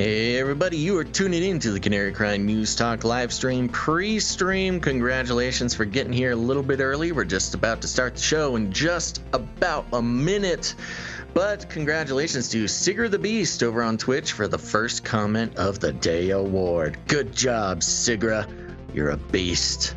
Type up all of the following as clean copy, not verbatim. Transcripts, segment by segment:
Hey everybody, you are tuning in to the Canary Crime News Talk live stream pre-stream. Congratulations for getting here a little bit early. We're just about to start the show in just about a minute. But congratulations to Sigger the Beast over on Twitch for the first comment of the day award. Good job, Sigra. You're a beast.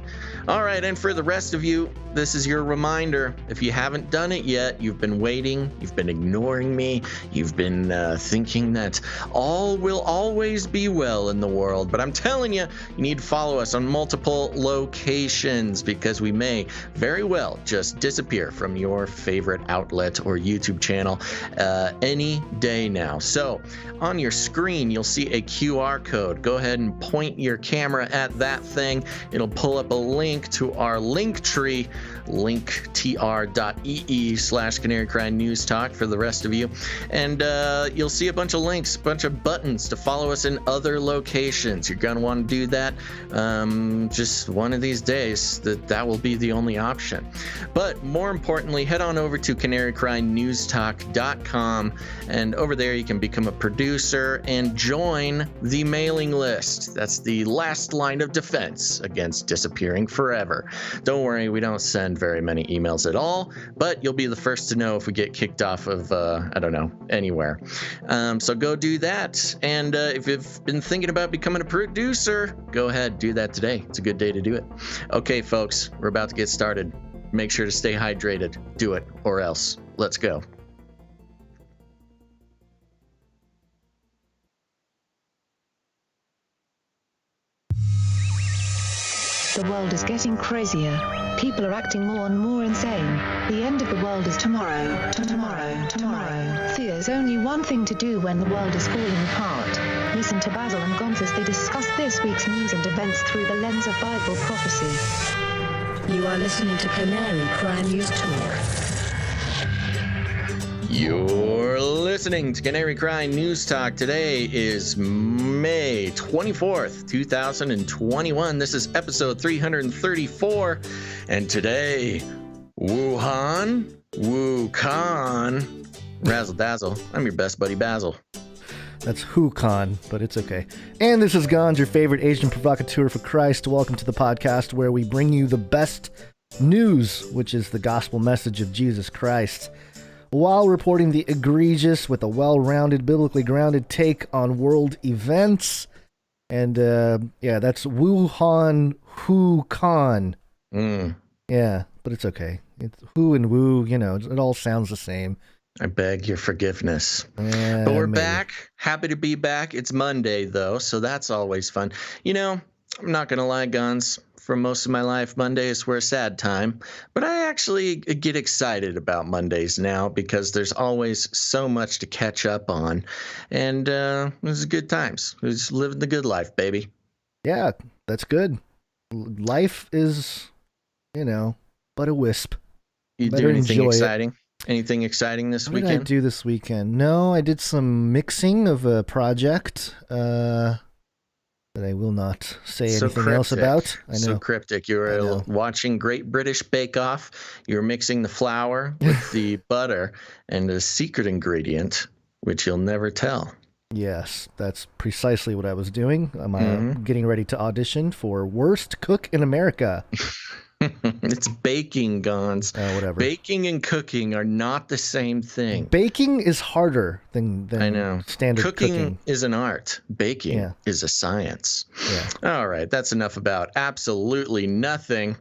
All right, and for the rest of you, this is your reminder. If you haven't done it yet, you've been waiting, you've been ignoring me, you've been thinking that all will always be well in the world. But I'm telling you, you need to follow us on multiple locations because we may very well just disappear from your favorite outlet or YouTube channel any day now. So on your screen, you'll see a QR code. Go ahead and point your camera at that thing. It'll pull up a link to our link tree, linktr.ee/Canary Crime News Talk for the rest of you. And you'll see a bunch of links, a bunch of buttons to follow us in other locations. You're going to want to do that just one of these days. That will be the only option. But more importantly, head on over to canarycrimenewstalk.com, and over there you can become a producer and join the mailing list. That's the last line of defense against disappearing forever. Don't worry, we don't send very many emails at all, but you'll be the first to know if we get kicked off of, I don't know, anywhere. So go do that. And if you've been thinking about becoming a producer, go ahead, do that today. It's a good day to do it. Okay, folks, we're about to get started. Make sure to stay hydrated. Do it or else. Let's go. The world is getting crazier. People are acting more and more insane. The end of the world is tomorrow. Tomorrow. There's only one thing to do when the world is falling apart. Listen to Basil and Gonz as they discuss this week's news and events through the lens of Bible prophecy. You are listening to Canary Crime News Talk. You're listening to Canary Crime News Talk. Today is May 24th, 2021. This is episode 334. And today, Wuhan, Razzle Dazzle. I'm your best buddy, Basil. That's Wuhan, but it's okay. And this is Gonz, your favorite Asian provocateur for Christ. Welcome to the podcast where we bring you the best news, which is the gospel message of Jesus Christ, while reporting the egregious with a well-rounded, biblically grounded take on world events. And that's Wuhan. Yeah, but it's okay. It's who and woo, it all sounds the same. I beg your forgiveness. But we're back. Happy to be back. It's Monday, though, so that's always fun. I'm not going to lie, Gonz. For most of my life, Mondays were a sad time, but I actually get excited about Mondays now because there's always so much to catch up on, and this is good times. Just living the good life, baby. Yeah, that's good. Life is, but a wisp. You do anything exciting? Anything exciting this weekend? What did I do this weekend? No, I did some mixing of a project. That I will not say anything else about. I know. So cryptic. You were watching Great British Bake Off. You were mixing the flour with the butter and a secret ingredient, which you'll never tell. Yes, that's precisely what I was doing. I'm getting ready to audition for Worst Cook in America. It's baking, Gonz. Whatever. Baking and cooking are not the same thing. Baking is harder than I know. Standard cooking is an art. Baking is a science. Yeah. All right, that's enough about absolutely nothing.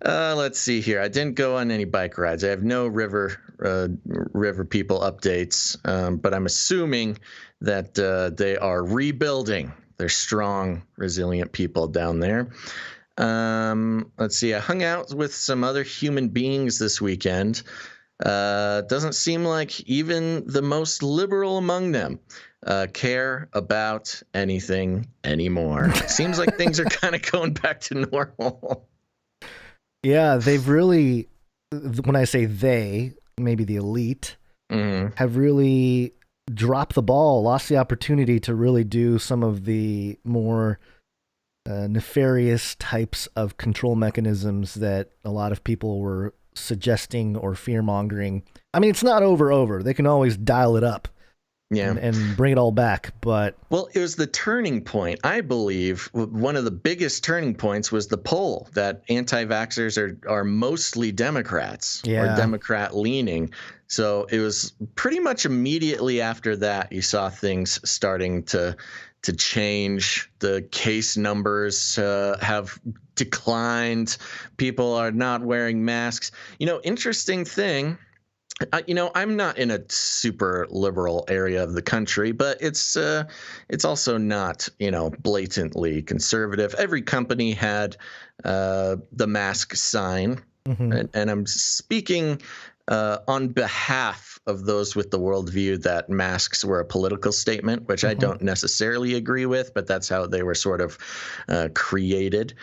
Let's see here. I didn't go on any bike rides. I have no river people updates, but I'm assuming that they are rebuilding. They're strong, resilient people down there. Let's see. I hung out with some other human beings this weekend. Doesn't seem like even the most liberal among them care about anything anymore. Seems like things are kind of going back to normal. Yeah, they've really, when I say they, maybe the elite, have really dropped the ball, lost the opportunity to really do some of the more nefarious types of control mechanisms that a lot of people were suggesting or fear-mongering. I mean, it's not over. They can always dial it up. Yeah. And bring it all back. But well, it was the turning point. I believe one of the biggest turning points was the poll that anti-vaxxers are mostly Democrats or Democrat leaning. So it was pretty much immediately after that you saw things starting to change. The case numbers have declined. People are not wearing masks. Interesting thing. I'm not in a super liberal area of the country, but it's also not, blatantly conservative. Every company had the mask sign, and I'm speaking on behalf of those with the worldview that masks were a political statement, which I don't necessarily agree with, but that's how they were sort of created.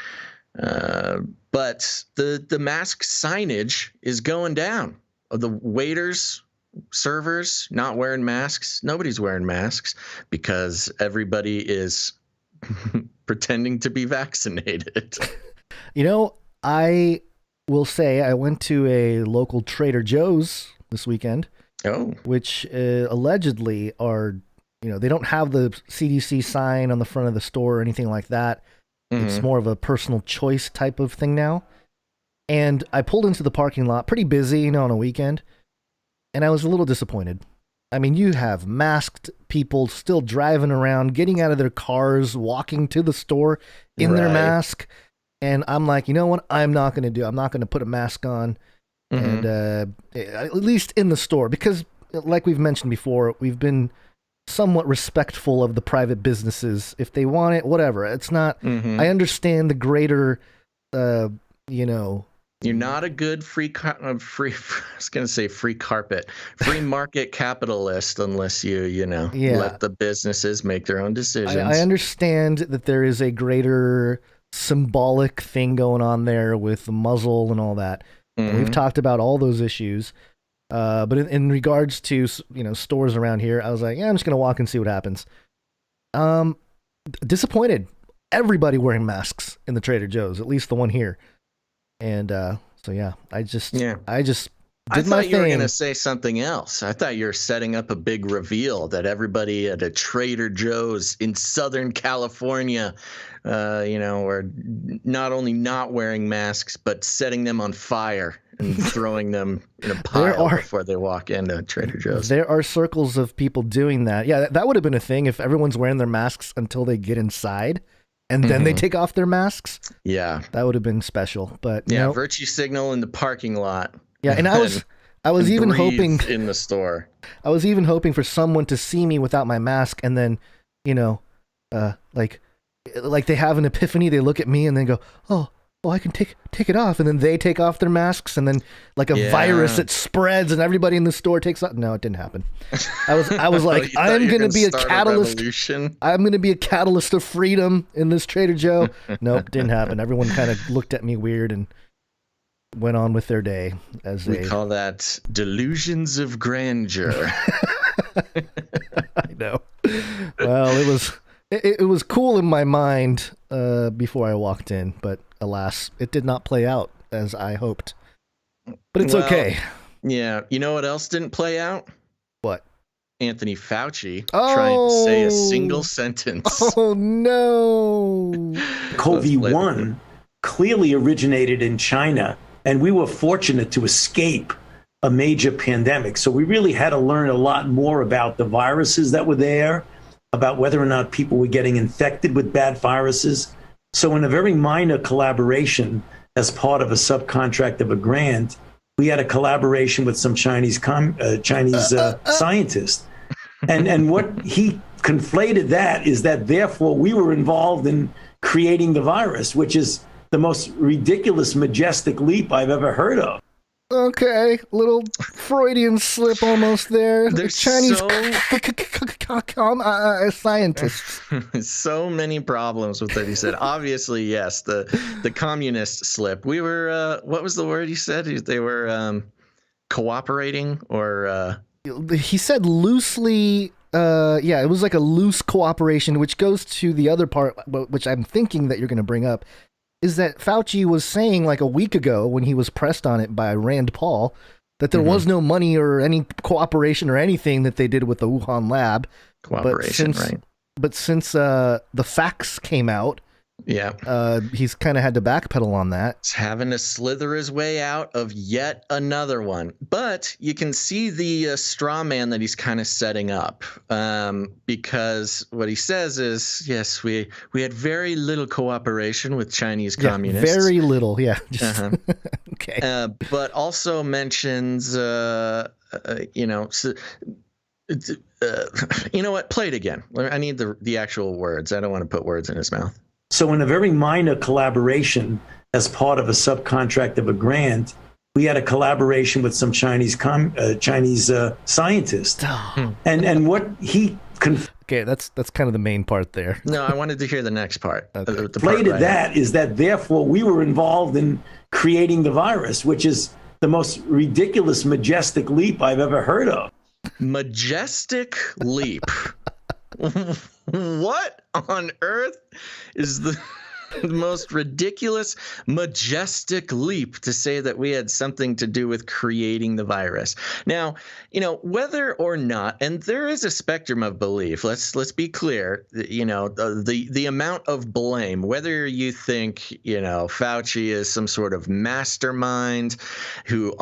But the mask signage is going down. The waiters, servers not wearing masks. Nobody's wearing masks because everybody is pretending to be vaccinated. I will say I went to a local Trader Joe's this weekend. Oh. Which allegedly are, they don't have the CDC sign on the front of the store or anything like that. It's more of a personal choice type of thing now. And I pulled into the parking lot, pretty busy, on a weekend, and I was a little disappointed. I mean, you have masked people still driving around, getting out of their cars, walking to the store in their mask, and I'm like, you know what? I'm not going to put a mask on, and at least in the store, because like we've mentioned before, we've been somewhat respectful of the private businesses. If they want it, whatever. It's not, I understand the greater, You're not a good free market capitalist unless you let the businesses make their own decisions. I understand that there is a greater symbolic thing going on there with the muzzle and all that. And we've talked about all those issues. But in regards to, stores around here, I was like, I'm just going to walk and see what happens. Disappointed. Everybody wearing masks in the Trader Joe's, at least the one here. And so yeah, I just did my thing. I thought you were going to say something else. I thought you were setting up a big reveal that everybody at a Trader Joe's in Southern California, are not only not wearing masks but setting them on fire and throwing them in a pile before they walk into Trader Joe's. There are circles of people doing that. Yeah, that would have been a thing if everyone's wearing their masks until they get inside. And then they take off their masks. Yeah, that would have been special. But virtue signal in the parking lot. Yeah, and I was even hoping in the store. I was even hoping for someone to see me without my mask, and then, like they have an epiphany. They look at me and then go, "Oh, I can take it off," and then they take off their masks, and then like a virus, it spreads, and everybody in the store takes off. No, it didn't happen. I was like, I'm going to be a catalyst. I'm going to be a catalyst of freedom in this Trader Joe. Nope, didn't happen. Everyone kind of looked at me weird and went on with their day. We call that delusions of grandeur. I know. Well, it was cool in my mind before I walked in, but alas, it did not play out as I hoped. But it's okay. Yeah. You know what else didn't play out? What? Anthony Fauci trying to say a single sentence. Oh, no. COVID-1 clearly originated in China, and we were fortunate to escape a major pandemic. So we really had to learn a lot more about the viruses that were there, about whether or not people were getting infected with bad viruses. So in a very minor collaboration, as part of a subcontract of a grant, we had a collaboration with some Chinese scientists. And what he conflated that is that therefore we were involved in creating the virus, which is the most ridiculous, majestic leap I've ever heard of. Okay, little Freudian slip almost there. There's Chinese scientists. So many problems with what he said. Obviously, yes, the communist slip. We were, what was the word he said? They were cooperating or... He said loosely, it was like a loose cooperation, which goes to the other part, which I'm thinking that you're going to bring up. is that Fauci was saying like a week ago when he was pressed on it by Rand Paul that there was no money or any cooperation or anything that they did with the Wuhan lab. Cooperation, right? But since the facts came out, he's kind of had to backpedal on that. He's having to slither his way out of yet another one. But you can see the straw man that he's kind of setting up, because what he says is, yes, we had very little cooperation with Chinese communists. Very little, okay. But also mentions, you know what? Play it again. I need the actual words. I don't want to put words in his mouth. So in a very minor collaboration as part of a subcontract of a grant, we had a collaboration with some Chinese scientists. And what he... Okay, that's kind of the main part there. No, I wanted to hear the next part. Okay. Is that therefore we were involved in creating the virus, which is the most ridiculous, majestic leap I've ever heard of. Majestic leap. What on earth is the most ridiculous, majestic leap to say that we had something to do with creating the virus? Now, whether or not, and there is a spectrum of belief. Let's be clear. The amount of blame, whether you think Fauci is some sort of mastermind who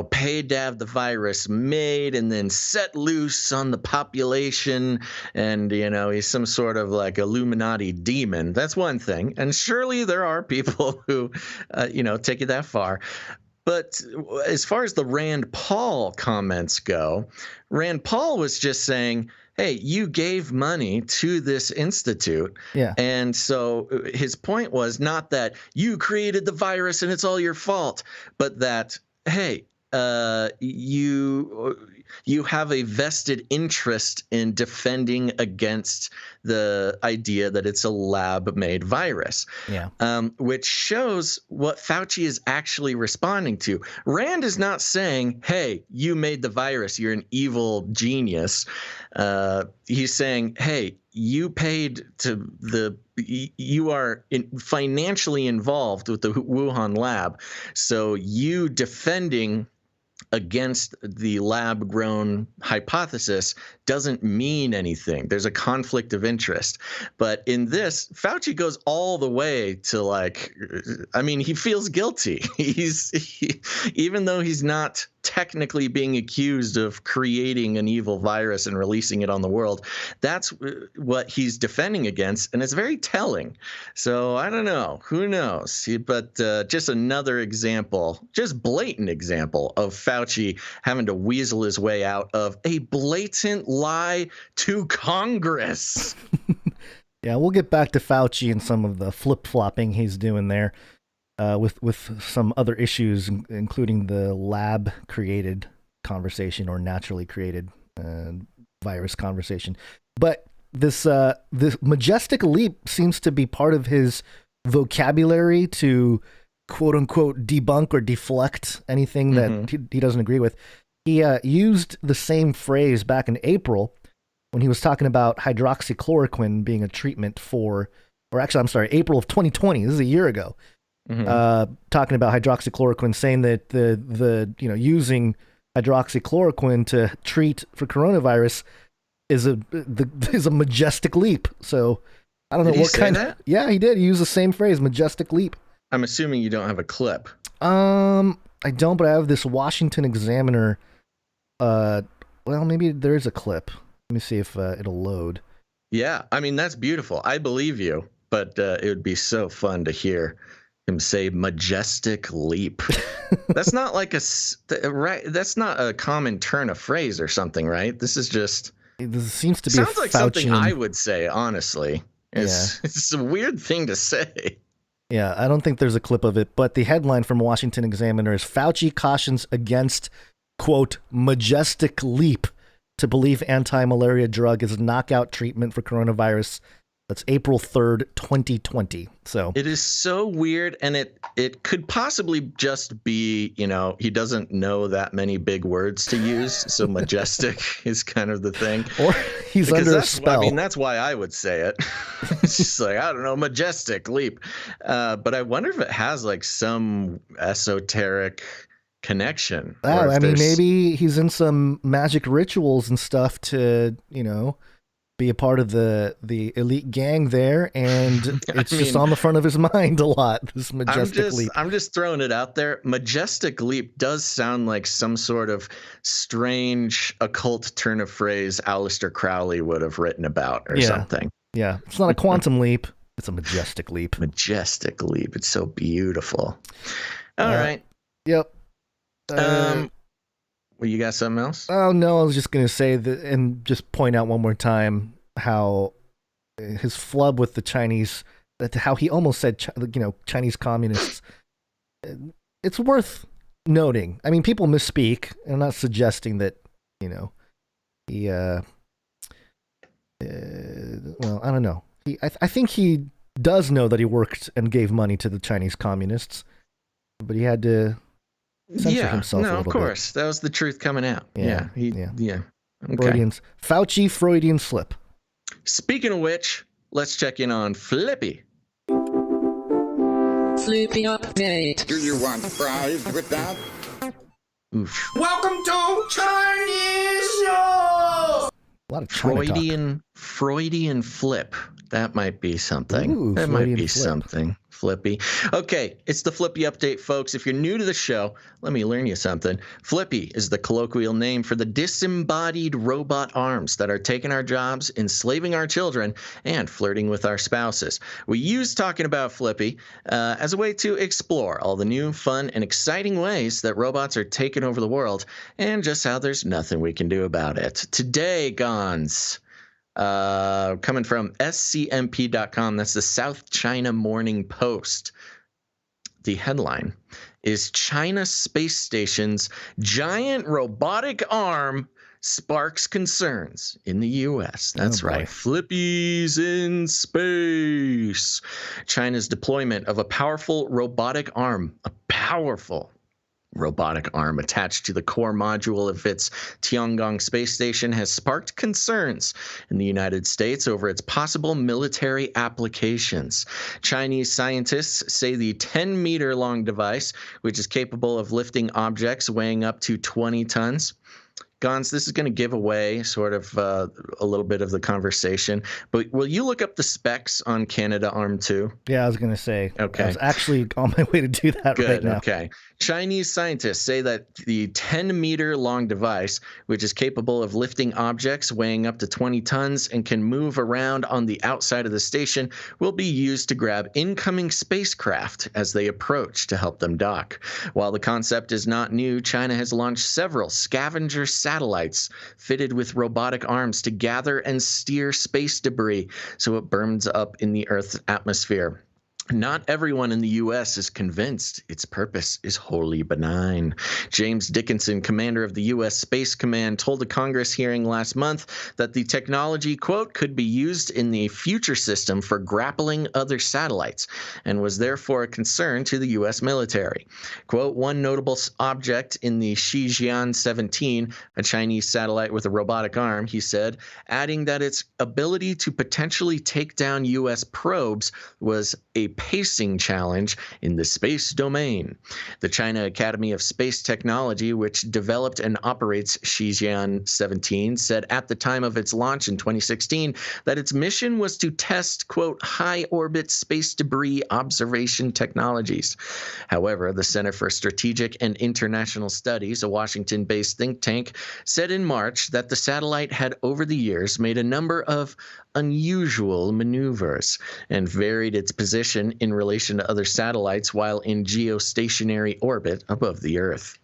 paid to have the virus made and then set loose on the population, and he's some sort of like Illuminati demon. That's one thing. And surely there are people who, take it that far. But as far as the Rand Paul comments go, Rand Paul was just saying, hey, you gave money to this institute. Yeah. And so his point was not that you created the virus and it's all your fault, but that, hey, you have a vested interest in defending against the idea that it's a lab-made virus. Yeah. Which shows what Fauci is actually responding to. Rand is not saying, hey, you made the virus, you're an evil genius. He's saying, hey, you paid you are financially involved with the Wuhan lab, so you defending against the lab-grown hypothesis doesn't mean anything. There's a conflict of interest. But in this, Fauci goes all the way to he feels guilty. Even though he's not technically being accused of creating an evil virus and releasing it on the world, that's what he's defending against, and it's very telling. So I don't know, who knows? But just another example, just blatant example of Fauci having to weasel his way out of a blatant lie to Congress. Yeah, we'll get back to Fauci and some of the flip-flopping he's doing there. With some other issues, including the lab-created conversation or naturally created virus conversation. But this majestic leap seems to be part of his vocabulary to quote-unquote debunk or deflect anything that he doesn't agree with. He used the same phrase back in April when he was talking about hydroxychloroquine being a treatment April of 2020. This is a year ago. Talking about hydroxychloroquine, saying that the using hydroxychloroquine to treat for coronavirus is a majestic leap. So I don't know what kind of. Yeah, he did. He used the same phrase, majestic leap. I'm assuming you don't have a clip. I don't, but I have this Washington Examiner. Well, maybe there is a clip. Let me see if it'll load. Yeah, I mean that's beautiful. I believe you, but it would be so fun to hear him say majestic leap. That's not like that's not a common turn of phrase or something, right? This is just this seems to be sounds like something I would say, honestly. It's a weird thing to say. Yeah, I don't think there's a clip of it, but the headline from Washington Examiner is Fauci cautions against quote majestic leap to believe anti-malaria drug is knockout treatment for coronavirus That's April 3rd, 2020. So it is so weird, and it could possibly just be, he doesn't know that many big words to use, so majestic is kind of the thing. Or he's under a spell. That's why I would say it. It's just like, I don't know, majestic leap. But I wonder if it has like some esoteric connection. Oh, I mean, maybe he's in some magic rituals and stuff to, be a part of the elite gang there, and it's just on the front of his mind a lot, this majestic leap. I'm just throwing it out there. Majestic leap does sound like some sort of strange occult turn of phrase Aleister Crowley would have written about or something. Yeah, it's not a quantum leap. It's a majestic leap. Majestic leap. It's so beautiful. All right. Yep. Well, you got something else? Oh, no, I was just going to say that and just point out one more time how his flub with the Chinese, how he almost said, Chinese communists. It's worth noting. I mean, people misspeak. I'm not suggesting that, he, well, I don't know. I think he does know that he worked and gave money to the Chinese communists, but he had to censor himself a little bit. Of course. That was the truth coming out. Yeah. Okay. Fauci Freudian slip. Speaking of which, let's check in on Flippy. Flippy update. Do you want fries with that? Oof. Welcome to Chinese Show! A lot of China Freudian flip. That might be something. Ooh, that Freudian might be flip. something. Flippy. Okay, it's the Flippy update, folks. If you're new to the show, let me learn you something. Flippy is the colloquial name for the disembodied robot arms that are taking our jobs, enslaving our children, and flirting with our spouses. We use talking about Flippy as a way to explore all the new, fun, and exciting ways that robots are taking over the world, and just how there's nothing we can do about it. Today, Gons. Coming from SCMP.com, that's the South China Morning Post. The headline is China Space Station's giant robotic arm sparks concerns in the U.S. That's right. Flippy's in space. China's deployment of a powerful robotic arm attached to the core module of its Tiangong space station has sparked concerns in the United States over its possible military applications. Chinese scientists say the 10-meter-long device, which is capable of lifting objects weighing up to 20 tons, Gons, this is going to give away sort of a little bit of the conversation, but will you look up the specs on Canadarm2? Yeah, I was going to say. Okay. I was actually on my way to do that right now. Okay. Chinese scientists say that the 10-meter-long device, which is capable of lifting objects weighing up to 20 tons and can move around on the outside of the station, will be used to grab incoming spacecraft as they approach to help them dock. While the concept is not new, China has launched several scavenger satellites fitted with robotic arms to gather and steer space debris so it burns up in the Earth's atmosphere. Not everyone in the U.S. is convinced its purpose is wholly benign. James Dickinson, commander of the U.S. Space Command, told a Congress hearing last month that the technology, quote, could be used in the future system for grappling other satellites and was therefore a concern to the U.S. military. Quote, one notable object in the Shenzhen 17, a Chinese satellite with a robotic arm, he said, adding that its ability to potentially take down U.S. probes was a pacing challenge in the space domain. The China Academy of Space Technology, which developed and operates Shenzhen 17, said at the time of its launch in 2016 that its mission was to test, quote, high-orbit space debris observation technologies. However, the Center for Strategic and International Studies, a Washington-based think tank, said in March that the satellite had over the years made a number of unusual maneuvers and varied its position in relation to other satellites while in geostationary orbit above the Earth.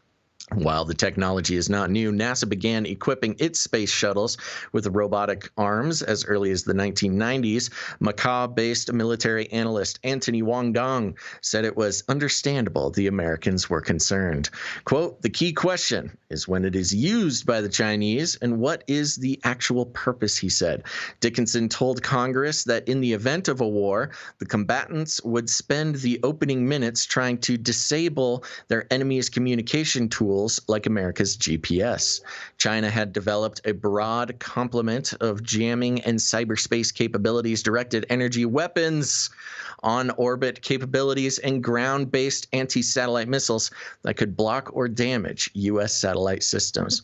While the technology is not new, NASA began equipping its space shuttles with robotic arms as early as the 1990s. Macau-based military analyst Anthony Wong Dong said it was understandable the Americans were concerned. Quote, "The key question is when it is used by the Chinese and what is the actual purpose," he said. Dickinson told Congress that in the event of a war, the combatants would spend the opening minutes trying to disable their enemy's communication tools like America's GPS. China had developed a broad complement of jamming and cyberspace capabilities, directed energy weapons, on-orbit capabilities, and ground-based anti-satellite missiles that could block or damage U.S. satellite systems.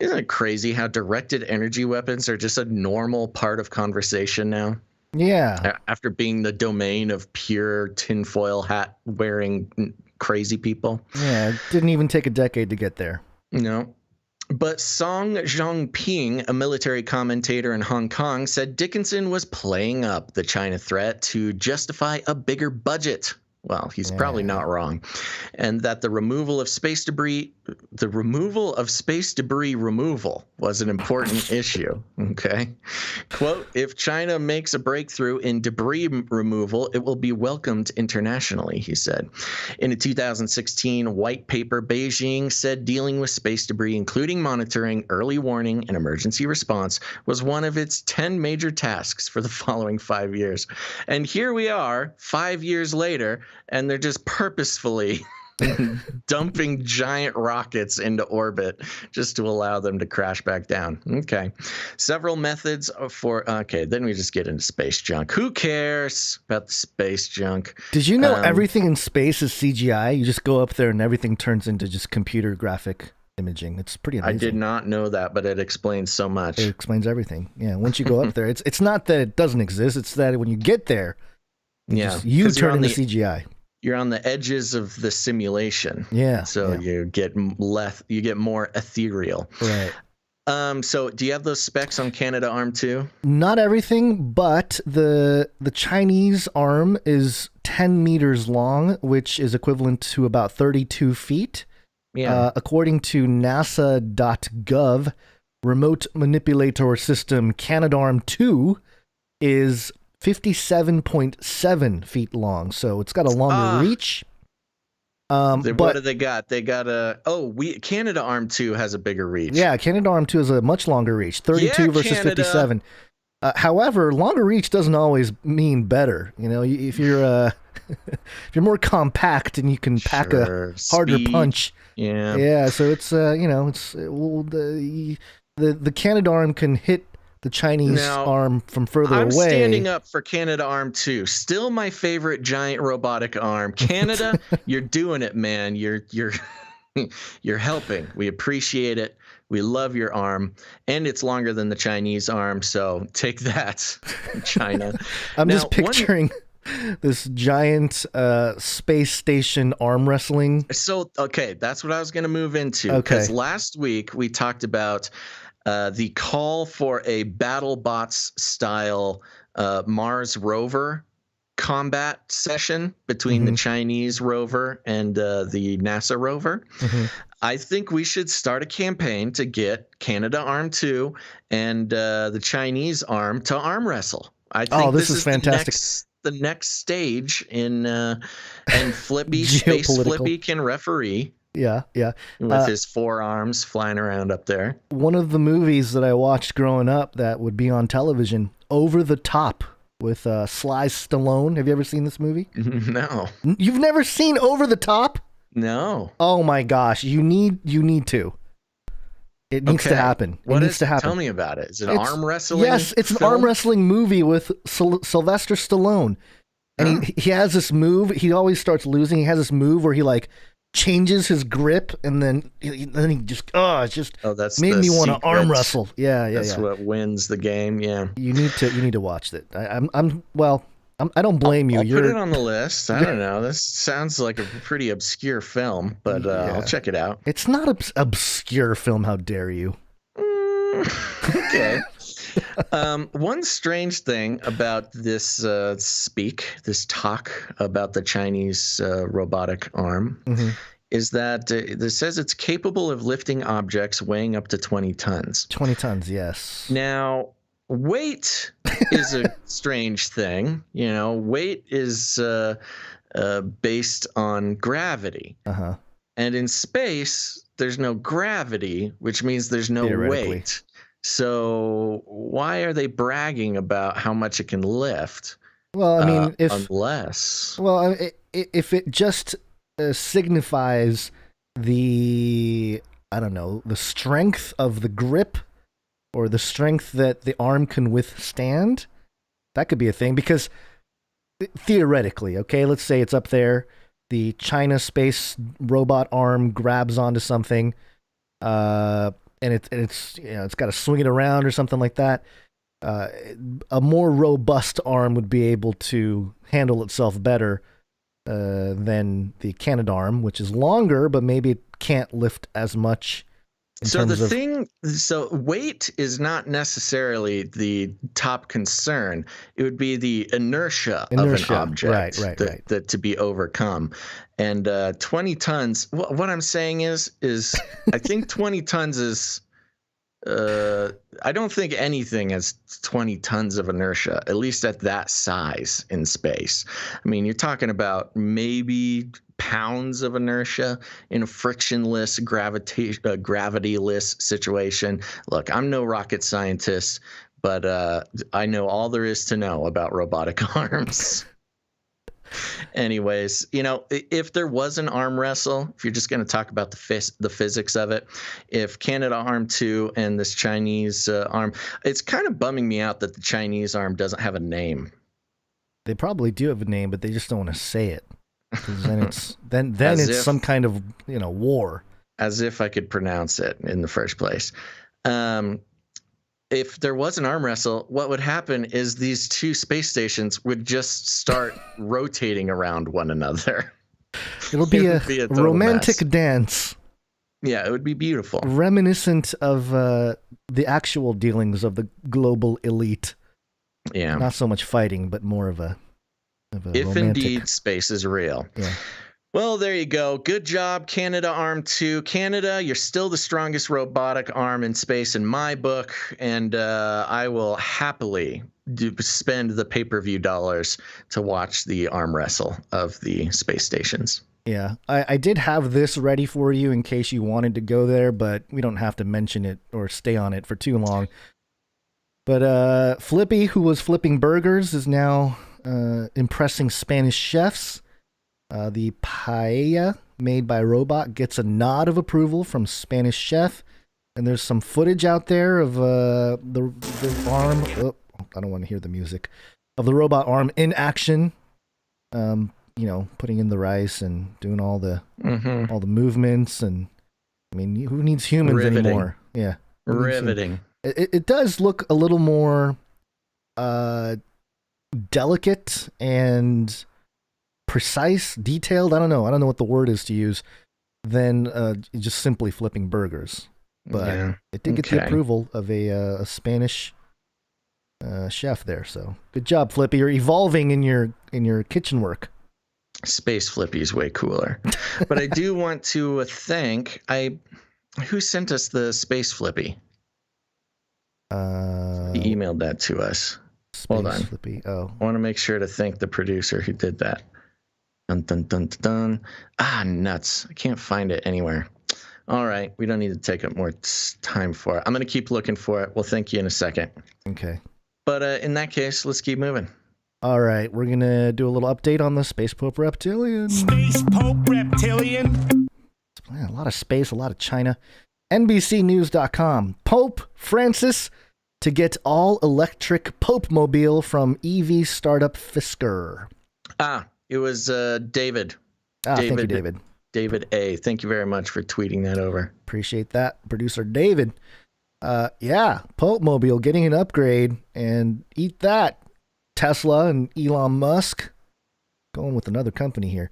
Isn't it crazy how directed energy weapons are just a normal part of conversation now? Yeah. After being the domain of pure tinfoil hat wearing crazy people. Yeah, it didn't even take a decade to get there. No. But Song Zhongping, a military commentator in Hong Kong, said Dickinson was playing up the China threat to justify a bigger budget. Well, he's probably not wrong. And that the removal of space debris removal was an important issue. Okay. Quote, "If China makes a breakthrough in debris removal, it will be welcomed internationally," he said. In a 2016 white paper, Beijing said dealing with space debris, including monitoring, early warning, and emergency response, was one of its 10 major tasks for the following 5 years. And here we are 5 years later, and they're just purposefully dumping giant rockets into orbit just to allow them to crash back down. Okay. Several methods then we just get into space junk. Who cares about the space junk? Did you know everything in space is CGI? You just go up there and everything turns into just computer graphic imaging. It's pretty amazing. I did not know that, but it explains so much. It explains everything. Yeah. Once you go up there, it's not that it doesn't exist. It's that when you get there, you turn into CGI. You're on the edges of the simulation. Yeah. So you get more ethereal. Right. So do you have those specs on Canada Arm 2? Not everything, but the Chinese arm is 10 meters long, which is equivalent to about 32 feet. Yeah. According to NASA.gov, remote manipulator system Canadarm 2 is 57.7 feet long, so it's got a longer reach. What do they got? They got Canada Arm 2 has a bigger reach. Yeah, Canada Arm 2 has a much longer reach, 32 versus Canada. 57. However, longer reach doesn't always mean better. You know, if you're if you're more compact and you can pack a harder punch. Yeah. Yeah, so it's the Canadarm can hit the Chinese arm from further away. I'm standing up for Canada Arm 2. Still my favorite giant robotic arm. Canada, you're doing it, man. You're helping. We appreciate it. We love your arm, and it's longer than the Chinese arm. So take that, China. I'm just picturing this giant space station arm wrestling. So okay, that's what I was going to move into. Because last week we talked about the call for a BattleBots style Mars rover combat session between the Chinese rover and the NASA rover. I think we should start a campaign to get Canada Arm 2 and the Chinese arm to arm wrestle. I think this is fantastic. The next stage and Flippy, Space Flippy can referee. Yeah. With his forearms flying around up there. One of the movies that I watched growing up that would be on television, Over the Top, with Sly Stallone. Have you ever seen this movie? No. You've never seen Over the Top? No. Oh my gosh, you need to. It needs to happen. What needs to happen. Tell me about it. Is it arm wrestling? Yes, it's an arm wrestling movie with Sylvester Stallone. And he has this move. He always starts losing. He has this move where he changes his grip, and then he just that's made me want to arm wrestle. That's what wins the game. Yeah, you need to watch it. I don't blame you. I'll put it on the list. I don't know. This sounds like a pretty obscure film, but I'll check it out. It's not an obscure film. How dare you? Okay. One strange thing about this talk about the Chinese robotic arm is that it says it's capable of lifting objects weighing up to 20 tons. 20 tons, yes. Now, weight is a strange thing. You know, weight is based on gravity. Uh-huh. And in space, there's no gravity, which means there's no weight. So why are they bragging about how much it can lift? Well, I mean, if it just signifies the, I don't know, the strength of the grip or the strength that the arm can withstand, that could be a thing. Because theoretically, okay, let's say it's up there, the China space robot arm grabs onto something, and it's got to swing it around or something like that. A more robust arm would be able to handle itself better than the Canadarm, which is longer, but maybe it can't lift as much. So weight is not necessarily the top concern. It would be the inertia of an object that to be overcome. And 20 tons, what I'm saying is I think 20 tons is, I don't think anything has 20 tons of inertia, at least at that size in space. I mean, you're talking about maybe pounds of inertia in a frictionless, gravityless situation. Look, I'm no rocket scientist, but I know all there is to know about robotic arms. Anyways, if there was an arm wrestle, if you're just going to talk about the physics of it, if Canada-Arm 2 and this Chinese arm, it's kind of bumming me out that the Chinese arm doesn't have a name. They probably do have a name, but they just don't want to say it. Because then it's some kind of war. As if I could pronounce it in the first place. If there was an arm wrestle, what would happen is these two space stations would just start rotating around one another. It'll be a romantic dance. Yeah, it would be beautiful. Reminiscent of the actual dealings of the global elite. Yeah. Not so much fighting, but more of a if romantic... indeed space is real. Yeah. Well, there you go. Good job, Canada-Arm 2. Canada, you're still the strongest robotic arm in space in my book, and I will happily spend the pay-per-view dollars to watch the arm wrestle of the space stations. Yeah, I did have this ready for you in case you wanted to go there, but we don't have to mention it or stay on it for too long. But Flippy, who was flipping burgers, is now impressing Spanish chefs. The paella made by robot gets a nod of approval from Spanish chef, and there's some footage out there of the arm. Oh, I don't want to hear the music of the robot arm in action. Putting in the rice and doing all the movements, and I mean, who needs humans anymore? Yeah, riveting. It does look a little more delicate and precise, detailed. I don't know what the word is to use, than just simply flipping burgers. But it did get the approval of a Spanish chef there. So good job, Flippy. You're evolving in your kitchen work. Space Flippy is way cooler. But I do want to thank who sent us the Space Flippy? He emailed that to us. Hold on. Flippy. Oh. I want to make sure to thank the producer who did that. Dun, dun, dun, dun, dun. Ah, nuts. I can't find it anywhere. All right. We don't need to take up more time for it. I'm going to keep looking for it. We'll thank you in a second. Okay. But in that case, let's keep moving. All right. We're going to do a little update on the Space Pope Reptilian. Space Pope Reptilian. A lot of space, a lot of China. NBCnews.com. Pope Francis to get all-electric Pope Mobile from EV startup Fisker. It was David. Thank you, David. David A. Thank you very much for tweeting that over. Appreciate that, producer David. Pope Mobile getting an upgrade, and eat that, Tesla and Elon Musk. Going with another company here.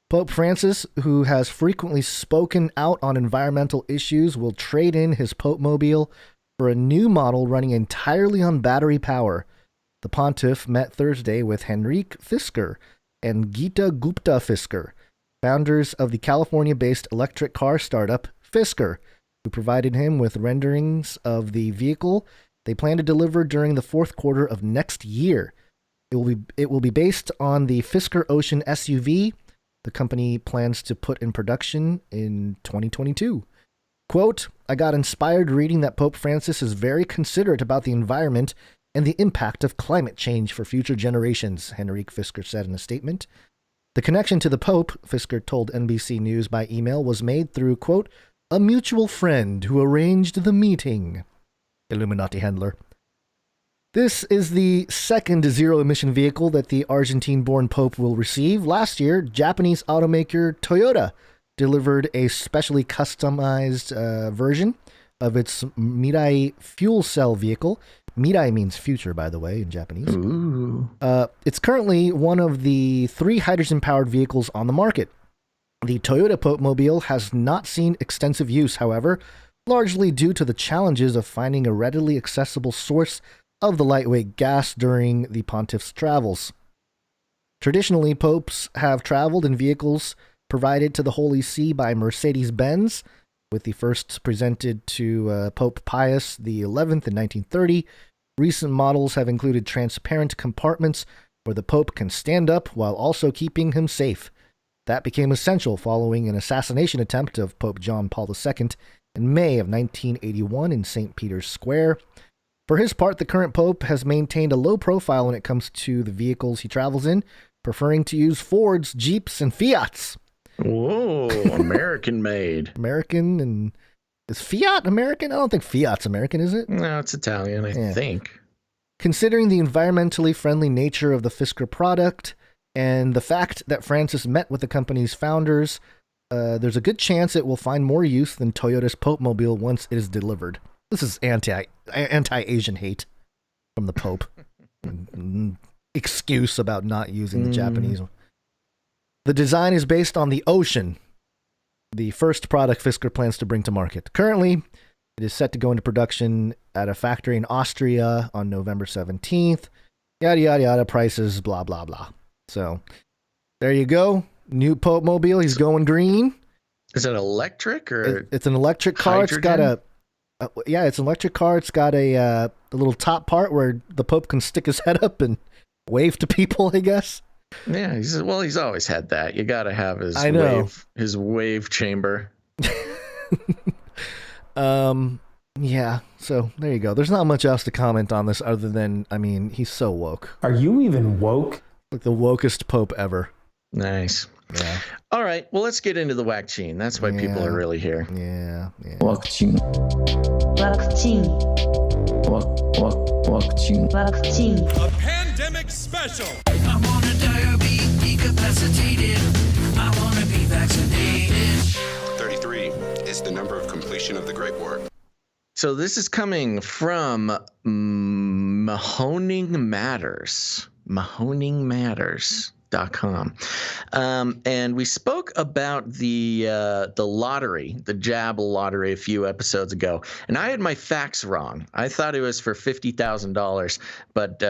Pope Francis, who has frequently spoken out on environmental issues, will trade in his Pope Mobile for a new model running entirely on battery power. The pontiff met Thursday with Henrique Fisker and Gita Gupta Fisker, founders of the California-based electric car startup Fisker, who provided him with renderings of the vehicle they plan to deliver during the fourth quarter of next year. It will be based on the Fisker Ocean SUV the company plans to put in production in 2022. Quote, I got inspired reading that Pope Francis is very considerate about the environment and the impact of climate change for future generations, Henrik Fisker said in a statement. The connection to the Pope, Fisker told NBC News by email, was made through, quote, a mutual friend who arranged the meeting. Illuminati handler. This is the second zero-emission vehicle that the Argentine-born Pope will receive. Last year, Japanese automaker Toyota delivered a specially customized version of its Mirai fuel cell vehicle. Mirai means future, by the way, in Japanese. It's currently one of the 3 hydrogen-powered vehicles on the market. The Toyota Pope Mobile has not seen extensive use, however, largely due to the challenges of finding a readily accessible source of the lightweight gas during the pontiff's travels. Traditionally, popes have traveled in vehicles provided to the Holy See by Mercedes-Benz, with the first presented to Pope Pius XI in 1930. Recent models have included transparent compartments where the Pope can stand up while also keeping him safe. That became essential following an assassination attempt of Pope John Paul II in May of 1981 in St. Peter's Square. For his part, the current Pope has maintained a low profile when it comes to the vehicles he travels in, preferring to use Fords, Jeeps, and Fiats. Whoa, American made. American, and is Fiat American? I don't think Fiat's American, is it? No, it's Italian, I think. Considering the environmentally friendly nature of the Fisker product and the fact that Francis met with the company's founders, there's a good chance it will find more use than Toyota's Pope Mobile once it is delivered. This is anti-Asian hate from the Pope. Excuse about not using the Japanese. The design is based on the Ocean, the first product Fisker plans to bring to market. Currently, it is set to go into production at a factory in Austria on November 17th. Yada, yada, yada, prices, blah, blah, blah. So, there you go. New Pope Mobile. He's going green. Is it electric or? It's an electric car. Hydrogen? It's got it's an electric car. It's got a little top part where the Pope can stick his head up and wave to people, I guess. Yeah, he's always had that. You got to have his wave chamber. Yeah, so there you go. There's not much else to comment on this other than, I mean, he's so woke. Are you even woke? Like the wokest Pope ever. Nice. Yeah. All right, well, let's get into the WACCINE. That's why people are really here. Yeah. WACCINE. WACCINE. A pandemic special. I wanna die or be decapacitated. I wanna be vaccinated. 33 is the number of completion of the Great War. So this is coming from Mahoning Matters. MahoningMatters.com. And we spoke about the lottery, the jab lottery, a few episodes ago, and I had my facts wrong. I thought it was for $50,000, but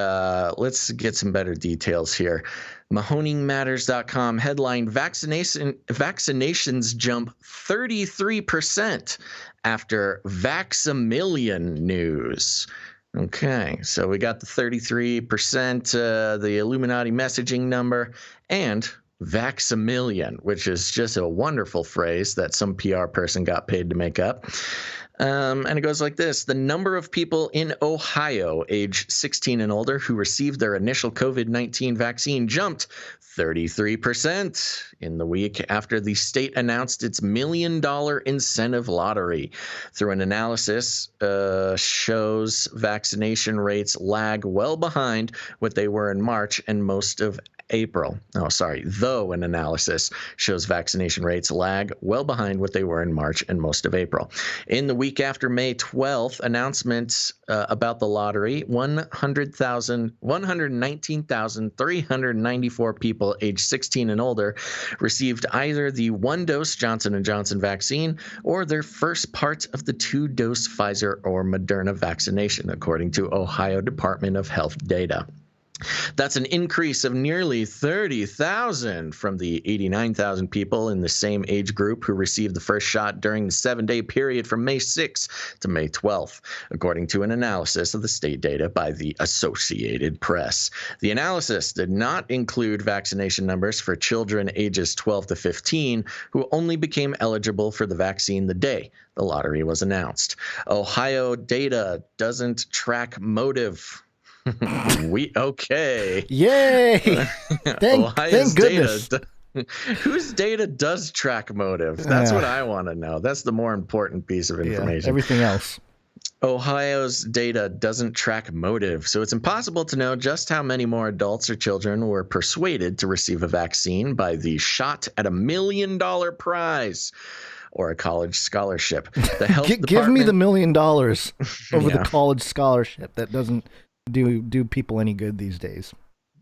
let's get some better details here. MahoningMatters.com headline: vaccinations jump 33% after Vax-a-Million news. Okay, so we got the 33%, the Illuminati messaging number, and Vax-a-Million, which is just a wonderful phrase that some PR person got paid to make up. And it goes like this: the number of people in Ohio, age 16 and older, who received their initial COVID-19 vaccine jumped 33% in the week after the state announced its $1 million incentive lottery. Through an analysis, shows vaccination rates lag well behind what they were in March and most of April. Though an analysis shows vaccination rates lag well behind what they were in March and most of April. In the week after May 12th, announcements about the lottery, 119,394 people aged 16 and older received either the 1-dose Johnson & Johnson vaccine or their first part of the 2-dose Pfizer or Moderna vaccination, according to Ohio Department of Health data. That's an increase of nearly 30,000 from the 89,000 people in the same age group who received the first shot during the 7-day period from May 6th to May 12th, according to an analysis of the state data by the Associated Press. The analysis did not include vaccination numbers for children ages 12 to 15 who only became eligible for the vaccine the day the lottery was announced. Ohio data doesn't track motive. Yay! Ohio's thank goodness. Whose data does track motive? That's what I want to know. That's the more important piece of information. Everything else. Ohio's data doesn't track motive, so it's impossible to know just how many more adults or children were persuaded to receive a vaccine by the shot at $1 million prize or a college scholarship. The health give me the $1 million over the college scholarship. That doesn't do people any good these days.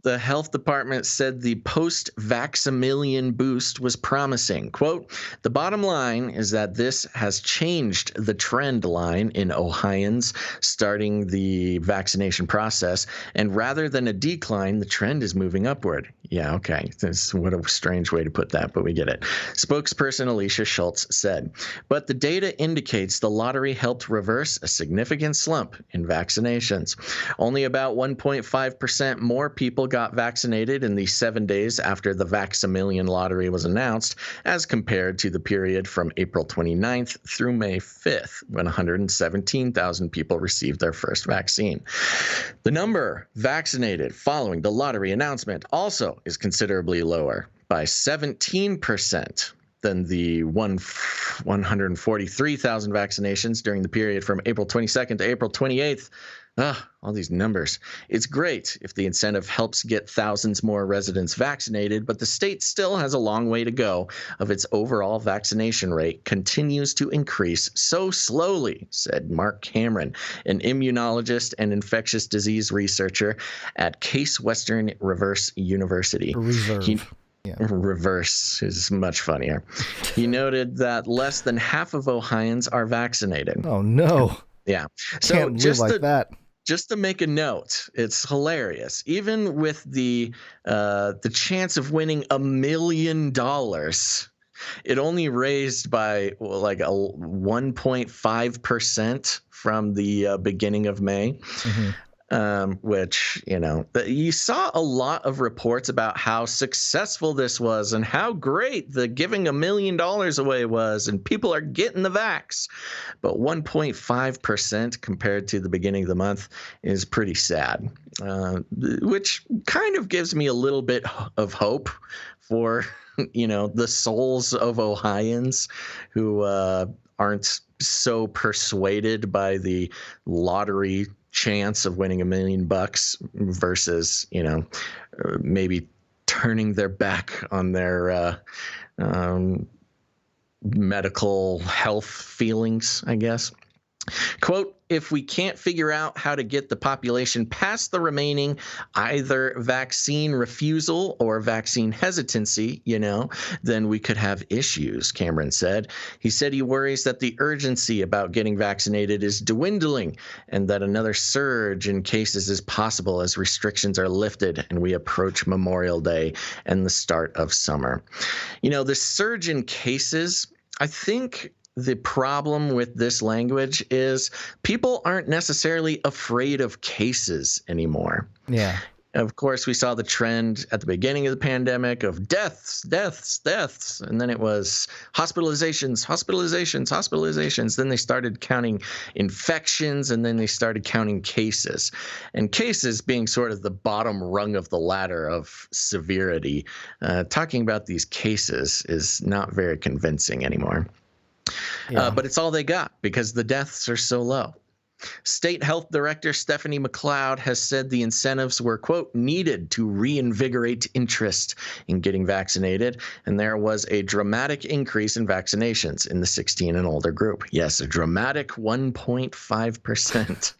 The health department said the post-Vax-a-Million boost was promising. Quote, the bottom line is that this has changed the trend line in Ohioans starting the vaccination process, and rather than a decline, the trend is moving upward. Yeah, okay. What a strange way to put that, but we get it. Spokesperson Alicia Schultz said, but the data indicates the lottery helped reverse a significant slump in vaccinations. Only about 1.5% more people got vaccinated in the 7 days after the Vax-a-Million lottery was announced, as compared to the period from April 29th through May 5th, when 117,000 people received their first vaccine. The number vaccinated following the lottery announcement also is considerably lower, by 17%. Than the 143,000 vaccinations during the period from April 22nd to April 28th. All these numbers. It's great if the incentive helps get thousands more residents vaccinated, but the state still has a long way to go of its overall vaccination rate continues to increase so slowly, said Mark Cameron, an immunologist and infectious disease researcher at Case Western Reserve University. Reverse is much funnier. He noted that less than half of Ohioans are vaccinated. Oh, no. Yeah. So can't live like that. Just to make a note, it's hilarious. Even with the chance of winning $1 million, it only raised by like a 1.5% from the beginning of May. Mm-hmm. Which, you saw a lot of reports about how successful this was and how great the giving $1 million away was, and people are getting the vax. But 1.5% compared to the beginning of the month is pretty sad, which kind of gives me a little bit of hope for, the souls of Ohioans who aren't so persuaded by the lottery chance of winning $1 million versus, maybe turning their back on their medical health feelings, I guess. Quote, if we can't figure out how to get the population past the remaining either vaccine refusal or vaccine hesitancy, then we could have issues, Cameron said. He said he worries that the urgency about getting vaccinated is dwindling and that another surge in cases is possible as restrictions are lifted and we approach Memorial Day and the start of summer. The surge in cases, I think the problem with this language is people aren't necessarily afraid of cases anymore. Yeah. Of course, we saw the trend at the beginning of the pandemic of deaths. And then it was hospitalizations. Then they started counting infections, and then they started counting cases. And cases being sort of the bottom rung of the ladder of severity. Talking about these cases is not very convincing anymore. Yeah. But it's all they got because the deaths are so low. State Health Director Stephanie McLeod has said the incentives were, quote, needed to reinvigorate interest in getting vaccinated, and there was a dramatic increase in vaccinations in the 16 and older group. Yes, a dramatic 1.5%.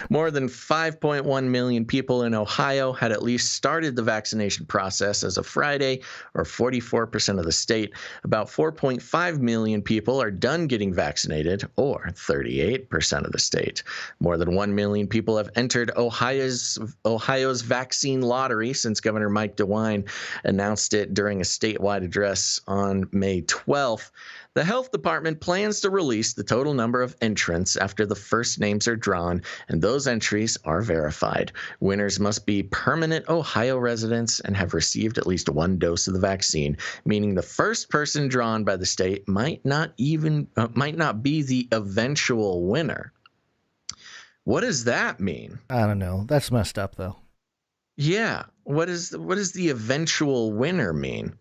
More than 5.1 million people in Ohio had at least started the vaccination process as of Friday, or 44% of the state. About 4.5 million people are done getting vaccinated, or 38% of the state. More than 1 million people have entered Ohio's vaccine lottery since Governor Mike DeWine announced it during a statewide address on May 12th. The health department plans to release the total number of entrants after the first names are drawn, and those entries are verified. Winners must be permanent Ohio residents and have received at least one dose of the vaccine, meaning the first person drawn by the state might not be the eventual winner. What does that mean? I don't know. That's messed up, though. Yeah. What does the eventual winner mean?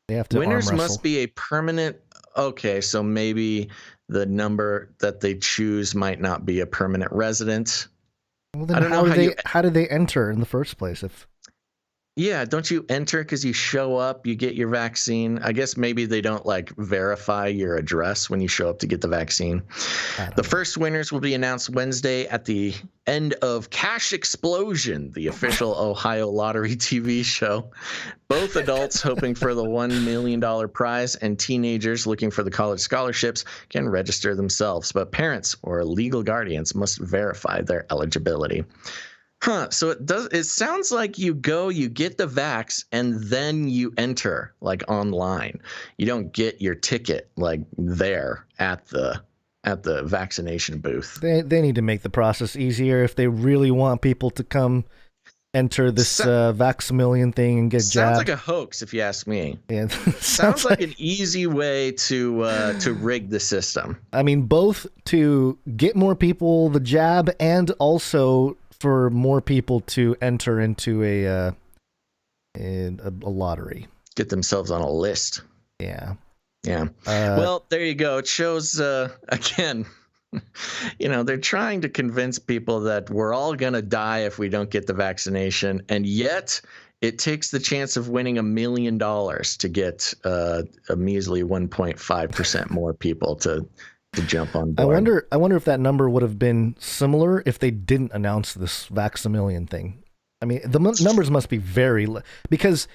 They have to Winners arm wrestle. must be a permanent. Okay, so maybe the number that they choose might not be a permanent resident. Well, then I don't know how do they enter in the first place? Yeah, don't you enter because you show up, you get your vaccine? I guess maybe they don't verify your address when you show up to get the vaccine. The first winners will be announced Wednesday at the end of Cash Explosion, the official Ohio Lottery TV show. Both adults hoping for the $1 million prize and teenagers looking for the college scholarships can register themselves, but parents or legal guardians must verify their eligibility. So it sounds like you get the vax, and then you enter online. You don't get your ticket there at the vaccination booth. They need to make the process easier if they really want people to come enter this Vax-a-Million thing and get jabbed. Sounds like a hoax, if you ask me. Yeah, sounds like an easy way to rig the system. I mean, both to get more people the jab and also for more people to enter into a lottery. Get themselves on a list. Yeah. Yeah. Well, there you go. It shows, again, they're trying to convince people that we're all going to die if we don't get the vaccination. And yet it takes the chance of winning $1 million to get a measly 1.5% more people to jump on board. I wonder if that number would have been similar if they didn't announce this Vax-a-Million thing. I mean, the numbers must be very because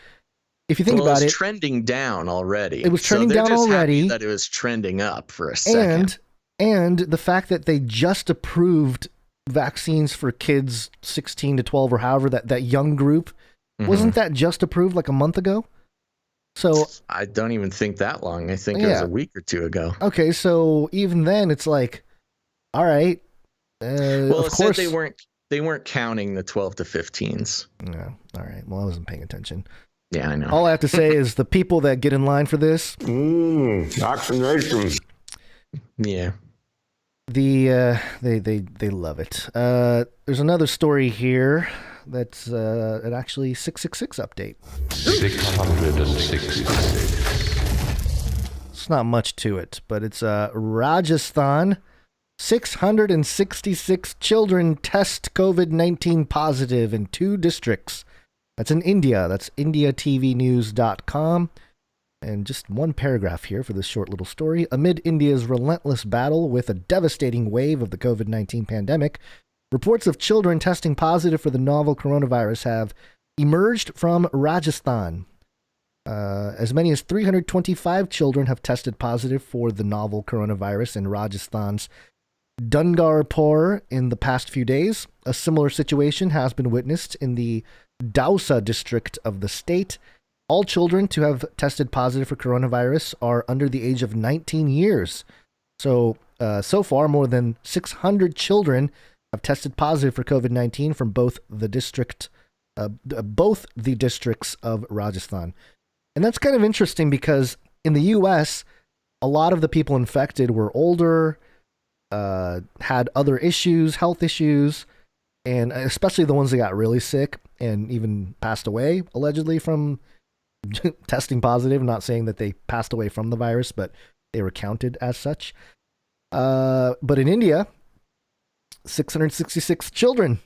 if you think about it, it's trending down already. It was trending down already. That it was trending up for a second. And the fact that they just approved vaccines for kids 16 to 12 or however that young group, wasn't that just approved like a month ago? So I don't even think that long. I think it was a week or two ago. Okay, so even then it's like, all right. Well, of course they weren't counting the 12 to 15s. No, all right. Well, I wasn't paying attention. Yeah, I know. All I have to say is the people that get in line for this, vaccination. Yeah. They love it. There's another story here. That's an actually 666 update. 666. It's not much to it, but it's Rajasthan. 666 children test COVID-19 positive in 2 districts. That's in India. That's IndiaTVNews.com. And just one paragraph here for this short little story. Amid India's relentless battle with a devastating wave of the COVID-19 pandemic, reports of children testing positive for the novel coronavirus have emerged from Rajasthan. As many as 325 children have tested positive for the novel coronavirus in Rajasthan's Dungarpur in the past few days. A similar situation has been witnessed in the Dausa district of the state. All children to have tested positive for coronavirus are under the age of 19 years. So far, more than 600 children have tested positive for COVID-19 from both the districts of Rajasthan. And that's kind of interesting because in the U.S., a lot of the people infected were older, had other issues, health issues, and especially the ones that got really sick and even passed away, allegedly, from testing positive. I'm not saying that they passed away from the virus, but they were counted as such. But in India, 666 children.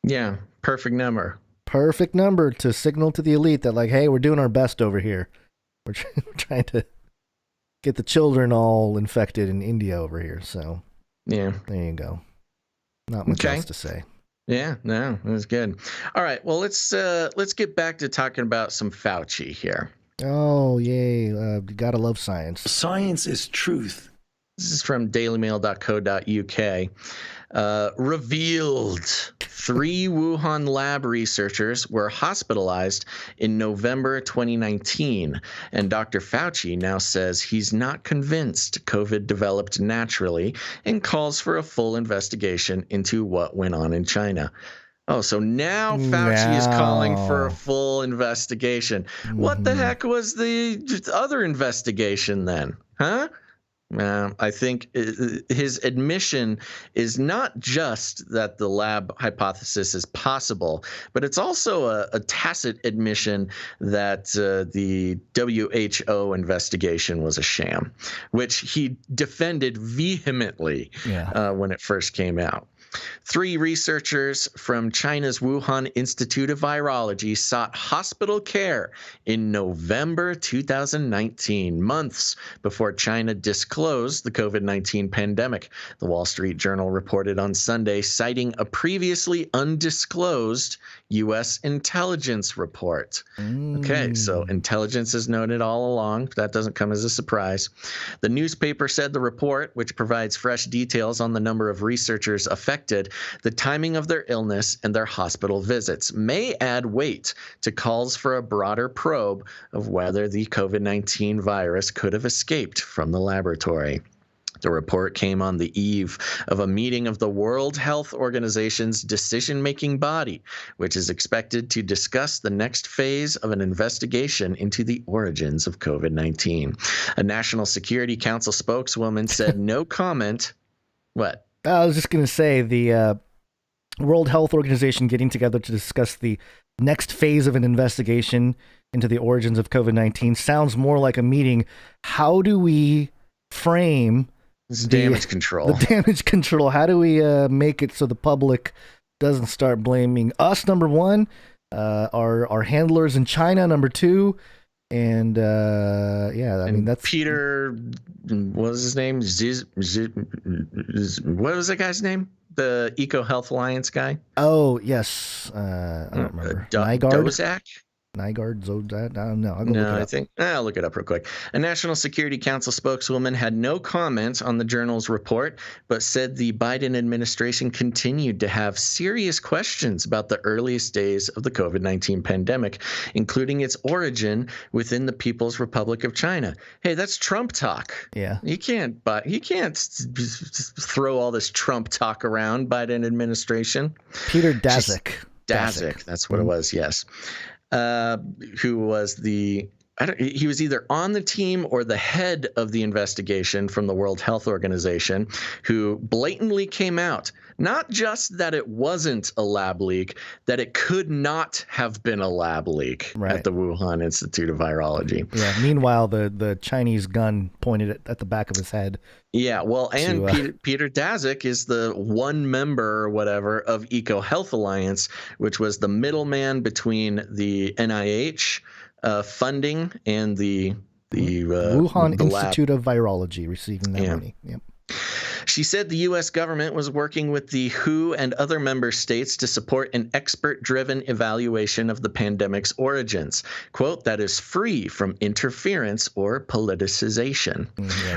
Yeah, perfect number. Perfect number to signal to the elite that, hey, we're doing our best over here. We're trying to get the children all infected in India over here. So, yeah, there you go. Not much else to say. Yeah, no, it was good. All right, well, let's get back to talking about some Fauci here. Oh, yay. You gotta love science. Science is truth. This is from dailymail.co.uk. Revealed 3 Wuhan lab researchers were hospitalized in November 2019, and Dr. Fauci now says he's not convinced COVID developed naturally and calls for a full investigation into what went on in China. Oh, so now Fauci is calling for a full investigation. What the heck was the other investigation then? Huh? I think his admission is not just that the lab hypothesis is possible, but it's also a tacit admission that the WHO investigation was a sham, which he defended vehemently when it first came out. 3 researchers from China's Wuhan Institute of Virology sought hospital care in November 2019, months before China disclosed the COVID-19 pandemic. The Wall Street Journal reported on Sunday, citing a previously undisclosed U.S. intelligence report. Okay, so intelligence is noted all along. That doesn't come as a surprise. The newspaper said the report, which provides fresh details on the number of researchers affected, the timing of their illness, and their hospital visits, may add weight to calls for a broader probe of whether the COVID-19 virus could have escaped from the laboratory. The report came on the eve of a meeting of the World Health Organization's decision-making body, which is expected to discuss the next phase of an investigation into the origins of COVID-19. A National Security Council spokeswoman said no comment. What? I was just going to say the World Health Organization getting together to discuss the next phase of an investigation into the origins of COVID-19 sounds more like a meeting. How do we frame damage control? The damage control. How do we make it so the public doesn't start blaming us, number one, our handlers in China, number two, and that's Peter. What was his name? What was that guy's name? The Eco Health Alliance guy. Oh yes, I don't remember. Dozak. Nygaard, Zodat, I don't know. I'll look it up real quick. A National Security Council spokeswoman had no comment on the journal's report, but said the Biden administration continued to have serious questions about the earliest days of the COVID-19 pandemic, including its origin within the People's Republic of China. Hey, that's Trump talk. Yeah. He can't throw all this Trump talk around, Biden administration. Peter Daszak. Daszak, that's what it was, yes. Who was he was either on the team or the head of the investigation from the World Health Organization, who blatantly came out, not just that it wasn't a lab leak, that it could not have been a lab leak at the Wuhan Institute of Virology. Yeah. Meanwhile, the Chinese gun pointed at the back of his head. Yeah, well, and Peter Daszak is the one member or whatever of Eco Health Alliance, which was the middleman between the NIH funding and the Wuhan lab. Institute of Virology receiving that money. Yep. She said the U.S. government was working with the WHO and other member states to support an expert-driven evaluation of the pandemic's origins, quote, that is free from interference or politicization.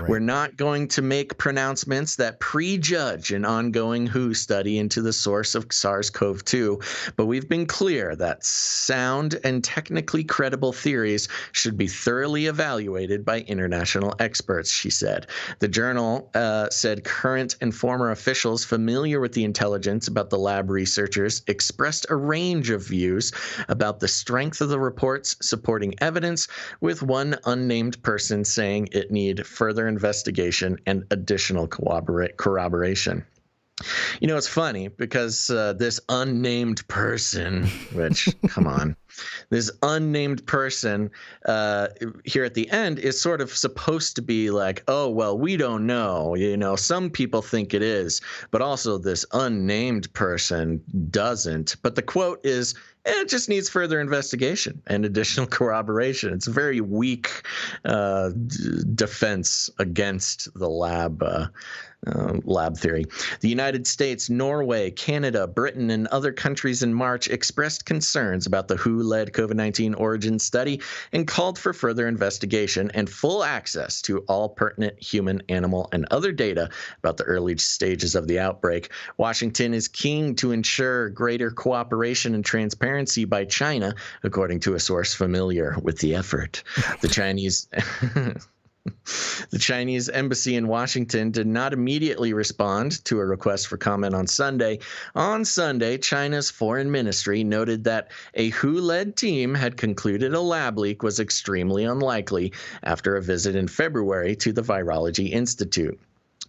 We're not going to make pronouncements that prejudge an ongoing WHO study into the source of SARS-CoV-2, but we've been clear that sound and technically credible theories should be thoroughly evaluated by international experts, she said. The journal said current and former officials familiar with the intelligence about the lab researchers expressed a range of views about the strength of the reports supporting evidence, with one unnamed person saying it need further investigation and additional corroboration. You know, it's funny because this unnamed person, which, come on, This unnamed person here at the end is sort of supposed to be like, oh, well, we don't know. Some people think it is, but also this unnamed person doesn't. But the quote is, it just needs further investigation and additional corroboration. It's a very weak defense against the lab theory. The United States, Norway, Canada, Britain, and other countries in March expressed concerns about the WHO-led COVID-19 origin study and called for further investigation and full access to all pertinent human, animal, and other data about the early stages of the outbreak. Washington is keen to ensure greater cooperation and transparency by China, according to a source familiar with the effort. The Chinese embassy in Washington did not immediately respond to a request for comment on Sunday. On Sunday, China's foreign ministry noted that a WHO-led team had concluded a lab leak was extremely unlikely after a visit in February to the Virology Institute.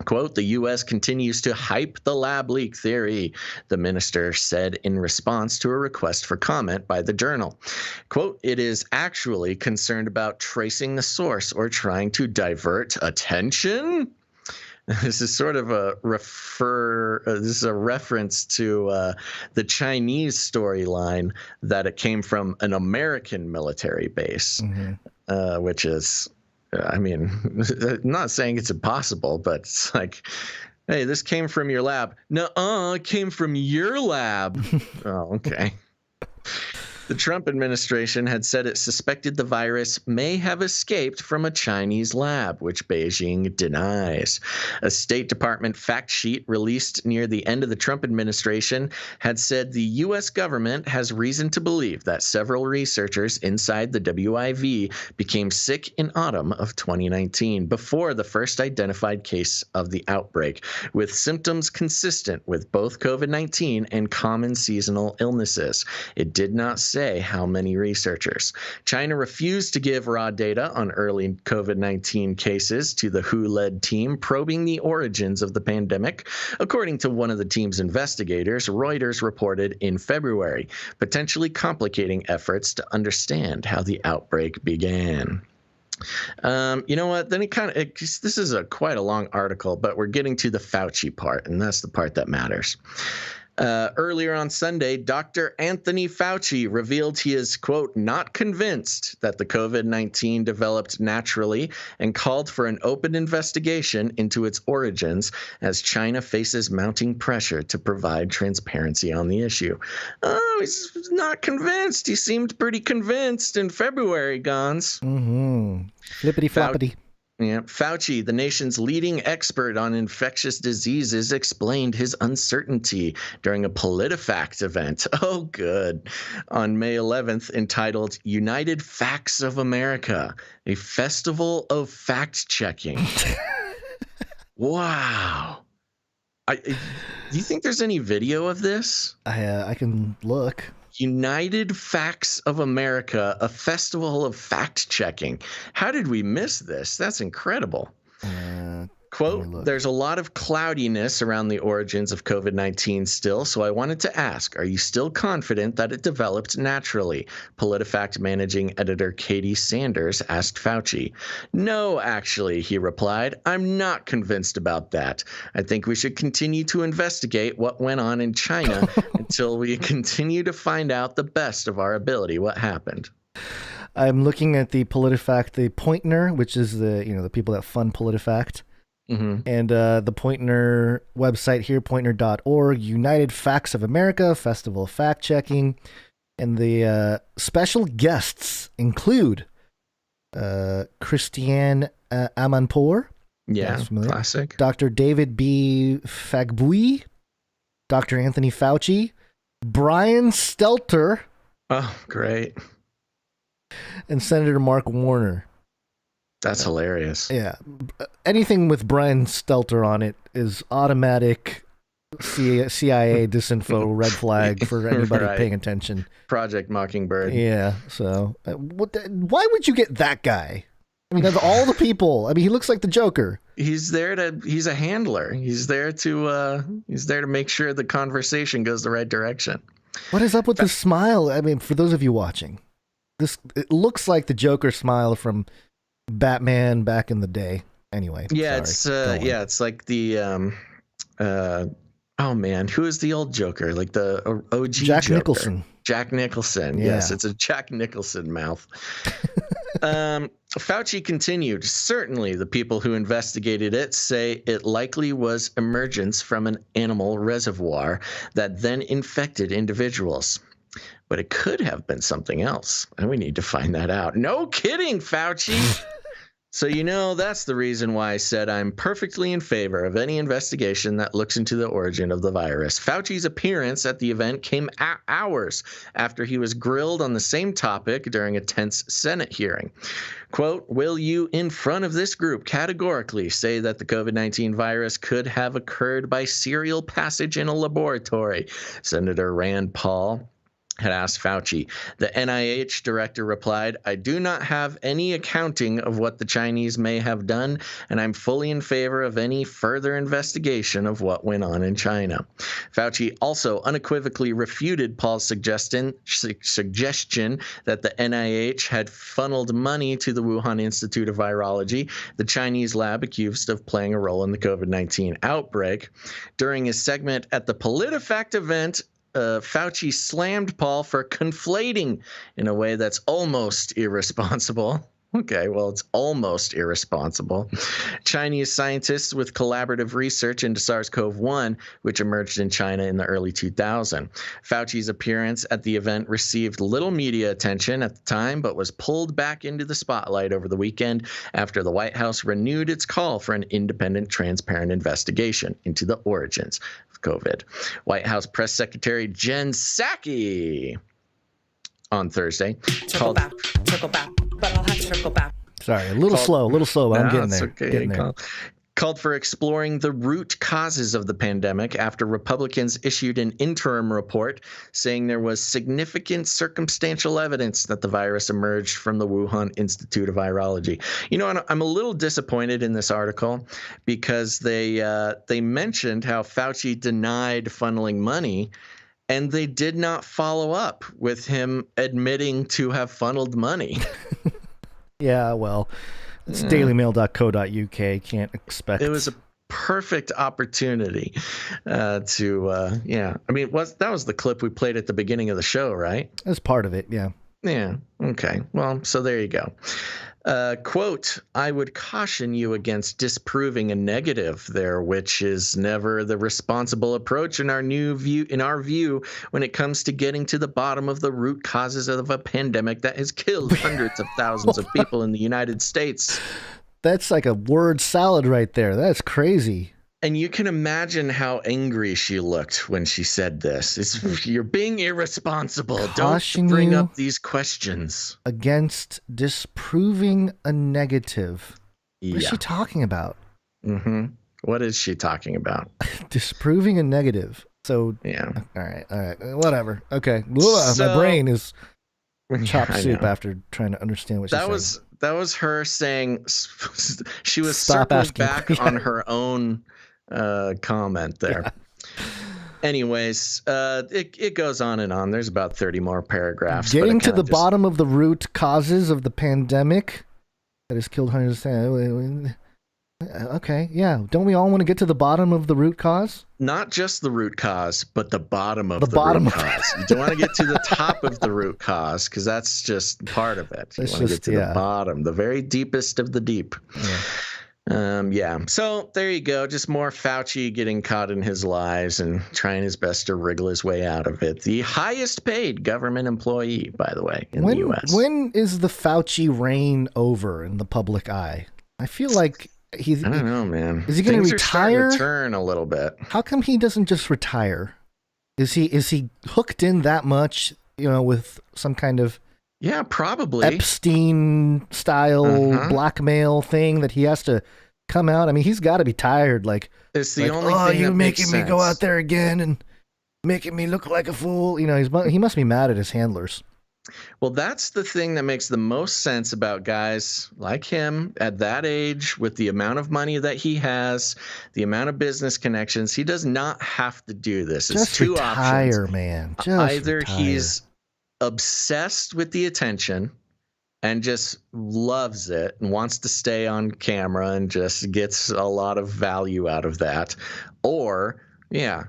Quote, the U.S. continues to hype the lab leak theory, the minister said in response to a request for comment by the journal. Quote, it is actually concerned about tracing the source or trying to divert attention. This is sort of a reference to the Chinese storyline that it came from an American military base, which is, I mean, I'm not saying it's impossible, but it's like, hey, this came from your lab. Nuh-uh, it came from your lab. Oh, okay. The Trump administration had said it suspected the virus may have escaped from a Chinese lab, which Beijing denies. A State Department fact sheet released near the end of the Trump administration had said the U.S. government has reason to believe that several researchers inside the WIV became sick in autumn of 2019, before the first identified case of the outbreak, with symptoms consistent with both COVID-19 and common seasonal illnesses. It did not say how many researchers. China refused to give raw data on early COVID-19 cases to the WHO-led team probing the origins of the pandemic. According to one of the team's investigators, Reuters reported in February, potentially complicating efforts to understand how the outbreak began. You know what? Then this is quite a long article, but we're getting to the Fauci part, and that's the part that matters. Earlier on Sunday, Dr. Anthony Fauci revealed he is, quote, not convinced that the COVID-19 developed naturally and called for an open investigation into its origins as China faces mounting pressure to provide transparency on the issue. Oh, he's not convinced. He seemed pretty convinced in February, Gons. Flippity floppity. Yeah. Fauci, the nation's leading expert on infectious diseases, explained his uncertainty during a PolitiFact event. Oh, good. On May 11th, entitled United Facts of America, a festival of fact-checking. Wow. Do you think there's any video of this? I can look. United Facts of America, a festival of fact-checking. How did we miss this? That's incredible. Quote, there's a lot of cloudiness around the origins of COVID-19 still, so I wanted to ask, are you still confident that it developed naturally? PolitiFact managing editor Katie Sanders asked Fauci. No, actually, he replied. I'm not convinced about that. I think we should continue to investigate what went on in China until we continue to find out the best of our ability what happened. I'm looking at the PolitiFact, the Pointner, which is the people that fund PolitiFact. And the Pointner website here, pointner.org, United Facts of America, Festival of Fact-Checking. And the special guests include Christiane Amanpour. Yeah, classic. Dr. David B. Fagbui, Dr. Anthony Fauci, Brian Stelter. Oh, great. And Senator Mark Warner. That's hilarious. Yeah. Anything with Brian Stelter on it is automatic CIA disinfo red flag for anybody paying attention. Project Mockingbird. Yeah. So why would you get that guy? I mean, of all the people, he looks like the Joker. He's he's a handler. He's there to make sure the conversation goes the right direction. What is up with the smile? I mean, for those of you watching, it looks like the Joker smile from Batman back in the day. Anyway, it's like the oh man, who is the old Joker? Like the OG Jack Joker. Nicholson. Jack Nicholson. Yeah. Yes, it's a Jack Nicholson mouth. Fauci continued, certainly the people who investigated it say it likely was emergence from an animal reservoir that then infected individuals. But it could have been something else, and we need to find that out. No kidding, Fauci! So, that's the reason why I said I'm perfectly in favor of any investigation that looks into the origin of the virus. Fauci's appearance at the event came hours after he was grilled on the same topic during a tense Senate hearing. Quote, will you, in front of this group, categorically say that the COVID-19 virus could have occurred by serial passage in a laboratory? Senator Rand Paul had asked Fauci. The NIH director replied, I do not have any accounting of what the Chinese may have done, and I'm fully in favor of any further investigation of what went on in China. Fauci also unequivocally refuted Paul's suggestion that the NIH had funneled money to the Wuhan Institute of Virology, the Chinese lab accused of playing a role in the COVID-19 outbreak. During his segment at the PolitiFact event, Fauci slammed Paul for conflating in a way that's almost irresponsible. Okay, well, it's almost irresponsible. Chinese scientists with collaborative research into SARS-CoV-1, which emerged in China in the early 2000s. Fauci's appearance at the event received little media attention at the time, but was pulled back into the spotlight over the weekend after the White House renewed its call for an independent, transparent investigation into the origins of COVID. White House Press Secretary Jen Psaki on Thursday Circle back. But I'll have to circle back. Sorry, a little slow, but I'm getting there. Okay. Getting there. Called for exploring the root causes of the pandemic after Republicans issued an interim report saying there was significant circumstantial evidence that the virus emerged from the Wuhan Institute of Virology. I'm a little disappointed in this article because they mentioned how Fauci denied funneling money, and they did not follow up with him admitting to have funneled money. Yeah, well, it's dailymail.co.uk. Can't expect. It was a perfect opportunity to. I mean, that was the clip we played at the beginning of the show, right? As part of it, yeah. Yeah. Okay. Well, so there you go. Quote, I would caution you against disproving a negative there, which is never the responsible approach in our view, when it comes to getting to the bottom of the root causes of a pandemic that has killed hundreds of thousands of people in the United States. That's like a word salad right there. That's crazy. And you can imagine how angry she looked when she said this. You're being irresponsible. Don't bring up these questions. Against disproving a negative. What is she talking about? Mm-hmm. What is she talking about? Disproving a negative. So, yeah. All right. Whatever. Okay. My brain is chopped soup after trying to understand what she said. That was her saying she was circling back on her own comment there. Yeah. Anyways, it goes on and on. There's about 30 more paragraphs. Getting to the bottom of the root causes of the pandemic that has killed hundreds of. Okay, yeah. Don't we all want to get to the bottom of the root cause? Not just the root cause, but the bottom of the root cause. You don't want to get to the top of the root cause because that's just part of it. You want to get to the bottom, the very deepest of the deep. Yeah. So there you go. Just more Fauci getting caught in his lies and trying his best to wriggle his way out of it. The highest paid government employee, by the way, in the U.S. When is the Fauci reign over in the public eye? I feel like I don't know, man. Is he going to retire? To turn a little bit. How come he doesn't just retire? Is he hooked in that much, with some kind of probably Epstein style blackmail thing that he has to come out? I mean, he's got to be tired. Like, it's the only thing you're that making makes me sense. Go out there again and making me look like a fool. He must be mad at his handlers. Well, that's the thing that makes the most sense about guys like him at that age, with the amount of money that he has, the amount of business connections. He does not have to do this. It's Just two retire, options. man. Just Either retire. he's obsessed with the attention and just loves it and wants to stay on camera and just gets a lot of value out of that, or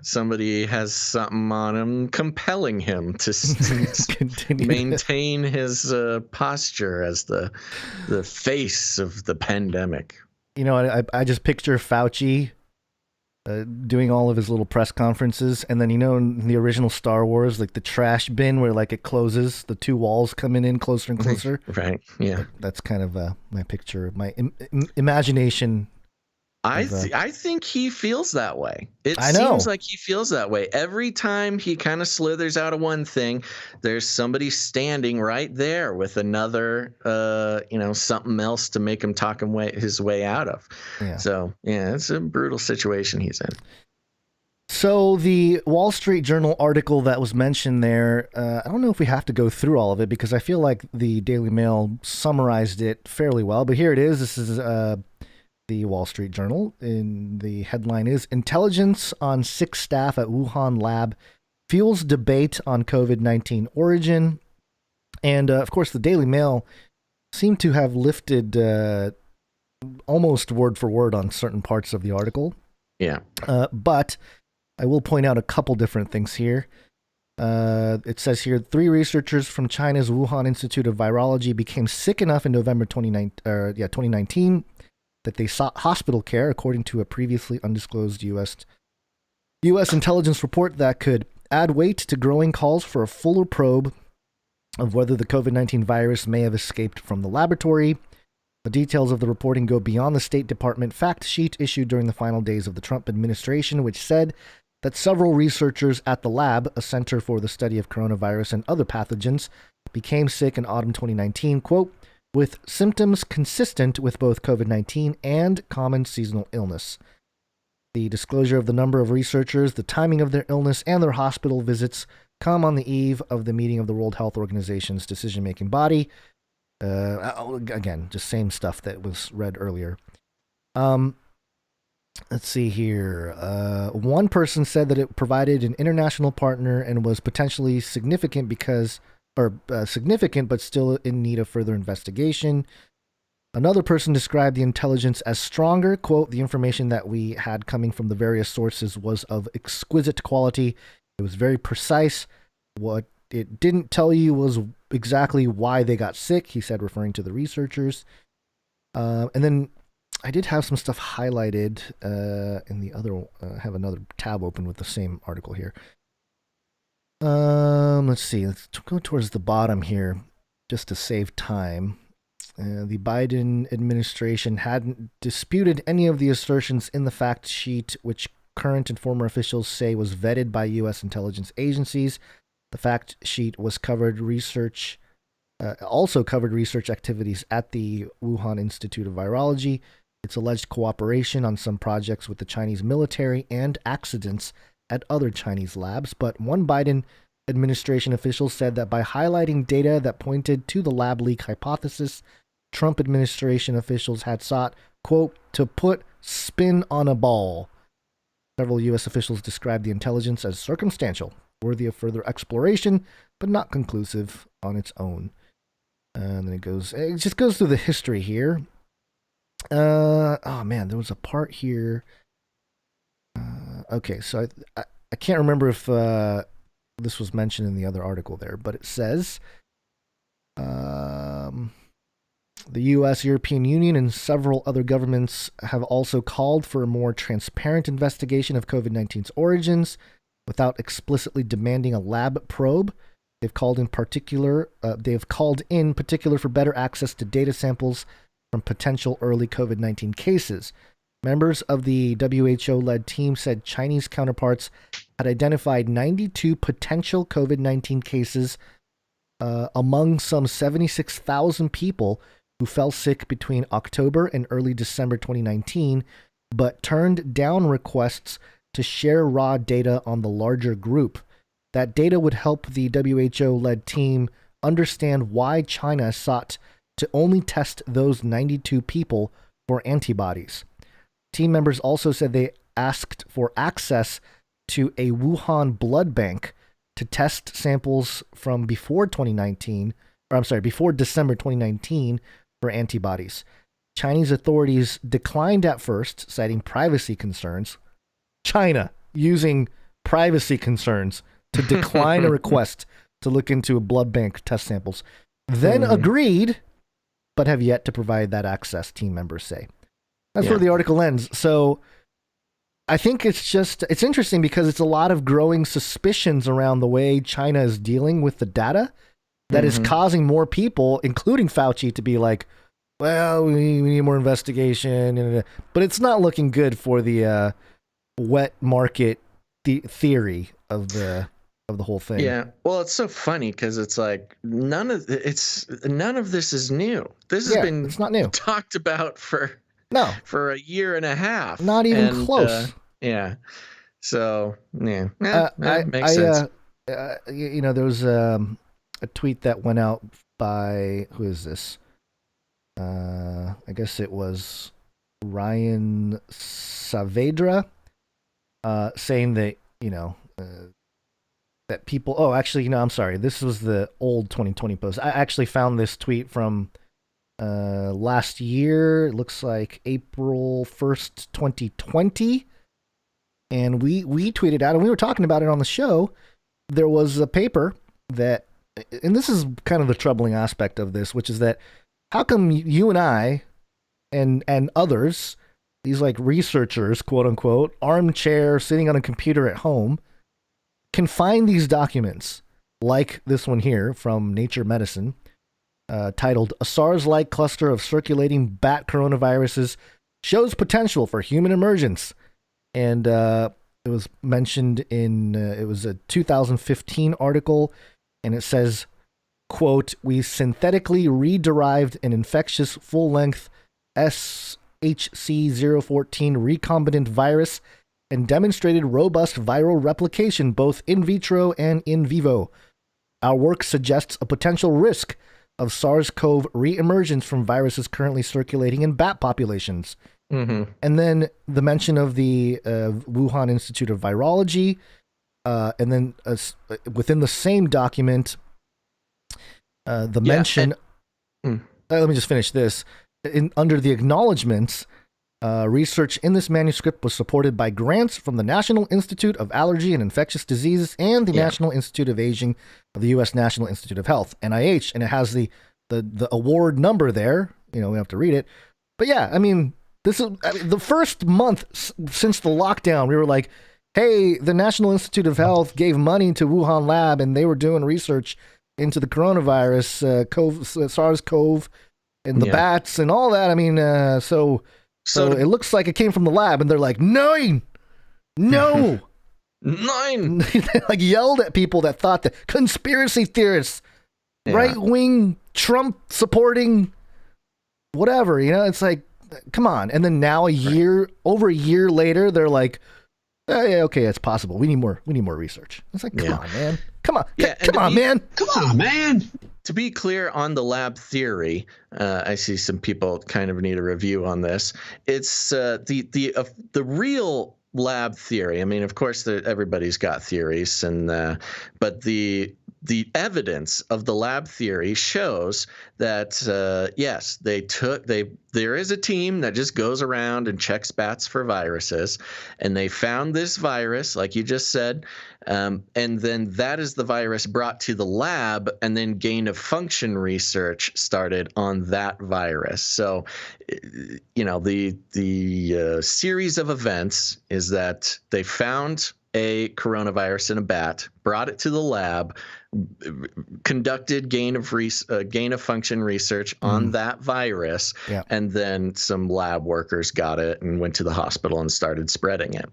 somebody has something on him compelling him to maintain his posture as the face of the pandemic. You know, I just picture Fauci doing all of his little press conferences, and then, you know, in the original Star Wars, like the trash bin where like it closes, the two walls coming in closer and closer. Right. Yeah. That's kind of my picture, my imagination. I think he feels that way. It seems like he feels that way. Every time he kind of slithers out of one thing, there's somebody standing right there with another, something else to make him talk his way out of. Yeah. So, it's a brutal situation he's in. So the Wall Street Journal article that was mentioned there, I don't know if we have to go through all of it because I feel like the Daily Mail summarized it fairly well. But here it is. This is the Wall Street Journal, and the headline is "Intelligence on Sick Staff at Wuhan Lab Fuels Debate on COVID-19 Origin." And of course, the Daily Mail seemed to have lifted almost word for word on certain parts of the article. Yeah. But I will point out a couple different things here. It says here, 3 researchers from China's Wuhan Institute of Virology became sick enough in November 2019 that they sought hospital care, according to a previously undisclosed U.S. intelligence report that could add weight to growing calls for a fuller probe of whether the COVID-19 virus may have escaped from the laboratory. The details of the reporting go beyond the State Department fact sheet issued during the final days of the Trump administration, which said that several researchers at the lab, a center for the study of coronavirus and other pathogens, became sick in autumn 2019, quote, with symptoms consistent with both COVID-19 and common seasonal illness. The disclosure of the number of researchers, the timing of their illness, and their hospital visits come on the eve of the meeting of the World Health Organization's decision-making body. Again, just same stuff that was read earlier. Let's see here. One person said that it provided an international partner and was potentially significant significant, but still in need of further investigation. Another person described the intelligence as stronger. Quote, the information that we had coming from the various sources was of exquisite quality. It was very precise. What it didn't tell you was exactly why they got sick, he said, referring to the researchers. And then I did have some stuff highlighted in the other, have another tab open with the same article here. Let's see. Let's go towards the bottom here, just to save time. The Biden administration hadn't disputed any of the assertions in the fact sheet, which current and former officials say was vetted by U.S. intelligence agencies. The fact sheet was also covered research activities at the Wuhan Institute of Virology, its alleged cooperation on some projects with the Chinese military, and accidents at other Chinese labs. But one Biden administration official said that by highlighting data that pointed to the lab leak hypothesis, Trump administration officials had sought, quote, to put spin on a ball. Several U.S. officials described the intelligence as circumstantial, worthy of further exploration, but not conclusive on its own. And then it just goes through the history here. Oh man, there was a part here. Okay, so I can't remember if this was mentioned in the other article there, but it says the U.S., European Union, and several other governments have also called for a more transparent investigation of COVID-19's origins without explicitly demanding a lab probe. They've called in particular for better access to data samples from potential early COVID-19 cases. Members of the WHO-led team said Chinese counterparts had identified 92 potential COVID-19 cases among some 76,000 people who fell sick between October and early December 2019, but turned down requests to share raw data on the larger group. That data would help the WHO-led team understand why China sought to only test those 92 people for antibodies. Team members also said they asked for access to a Wuhan blood bank to test samples from before December 2019 for antibodies. Chinese authorities declined at first, citing privacy concerns. China using privacy concerns to decline a request to look into blood bank test samples. Then agreed, but have yet to provide that access, team members say. That's where the article ends. So I think it's interesting because it's a lot of growing suspicions around the way China is dealing with the data that is causing more people, including Fauci, to be like, well, we need more investigation. But it's not looking good for the wet market theory of the whole thing. Yeah. Well, it's so funny because it's like none of this is new. This has been it's not new. Talked about for a year and a half. Not even close. Yeah. So that makes sense. There was a tweet that went out by, who is this? I guess it was Ryan Saavedra, saying that that people. Oh, actually, I'm sorry. This was the old 2020 post. I actually found this tweet from last year. It looks like April 1st, 2020. And we tweeted out, and we were talking about it on the show. There was a paper that, and this is kind of the troubling aspect of this, which is that how come you and I and others, these like researchers, quote unquote, armchair sitting on a computer at home, can find these documents like this one here from Nature Medicine, titled "A SARS-like cluster of circulating bat coronaviruses shows potential for human emergence." And it was mentioned in, it was a 2015 article, and it says, quote, "We synthetically re-derived an infectious full-length SHC014 recombinant virus and demonstrated robust viral replication both in vitro and in vivo. Our work suggests a potential risk of SARS-CoV re-emergence from viruses currently circulating in bat populations." And then the mention of the Wuhan Institute of Virology, and then within the same document, the mention. Let me just finish this. Under the acknowledgements, research in this manuscript was supported by grants from the National Institute of Allergy and Infectious Diseases and the National Institute of Aging of the U.S. National Institute of Health, NIH, and it has the award number there. We have to read it, but this is the first month since the lockdown. We were like, hey, the National Institute of Health gave money to Wuhan Lab, and they were doing research into the coronavirus, SARS-CoV, and the bats and all that. So it looks like it came from the lab, and they're like, no, 9. They like yelled at people that thought that conspiracy theorists, right-wing, Trump-supporting, whatever. It's like, come on. And then now over a year later, they're like, okay, it's possible. We need more research. It's like, come on, man. Come on. Come on, man. To be clear on the lab theory, I see some people kind of need a review on this. It's the real lab theory. Of course, everybody's got theories, but the evidence of the lab theory shows that yes, there is a team that just goes around and checks bats for viruses, and they found this virus, like you just said, and then that is the virus brought to the lab, and then gain of function research started on that virus. So, the series of events is that they found a coronavirus in a bat, brought it to the lab, conducted gain of function research on that virus, and then some lab workers got it and went to the hospital and started spreading it.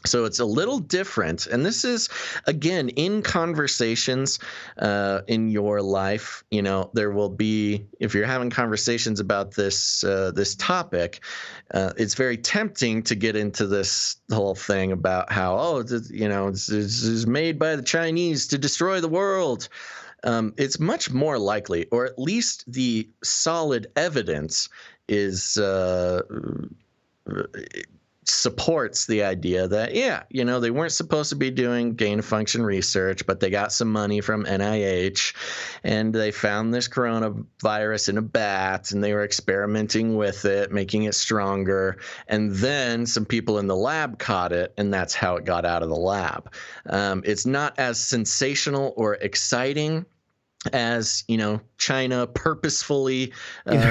So it's a little different. And this is, again, in conversations in your life, there will be, if you're having conversations about this topic, it's very tempting to get into this whole thing about how, this is made by the Chinese to destroy the world. it's much more likely, or at least the solid evidence is supports the idea that, they weren't supposed to be doing gain of function research, but they got some money from NIH and they found this coronavirus in a bat and they were experimenting with it, making it stronger. And then some people in the lab caught it, and that's how it got out of the lab. It's not as sensational or exciting as, China purposefully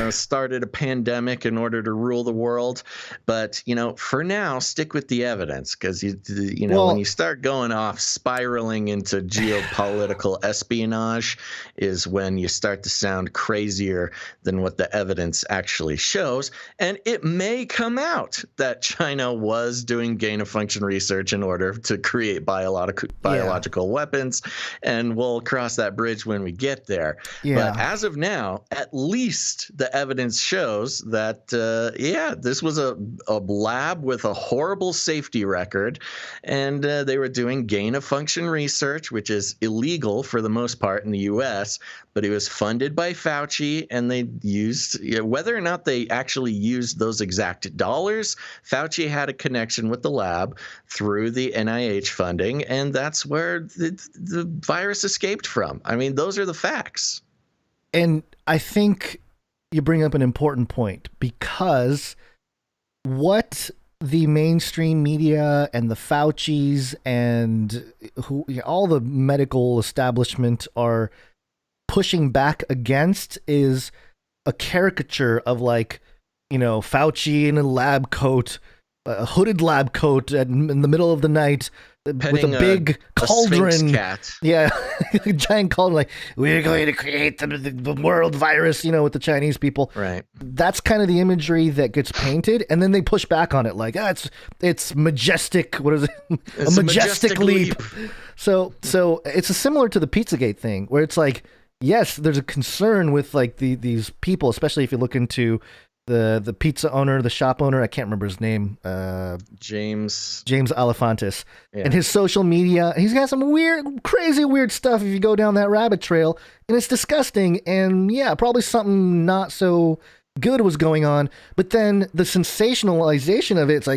started a pandemic in order to rule the world. But, for now, stick with the evidence, because, when you start going off spiraling into geopolitical espionage is when you start to sound crazier than what the evidence actually shows. And it may come out that China was doing gain of function research in order to create biological weapons. And we'll cross that bridge when we get there. Yeah. But as of now, at least the evidence shows that, this was a lab with a horrible safety record, and they were doing gain of function research, which is illegal for the most part in the U.S., but it was funded by Fauci, and they used, whether or not they actually used those exact dollars, Fauci had a connection with the lab through the NIH funding, and that's where the virus escaped from. I mean, those are the facts. And I think you bring up an important point, because what the mainstream media and the Faucis and all the medical establishment are pushing back against is a caricature of Fauci in a lab coat, a hooded lab coat in the middle of the night, with a big cauldron. Cat. Yeah, a giant cauldron, we're going to create the world virus, with the Chinese people. Right. That's kind of the imagery that gets painted, and then they push back on it it's majestic. What is it? It's a majestic leap. So it's similar to the Pizzagate thing, where it's yes, there's a concern with these people, especially if you look into the pizza owner, the shop owner, I can't remember his name. James Alefantis. Yeah. And his social media, he's got some crazy weird stuff if you go down that rabbit trail, and it's disgusting, and probably something not so good was going on. But then the sensationalization of it's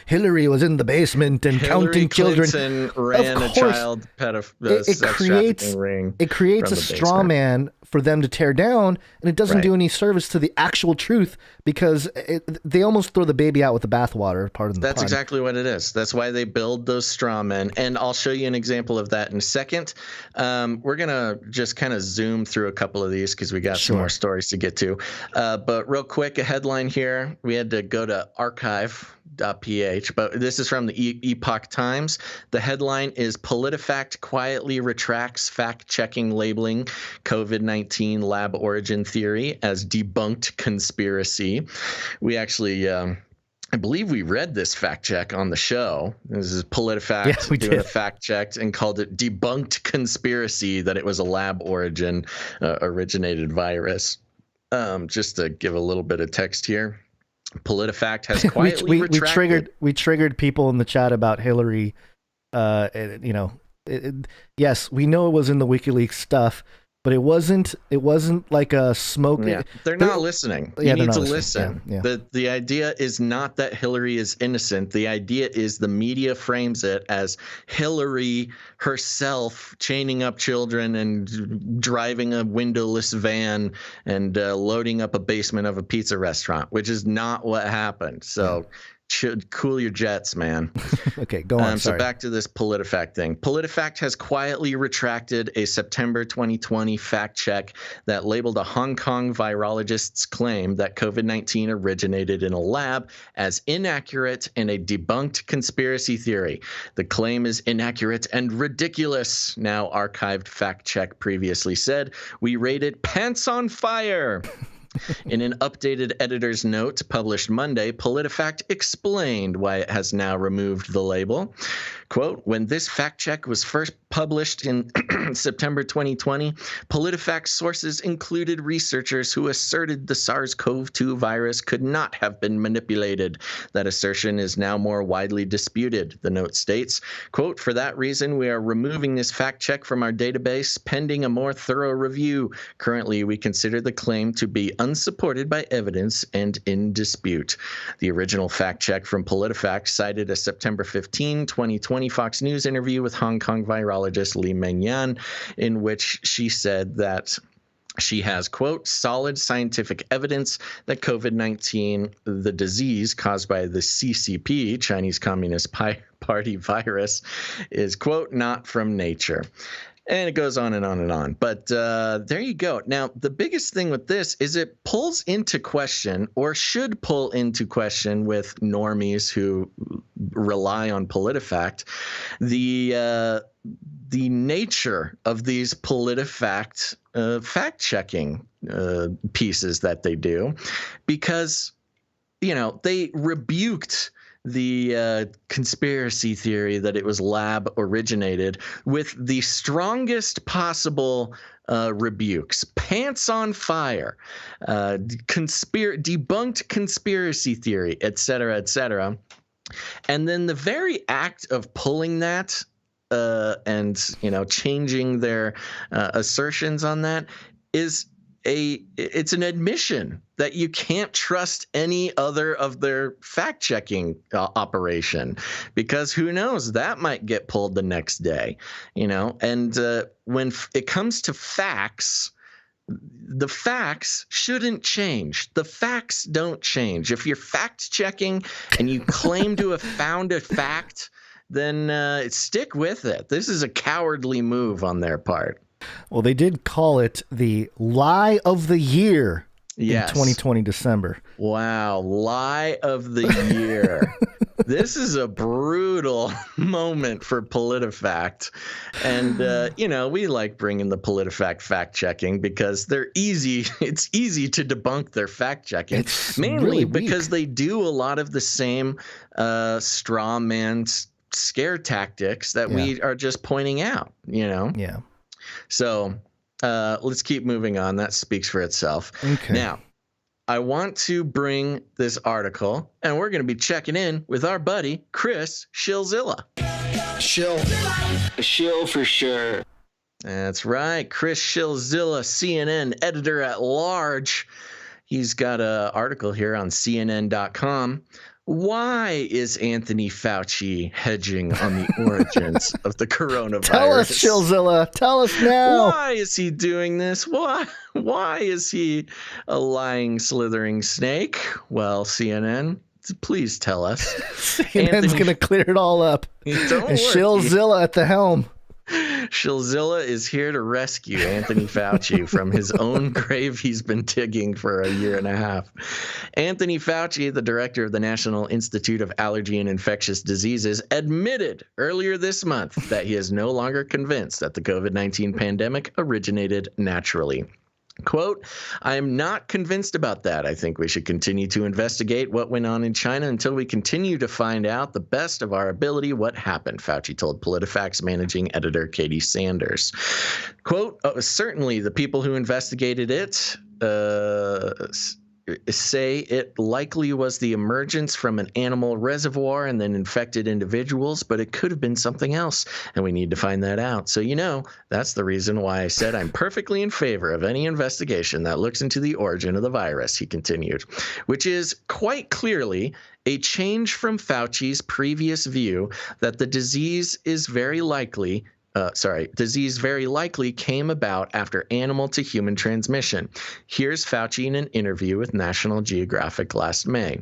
Hillary was in the basement and counting children. Clinton ran a child sex trafficking ring. It creates a straw man for them to tear down, and it doesn't do any service to the actual truth, because they almost throw the baby out with the bathwater. Pardon the pun. That's exactly what it is. That's why they build those straw men, and I'll show you an example of that in a second. We're gonna just kind of zoom through a couple of these because we got some more stories to get to. But real quick, a headline here. We had to go to archive.ph, but this is from the Epoch Times. The headline is Politifact quietly retracts fact-checking labeling COVID-19 lab origin theory as debunked conspiracy. We actually I believe we read this fact check on the show. This is Politifact doing a fact check and called it debunked conspiracy that it was a lab originated virus. Just to give a little bit of text here. Politifact has quietly retracted. We triggered people in the chat about Hillary. Yes, we know it was in the WikiLeaks stuff, but it wasn't like a smoke. Yeah, they're not listening. You need to listen. Yeah. The idea is not that Hillary is innocent. The idea is the media frames it as Hillary herself chaining up children and driving a windowless van and loading up a basement of a pizza restaurant, which is not what happened. So should cool your jets, man. Okay, go on. So back to this Politifact thing. Politifact has quietly retracted a September 2020 fact check that labeled a Hong Kong virologist's claim that COVID-19 originated in a lab as inaccurate and a debunked conspiracy theory. The claim is inaccurate and ridiculous. Now archived fact check previously said, we rated pants on fire. In an updated editor's note published Monday, Politifact explained why it has now removed the label. Quote, when this fact check was first published in September 2020, Politifact sources included researchers who asserted the SARS-CoV-2 virus could not have been manipulated. That assertion is now more widely disputed, the note states. Quote, for that reason, we are removing this fact check from our database pending a more thorough review. Currently, we consider the claim to be unsupported by evidence and in dispute. The original fact check from Politifact cited a September 15, 2020 Fox News interview with Hong Kong virologist Li Mengyan, in which she said that she has, quote, solid scientific evidence that COVID-19, the disease caused by the CCP, Chinese Communist Party virus, is, quote, not from nature. And it goes on and on and on. But there you go. Now, the biggest thing with this is it pulls into question, or should pull into question with normies who rely on PolitiFact, the nature of these PolitiFact fact-checking pieces that they do, because, you know, they rebuked the conspiracy theory that it was lab originated with the strongest possible rebukes. Pants on fire, debunked conspiracy theory, et cetera, et cetera. And then the very act of pulling that and, you know, changing their assertions on that is it's an admission that you can't trust any other of their fact-checking operation, because who knows, that might get pulled the next day, you know. And when it comes to facts, the facts shouldn't change. The facts don't change. If you're fact-checking and you claim to have found a fact, then stick with it. This is a cowardly move on their part. Well, they did call it the lie of the year in 2020 December. Wow, lie of the year. This is a brutal moment for PolitiFact. And, you know, we like bringing the PolitiFact fact-checking because they're easy. It's easy to debunk their fact-checking, It's mainly really because weak. they do a lot of the same straw man scare tactics that we are just pointing out, you know? Yeah. So let's keep moving on. That speaks for itself. Okay. Now, I want to bring this article, and we're going to be checking in with our buddy, Chris Shillzilla. Shill for sure. That's right. Chris Shillzilla, CNN editor-at-large. He's got an article here on CNN.com. Why is Anthony Fauci hedging on the origins of the coronavirus? Tell us, Shillzilla. Tell us now. Why is he doing this? Why is he a lying, slithering snake? Well, CNN, please tell us. CNN's going to clear it all up. Don't And worry. Shillzilla at the helm. Shillzilla is here to rescue Anthony Fauci from his own grave he's been digging for a year and a half. Anthony Fauci, the director of the National Institute of Allergy and Infectious Diseases, admitted earlier this month that he is no longer convinced that the COVID-19 pandemic originated naturally. Quote, I am not convinced about that. I think we should continue to investigate what went on in China until we continue to find out the best of our ability what happened, Fauci told PolitiFact's managing editor Katie Sanders. Quote, certainly the people who investigated it say it likely was the emergence from an animal reservoir and then infected individuals, but it could have been something else, and we need to find that out. So, you know, that's the reason why I said I'm perfectly in favor of any investigation that looks into the origin of the virus, he continued, which is quite clearly a change from Fauci's previous view that the disease very likely came about after animal to human transmission. Here's Fauci in an interview with National Geographic last May.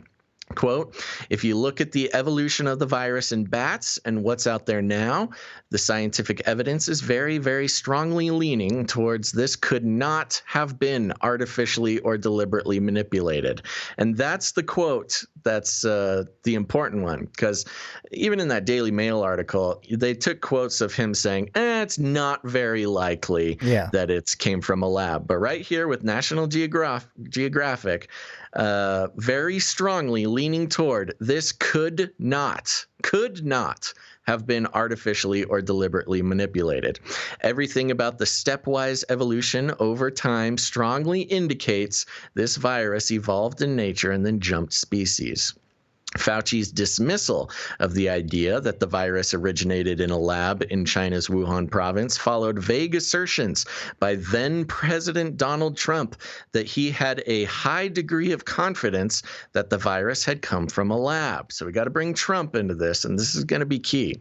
Quote, if you look at the evolution of the virus in bats and what's out there now, the scientific evidence is very, very strongly leaning towards this could not have been artificially or deliberately manipulated. And that's the quote that's the important one, because even in that Daily Mail article, they took quotes of him saying, it's not very likely that it came from a lab. But right here with National Geographic, very strongly leaning toward this could not have been artificially or deliberately manipulated. Everything about the stepwise evolution over time strongly indicates this virus evolved in nature and then jumped species. Fauci's dismissal of the idea that the virus originated in a lab in China's Wuhan province followed vague assertions by then-President Donald Trump that he had a high degree of confidence that the virus had come from a lab. So we got to bring Trump into this, and this is going to be key.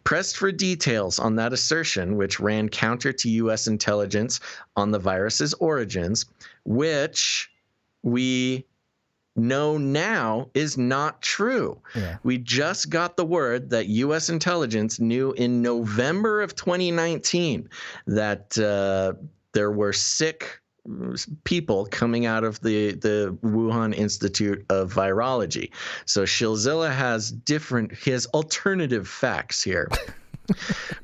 Pressed for details on that assertion, which ran counter to U.S. intelligence on the virus's origins, which we know now is not true. We just got the word that U.S. intelligence knew in November of 2019 that there were sick people coming out of the Wuhan Institute of Virology. So Shillzilla has alternative facts here.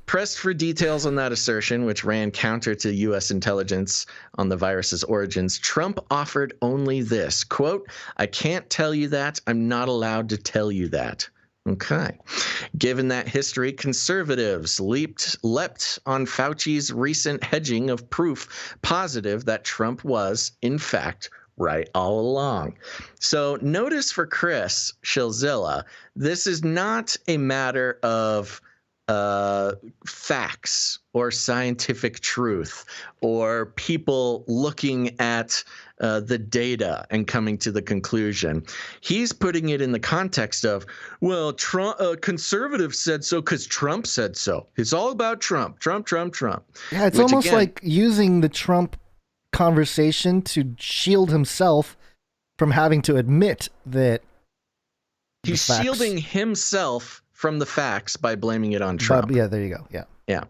Pressed for details on that assertion, which ran counter to U.S. intelligence on the virus's origins, Trump offered only this, quote, "I can't tell you that. I'm not allowed to tell you that." Okay. Given that history, conservatives leapt on Fauci's recent hedging of proof positive that Trump was, in fact, right all along. So notice for Chris Shillzilla, this is not a matter of facts or scientific truth or people looking at the data and coming to the conclusion. He's putting it in the context of, well, Trump, conservatives said so because Trump said so. It's all about Trump. Yeah, it's almost like using the Trump conversation to shield himself from having to admit that he's shielding himself from the facts by blaming it on Trump. Yeah, there you go. Yeah.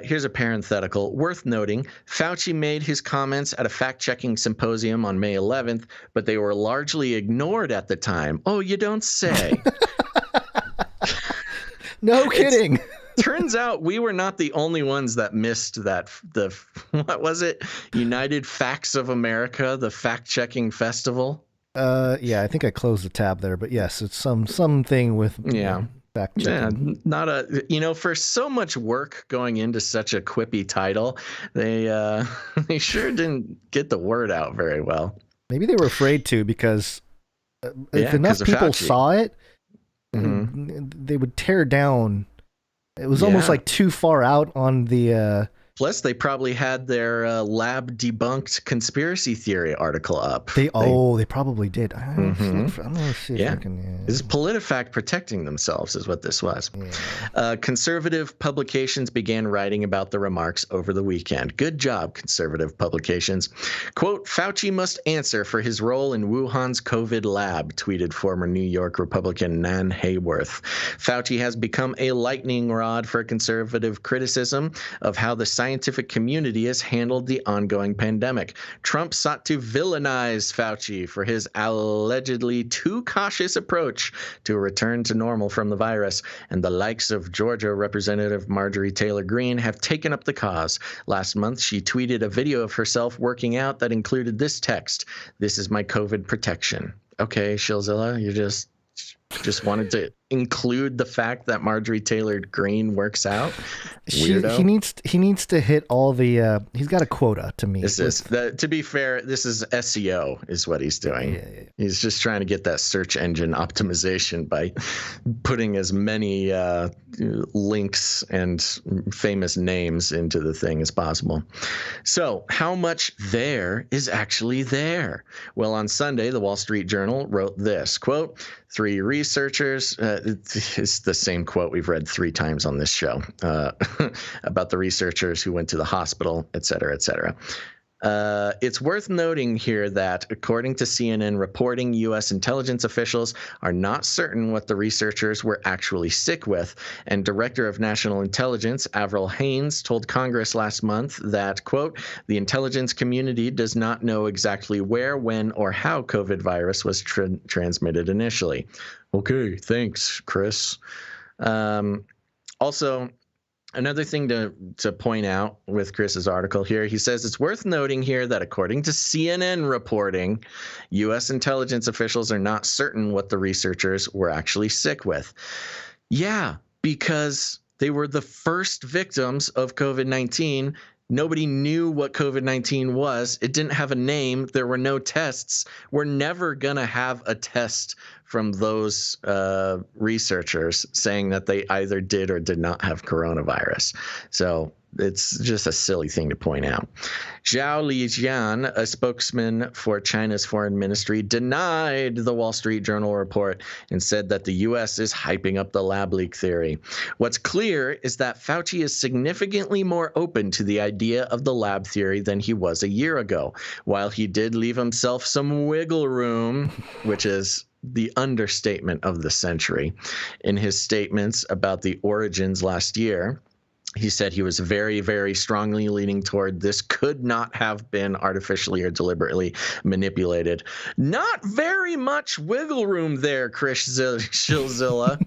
Here's a parenthetical. Worth noting, Fauci made his comments at a fact-checking symposium on May 11th, but they were largely ignored at the time. Oh, you don't say. No kidding. Turns out we were not the only ones that missed that. What was it? United Facts of America, the fact-checking festival. Yeah, I think I closed the tab there, but yes, it's something with fact checking. Yeah, not a for so much work going into such a quippy title, they sure didn't get the word out very well. Maybe they were afraid to because if enough people saw it, they would tear down. It was almost like too far out on the. Plus, they probably had their lab debunked conspiracy theory article up. They probably did. I'm gonna see if I can. This is PolitiFact protecting themselves, is what this was. Conservative publications began writing about the remarks over the weekend. Good job, conservative publications. Quote, "Fauci must answer for his role in Wuhan's COVID lab," tweeted former New York Republican Nan Hayworth. Fauci has become a lightning rod for conservative criticism of how the scientific community has handled the ongoing pandemic. Trump sought to villainize Fauci for his allegedly too cautious approach to a return to normal from the virus, and the likes of Georgia Representative Marjorie Taylor Greene have taken up the cause. Last month, she tweeted a video of herself working out that included this text: "This is my COVID protection." Okay, Shillzilla, you just wanted to include the fact that Marjorie Taylor Greene works out. Weirdo. He needs to hit all the. He's got a quota to meet. To be fair, this is SEO is what he's doing. Yeah. He's just trying to get that search engine optimization by putting as many links and famous names into the thing as possible. So, how much there is actually there? Well, on Sunday, the Wall Street Journal wrote this quote: 3 researchers. It's the same quote we've read 3 times on this show about the researchers who went to the hospital, et cetera, et cetera. It's worth noting here that, according to CNN reporting, U.S. intelligence officials are not certain what the researchers were actually sick with, and Director of National Intelligence Avril Haines told Congress last month that, quote, "The intelligence community does not know exactly where, when, or how COVID virus was transmitted initially." Okay, thanks, Chris. Also, Another thing to point out with Chris's article here, he says it's worth noting here that according to CNN reporting, U.S. intelligence officials are not certain what the researchers were actually sick with. Yeah, because they were the first victims of COVID-19. Nobody knew what COVID-19 was. It didn't have a name. There were no tests. We're never going to have a test from those researchers saying that they either did or did not have coronavirus. So it's just a silly thing to point out. Zhao Lijian, a spokesman for China's foreign ministry, denied the Wall Street Journal report and said that the U.S. is hyping up the lab leak theory. What's clear is that Fauci is significantly more open to the idea of the lab theory than he was a year ago. While he did leave himself some wiggle room, which is the understatement of the century, in his statements about the origins last year, he said he was very, very strongly leaning toward this could not have been artificially or deliberately manipulated. Not very much wiggle room there, Chris Shillzilla.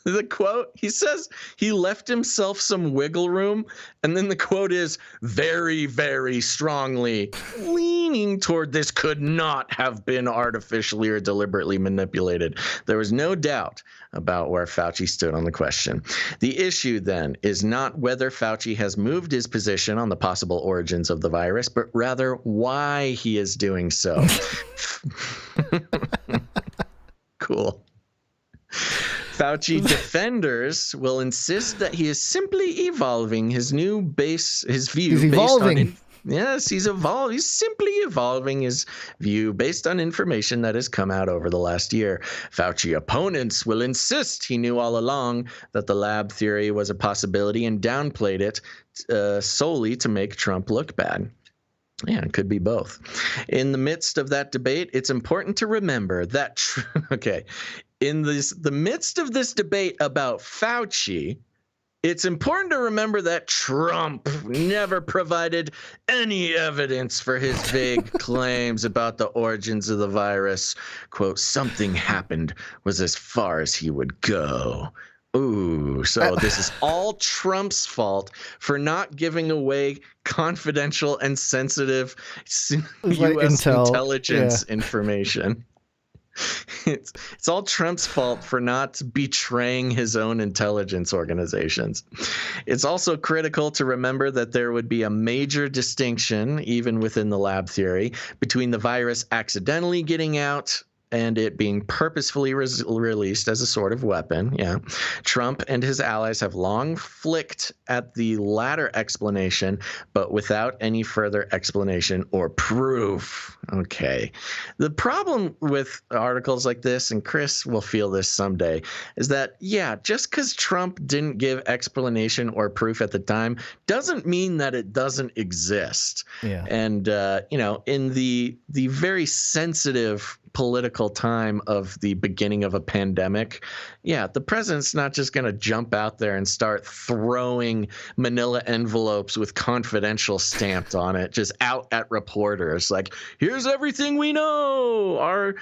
The quote, he says he left himself some wiggle room, and then the quote is very, very strongly leaning toward this could not have been artificially or deliberately manipulated. There was no doubt about where Fauci stood on the question. The issue then is not whether Fauci has moved his position on the possible origins of the virus, but rather why he is doing so. Cool. Fauci defenders will insist that he is simply evolving his new base, his view. He's evolving. Yes, he's evolved. He's simply evolving his view based on information that has come out over the last year. Fauci opponents will insist he knew all along that the lab theory was a possibility and downplayed it solely to make Trump look bad. Yeah, it could be both. In the midst of that debate, it's important to remember that, in the midst of this debate about Fauci, it's important to remember that Trump never provided any evidence for his vague claims about the origins of the virus. Quote, something happened was as far as he would go. Ooh, so this is all Trump's fault for not giving away confidential and sensitive U.S. intelligence information. It's all Trump's fault for not betraying his own intelligence organizations. It's also critical to remember that there would be a major distinction, even within the lab theory, between the virus accidentally getting out and it being purposefully released as a sort of weapon. Yeah. Trump and his allies have long flicked at the latter explanation, but without any further explanation or proof. Okay. The problem with articles like this, and Chris will feel this someday, is that, yeah, just because Trump didn't give explanation or proof at the time doesn't mean that it doesn't exist. Yeah. And, in the very sensitive political time of the beginning of a pandemic, yeah, the president's not just going to jump out there and start throwing manila envelopes with confidential stamped on it just out at reporters like, here's everything we know, our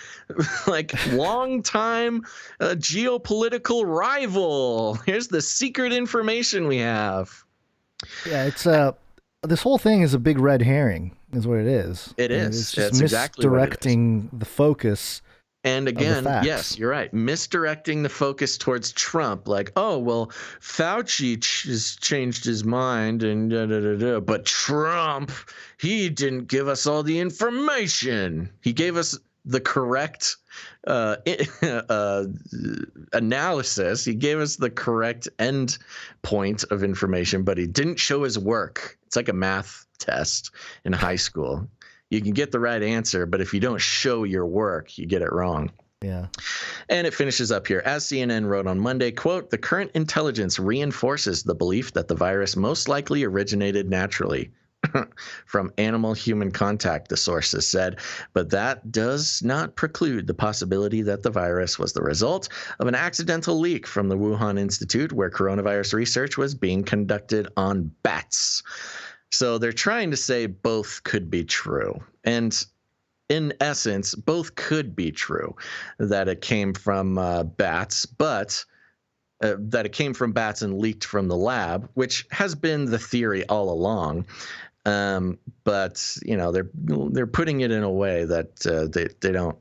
longtime geopolitical rival, here's the secret information we have. Yeah, it's this whole thing is a big red herring, is what it is. It is. It's just misdirecting the focus. And again, yes, you're right. Misdirecting the focus towards Trump, like, oh, well, Fauci has changed his mind and but Trump, he didn't give us all the information. He gave us the correct analysis. He gave us the correct end point of information, but he didn't show his work. It's like a math test in high school. You can get the right answer, but if you don't show your work, you get it wrong. Yeah. And it finishes up here. As CNN wrote on Monday, quote, the current intelligence reinforces the belief that the virus most likely originated naturally from animal-human contact, the sources said, but that does not preclude the possibility that the virus was the result of an accidental leak from the Wuhan Institute, where coronavirus research was being conducted on bats. So they're trying to say both could be true. And in essence, both could be true, that it came from bats, but that it came from bats and leaked from the lab, which has been the theory all along. But they're putting it in a way that they don't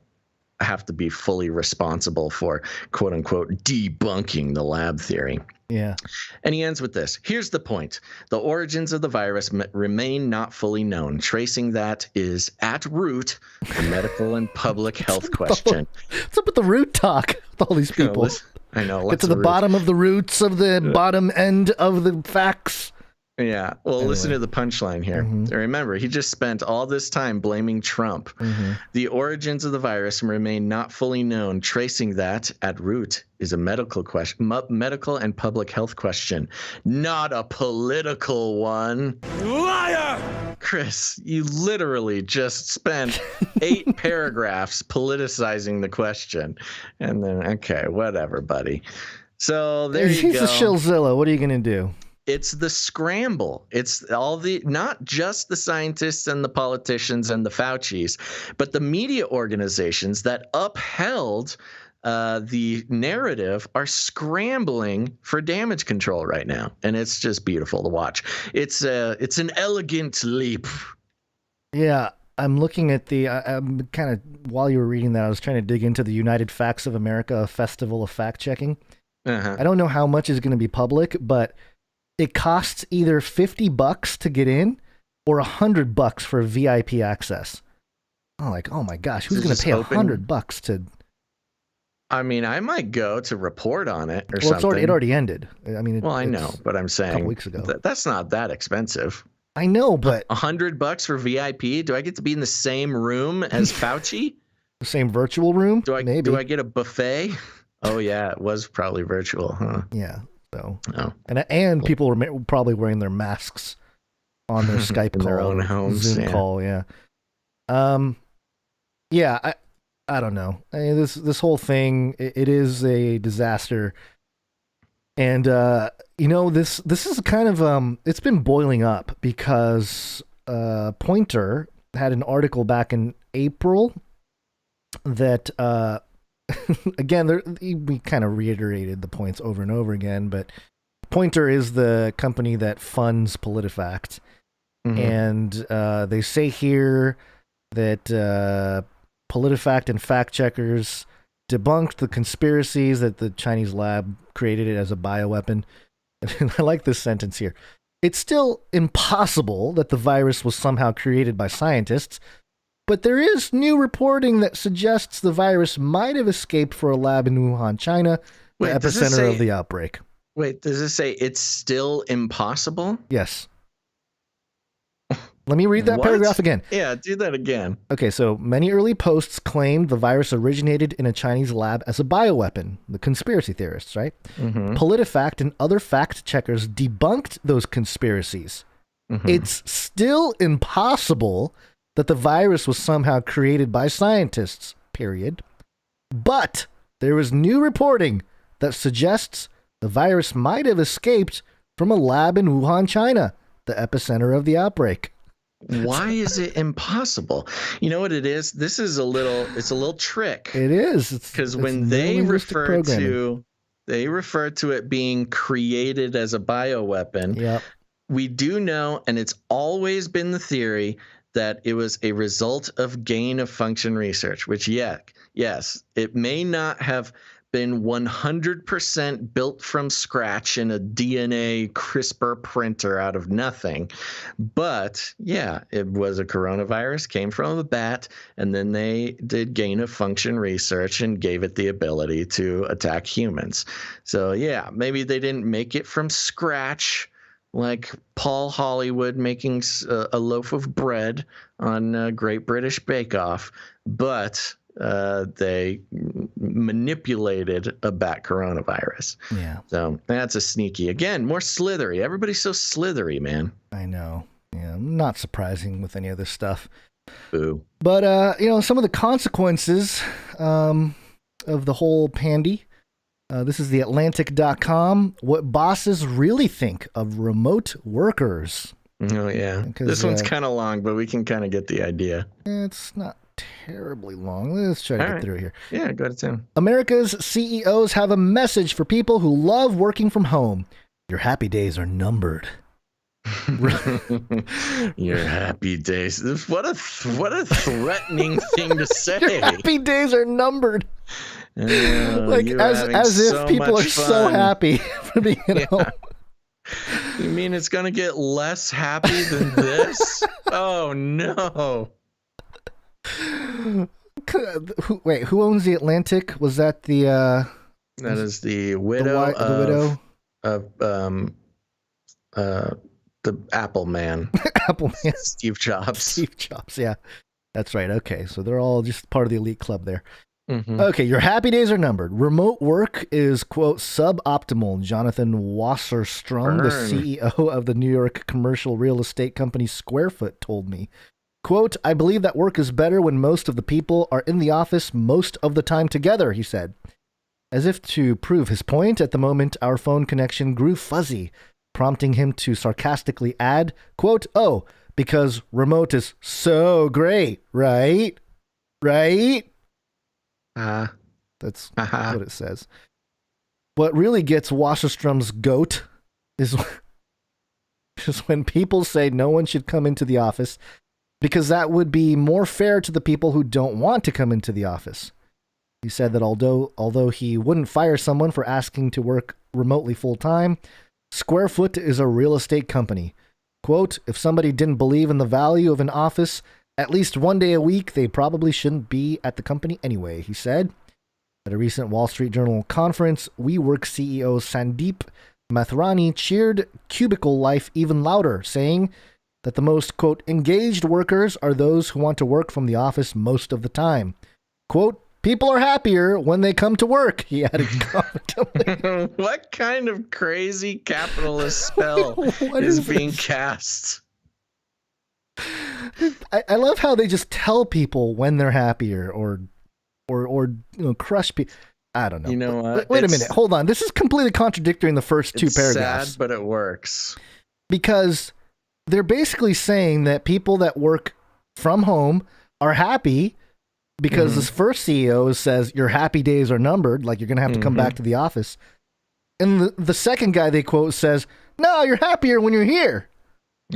have to be fully responsible for, quote unquote, debunking the lab theory. Yeah. And he ends with this. Here's the point. The origins of the virus remain not fully known. Tracing that is, at root, a medical and public health question. What's up with the root talk with all these people? I know. Get to the bottom of the roots of the bottom end of the facts. Yeah. Well, anyway. Listen to the punchline here. Remember, he just spent all this time blaming Trump. The origins of the virus remain not fully known. Tracing that at root is a medical question, medical and public health question, not a political one. Liar! Chris, you literally just spent 8 paragraphs politicizing the question. And then, okay, whatever, buddy. So there you go. He's a Shillzilla. What are you going to do? It's the scramble. It's all not just the scientists and the politicians and the Faucis, but the media organizations that upheld the narrative are scrambling for damage control right now. And it's just beautiful to watch. It's an elegant leap. Yeah. I'm looking at I'm kind of, while you were reading that, I was trying to dig into the United Facts of America, a festival of fact checking. I don't know how much is going to be public, but it costs either $50 to get in or $100 for VIP access. I'm like, oh my gosh, who's going to pay $100 to? I mean, I might go to report on it or something. It already ended. I mean, I know, but I'm saying a couple weeks ago. That's not that expensive. I know, but $100 for VIP. Do I get to be in the same room as Fauci? The same virtual room? Maybe. Do I get a buffet? Oh yeah, it was probably virtual, huh? Yeah. So, and people were probably wearing their masks on their Skype call, their own homes, Zoom call. Yeah. I don't know. I mean, this whole thing, it is a disaster. And, this is kind of, it's been boiling up because Pointer had an article back in April that, again, we kind of reiterated the points over and over again, but Pointer is the company that funds PolitiFact. And they say here that PolitiFact and fact checkers debunked the conspiracies that the Chinese lab created it as a bioweapon. And I like this sentence here. It's still impossible that the virus was somehow created by scientists, but there is new reporting that suggests the virus might have escaped for a lab in Wuhan, China, the epicenter of the outbreak. Wait, does it say it's still impossible? Yes. Let me read that paragraph again. Yeah, do that again. Okay, so many early posts claimed the virus originated in a Chinese lab as a bioweapon, the conspiracy theorists, right? PolitiFact and other fact checkers debunked those conspiracies. It's still impossible that the virus was somehow created by scientists, period. But there is new reporting that suggests the virus might have escaped from a lab in Wuhan, China, the epicenter of the outbreak. Why is it impossible? You know what it is? This is a little trick. It is. Because when they refer to it being created as a bioweapon, we do know, and it's always been the theory, that it was a result of gain of function research, which, yes, it may not have been 100% built from scratch in a DNA CRISPR printer out of nothing. But yeah, it was a coronavirus, came from a bat, and then they did gain of function research and gave it the ability to attack humans. So yeah, maybe they didn't make it from scratch like Paul Hollywood making a loaf of bread on Great British Bake Off, but they manipulated a bat coronavirus. Yeah. So that's a sneaky. Again, more slithery. Everybody's so slithery, man. I know. Yeah, not surprising with any of this stuff. Boo. But, some of the consequences of the whole pandy. This is the Atlantic.com. What bosses really think of remote workers. Oh, yeah. This one's kind of long, but we can kind of get the idea. It's not terribly long. Let's try to get through here. Yeah, go ahead, Sam. America's CEOs have a message for people who love working from home. Your happy days are numbered. Your happy days. What a threatening thing to say. Your happy days are numbered. Like as if so people are so happy for being at home. You mean it's gonna get less happy than this? Oh no. Wait, who owns the Atlantic? Was that the that is the widow of the Apple man. Apple man. Steve Jobs. Steve Jobs, yeah. That's right. Okay, so they're all just part of the elite club there. Mm-hmm. Okay, your happy days are numbered. Remote work is, quote, suboptimal. Jonathan Wasserstrom, the CEO of the New York commercial real estate company Squarefoot, told me. Quote, I believe that work is better when most of the people are in the office most of the time together, he said. As if to prove his point, at the moment, our phone connection grew fuzzy, prompting him to sarcastically add, quote, oh, because remote is so great, right? Right? That's what it says. What really gets Wasserstrom's goat is when people say no one should come into the office because that would be more fair to the people who don't want to come into the office. He said that although he wouldn't fire someone for asking to work remotely full-time, Squarefoot is a real estate company. Quote, if somebody didn't believe in the value of an office at least one day a week, they probably shouldn't be at the company anyway, he said. At a recent Wall Street Journal conference, WeWork CEO Sandeep Mathrani cheered cubicle life even louder, saying that the most, quote, engaged workers are those who want to work from the office most of the time. Quote, people are happier when they come to work, he added confidently. What kind of crazy capitalist spell is being cast? I love how they just tell people when they're happier or crush people. I don't know. You know what? Wait a minute. Hold on. This is completely contradicting the first two paragraphs. Sad, but it works. Because they're basically saying that people that work from home are happy because this first CEO says your happy days are numbered, like you're going to have to come back to the office. And the second guy they quote says, no, you're happier when you're here.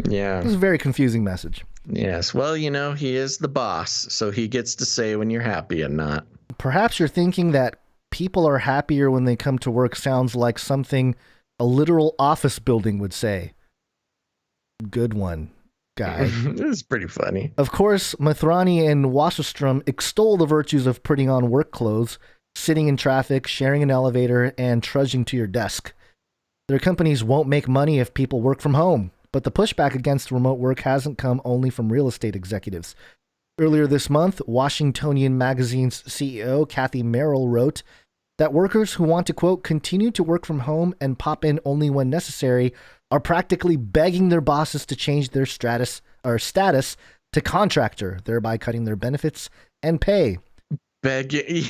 Yeah. This is a very confusing message. Yes. Well, he is the boss, so he gets to say when you're happy and not. Perhaps you're thinking that people are happier when they come to work sounds like something a literal office building would say. Good one, guy. This is pretty funny. Of course, Mathrani and Wasserstrom extol the virtues of putting on work clothes, sitting in traffic, sharing an elevator, and trudging to your desk. Their companies won't make money if people work from home. But the pushback against remote work hasn't come only from real estate executives. Earlier this month, Washingtonian Magazine's CEO, Kathy Merrill, wrote that workers who want to, quote, continue to work from home and pop in only when necessary are practically begging their bosses to change their status to contractor, thereby cutting their benefits and pay. Begging.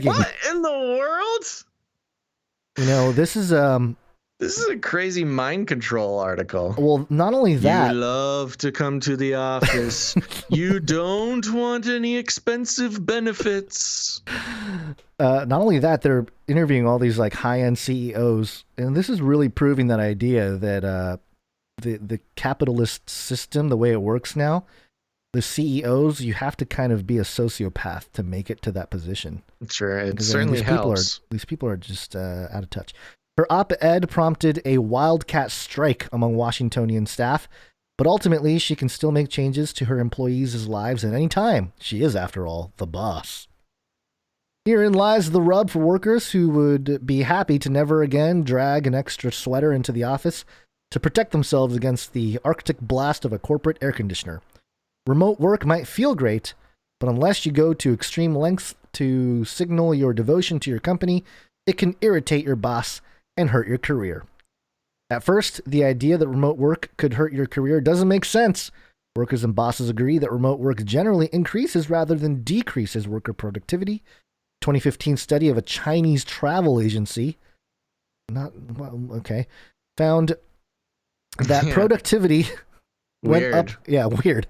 What in the world? This is a crazy mind control article. Well, not only that. You love to come to the office. You don't want any expensive benefits. Not only that, they're interviewing all these like high-end CEOs, and this is really proving that idea that the capitalist system, the way it works now, the CEOs, you have to kind of be a sociopath to make it to that position. Sure, it certainly helps. These people are just out of touch. Her op-ed prompted a wildcat strike among Washingtonian staff, but ultimately she can still make changes to her employees' lives at any time. She is, after all, the boss. Herein lies the rub for workers who would be happy to never again drag an extra sweater into the office to protect themselves against the Arctic blast of a corporate air conditioner. Remote work might feel great, but unless you go to extreme lengths to signal your devotion to your company, it can irritate your boss and hurt your career. At first, the idea that remote work could hurt your career doesn't make sense. Workers and bosses agree that remote work generally increases rather than decreases worker productivity. 2015 study of a Chinese travel agency found that productivity went up. Yeah, weird.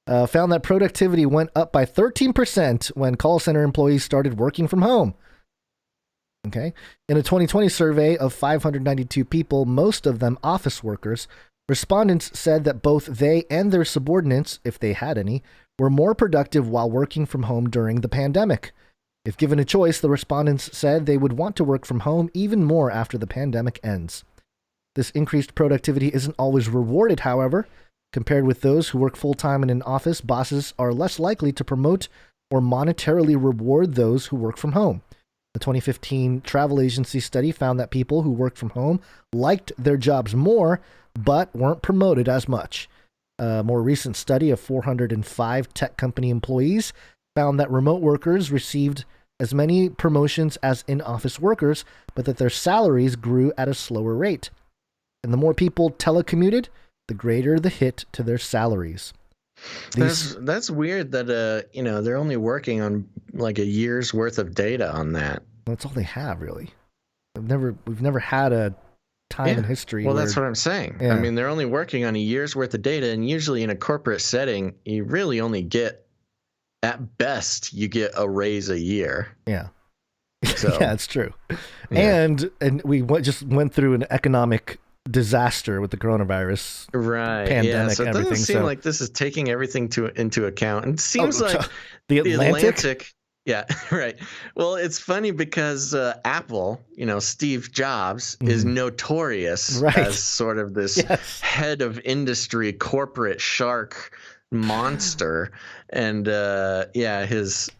found that productivity went up by 13% when call center employees started working from home. Okay. In a 2020 survey of 592 people, most of them office workers, respondents said that both they and their subordinates, if they had any, were more productive while working from home during the pandemic. If given a choice, the respondents said they would want to work from home even more after the pandemic ends. This increased productivity isn't always rewarded, however. Compared with those who work full-time in an office, bosses are less likely to promote or monetarily reward those who work from home. The 2015 travel agency study found that people who worked from home liked their jobs more, but weren't promoted as much. A more recent study of 405 tech company employees found that remote workers received as many promotions as in-office workers, but that their salaries grew at a slower rate. And the more people telecommuted, the greater the hit to their salaries. That's weird that they're only working on like a year's worth of data on that. That's all they have, really. We've never had a time in history. Well, that's what I'm saying. Yeah. I mean, they're only working on a year's worth of data, and usually in a corporate setting, you really only get, at best, you get a raise a year. Yeah. So, yeah, it's true. Yeah. And we just went through an economic disaster with the coronavirus pandemic. So it doesn't seem like this is taking everything into account. And it seems like the Atlantic. Yeah, right. Well, it's funny because Apple, Steve Jobs is notorious as sort of this head of industry, corporate shark monster, and his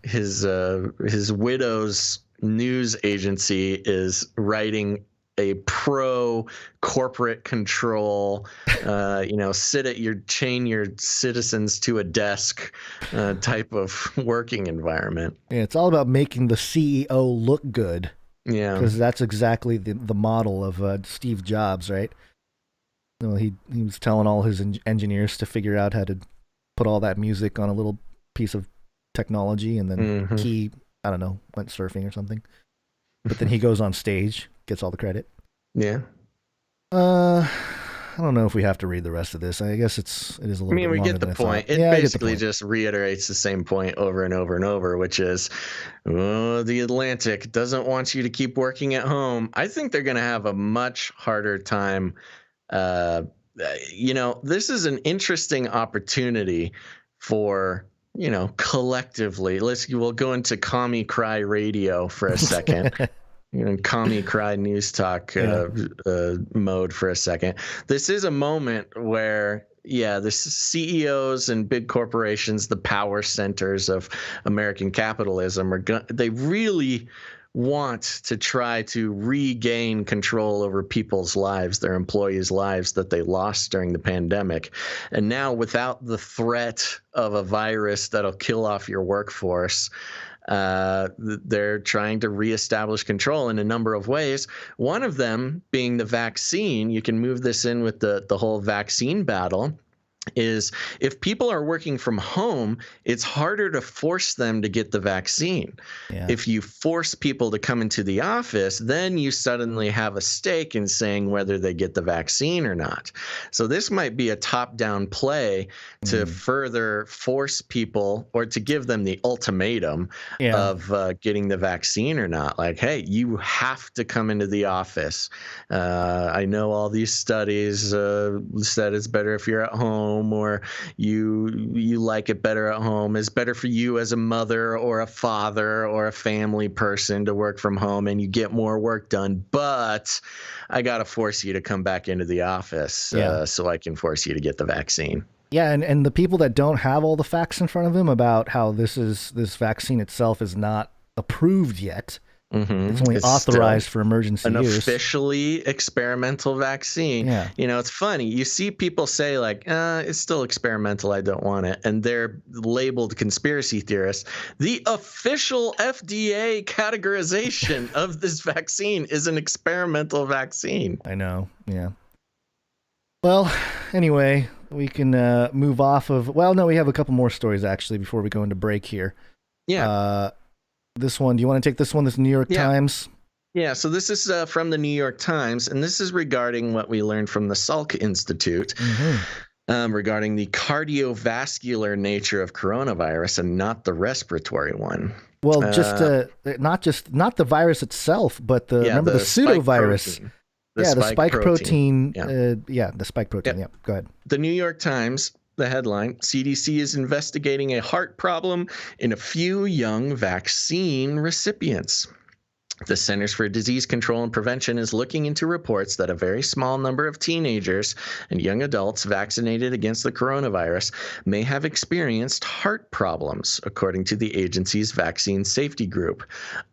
widow's news agency is writing a pro-corporate control, chain your citizens to a desk type of working environment. Yeah, it's all about making the CEO look good. Yeah. Because that's exactly the model of Steve Jobs, right? Well, he was telling all his engineers to figure out how to put all that music on a little piece of technology, and then he, I don't know, went surfing or something. But then he goes on stage, gets all the credit. Yeah. I don't know if we have to read the rest of this. I guess it is a little bit longer. We get the point. It basically just reiterates the same point over and over and over, which is, the Atlantic doesn't want you to keep working at home. I think they're going to have a much harder time. This is an interesting opportunity for, collectively. We'll go into Commie Cry Radio for a second. Commie Cry News Talk mode for a second. This is a moment where, the CEOs and big corporations, the power centers of American capitalism, they really want to try to regain control over people's lives, their employees' lives that they lost during the pandemic. And now, without the threat of a virus that'll kill off your workforce, they're trying to reestablish control in a number of ways. One of them being the vaccine. You can move this in with the whole vaccine battle. Is if people are working from home, it's harder to force them to get the vaccine. Yeah. If you force people to come into the office, then you suddenly have a stake in saying whether they get the vaccine or not. So this might be a top-down play to further force people, or to give them the ultimatum of getting the vaccine or not. Like, hey, you have to come into the office. I know all these studies said it's better if you're at home, or you like it better at home. It's better for you as a mother or a father or a family person to work from home, and you get more work done. But I got to force you to come back into the office so I can force you to get the vaccine. Yeah, and the people that don't have all the facts in front of them about how this vaccine itself is not approved yet. It's only authorized for emergency use. An officially experimental vaccine. Yeah. It's funny. You see people say like, it's still experimental, I don't want it. And they're labeled conspiracy theorists. The official FDA categorization of this vaccine is an experimental vaccine. I know. Yeah. Well, anyway, we can move off of... Well, no, we have a couple more stories, actually, before we go into break here. Yeah. This one, do you want to take this one? This New York Times? Yeah, so this is from the New York Times, and this is regarding what we learned from the Salk Institute. regarding the cardiovascular nature of coronavirus and not the respiratory one. Well, not the virus itself, but remember the pseudovirus. The spike protein. The spike protein. Yeah, go ahead. The New York Times, the headline, CDC is investigating a heart problem in a few young vaccine recipients. The Centers for Disease Control and Prevention is looking into reports that a very small number of teenagers and young adults vaccinated against the coronavirus may have experienced heart problems, according to the agency's vaccine safety group.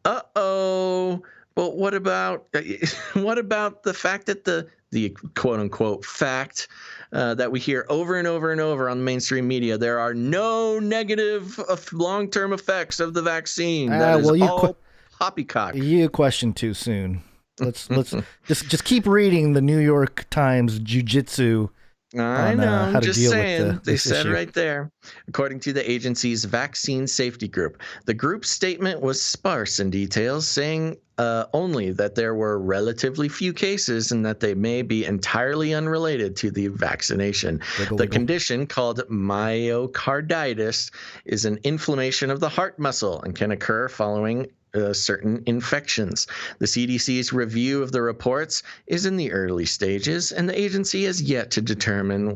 Uh-oh. But what about the fact that the quote-unquote fact that we hear over and over and over on mainstream media, there are no negative long-term effects of the vaccine. That is all poppycock. You question too soon. Let's just keep reading the New York Times jujitsu. I know. I'm just saying. They said right there, according to the agency's vaccine safety group, the group's statement was sparse in details, saying only that there were relatively few cases and that they may be entirely unrelated to the vaccination. The condition, called myocarditis, is an inflammation of the heart muscle and can occur following certain infections. The CDC's review of the reports is in the early stages, and the agency has yet to determine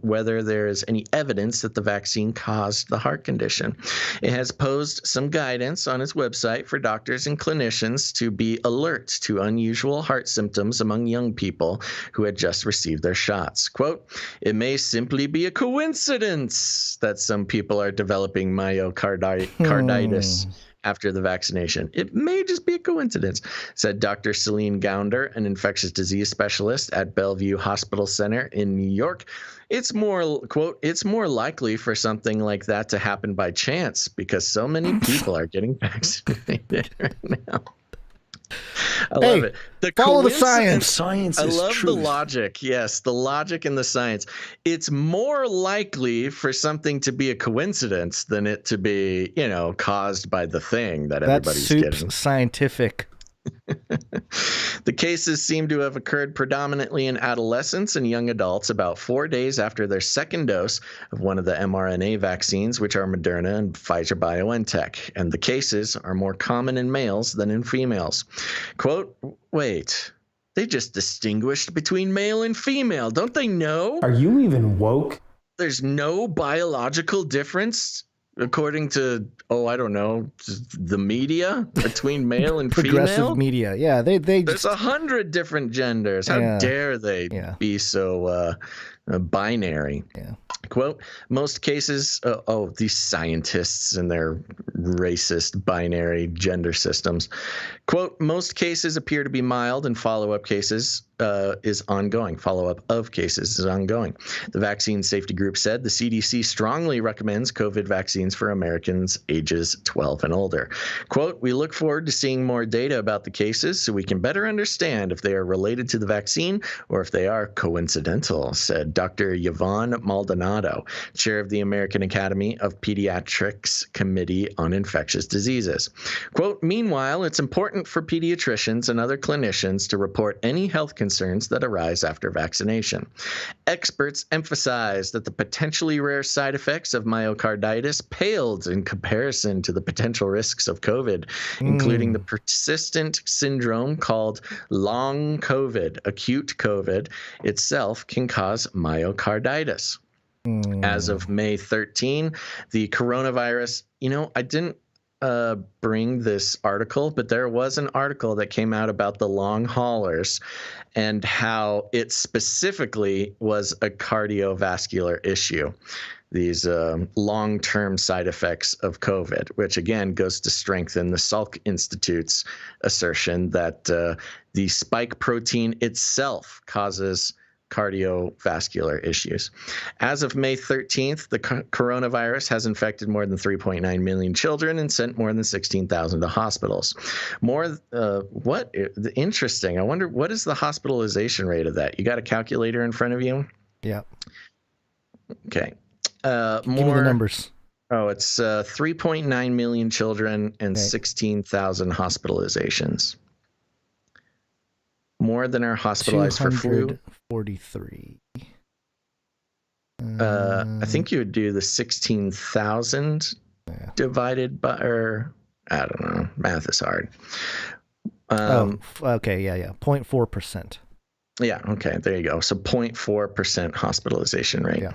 whether there is any evidence that the vaccine caused the heart condition. It has posed some guidance on its website for doctors and clinicians to be alert to unusual heart symptoms among young people who had just received their shots. Quote, "It may simply be a coincidence that some people are developing myocarditis after the vaccination. It may just be a coincidence," said Dr. Celine Gounder, an infectious disease specialist at Bellevue Hospital Center in New York. "It's more, quote, it's more likely for something like that to happen by chance because so many people are getting vaccinated right now." I love it. Follow the science. Science is I love truth. the logic. Yes, the logic and the science. It's more likely for something to be a coincidence than it to be, caused by the thing that everybody's getting. Scientific. The cases seem to have occurred predominantly in adolescents and young adults about 4 days after their second dose of one of the mRNA vaccines, which are Moderna and Pfizer-BioNTech, and the cases are more common in males than in females. Quote, "Wait, they just distinguished between male and female. Don't they know? Are you even woke? There's no biological difference according to, I don't know, the media between male and progressive female? Media. Yeah, there's 100 different genders. How dare they be so binary? Yeah. Quote, "Most cases," these scientists and their racist binary gender systems. Quote, "Most cases appear to be mild and follow-up cases is ongoing. Follow-up of cases is ongoing." The vaccine safety group said the CDC strongly recommends COVID vaccines for Americans ages 12 and older. Quote, "We look forward to seeing more data about the cases so we can better understand if they are related to the vaccine or if they are coincidental," said Dr. Yvonne Maldonado, chair of the American Academy of Pediatrics Committee on Infectious Diseases. Quote, "Meanwhile, it's important for pediatricians and other clinicians to report any health concerns that arise after vaccination. Experts emphasize that the potentially rare side effects of myocarditis paled in comparison to the potential risks of COVID, including the persistent syndrome called long COVID. Acute COVID itself can cause myocarditis." As of May 13, the coronavirus, I didn't bring this article, but there was an article that came out about the long haulers and how it specifically was a cardiovascular issue. These long-term side effects of COVID, which again goes to strengthen the Salk Institute's assertion that the spike protein itself causes cardiovascular issues. As of May 13th, the coronavirus has infected more than 3.9 million children and sent more than 16,000 to hospitals. Interesting. I wonder, what is the hospitalization rate of that? You got a calculator in front of you? Yeah. Okay. Give me the numbers. It's 3.9 million children and 16,000 hospitalizations. More than are hospitalized for flu. 243. I think you would do the 16,000 divided by, or I don't know, math is hard. Okay, yeah, 0.4%. Yeah, okay, there you go. So 0.4% hospitalization rate. Yeah.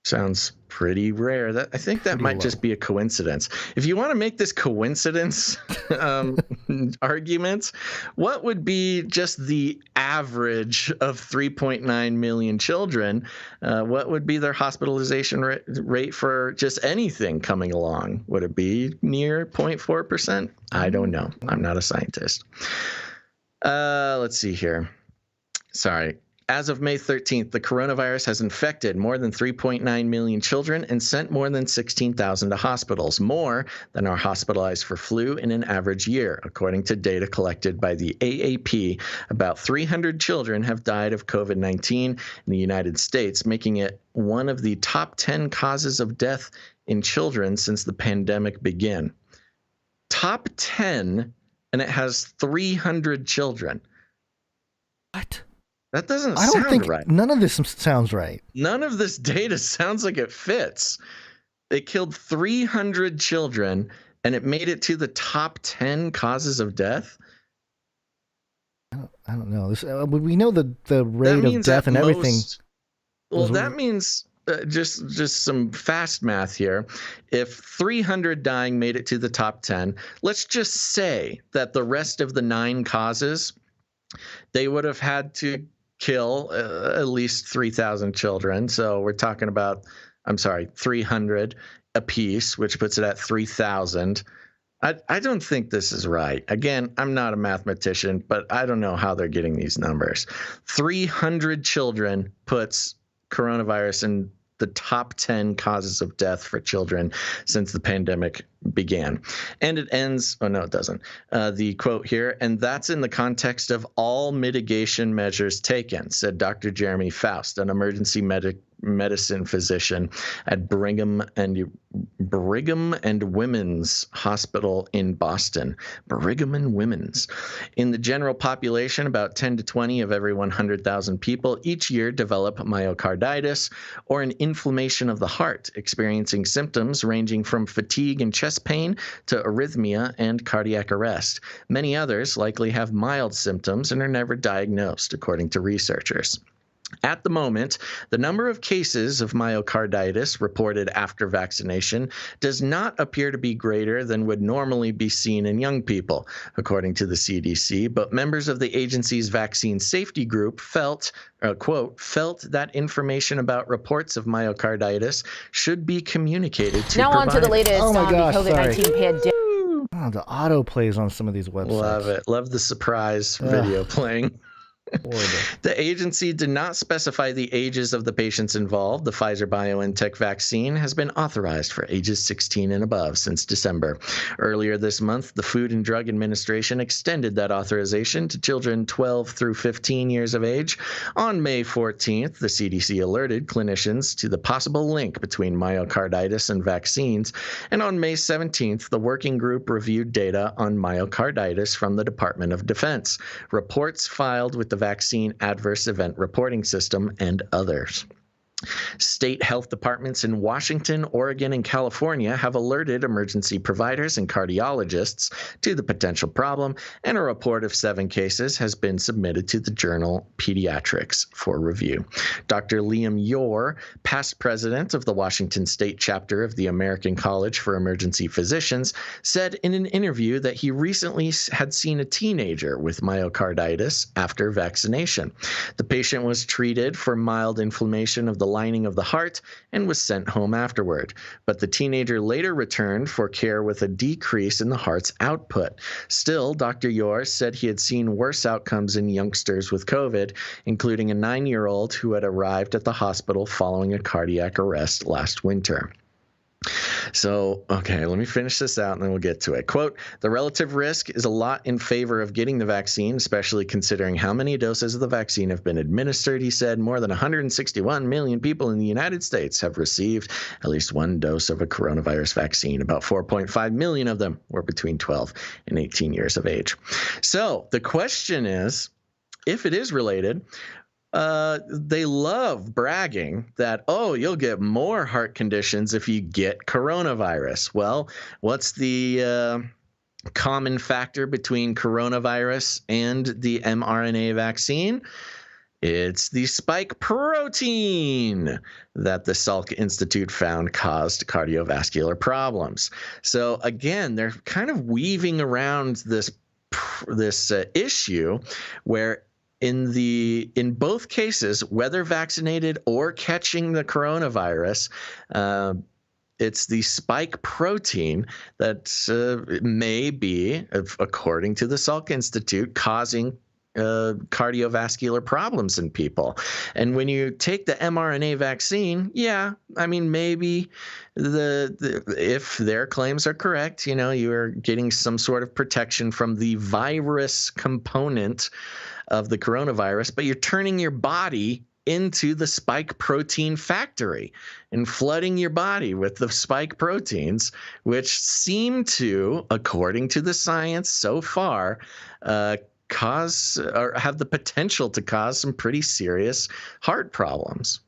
Sounds pretty rare. I think that might just be a coincidence. If you want to make this coincidence argument, what would be just the average of 3.9 million children? What would be their hospitalization rate for just anything coming along? Would it be near 0.4%? I don't know. I'm not a scientist. Let's see here. Sorry. As of May 13th, the coronavirus has infected more than 3.9 million children and sent more than 16,000 to hospitals, more than are hospitalized for flu in an average year. According to data collected by the AAP, about 300 children have died of COVID-19 in the United States, making it one of the top 10 causes of death in children since the pandemic began. Top 10, and it has 300 children. What? That doesn't sound right. None of this sounds right. None of this data sounds like it fits. It killed 300 children, and it made it to the top 10 causes of death. I don't know. We know the rate of death and everything. That means just some fast math here. If 300 dying made it to the top 10, let's just say that the rest of the 9 causes, they would have had to kill at least 3,000 children. So we're talking about, 300 apiece, which puts it at 3,000. I don't think this is right. Again, I'm not a mathematician, but I don't know how they're getting these numbers. 300 children puts coronavirus in the top 10 causes of death for children since the pandemic began. And it ends, it doesn't. The quote here, and that's in the context of all mitigation measures taken, said Dr. Jeremy Faust, an emergency medicine physician at Brigham and Women's Hospital in Boston. Brigham and Women's. In the general population, about 10 to 20 of every 100,000 people each year develop myocarditis or an inflammation of the heart, experiencing symptoms ranging from fatigue and chest pain to arrhythmia and cardiac arrest. Many others likely have mild symptoms and are never diagnosed, according to researchers. At the moment, the number of cases of myocarditis reported after vaccination does not appear to be greater than would normally be seen in young people, according to the CDC, but members of the agency's vaccine safety group felt that information about reports of myocarditis should be communicated to Now providers. on to the latest on the COVID-19 pandemic. Oh, the auto plays on some of these websites. Love it. Love the surprise video playing. The agency did not specify the ages of the patients involved. The Pfizer-BioNTech vaccine has been authorized for ages 16 and above since December. Earlier this month, the Food and Drug Administration extended that authorization to children 12 through 15 years of age. On May 14th, the CDC alerted clinicians to the possible link between myocarditis and vaccines. And on May 17th, the working group reviewed data on myocarditis from the Department of Defense, reports filed with the Vaccine Adverse Event Reporting System, and others. State health departments in Washington, Oregon, and California have alerted emergency providers and cardiologists to the potential problem, and a report of 7 cases has been submitted to the journal Pediatrics for review. Dr. Liam Yore, past president of the Washington State chapter of the American College for Emergency Physicians, said in an interview that he recently had seen a teenager with myocarditis after vaccination. The patient was treated for mild inflammation of the lining of the heart and was sent home afterward. But the teenager later returned for care with a decrease in the heart's output. Still, Dr. Yore said he had seen worse outcomes in youngsters with COVID, including a 9-year-old who had arrived at the hospital following a cardiac arrest last winter. So, okay, let me finish this out and then we'll get to it. Quote, the relative risk is a lot in favor of getting the vaccine, especially considering how many doses of the vaccine have been administered, he said. More than 161 million people in the United States have received at least one dose of a coronavirus vaccine. About 4.5 million of them were between 12 and 18 years of age. So the question is, if it is related, they love bragging that, oh, you'll get more heart conditions if you get coronavirus. Well, what's the common factor between coronavirus and the mRNA vaccine? It's the spike protein that the Salk Institute found caused cardiovascular problems. So again, they're kind of weaving around this issue where in both cases, whether vaccinated or catching the coronavirus, it's the spike protein that may be, according to the Salk Institute, causing cardiovascular problems in people. And when you take the mRNA vaccine, yeah, I mean, maybe if their claims are correct, you are getting some sort of protection from the virus component of the coronavirus, but you're turning your body into the spike protein factory and flooding your body with the spike proteins, which seem to, according to the science so far, cause or have the potential to cause some pretty serious heart problems.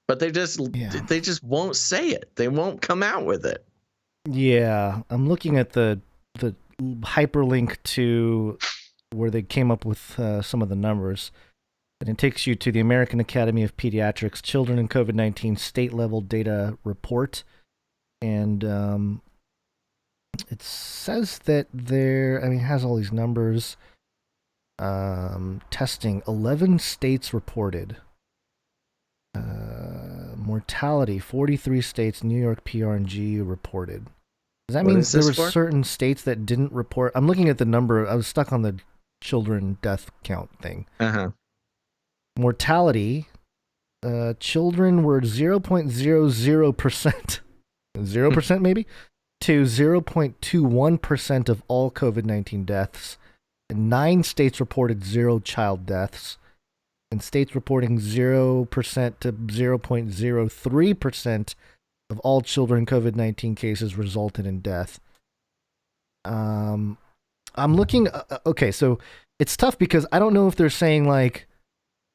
But they just won't say it. They won't come out with it. Yeah, I'm looking at the hyperlink to where they came up with some of the numbers. And it takes you to the American Academy of Pediatrics Children and COVID-19 state level data report. And it says that it has all these numbers. Testing, 11 states reported. Mortality, 43 states, New York, PR, and GU reported. Does that mean there were certain states that didn't report? I'm looking at the number. I was stuck on the children death count thing. Uh-huh. Mortality, children were 0.00%. 0% maybe? To 0.21% of all COVID-19 deaths. And 9 states reported 0 child deaths. And states reporting 0% to 0.03% of all children COVID-19 cases resulted in death. I'm looking... okay, so it's tough because I don't know if they're saying, like,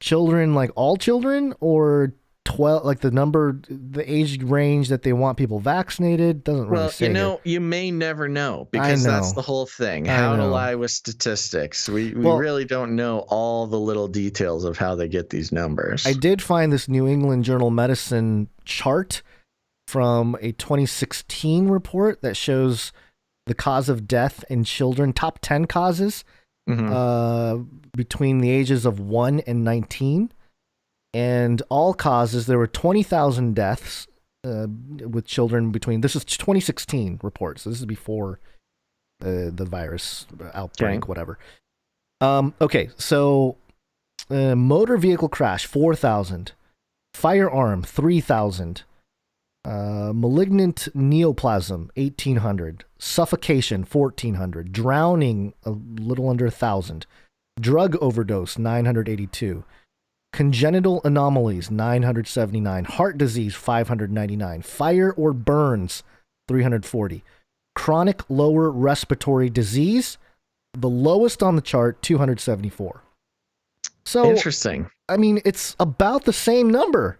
children, like all children, or 12, like the age range that they want people vaccinated. Doesn't really say. Well, you may never know, because that's the whole thing. How to lie with statistics. We really don't know all the little details of how they get these numbers. I did find this New England Journal of Medicine chart from a 2016 report that shows the cause of death in children, top 10 causes. Between the ages of 1 and 19, and all causes, there were 20,000 deaths with children between. This is 2016 report, so this is before the virus outbreak, whatever. Okay, so motor vehicle crash, 4,000, firearm, 3,000, malignant neoplasm, 1,800, suffocation, 1,400, drowning, a little under 1,000, drug overdose, 982, congenital anomalies, 979, heart disease, 599, fire or burns, 340, chronic lower respiratory disease, the lowest on the chart, 274. So interesting. I mean, it's about the same number.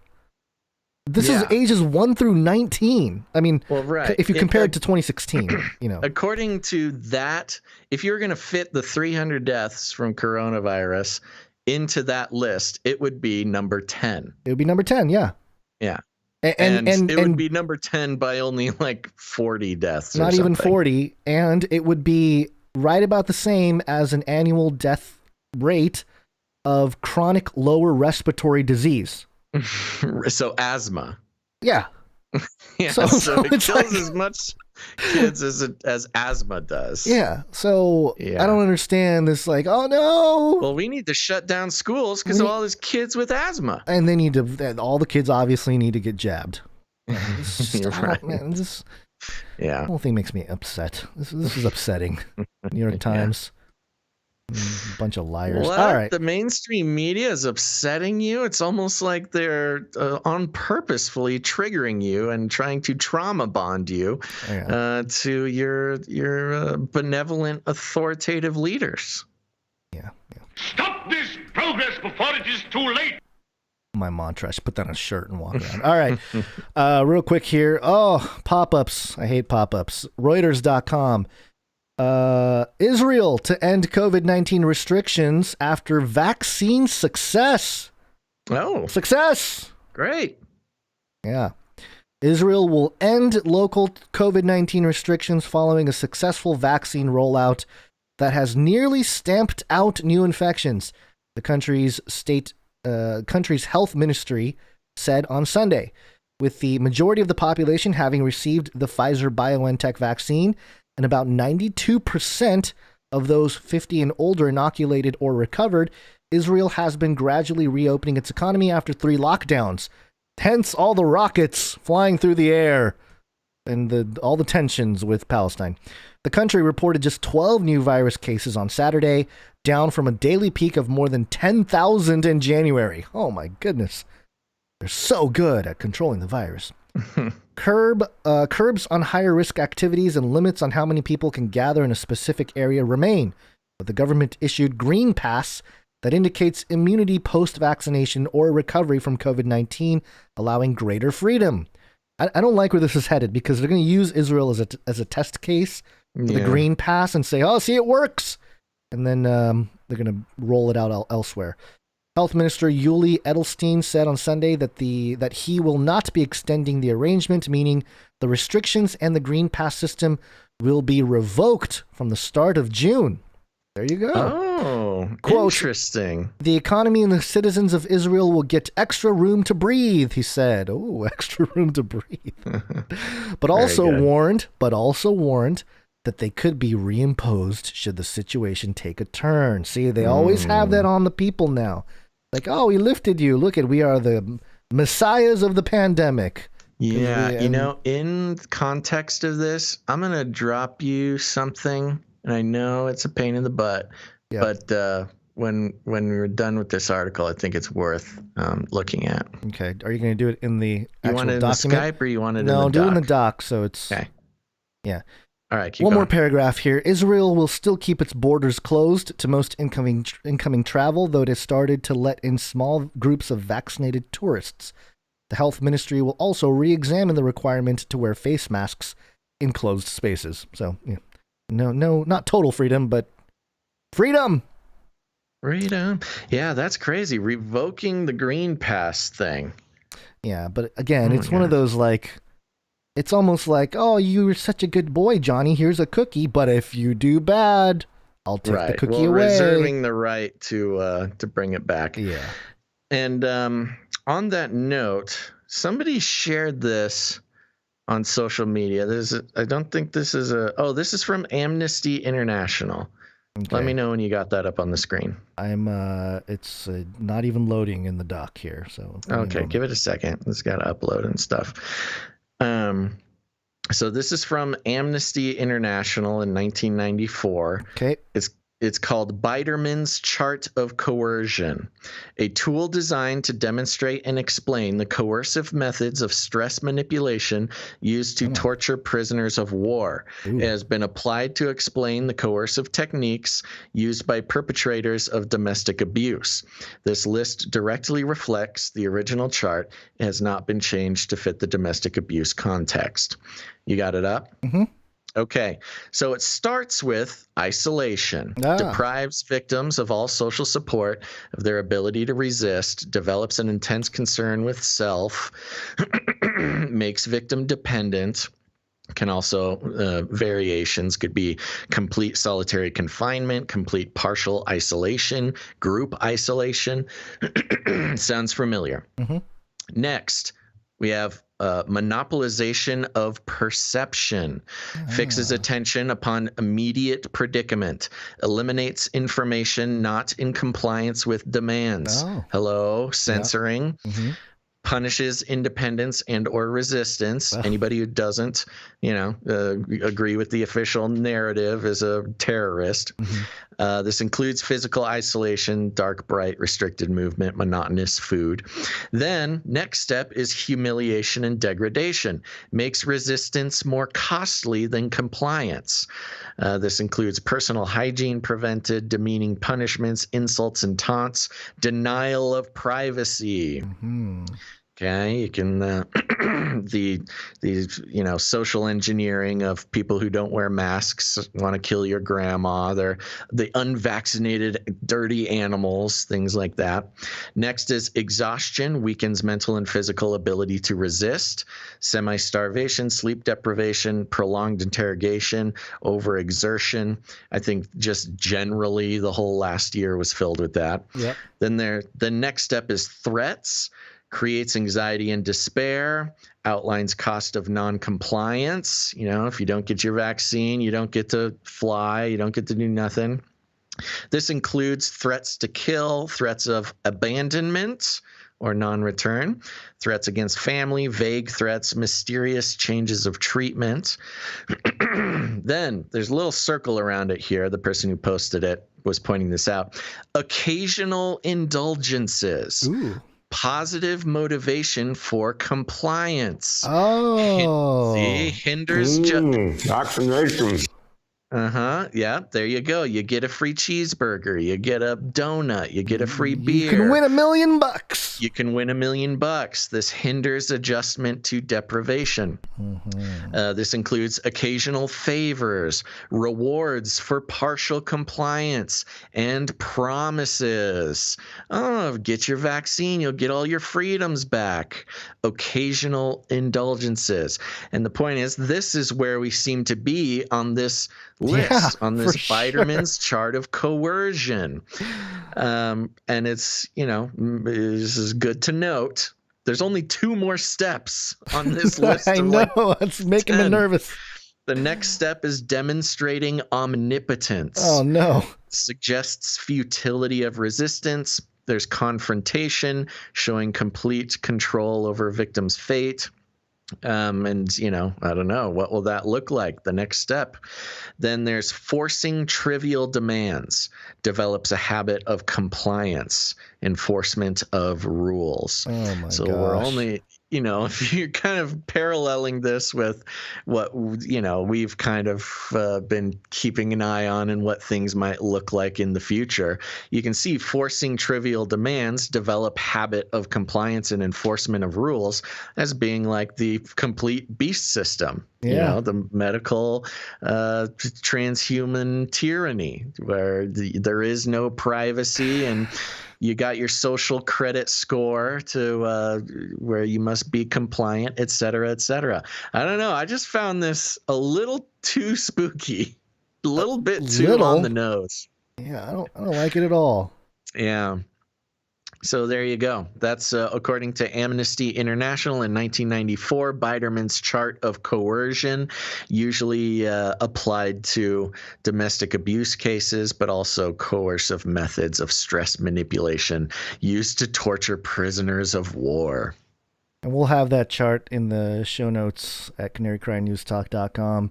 This is ages 1 through 19. I mean, if you compare it to 2016, According to that, if you're going to fit the 300 deaths from coronavirus into that list, it would be number 10. It would be number 10, yeah. Yeah. And it would be number 10 by only like 40 deaths. Not even 40. And it would be right about the same as an annual death rate of chronic lower respiratory disease. So asthma. Yeah. Yeah. So it kills as much kids as asthma does. Yeah. So I don't understand this. Like, oh no. Well, we need to shut down schools because of all these kids with asthma. And they need to. All the kids obviously need to get jabbed. You're right. The whole thing makes me upset. This is upsetting. New York Times. Bunch of liars. What? All right. The mainstream media is upsetting you. It's almost like they're on purposefully triggering you and trying to trauma bond you to your benevolent, authoritative leaders. Yeah. Stop this! this progress before it is too late. My mantra. I should put that on a shirt and walk around. All right. Real quick here. Oh, pop-ups. I hate pop-ups. Reuters.com. Israel to end COVID-19 restrictions after vaccine success. Oh. Success. Great. Yeah. Israel will end local COVID-19 restrictions following a successful vaccine rollout that has nearly stamped out new infections. The country's health ministry said on Sunday, with the majority of the population having received the Pfizer-BioNTech vaccine and about 92% of those 50 and older inoculated or recovered, Israel has been gradually reopening its economy after 3 lockdowns. Hence all the rockets flying through the air and all the tensions with Palestine. The country reported just 12 new virus cases on Saturday, down from a daily peak of more than 10,000 in January. Oh my goodness. They're so good at controlling the virus. Curbs on higher risk activities and limits on how many people can gather in a specific area remain, but the government issued Green Pass that indicates immunity post-vaccination or recovery from COVID-19, allowing greater freedom. I don't like where this is headed because they're going to use Israel as a test case for the Green Pass and say, oh, see, it works. And then they're going to roll it out elsewhere. Health Minister Yuli Edelstein said on Sunday that he will not be extending the arrangement, meaning the restrictions and the Green Pass system will be revoked from the start of June. There you go. Oh, quote, interesting. The economy and the citizens of Israel will get extra room to breathe, he said. Oh, extra room to breathe. but also warned that they could be reimposed should the situation take a turn. See, they always have that on the people now. Like, oh, we lifted you. Look at, we are the messiahs of the pandemic. Yeah, in context of this, I'm going to drop you something, and I know it's a pain in the butt, but when we're done with this article, I think it's worth looking at. Okay. Are you going to do it in the actual document? You want it in the Skype or you want it in the doc? No, do it in the doc, so it's... Okay. Yeah. All right, keep One going. more paragraph here. Israel will still keep its borders closed to most incoming travel, though it has started to let in small groups of vaccinated tourists. The health ministry will also re-examine the requirement to wear face masks in closed spaces. So, no, not total freedom, but freedom. Freedom. Yeah, that's crazy. Revoking the Green Pass thing. Yeah, but again, it's one of those like... It's almost like, oh, you were such a good boy, Johnny. Here's a cookie, but if you do bad, I'll take the cookie away. Reserving the right to bring it back. Yeah. And on that note, somebody shared this on social media. I don't think this is this is from Amnesty International. Okay. Let me know when you got that up on the screen. It's not even loading in the doc here. So okay, give it a second. It's got to upload and stuff. So this is from Amnesty International in 1994. Okay. It's called Biderman's Chart of Coercion, a tool designed to demonstrate and explain the coercive methods of stress manipulation used to torture prisoners of war. Ooh. It has been applied to explain the coercive techniques used by perpetrators of domestic abuse. This list directly reflects the original chart. It has not been changed to fit the domestic abuse context. You got it up? Mm-hmm. Okay, so it starts with isolation, deprives victims of all social support, of their ability to resist, develops an intense concern with self, makes victim dependent. Can also, variations could be complete solitary confinement, complete partial isolation, group isolation. Sounds familiar. Mm-hmm. Next, we have monopolization of perception, fixes attention upon immediate predicament, eliminates information not in compliance with demands. Hello, censoring. Mm-hmm. punishes independence and or resistance. Anybody who doesn't, agree with the official narrative is a terrorist. This includes physical isolation, dark, bright, restricted movement, monotonous food. Then, next step is humiliation and degradation. Makes resistance more costly than compliance. This includes personal hygiene prevented, demeaning punishments, insults and taunts, denial of privacy. Okay, you can the social engineering of people who don't wear masks, want to kill your grandma. They're the unvaccinated, dirty animals, things like that. Next is exhaustion, weakens mental and physical ability to resist. Semi-starvation, sleep deprivation, prolonged interrogation, overexertion. I think just generally the whole last year was filled with that. Yep. Then the next step is threats. Creates anxiety and despair, outlines cost of non-compliance. If you don't get your vaccine, you don't get to fly, you don't get to do nothing. This includes threats to kill, threats of abandonment or non-return, threats against family, vague threats, mysterious changes of treatment. Then there's a little circle around it here. The person who posted it was pointing this out. Occasional indulgences. Ooh. Positive motivation for compliance. Oh. Hinders vaccination. Yeah, there you go. You get a free cheeseburger. You get a donut. You get a free beer. You can win $1 million. You can win $1 million. This hinders adjustment to deprivation. This includes occasional favors, rewards for partial compliance, and promises. Oh, get your vaccine. You'll get all your freedoms back. Occasional indulgences. And the point is, this is where we seem to be on this list, on this Biderman's chart of coercion. And it's, this is good to note. There's only 2 more steps on this list. I know. It's making me nervous. The next step is demonstrating omnipotence. Oh, no. Suggests futility of resistance. There's confrontation, showing complete control over victim's fate. And, I don't know, what will that look like? The next step. Then there's forcing trivial demands, develops a habit of compliance, enforcement of rules. Oh, my gosh. We're only, if you're kind of paralleling this with what, we've kind of been keeping an eye on and what things might look like in the future, you can see forcing trivial demands, develop habit of compliance and enforcement of rules as being like the complete beast system. Yeah. The medical transhuman tyranny where there is no privacy and you got your social credit score to where you must be compliant, et cetera, et cetera. I don't know. I just found this a little too spooky, a little bit too on the nose. Yeah, I don't like it at all. Yeah. So there you go. That's according to Amnesty International in 1994, Biderman's chart of coercion, usually applied to domestic abuse cases, but also coercive methods of stress manipulation used to torture prisoners of war. And we'll have that chart in the show notes at canarycrynewstalk.com.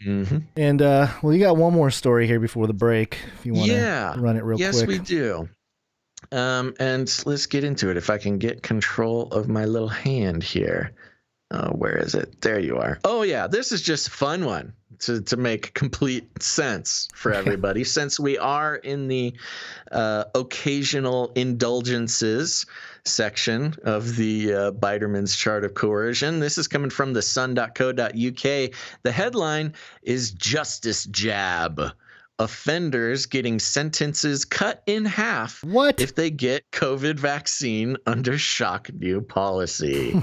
And, you got one more story here before the break, if you want to run it real quick. Yes, we do. And let's get into it. If I can get control of my little hand here. Where is it? There you are. Oh, yeah. This is just a fun one to make complete sense for everybody. Since we are in the occasional indulgences section of the Biderman's chart of coercion, this is coming from the sun.co.uk. The headline is Justice Jab. Offenders getting sentences cut in half if they get COVID vaccine under shock new policy.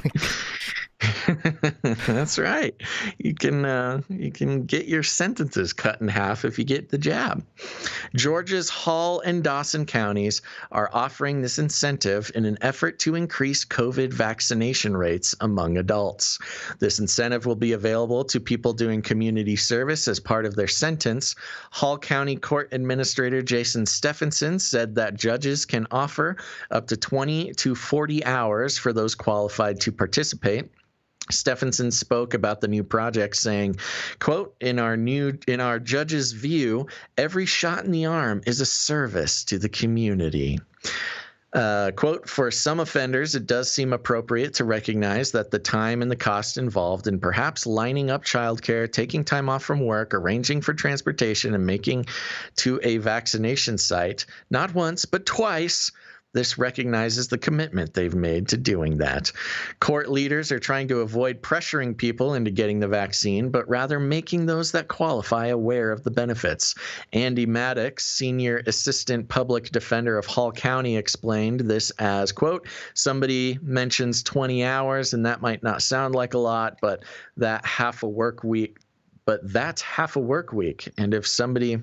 That's right. You can get your sentences cut in half if you get the jab. Georgia's Hall and Dawson counties are offering this incentive in an effort to increase COVID vaccination rates among adults. This incentive will be available to people doing community service as part of their sentence. Hall County Court Administrator Jason Stephenson said that judges can offer up to 20 to 40 hours for those qualified to participate. Stephenson spoke about the new project saying, quote, in our judge's view, every shot in the arm is a service to the community. Quote, for some offenders, it does seem appropriate to recognize that the time and the cost involved in perhaps lining up childcare, taking time off from work, arranging for transportation, and making to a vaccination site, not once, but twice. This recognizes the commitment they've made to doing that. Court leaders are trying to avoid pressuring people into getting the vaccine, but rather making those that qualify aware of the benefits. Andy Maddox, senior assistant public defender of Hall County, explained this as, quote, somebody mentions 20 hours, and that might not sound like a lot, but that's half a work week. And if somebody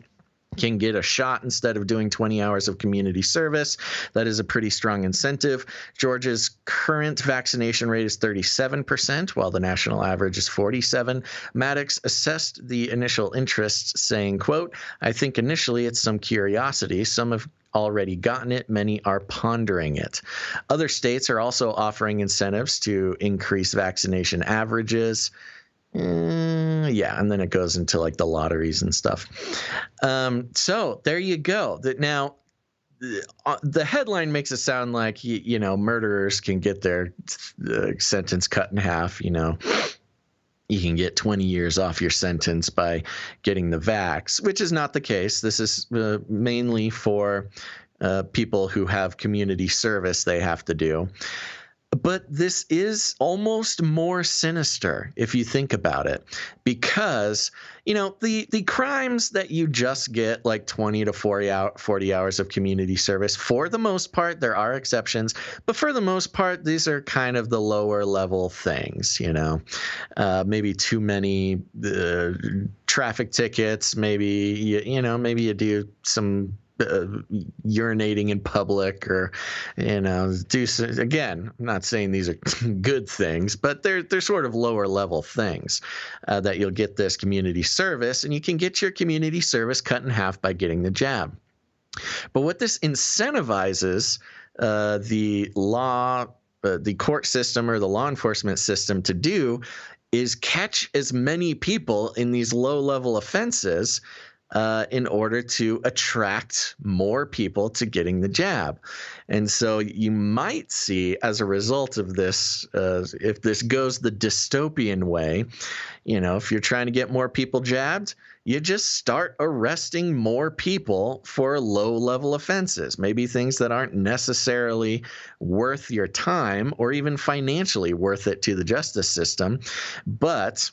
can get a shot instead of doing 20 hours of community service, that is a pretty strong incentive. Georgia's current vaccination rate is 37%, while the national average is 47%. Maddox assessed the initial interest, saying, quote, I think initially it's some curiosity. Some have already gotten it. Many are pondering it. Other states are also offering incentives to increase vaccination averages. And then it goes into like the lotteries and stuff. So there you go. Now, the headline makes it sound like, murderers can get their sentence cut in half. You can get 20 years off your sentence by getting the vax, which is not the case. This is mainly for people who have community service they have to do. But this is almost more sinister if you think about it, because, the crimes that you just get like 20 to 40 hours of community service, for the most part, there are exceptions, but for the most part, these are kind of the lower level things, maybe too many traffic tickets, maybe, maybe you do some urinating in public, or again, I'm not saying these are good things, but they're sort of lower level things that you'll get this community service, and you can get your community service cut in half by getting the jab. But what this incentivizes the court system or the law enforcement system to do is catch as many people in these low level offenses in order to attract more people to getting the jab. And so you might see, as a result of this, if this goes the dystopian way, if you're trying to get more people jabbed, you just start arresting more people for low-level offenses, maybe things that aren't necessarily worth your time or even financially worth it to the justice system. But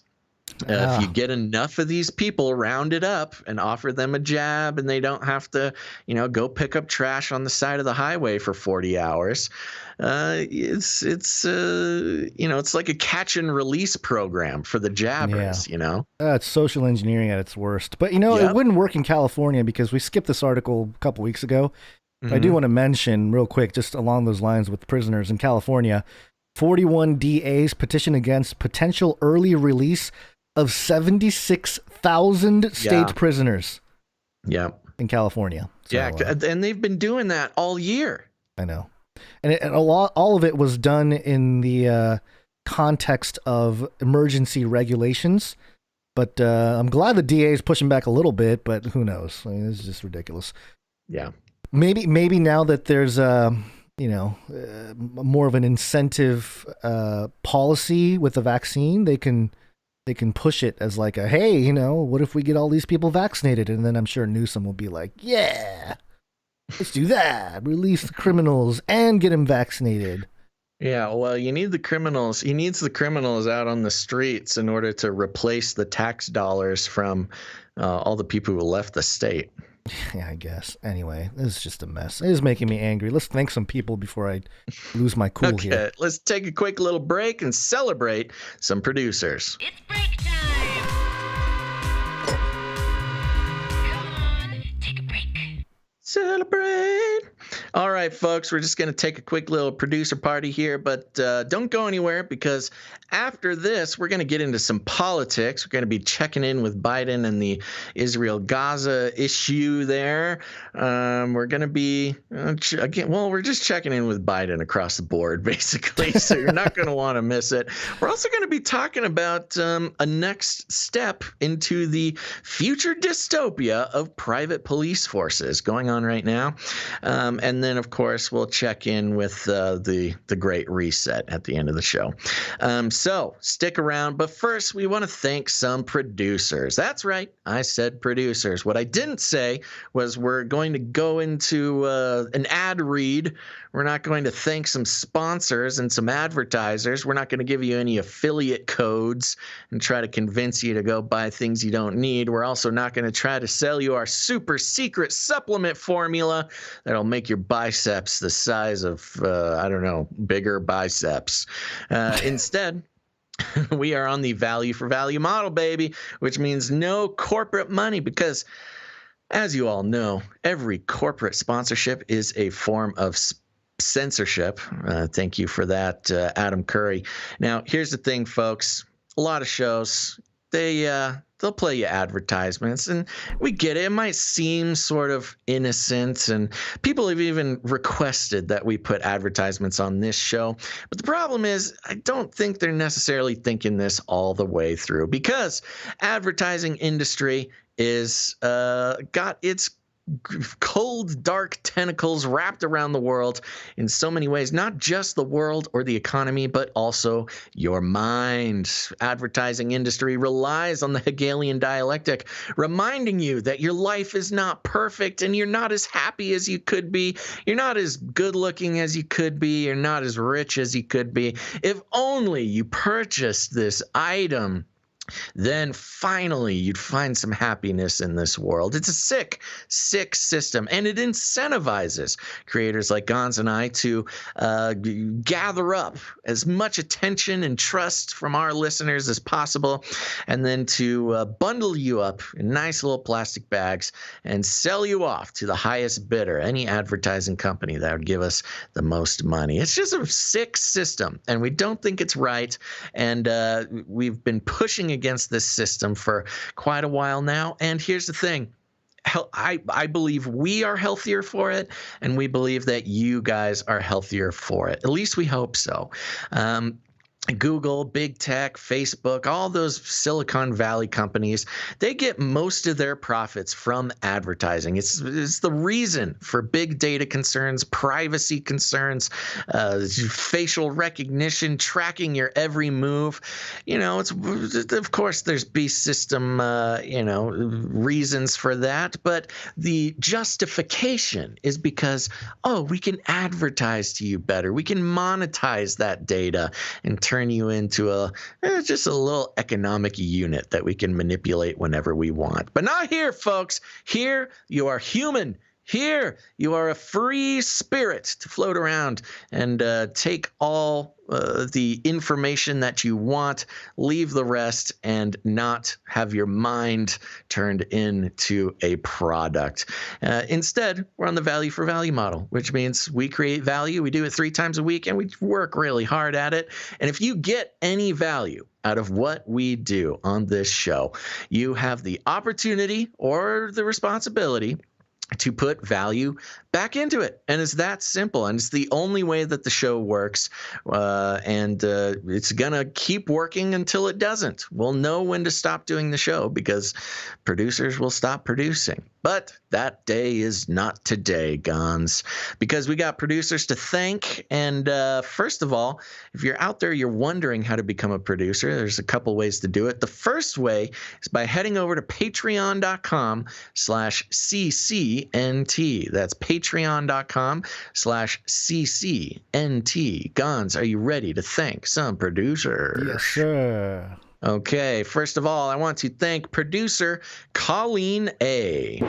if you get enough of these people rounded up and offer them a jab, and they don't have to, go pick up trash on the side of the highway for 40 hours, it's like a catch and release program for the jabbers. It's social engineering at its worst. But it wouldn't work in California, because we skipped this article a couple weeks ago. Mm-hmm. I do want to mention real quick, just along those lines with prisoners in California, 41 DAs petition against potential early release of 76,000 state prisoners. In California. So, and they've been doing that all year. I know. And all of it was done in the context of emergency regulations. But I'm glad the DA is pushing back a little bit, but who knows? I mean, this is just ridiculous. Yeah. Maybe now that there's more of an incentive policy with the vaccine, they can push it as like a, hey, what if we get all these people vaccinated? And then I'm sure Newsom will be like, yeah, let's do that. Release the criminals and get them vaccinated. Yeah, well, you need the criminals. He needs the criminals out on the streets in order to replace the tax dollars from all the people who left the state. Yeah, I guess. Anyway, this is just a mess. It is making me angry. Let's thank some people before I lose my cool here. Okay, let's take a quick little break and celebrate some producers. It's break time. Come on, take a break. Celebrate. All right, folks, we're just going to take a quick little producer party here, but don't go anywhere, because after this, we're going to get into some politics. We're going to be checking in with Biden and the Israel-Gaza issue there. We're going to be, we're just checking in with Biden across the board, basically, so you're not going to want to miss it. We're also going to be talking about a next step into the future dystopia of private police forces going on right now. And then, of course, we'll check in with the Great Reset at the end of the show. So stick around. But first, we want to thank some producers. That's right. I said producers. What I didn't say was we're going to go into an ad read. We're not going to thank some sponsors and some advertisers. We're not going to give you any affiliate codes and try to convince you to go buy things you don't need. We're also not going to try to sell you our super secret supplement formula that'll make your biceps the size of, bigger biceps. Instead, we are on the value for value model, baby, which means no corporate money, because as you all know, every corporate sponsorship is a form of censorship. Thank you for that, Adam Curry. Now, here's the thing, folks. A lot of shows, they'll play you advertisements, and we get it. It might seem sort of innocent, and people have even requested that we put advertisements on this show. But the problem is, I don't think they're necessarily thinking this all the way through, because advertising industry is got its cold, dark tentacles wrapped around the world in so many ways, not just the world or the economy, but also your mind. Advertising industry relies on the Hegelian dialectic, reminding you that your life is not perfect and you're not as happy as you could be. You're not as good looking as you could be. You're not as rich as you could be. If only you purchased this item, then finally you'd find some happiness in this world. It's a sick, sick system, and it incentivizes creators like Gons and I to gather up as much attention and trust from our listeners as possible, and then to bundle you up in nice little plastic bags and sell you off to the highest bidder, any advertising company that would give us the most money. It's just a sick system, and we don't think it's right, and we've been pushing against this system for quite a while now. And here's the thing. I believe we are healthier for it, and we believe that you guys are healthier for it. At least we hope so. Google, big tech, Facebook, all those Silicon Valley companies, they get most of their profits from advertising. It's the reason for big data concerns, privacy concerns, facial recognition, tracking your every move. It's, of course, there's beast system, reasons for that. But the justification is because, we can advertise to you better. We can monetize that data and turn you into just a little economic unit that we can manipulate whenever we want. But not here, folks. Here, you are human. Here, you are a free spirit to float around and take all the information that you want, leave the rest, and not have your mind turned into a product. Instead, we're on the value for value model, which means we create value. We do it 3 times a week, and we work really hard at it. And if you get any value out of what we do on this show, you have the opportunity or the responsibility to put value back into it. And it's that simple. And it's the only way that the show works. And it's going to keep working until it doesn't. We'll know when to stop doing the show because producers will stop producing. But that day is not today, Gons, because we got producers to thank. And first of all, if you're out there, you're wondering how to become a producer, there's a couple ways to do it. The first way is by heading over to patreon.com/CCNT. That's patreon.com/CCNT. Gons, are you ready to thank some producers? Yes, sir. Okay, first of all, I want to thank producer Colleen A.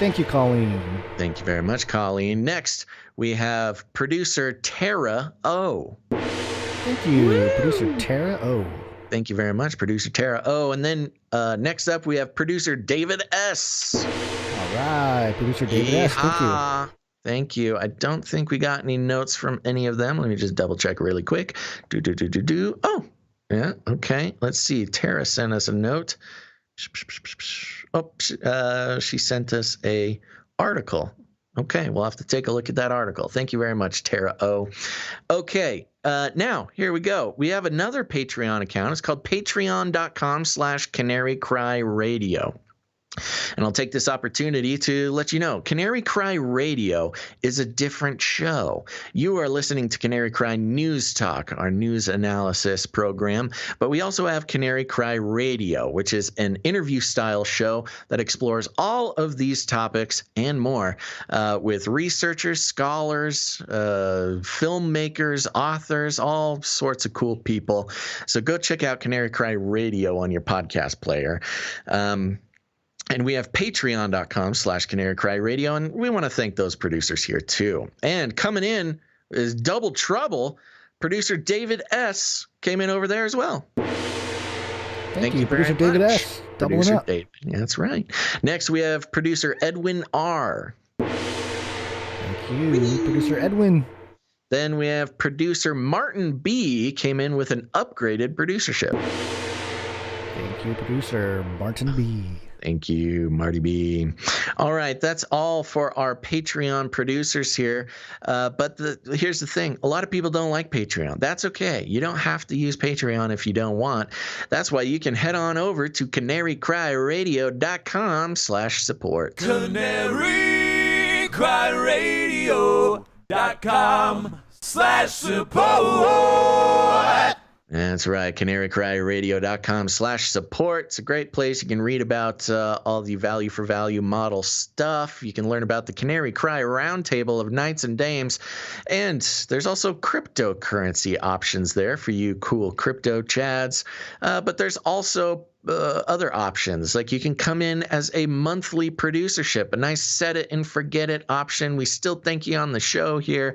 Thank you, Colleen. Thank you very much, Colleen. Next, we have producer Tara O. Thank you, producer Tara O. Thank you very much, producer Tara O. And then next up, we have producer David S. All right, producer David S. Thank you. Thank you. I don't think we got any notes from any of them. Let me just double check really quick. Oh, yeah. Okay. Let's see. Tara sent us a note. Oh, she sent us a article. Okay, we'll have to take a look at that article. Thank you very much, Tara O. Okay, now here we go. We have another Patreon account. It's called patreon.com/Canary Cry Radio. And I'll take this opportunity to let you know, Canary Cry Radio is a different show. You are listening to Canary Cry News Talk, our news analysis program, but we also have Canary Cry Radio, which is an interview-style show that explores all of these topics and more with researchers, scholars, filmmakers, authors, all sorts of cool people. So go check out Canary Cry Radio on your podcast player. And we have patreon.com/Canary Cry Radio, and we want to thank those producers here too. And coming in is double trouble. Producer David S. came in over there as well. Thank you, producer David S. Doubling producer up. David. Yeah, that's right. Next, we have producer Edwin R. Thank you, producer Edwin. Then we have producer Martin B. came in with an upgraded producership. Thank you, producer Martin B. Thank you, Marty B. All right, that's all for our Patreon producers here. But here's the thing. A lot of people don't like Patreon. That's okay. You don't have to use Patreon if you don't want. That's why you can head on over to canarycryradio.com/support. canarycryradio.com/support. That's right, canarycryradio.com/support. It's a great place. You can read about all the value for value model stuff. You can learn about the Canary Cry Roundtable of Knights and Dames. And there's also cryptocurrency options there for you cool crypto chads. But there's also other options, like you can come in as a monthly producership, a nice set it and forget it option. We still thank you on the show here,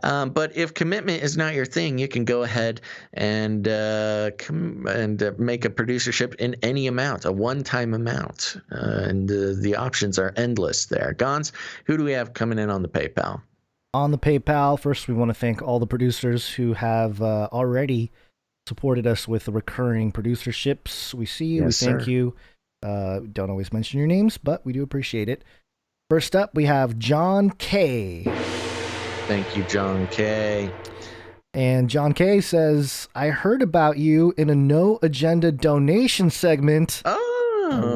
but if commitment is not your thing, you can go ahead and make a producership in any amount, a one-time amount, and the options are endless there. Gons, who do we have coming in on the PayPal? On the PayPal, first we want to thank all the producers who have already supported us with the recurring producerships. We see you. Yes, we thank sir. you. Don't always mention your names, but we do appreciate it. First up, we have John K. Thank you, John K. And John K says, I heard about you in a no agenda donation segment. Oh,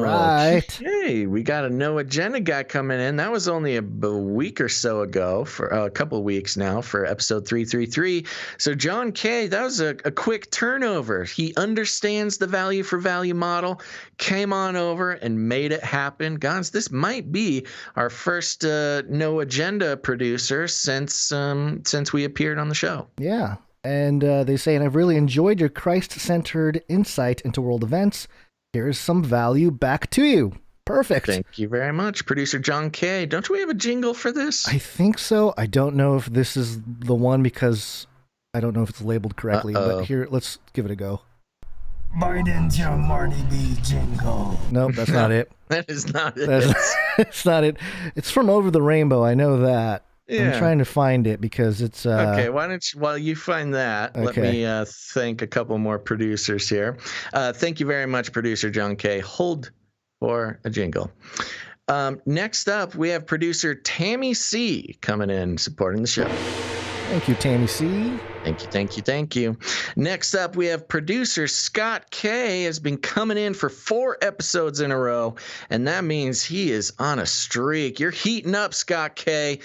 right. Okay. We got a no agenda guy coming in. That was only a week or so ago, for a couple of weeks now, for episode 333. So John K, that was a quick turnover. He understands the value for value model, came on over and made it happen. Guys, this might be our first no agenda producer since we appeared on the show. Yeah. And they say, and I've really enjoyed your Christ-centered insight into world events. Here's some value back to you. Perfect. Thank you very much, producer John K. Don't we have a jingle for this? I think so. I don't know if this is the one because I don't know if it's labeled correctly. But here, let's give it a go. Biden's your Marty B jingle. Nope, that's not it. That is not it. It's not it. It's from Over the Rainbow. I know that. Yeah. I'm trying to find it because it's... okay, why don't you, while you find that, let me thank a couple more producers here. Thank you very much, producer John K. Hold for a jingle. Next up, we have producer Tammy C. coming in, supporting the show. Thank you, Tammy C. Thank you, thank you, thank you. Next up, we have producer Scott K. has been coming in for 4 episodes in a row, and that means he is on a streak. You're heating up, Scott K.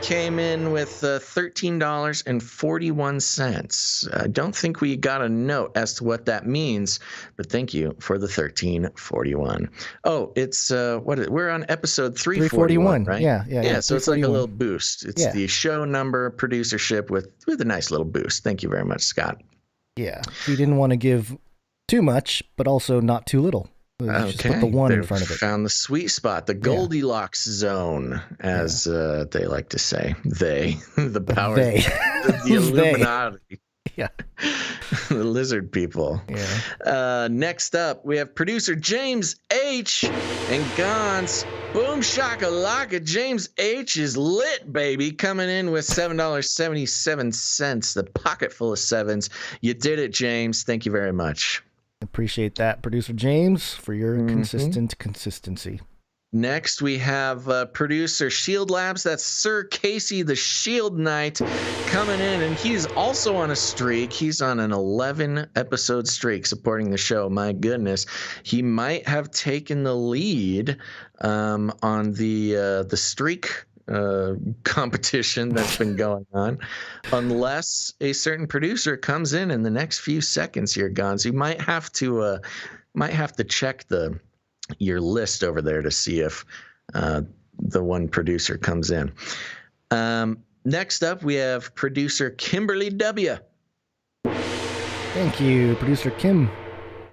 Came in with $13.41. I don't think we got a note as to what that means, but thank you for the $13.41. Oh, it's we're on episode 341, right? Yeah. So it's like a little boost. It's the show number producership with a nice little boost. Thank you very much, Scott. Yeah, he didn't want to give too much, but also not too little. Just put the one in front of it. Found the sweet spot, the Goldilocks zone, as they like to say. The powers, the Illuminati. Yeah. The lizard people. Yeah. Next up, we have producer James H. and Gons. Boom shakalaka. James H. is lit, baby. Coming in with $7.77. The pocket full of sevens. You did it, James. Thank you very much. Appreciate that, producer James, for your consistency. Next, we have producer Shield Labs. That's Sir Casey the Shield Knight coming in, and he's also on a streak. He's on an 11-episode streak supporting the show. My goodness. He might have taken the lead on the streak competition that's been going on, unless a certain producer comes in the next few seconds here, Gonz. You might have to check your list over there to see if the one producer comes in. Next up, we have producer Kimberly W. Thank you, producer Kim.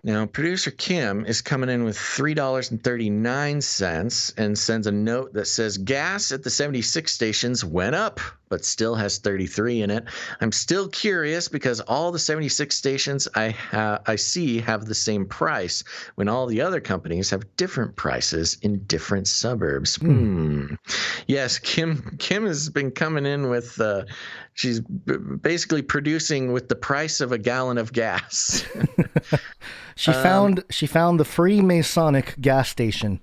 Now, producer Kim is coming in with $3.39 and sends a note that says gas at the 76 stations went up, but still has 33 in it. I'm still curious because all the 76 stations I see have the same price when all the other companies have different prices in different suburbs. Yes, Kim has been coming in with she's basically producing with the price of a gallon of gas. She found the Freemasonic gas station.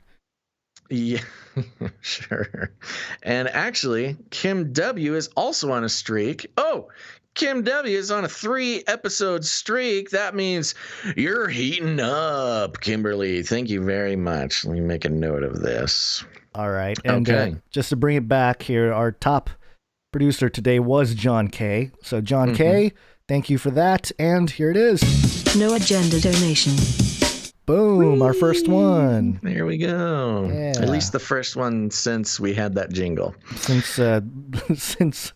Yeah, sure. And actually, Kim W is also on a streak. Oh, Kim W is on a 3-episode streak. That means you're heating up, Kimberly. Thank you very much. Let me make a note of this. All right. And just to bring it back here, our top producer today was John K. So John K., thank you for that. And here it is. No agenda donation. Boom, our first one. There we go. Yeah. At least the first one since we had that jingle. Since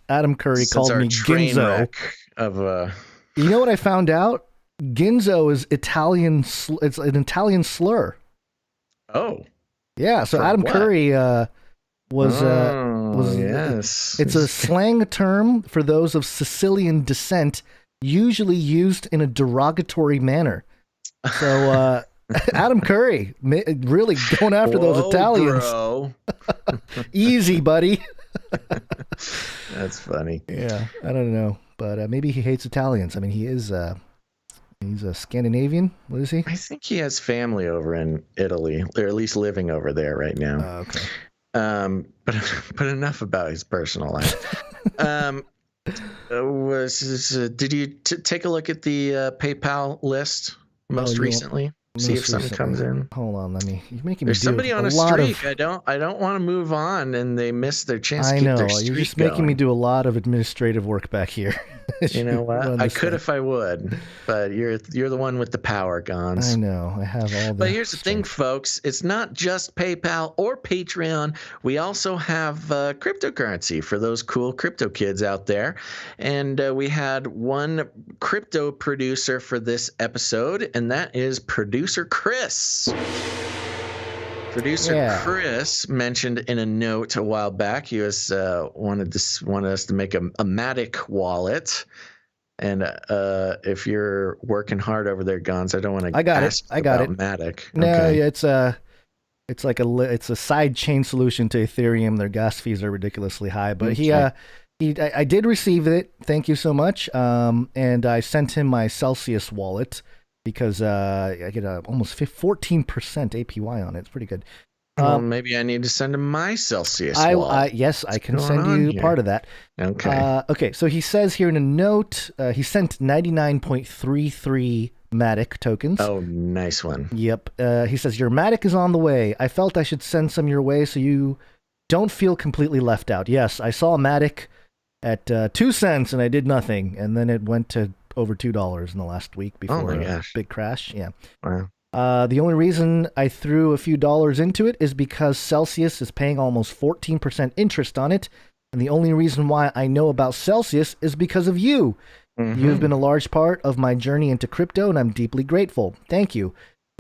Adam Curry called me Ginzo. You know what I found out? Ginzo is Italian. It's an Italian slur. Oh. Yeah, so Adam Curry was yes. It's a slang term for those of Sicilian descent, usually used in a derogatory manner. So Adam Curry really going after those Italians. Bro. Easy, buddy. That's funny. Yeah, I don't know, but maybe he hates Italians. I mean, he's a Scandinavian. What is he? I think he has family over in Italy, or at least living over there right now. Okay. But enough about his personal life. Did you take a look at the PayPal list most recently? See if something comes in. Hold on, you're making me There's somebody on a streak. I don't want to move on, and they miss their chance to keep their streak you're just making me do a lot of administrative work back here. You know what? I could if I would, but you're the one with the power, Gons. I know. I have all the But here's the thing, folks. It's not just PayPal or Patreon. We also have cryptocurrency for those cool crypto kids out there. And we had one crypto producer for this episode, and that is producer Chris. Producer Chris mentioned in a note a while back he was wanted us to make a Matic wallet, and if you're working hard over there, Gons, I don't want to. I got it. Matic. No, okay. Yeah, it's a side chain solution to Ethereum. Their gas fees are ridiculously high, but I did receive it. Thank you so much. And I sent him my Celsius wallet, because I get almost 14% APY on it. It's pretty good. Well, maybe I need to send him my Celsius wallet. Yes, I can send you part of that. Okay. Okay, so he says here in a note, he sent 99.33 Matic tokens. Oh, nice one. Yep. He says, your Matic is on the way. I felt I should send some your way so you don't feel completely left out. Yes, I saw Matic at 2 cents and I did nothing. And then it went to over $2 in the last week before a big crash. Yeah. Wow. The only reason I threw a few dollars into it is because Celsius is paying almost 14% interest on it. And the only reason why I know about Celsius is because of you. You have been a large part of my journey into crypto, and I'm deeply grateful. Thank you.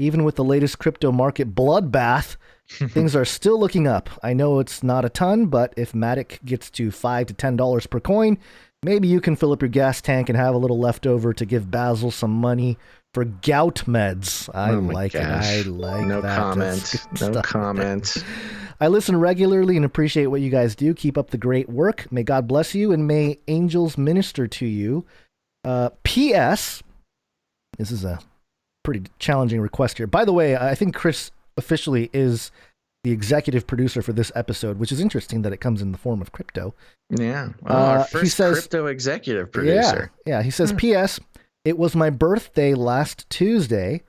Even with the latest crypto market bloodbath, things are still looking up. I know it's not a ton, but if Matic gets to $5 to $10 per coin, maybe you can fill up your gas tank and have a little leftover to give Basil some money for gout meds. I like it. I like no that. Comment. No comment. I listen regularly and appreciate what you guys do. Keep up the great work. May God bless you and may angels minister to you. P.S. This is a pretty challenging request here. By the way, I think Chris officially is the executive producer for this episode, which is interesting that it comes in the form of crypto. Yeah. Our first crypto executive producer. Yeah. He says, P.S. It was my birthday last Tuesday.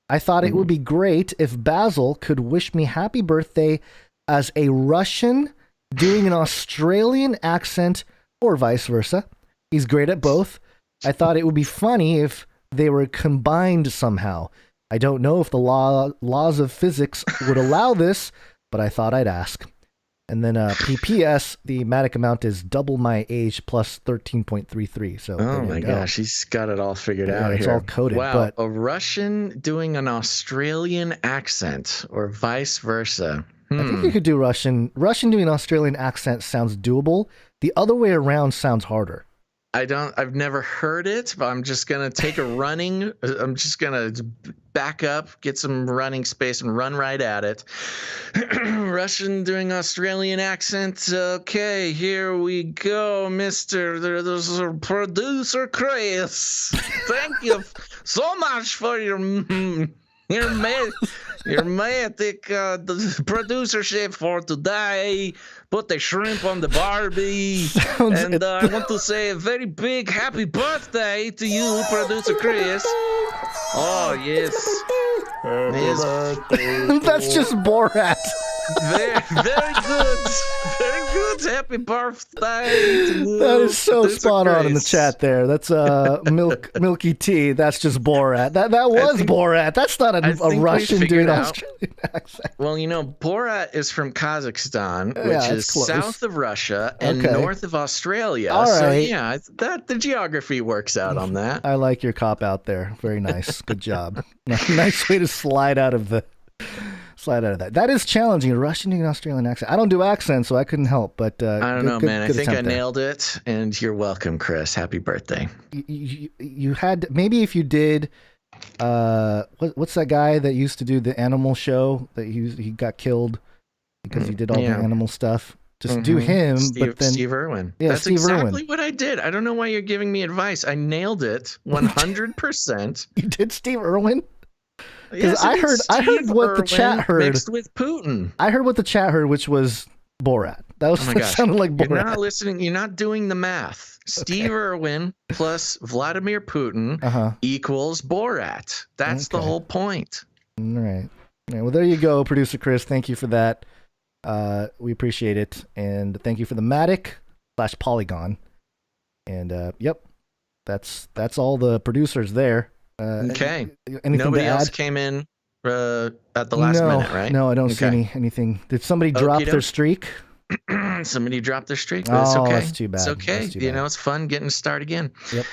I thought it would be great if Basil could wish me happy birthday as a Russian doing an Australian accent or vice versa. He's great at both. I thought it would be funny if they were combined somehow. I don't know if the laws of physics would allow this, but I thought I'd ask. And then PPS, the Matic amount is double my age plus 13.33. So oh my gosh, he's got it all figured out it's here. All coded. Wow, but a Russian doing an Australian accent or vice versa. I think you could do Russian. Russian doing an Australian accent sounds doable. The other way around sounds harder. I've never heard it, but I'm just going to take I'm just going to back up, get some running space and run right at it. Russian doing Australian accent. Okay, here we go, Mr. Producer Chris. Thank you so much for your magic producership for today. Put the shrimp on the Barbie. And I want to say a very big happy birthday to you, Producer Chris. Oh, yes. That's just Borat. Very good. Very good. Happy birthday to you. That is so Producer spot on Chris. in the chat there. That's Milky Tea. That's just Borat. That was Borat. That's not a Russian doing Australian accent. Well, Borat is from Kazakhstan, which is close. south of Russia and north of Australia. All right. So yeah, the geography works out on that. I like your cop out there. Very nice. Good job. Nice way to slide out of that. That is challenging. A Russian doing an Australian accent. I don't do accents, so I couldn't help. But I don't know, man. I think I nailed it, and you're welcome, Chris. Happy birthday. You had maybe if you did. What's that guy that used to do the animal show that he got killed because he did all the animal stuff? Just do him, but then Steve Irwin. Yeah, That's Steve exactly Irwin. what I did. I don't know why you're giving me advice. I nailed it 100%. You did Steve Irwin? Because I heard what the chat heard mixed with Putin. I heard what the chat heard, which was Borat. That sounded like Borat. You're not listening. You're not doing the math. Steve Irwin plus Vladimir Putin equals Borat. That's the whole point. All right. Well, there you go, Producer Chris. Thank you for that. We appreciate it, and thank you for the Matic / Polygon. And yep, that's all the producers there. Okay. Nobody else came in at the last minute, right? No, I don't see anything. Did somebody drop their streak? Somebody dropped their streak. But it's okay. That's too bad. It's okay. It's fun getting to start again. Yep.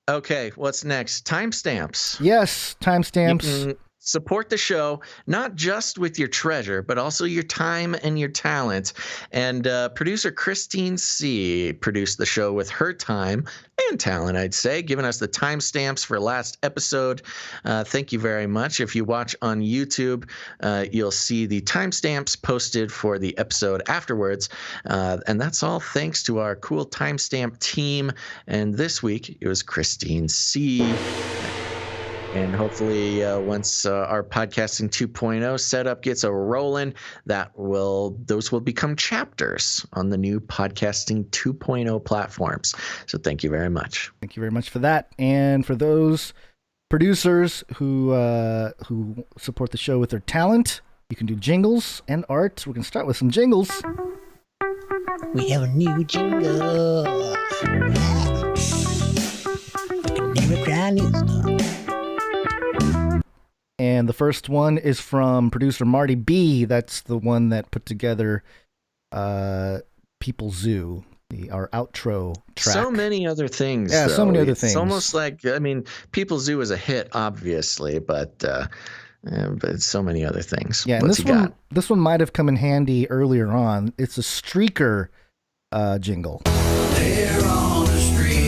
Okay, what's next? Timestamps. Yes, timestamps. You can support the show, not just with your treasure, but also your time and your talent. And producer Christine C. produced the show with her time and talent, I'd say, giving us the timestamps for last episode. Thank you very much. If you watch on YouTube, you'll see the timestamps posted for the episode afterwards. And that's all thanks to our cool timestamp team. And this week, it was Christine C. And hopefully, once our podcasting 2.0 setup gets a rolling, those will become chapters on the new podcasting 2.0 platforms. So thank you very much. Thank you very much for that. And for those producers who support the show with their talent, you can do jingles and art. We're going to start with some jingles. We have a new jingle. And the first one is from producer Marty B. That's the one that put together People Zoo. our outro track. So many other things. Yeah, though. so many other things. It's almost like, I mean, People Zoo is a hit, obviously, but so many other things. Yeah, and this one might have come in handy earlier on. It's a streaker jingle. They're on a streak.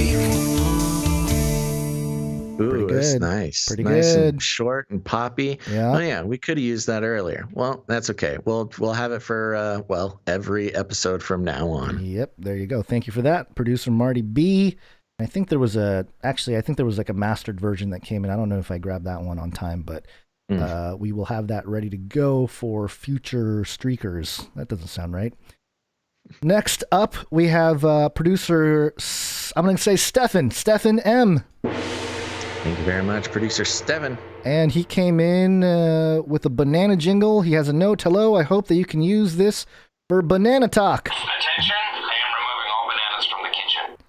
Ooh, that's nice. Pretty nice good. And short and poppy. Yeah. Oh yeah, we could have used that earlier. Well, that's okay. We'll have it for every episode from now on. Yep, there you go. Thank you for that, producer Marty B. I think there was like a mastered version that came in. I don't know if I grabbed that one on time, but we will have that ready to go for future streakers. That doesn't sound right. Next up, we have producer, I'm going to say Stefan M. Thank you very much, producer Stefan. And he came in with a banana jingle. He has a note. Hello, I hope that you can use this for banana talk. Attention, I am removing all bananas from the kitchen.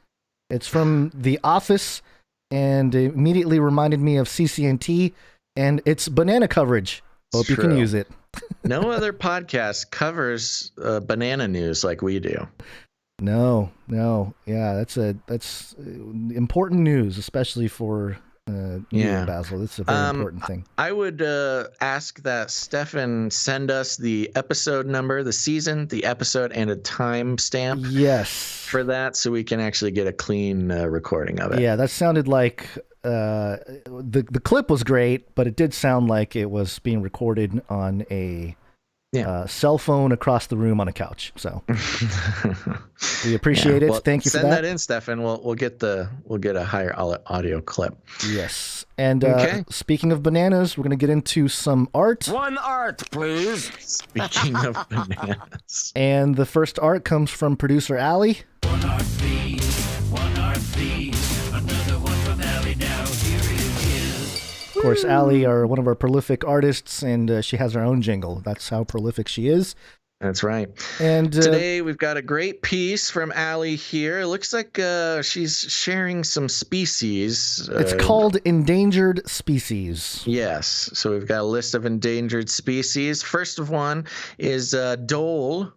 It's from The Office, and it immediately reminded me of CCNT, and it's banana coverage. Hope you can use it. No other podcast covers banana news like we do. No. Yeah, that's important news, especially for you, Basil. It's a very important thing. I would ask that Stefan send us the episode number, the season, the episode, and a time stamp. Yes. For that, so we can actually get a clean recording of it. Yeah, that sounded like the clip was great, but it did sound like it was being recorded on a cell phone across the room on a couch. So we appreciate it. Well, Thank you for that. Send that in, Stefan. We'll get a higher audio clip. Yes. And speaking of bananas, we're going to get into some art. One art, please. Speaking of bananas. And the first art comes from producer Allie. One art, please. One art, please. Another one from Allie now. Here it is. Of course, Allie are one of our prolific artists, and she has her own jingle. That's how prolific she is. That's right. And today we've got a great piece from Allie here. It looks like she's sharing some species. It's called Endangered Species. Yes. So we've got a list of endangered species. First of one is dole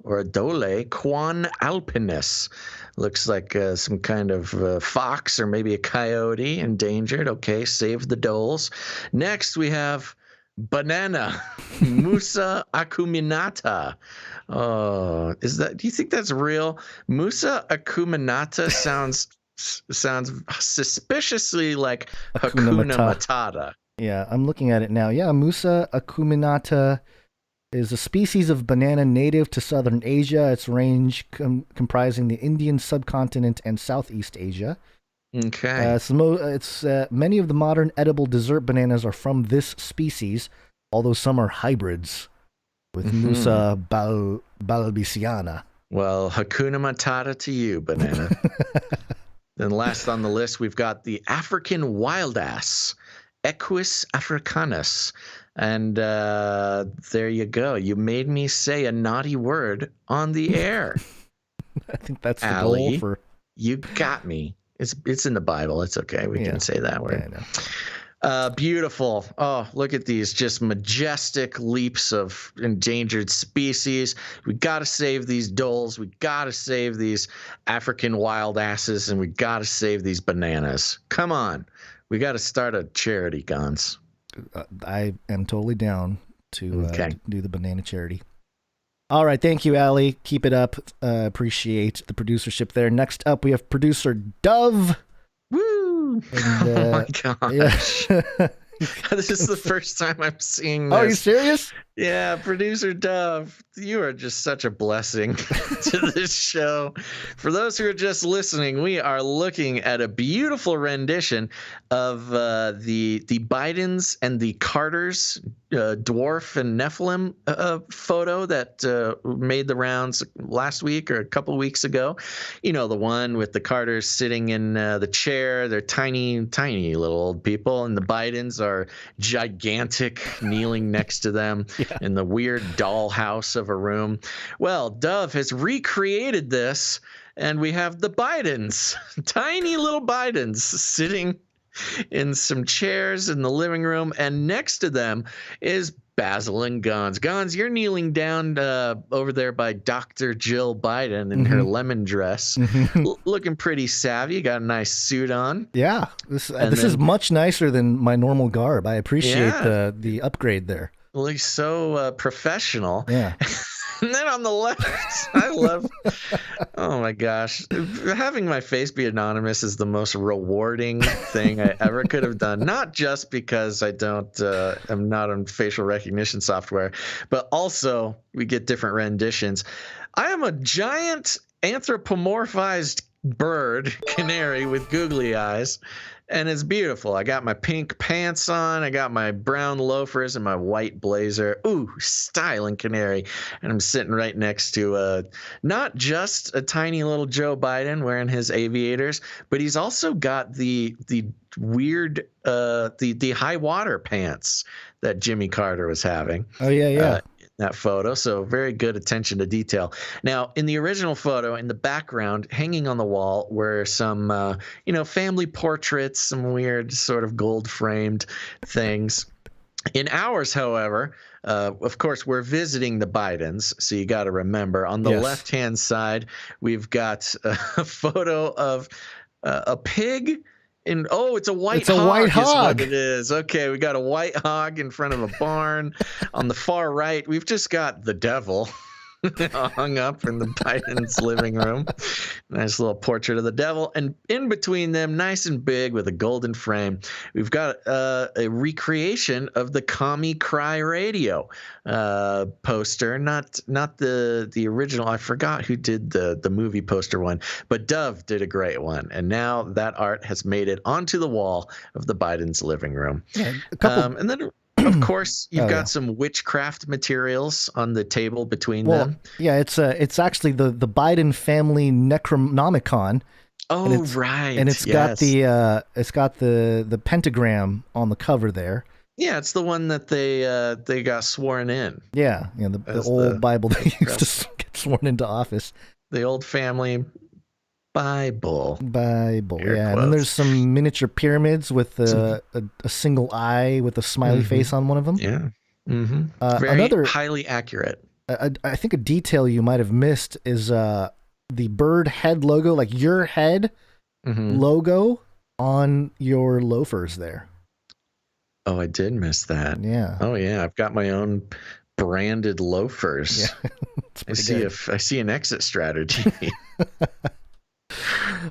quan alpinus. Looks like some kind of fox or maybe a coyote, endangered. Okay, save the doles. Next we have banana, Musa acuminata. Oh, do you think that's real? Musa acuminata sounds suspiciously like Hakuna Matata. Yeah, I'm looking at it now. Yeah, Musa acuminata is a species of banana native to southern Asia. Its range comprising the Indian subcontinent and Southeast Asia. Okay. Many of the modern edible dessert bananas are from this species, although some are hybrids with Musa balbisiana. Well, Hakuna Matata to you, banana. Then last on the list, we've got the African wild ass, Equus africanus. And there you go. You made me say a naughty word on the air. I think that's the Allie, goal for... You got me. It's in the Bible. It's okay. We can say that word. Yeah, I know. Beautiful. Oh, look at these just majestic leaps of endangered species. We got to save these doles. We got to save these African wild asses, and we got to save these bananas. Come on. We got to start a charity, Gons. I am totally down to do the banana charity. All right. Thank you, Allie. Keep it up. Appreciate the producership there. Next up, we have producer Dove. Woo! And, oh my gosh. Yeah. This is the first time I'm seeing this. Oh, are you serious? Yeah, producer Dove, you are just such a blessing to this show. For those who are just listening, we are looking at a beautiful rendition of the Bidens and the Carters dwarf and Nephilim photo that made the rounds last week or a couple weeks ago. You know, the one with the Carters sitting in the chair. They're tiny, tiny little old people, and the Bidens are gigantic, kneeling next to them in the weird dollhouse of a room. Well, Dove has recreated this, and we have the Bidens, tiny little Bidens, sitting in some chairs in the living room, and next to them is Basil and Gons. Gons, you're kneeling down over there by Dr. Jill Biden in her lemon dress, looking pretty savvy. You got a nice suit on. Yeah, this is much nicer than my normal garb. I appreciate the upgrade there. Looks so professional. Yeah. And then on the left, I love, oh my gosh, having my face be anonymous is the most rewarding thing I ever could have done. Not just because I'm not on facial recognition software, but also we get different renditions. I am a giant anthropomorphized bird, canary with googly eyes. And it's beautiful. I got my pink pants on. I got my brown loafers and my white blazer. Ooh, styling canary. And I'm sitting right next to not just a tiny little Joe Biden wearing his aviators, but he's also got the weird the high water pants that Jimmy Carter was having. Oh yeah. That photo, so very good attention to detail. Now, in the original photo, in the background, hanging on the wall, were some, family portraits, some weird sort of gold-framed things. In ours, however, of course, we're visiting the Bidens, so you got to remember, on the left-hand side, we've got a photo of a pig. It's a white hog. It's a white hog. Is what it is. Okay, we got a white hog in front of a barn. On the far right, we've just got the devil hung up in the Biden's living room. Nice little portrait of the devil. And in between them, nice and big with a golden frame, we've got a recreation of the Commie Cry Radio poster. Not the original. I forgot who did the movie poster one, but Dove did a great one. And now that art has made it onto the wall of the Biden's living room. Yeah, and then of course, you've got some witchcraft materials on the table between them. Yeah, it's actually the Biden family Necronomicon. Oh, right. And it's got the pentagram on the cover there. Yeah, it's the one that they got sworn in. Yeah, the old Bible they used to get sworn into office. The old family Bible. Yeah. And then there's some miniature pyramids with a single eye with a smiley face on one of them. Yeah. Mm-hmm. Very highly accurate. I think a detail you might have missed is the bird head logo, like your head logo on your loafers there. Oh, I did miss that. Yeah. Oh, yeah. I've got my own branded loafers. Yeah. I see an exit strategy.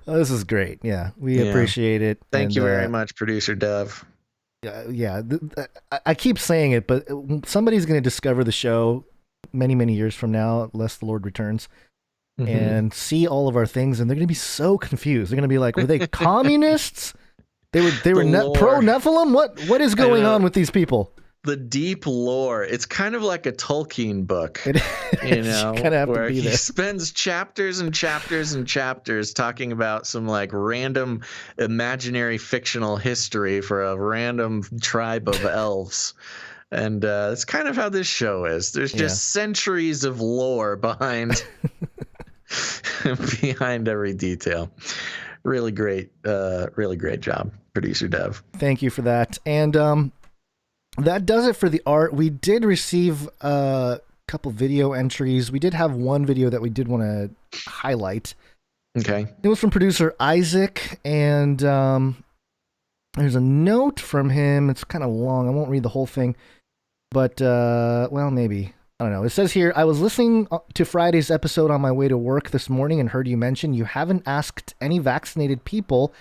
Oh, this is great. Yeah, we appreciate it. Thank you very much, Producer Dove. I keep saying it, but somebody's going to discover the show many, many years from now, unless the Lord returns, and see all of our things, and they're going to be so confused. They're going to be like, were they communists? They were pro Nephilim? What is going on with these people? The deep lore. It's kind of like a Tolkien book, where he spends chapters and chapters and chapters talking about some like random imaginary fictional history for a random tribe of elves. And that's kind of how this show is. There's just centuries of lore behind every detail. Really great job, Producer Dev. Thank you for that. And that does it for the art. We did receive a couple video entries. We did have one video that we did want to highlight. Okay. It was from producer Isaac, and there's a note from him. It's kind of long. I won't read the whole thing, but, maybe. I don't know. It says here, I was listening to Friday's episode on my way to work this morning and heard you mention you haven't asked any vaccinated people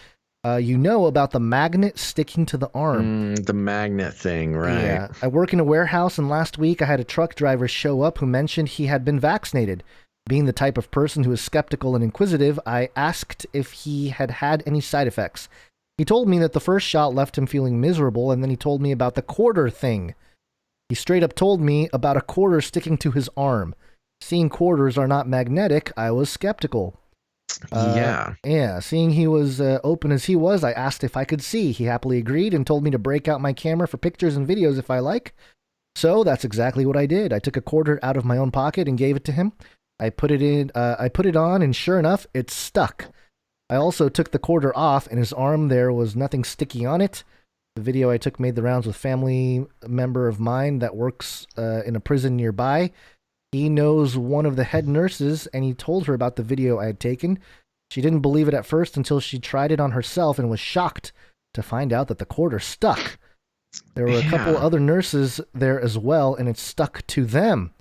about the magnet sticking to the arm. The magnet thing, right? Yeah. I work in a warehouse, and last week I had a truck driver show up who mentioned he had been vaccinated. Being the type of person who is skeptical and inquisitive, I asked if he had had any side effects. He told me that the first shot left him feeling miserable, and then he told me about the quarter thing. He straight up told me about a quarter sticking to his arm. Seeing quarters are not magnetic, I was skeptical. Seeing he was open as he was, I asked if I could see. He happily agreed and told me to break out my camera for pictures and videos if I like. So that's exactly what I did. I took a quarter out of my own pocket and gave it to him. I put it on, and sure enough, it stuck. I also took the quarter off, and his arm there was nothing sticky on it. The video I took made the rounds with family member of mine that works in a prison nearby. He knows one of the head nurses, and he told her about the video I had taken. She didn't believe it at first until she tried it on herself and was shocked to find out that the quarter stuck. There were a couple other nurses there as well, and it stuck to them.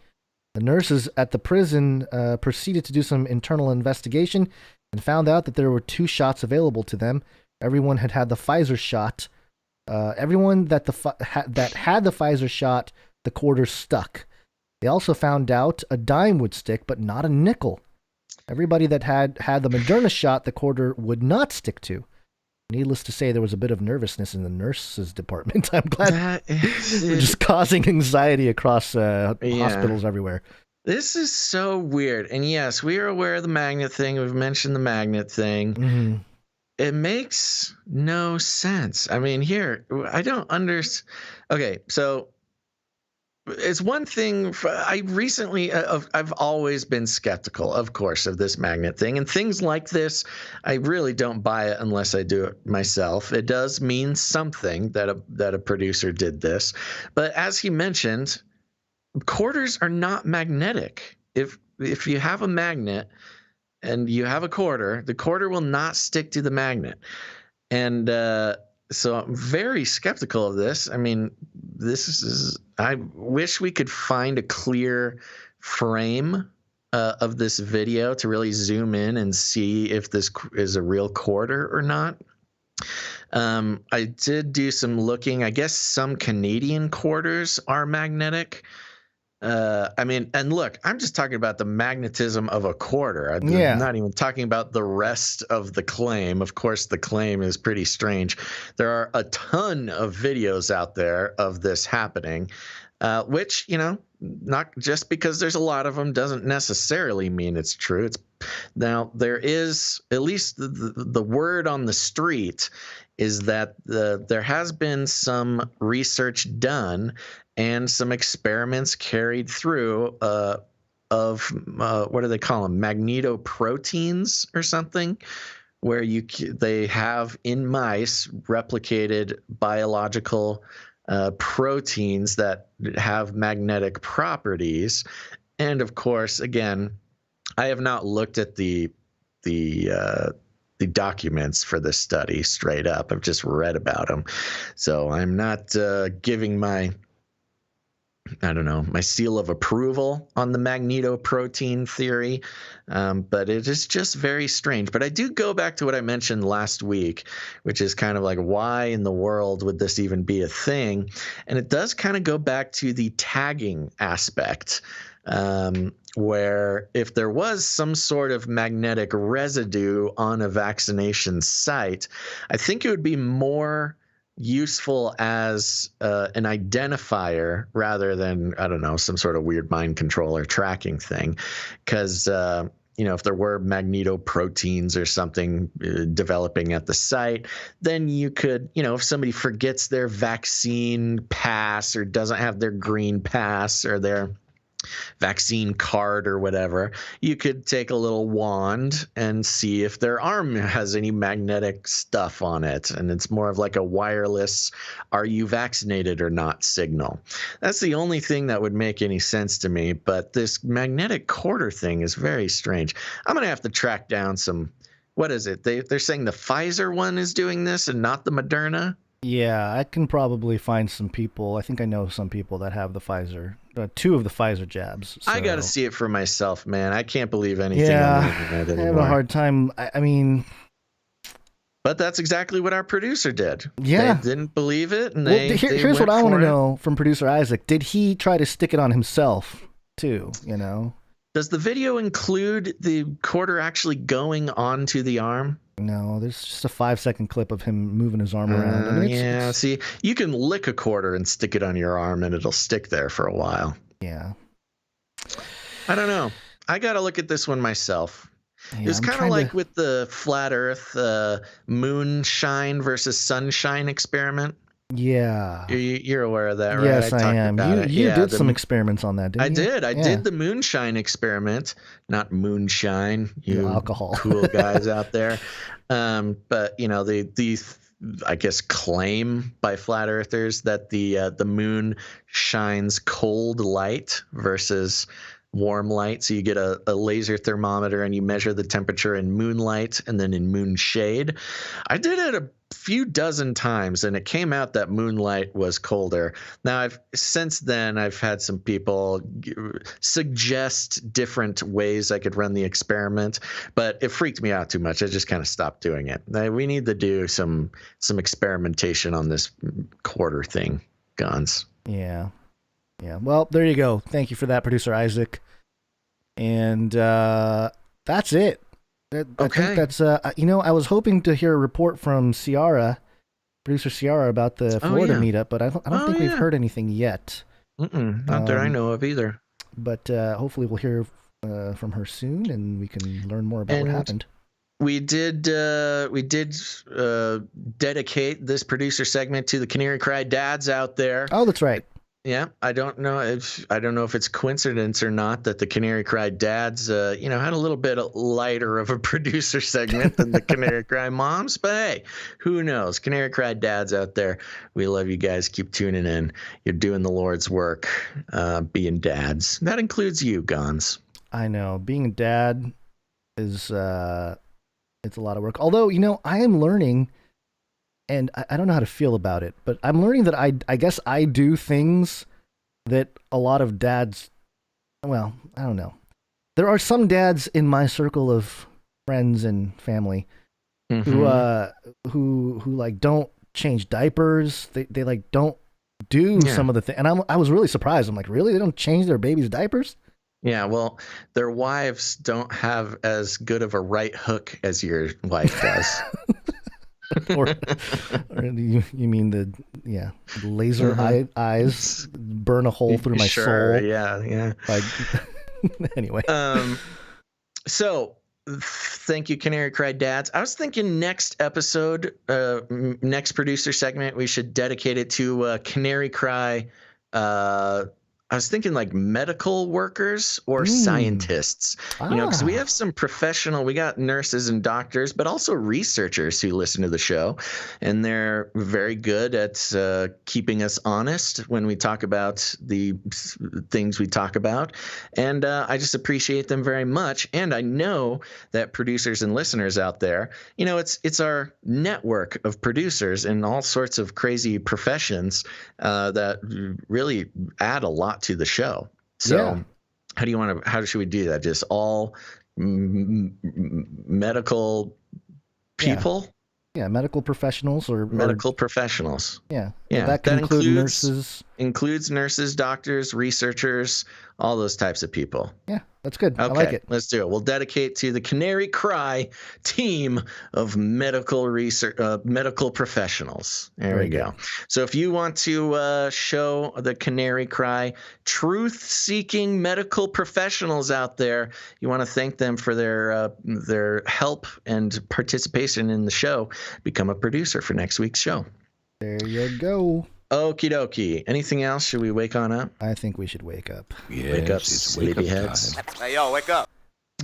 The nurses at the prison proceeded to do some internal investigation and found out that there were 2 shots available to them. Everyone had the Pfizer shot. Everyone that had the Pfizer shot, the quarter stuck. They also found out a dime would stick, but not a nickel. Everybody that had the Moderna shot, the quarter would not stick to. Needless to say, there was a bit of nervousness in the nurses department. I'm glad we're just causing anxiety across hospitals everywhere. This is so weird. And yes, we are aware of the magnet thing. We've mentioned the magnet thing. Mm-hmm. It makes no sense. I mean, here, I don't understand. Okay, so it's one thing. I've always been skeptical, of course, of this magnet thing. And things like this, I really don't buy it unless I do it myself. It does mean something that a producer did this. But as he mentioned, quarters are not magnetic. If you have a magnet and you have a quarter, the quarter will not stick to the magnet. And so I'm very skeptical of this. I mean, I wish we could find a clear frame of this video to really zoom in and see if this is a real quarter or not. I did do some looking. I guess some Canadian quarters are magnetic. I mean, and look, I'm just talking about the magnetism of a quarter. I'm not even talking about the rest of the claim. Of course, the claim is pretty strange. There are a ton of videos out there of this happening, which, not just because there's a lot of them doesn't necessarily mean it's true. Now, there is, at least the word on the street is that there has been some research done and some experiments carried through of what do they call them? Magnetoproteins or something, where they have in mice replicated biological proteins that have magnetic properties. And of course, again, I have not looked at the documents for this study straight up. I've just read about them, so I'm not giving my seal of approval on the magnetoprotein theory, but it is just very strange. But I do go back to what I mentioned last week, which is kind of like, why in the world would this even be a thing? And it does kind of go back to the tagging aspect, where if there was some sort of magnetic residue on a vaccination site, I think it would be more useful as an identifier rather than, I don't know, some sort of weird mind control or tracking thing. Because, if there were magnetoproteins or something developing at the site, then you could, if somebody forgets their vaccine pass or doesn't have their green pass or their vaccine card or whatever, you could take a little wand and see if their arm has any magnetic stuff on it. And it's more of like a wireless, are you vaccinated or not signal. That's the only thing that would make any sense to me. But this magnetic quarter thing is very strange. I'm going to have to track down some, what is it? They're saying the Pfizer one is doing this and not the Moderna. Yeah, I can probably find some people. I think I know some people that have the Pfizer, 2 of the Pfizer jabs. So. I got to see it for myself, man. I can't believe anything on the internet anymore. I have a hard time. I mean... But that's exactly what our producer did. Yeah. They didn't believe it, and here's what I want to know from producer Isaac. Did he try to stick it on himself, too, Does the video include the quarter actually going onto the arm? No, there's just a 5-second clip of him moving his arm around. See, you can lick a quarter and stick it on your arm, and it'll stick there for a while. Yeah. I don't know. I got to look at this one myself. Yeah, it was kind of like with the flat Earth moonshine versus sunshine experiment. Yeah. You're aware of that, right? Yes, I am. You did some experiments on that, didn't you? I did the moonshine experiment. Not moonshine, you alcohol. Cool guys out there. But, the I guess, claim by flat earthers that the moon shines cold light versus warm light. So you get a laser thermometer and you measure the temperature in moonlight and then in moon shade. I did it a few dozen times and it came out that moonlight was colder. Now since then I've had some people suggest different ways I could run the experiment, but it freaked me out too much. I just kind of stopped doing it. We need to do some experimentation on this quarter thing, Gons. Yeah. Well, there you go. Thank you for that, producer Isaac. And that's it. I think that's I was hoping to hear a report from producer Ciara, about the Florida meetup, but I don't think we've heard anything yet. Not that I know of either. But hopefully we'll hear from her soon, and we can learn more about what happened. We did dedicate this producer segment to the Canary Cry dads out there. Oh, that's right. Yeah, I don't know if it's coincidence or not that the Canary Cry dads, had a little bit lighter of a producer segment than the Canary Cry moms. But hey, who knows? Canary Cry dads out there, we love you guys. Keep tuning in. You're doing the Lord's work, being dads. That includes you, Gons. I know. Being a dad is it's a lot of work. Although, I am learning. And I don't know how to feel about it, but I'm learning that I guess I do things that a lot of dads, well, I don't know. There are some dads in my circle of friends and family who like don't change diapers. They like don't do some of the things. And I was really surprised. I'm like, really? They don't change their baby's diapers? Yeah, well, their wives don't have as good of a right hook as your wife does. or you mean the laser eyes burn a hole through my soul? Yeah. Like, anyway. So thank you, Canary Cry dads. I was thinking next episode, next producer segment, we should dedicate it to Canary Cry. I was thinking like medical workers or scientists, because we have some we got nurses and doctors, but also researchers who listen to the show, and they're very good at keeping us honest when we talk about the things we talk about. And I just appreciate them very much. And I know that producers and listeners out there, it's our network of producers in all sorts of crazy professions that really add a lot to the show. So how should we do that? Just all medical people? Yeah, medical professionals or medical professionals. Yeah. Yeah. That includes nurses. Includes nurses, doctors, researchers, all those types of people. Yeah, that's good. Okay, I like it. Let's do it. We'll dedicate to the Canary Cry team of medical professionals. There we go. So if you want to show the Canary Cry truth-seeking medical professionals out there, you want to thank them for their help and participation in the show, become a producer for next week's show. There you go. Okie dokie. Anything else? Should we wake on up? I think we should wake up. Yes, wake up, sleepyheads. Hey, yo, wake up.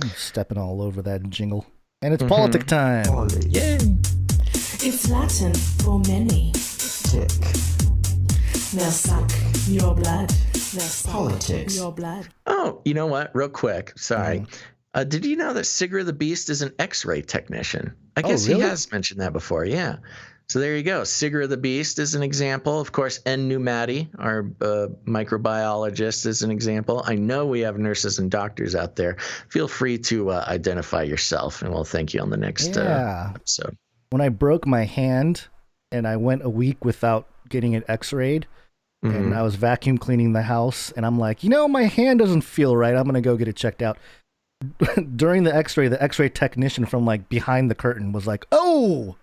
I'm stepping all over that jingle. And it's politic time. Yay. It's Latin for many. Tick. They'll suck your blood. They'll suck Politics. your blood. Oh, you know what? Real quick. Sorry. Did you know that Sigrid the Beast is an X-ray technician? I guess he has mentioned that before. Yeah. So there you go. Sigrid the Beast is an example. Of course, N. Numati, our microbiologist, is an example. I know we have nurses and doctors out there. Feel free to identify yourself, and we'll thank you on the next episode. When I broke my hand and I went a week without getting it x-rayed, and I was vacuum cleaning the house, and I'm like, my hand doesn't feel right. I'm going to go get it checked out. During the x-ray technician from like behind the curtain was like, oh!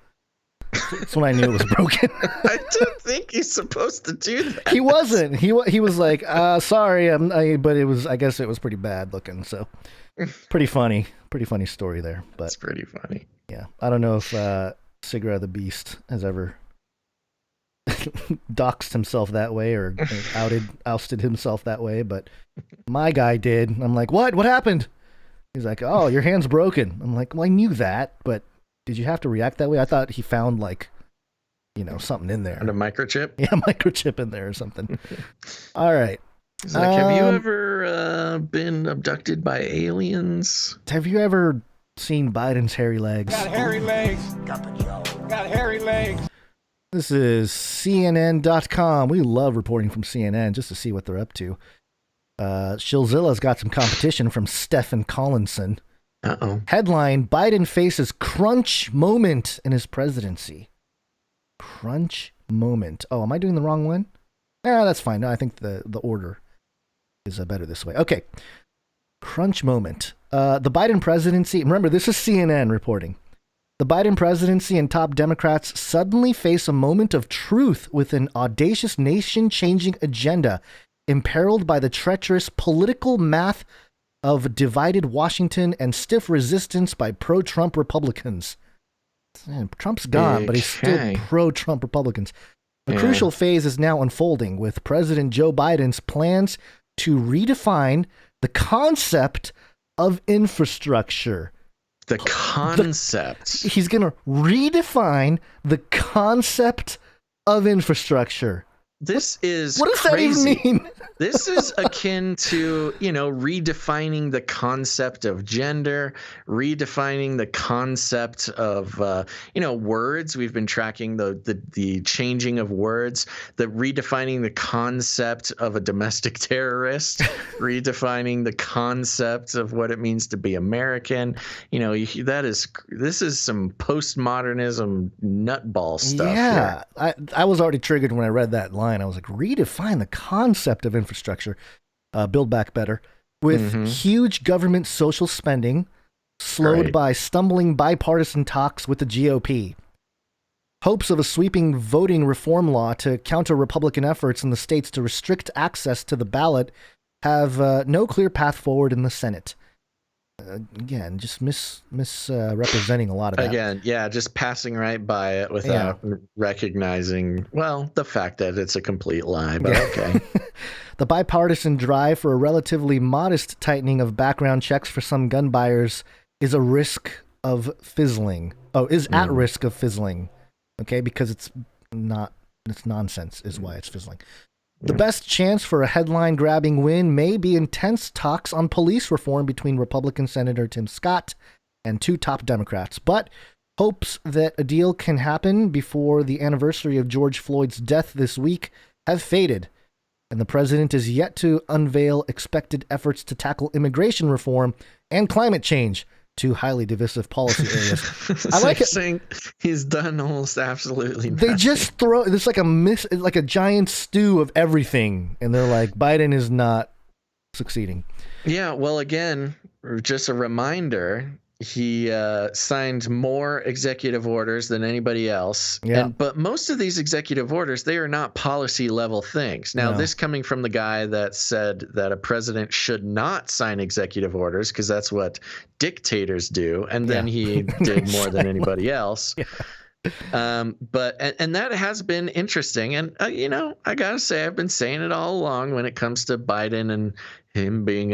That's when I knew it was broken. I don't think he's supposed to do that. He wasn't. He was like, sorry, but it was. I guess it was pretty bad looking. So, pretty funny story there. But it's pretty funny. Yeah, I don't know if Sigrid the Beast has ever doxed himself that way or ousted himself that way, but my guy did. I'm like, what? What happened? He's like, oh, your hand's broken. I'm like, well, I knew that, but did you have to react that way? I thought he found like something in there. And a microchip? Yeah, a microchip in there or something. All right. It's like, have you ever been abducted by aliens? Have you ever seen Biden's hairy legs? Got hairy legs. Got hairy legs. This is CNN.com. We love reporting from CNN just to see what they're up to. Shillzilla's got some competition from Stephen Collinson. Uh-oh. Headline, Biden faces crunch moment in his presidency. Crunch moment. Oh, am I doing the wrong one? That's fine. No, I think the order is better this way. Okay. Crunch moment. The Biden presidency, remember, this is CNN reporting. The Biden presidency and top Democrats suddenly face a moment of truth with an audacious nation-changing agenda imperiled by the treacherous political math of divided Washington and stiff resistance by pro-Trump Republicans. Man, Trump's gone, but he's still pro-Trump Republicans. A crucial phase is now unfolding with President Joe Biden's plans to redefine the concept of infrastructure. The concept. He's going to redefine the concept of infrastructure. This is what does crazy. That even mean? This is akin to, redefining the concept of gender, redefining the concept of, words. We've been tracking the changing of words, the redefining the concept of a domestic terrorist, redefining the concept of what it means to be American. This is some postmodernism nutball stuff. Yeah, I was already triggered when I read that line. I was like, redefine the concept of infrastructure, build back better, with huge government social spending slowed by stumbling bipartisan talks with the GOP. Hopes of a sweeping voting reform law to counter Republican efforts in the states to restrict access to the ballot have no clear path forward in the Senate. Again, just misrepresenting a lot of that. Again, just passing right by it without recognizing, the fact that it's a complete lie, but okay. The bipartisan drive for a relatively modest tightening of background checks for some gun buyers is a risk of fizzling. Is at risk of fizzling. Okay, because it's nonsense is why it's fizzling. The best chance for a headline-grabbing win may be intense talks on police reform between Republican Senator Tim Scott and two top Democrats, but hopes that a deal can happen before the anniversary of George Floyd's death this week have faded, and the president is yet to unveil expected efforts to tackle immigration reform and climate change, two highly divisive policy areas. I like it. Saying he's done almost absolutely nothing. They just throw it's like a giant stew of everything, and they're like, Biden is not succeeding. Yeah, well, again, just a reminder, he signed more executive orders than anybody else. Yeah. But most of these executive orders, they are not policy level things. Now, this coming from the guy that said that a president should not sign executive orders because that's what dictators do. And then he did more than anybody else. Yeah. But that has been interesting. And, I got to say, I've been saying it all along when it comes to Biden and him being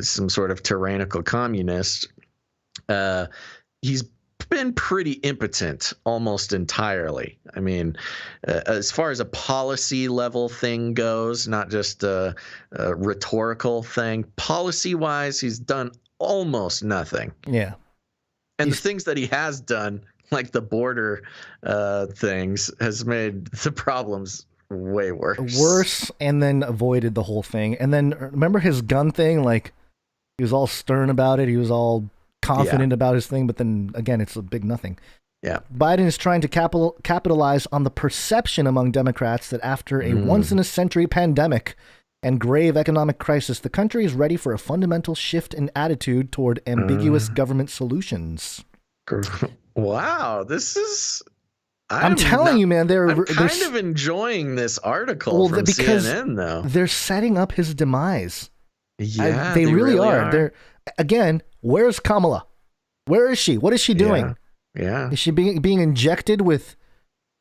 some sort of tyrannical communist. He's been pretty impotent almost entirely. I mean, as far as a policy level thing goes, not just a rhetorical thing, policy wise, he's done almost nothing. Yeah. And the things that he has done, like the border things, has made the problems way worse. And then avoided the whole thing. And then remember his gun thing? Like, he was all stern about it. He was all confident about his thing, but then again, it's a big nothing. Yeah. Biden is trying to capitalize on the perception among Democrats that after a once-in-a-century pandemic and grave economic crisis, the country is ready for a fundamental shift in attitude toward ambiguous government solutions. Wow, this is... I'm telling you, man, they're kind of enjoying this article from CNN, though. They're setting up his demise. Yeah, they really are. They're again. Where's Kamala? Where is she? What is she doing? Yeah. Is she being injected with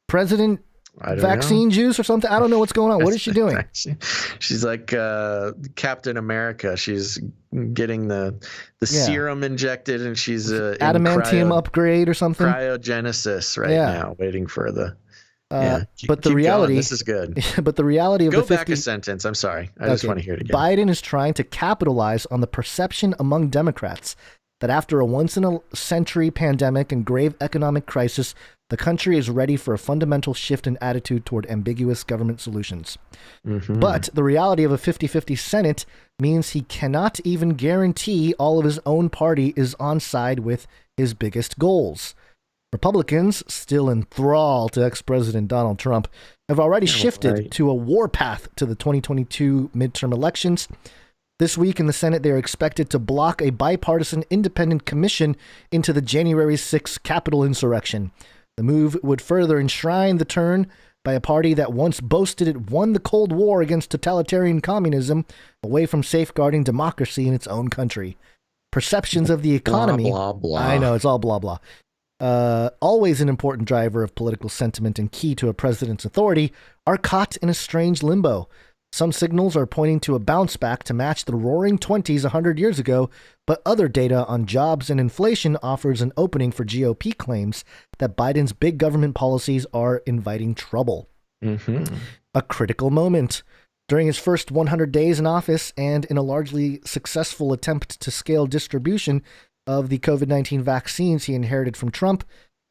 President vaccine juice or something. I don't know what's going on. What is she doing? She's like Captain America. She's getting the serum injected, and she's adamantium upgrade or something. Cryogenesis now, waiting for the. But the reality, this is good. But the reality of Go back a sentence. I'm sorry. I just want to hear it again. Biden is trying to capitalize on the perception among Democrats that after a once-in-a-century pandemic and grave economic crisis, the country is ready for a fundamental shift in attitude toward ambiguous government solutions. Mm-hmm. But the reality of a 50-50 Senate means he cannot even guarantee all of his own party is on side with his biggest goals. Republicans, still in thrall to ex-President Donald Trump, have already shifted to a warpath to the 2022 midterm elections. This week in the Senate, they are expected to block a bipartisan independent commission into the January 6th Capitol insurrection. The move would further enshrine the turn by a party that once boasted it won the Cold War against totalitarian communism away from safeguarding democracy in its own country. Perceptions of the economy. Blah, blah, blah. I know, it's all blah, blah. Always an important driver of political sentiment and key to a president's authority, are caught in a strange limbo. Some signals are pointing to a bounce back to match the roaring 20s 100 years ago, but other data on jobs and inflation offers an opening for GOP claims that Biden's big government policies are inviting trouble. Mm-hmm. A critical moment. During his first 100 days in office and in a largely successful attempt to scale distribution of the COVID-19 vaccines he inherited from Trump,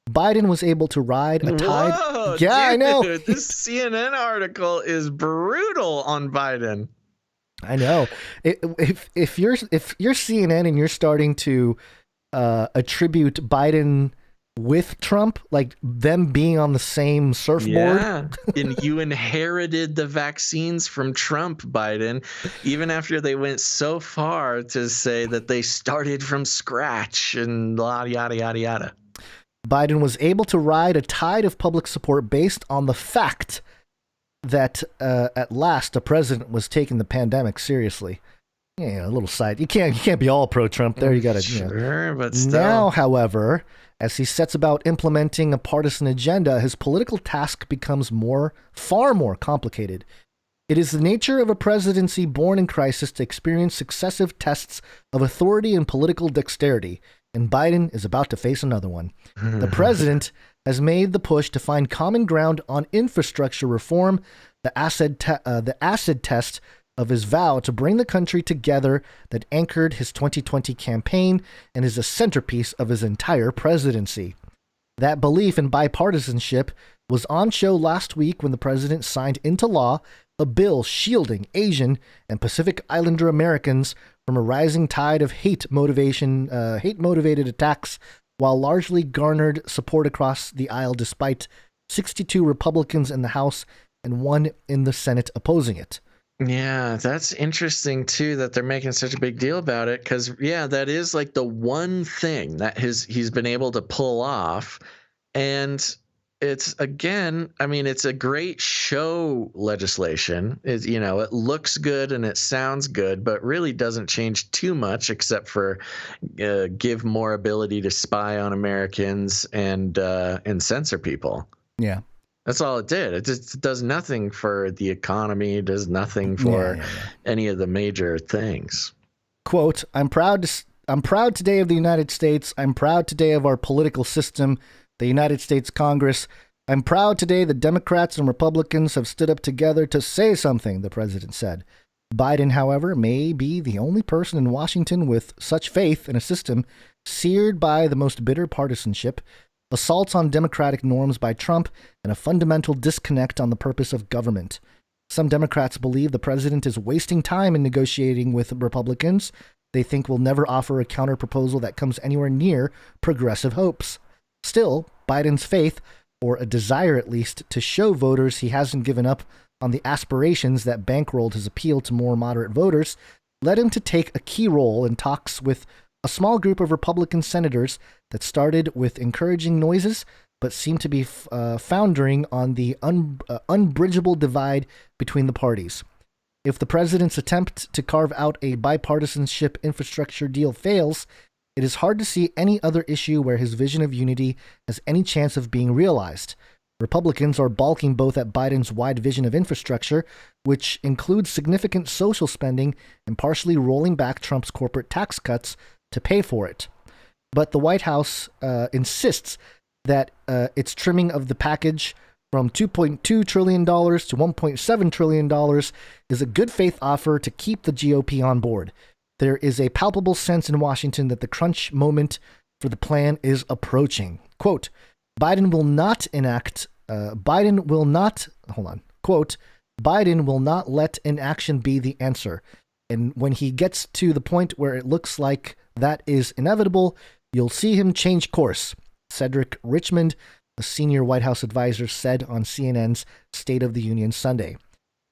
Biden was able to ride a tide. Whoa, yeah, I know. This CNN article is brutal on Biden. I know. If you're CNN and you're starting to attribute Biden with Trump, like them being on the same surfboard. Yeah, and you inherited the vaccines from Trump, Biden, even after they went so far to say that they started from scratch and yada, yada, yada, yada. Biden was able to ride a tide of public support based on the fact that at last a president was taking the pandemic seriously. Yeah, a little side. You can't be all pro-Trump there. You got to. Sure, but still. Now, however, as he sets about implementing a partisan agenda, his political task becomes far more complicated. It is the nature of a presidency born in crisis to experience successive tests of authority and political dexterity, and Biden is about to face another one. The president has made the push to find common ground on infrastructure reform, the acid test of his vow to bring the country together that anchored his 2020 campaign and is a centerpiece of his entire presidency. That belief in bipartisanship was on show last week when the president signed into law a bill shielding Asian and Pacific Islander Americans from a rising tide of hate-motivated attacks, while largely garnered support across the aisle despite 62 Republicans in the House and 1 in the Senate opposing it. Yeah, that's interesting too that they're making such a big deal about it, because that is like the one thing that he's been able to pull off. And it's, again, I mean, it's a great show legislation. It looks good and it sounds good, but really doesn't change too much except for give more ability to spy on Americans and censor people. Yeah. That's all it did. It just does nothing for the economy. It does nothing for any of the major things. Quote, I'm proud today of the United States. I'm proud today of our political system, the United States Congress. I'm proud today that Democrats and Republicans have stood up together to say something, the president said. Biden, however, may be the only person in Washington with such faith in a system seared by the most bitter partisanship, assaults on democratic norms by Trump, and a fundamental disconnect on the purpose of government. Some Democrats believe the president is wasting time in negotiating with Republicans. They think will never offer a counterproposal that comes anywhere near progressive hopes. Still, Biden's faith, or a desire at least, to show voters he hasn't given up on the aspirations that bankrolled his appeal to more moderate voters, led him to take a key role in talks with a small group of Republican senators that started with encouraging noises, but seemed to be foundering on the unbridgeable divide between the parties. If the president's attempt to carve out a bipartisanship infrastructure deal fails, it is hard to see any other issue where his vision of unity has any chance of being realized. Republicans are balking both at Biden's wide vision of infrastructure, which includes significant social spending and partially rolling back Trump's corporate tax cuts to pay for it. But the White House insists that its trimming of the package from $2.2 trillion to $1.7 trillion is a good faith offer to keep the GOP on board. There is a palpable sense in Washington that the crunch moment for the plan is approaching. Quote, Biden will not let inaction be the answer. And when he gets to the point where it looks like that is inevitable, you'll see him change course, Cedric Richmond, a senior White House advisor, said on CNN's State of the Union Sunday.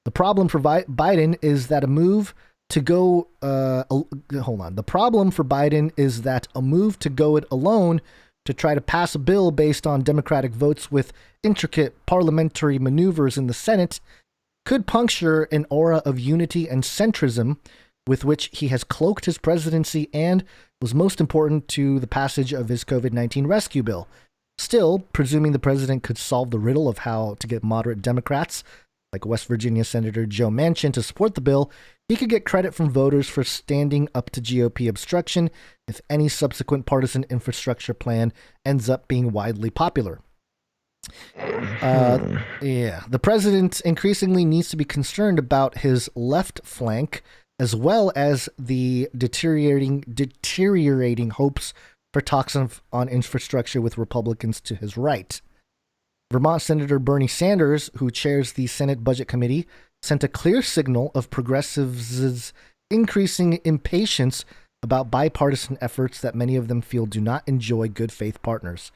The problem for Biden is that a move to go The problem for Biden is that a move to go it alone to try to pass a bill based on Democratic votes with intricate parliamentary maneuvers in the Senate could puncture an aura of unity and centrism with which he has cloaked his presidency and was most important to the passage of his COVID-19 rescue bill. Still, presuming the president could solve the riddle of how to get moderate Democrats, like West Virginia Senator Joe Manchin, to support the bill, he could get credit from voters for standing up to GOP obstruction if any subsequent partisan infrastructure plan ends up being widely popular. The president increasingly needs to be concerned about his left flank, as well as the deteriorating hopes for talks on infrastructure with Republicans to his right. Vermont Senator Bernie Sanders, who chairs the Senate Budget Committee, sent a clear signal of progressives' increasing impatience about bipartisan efforts that many of them feel do not enjoy good faith partners.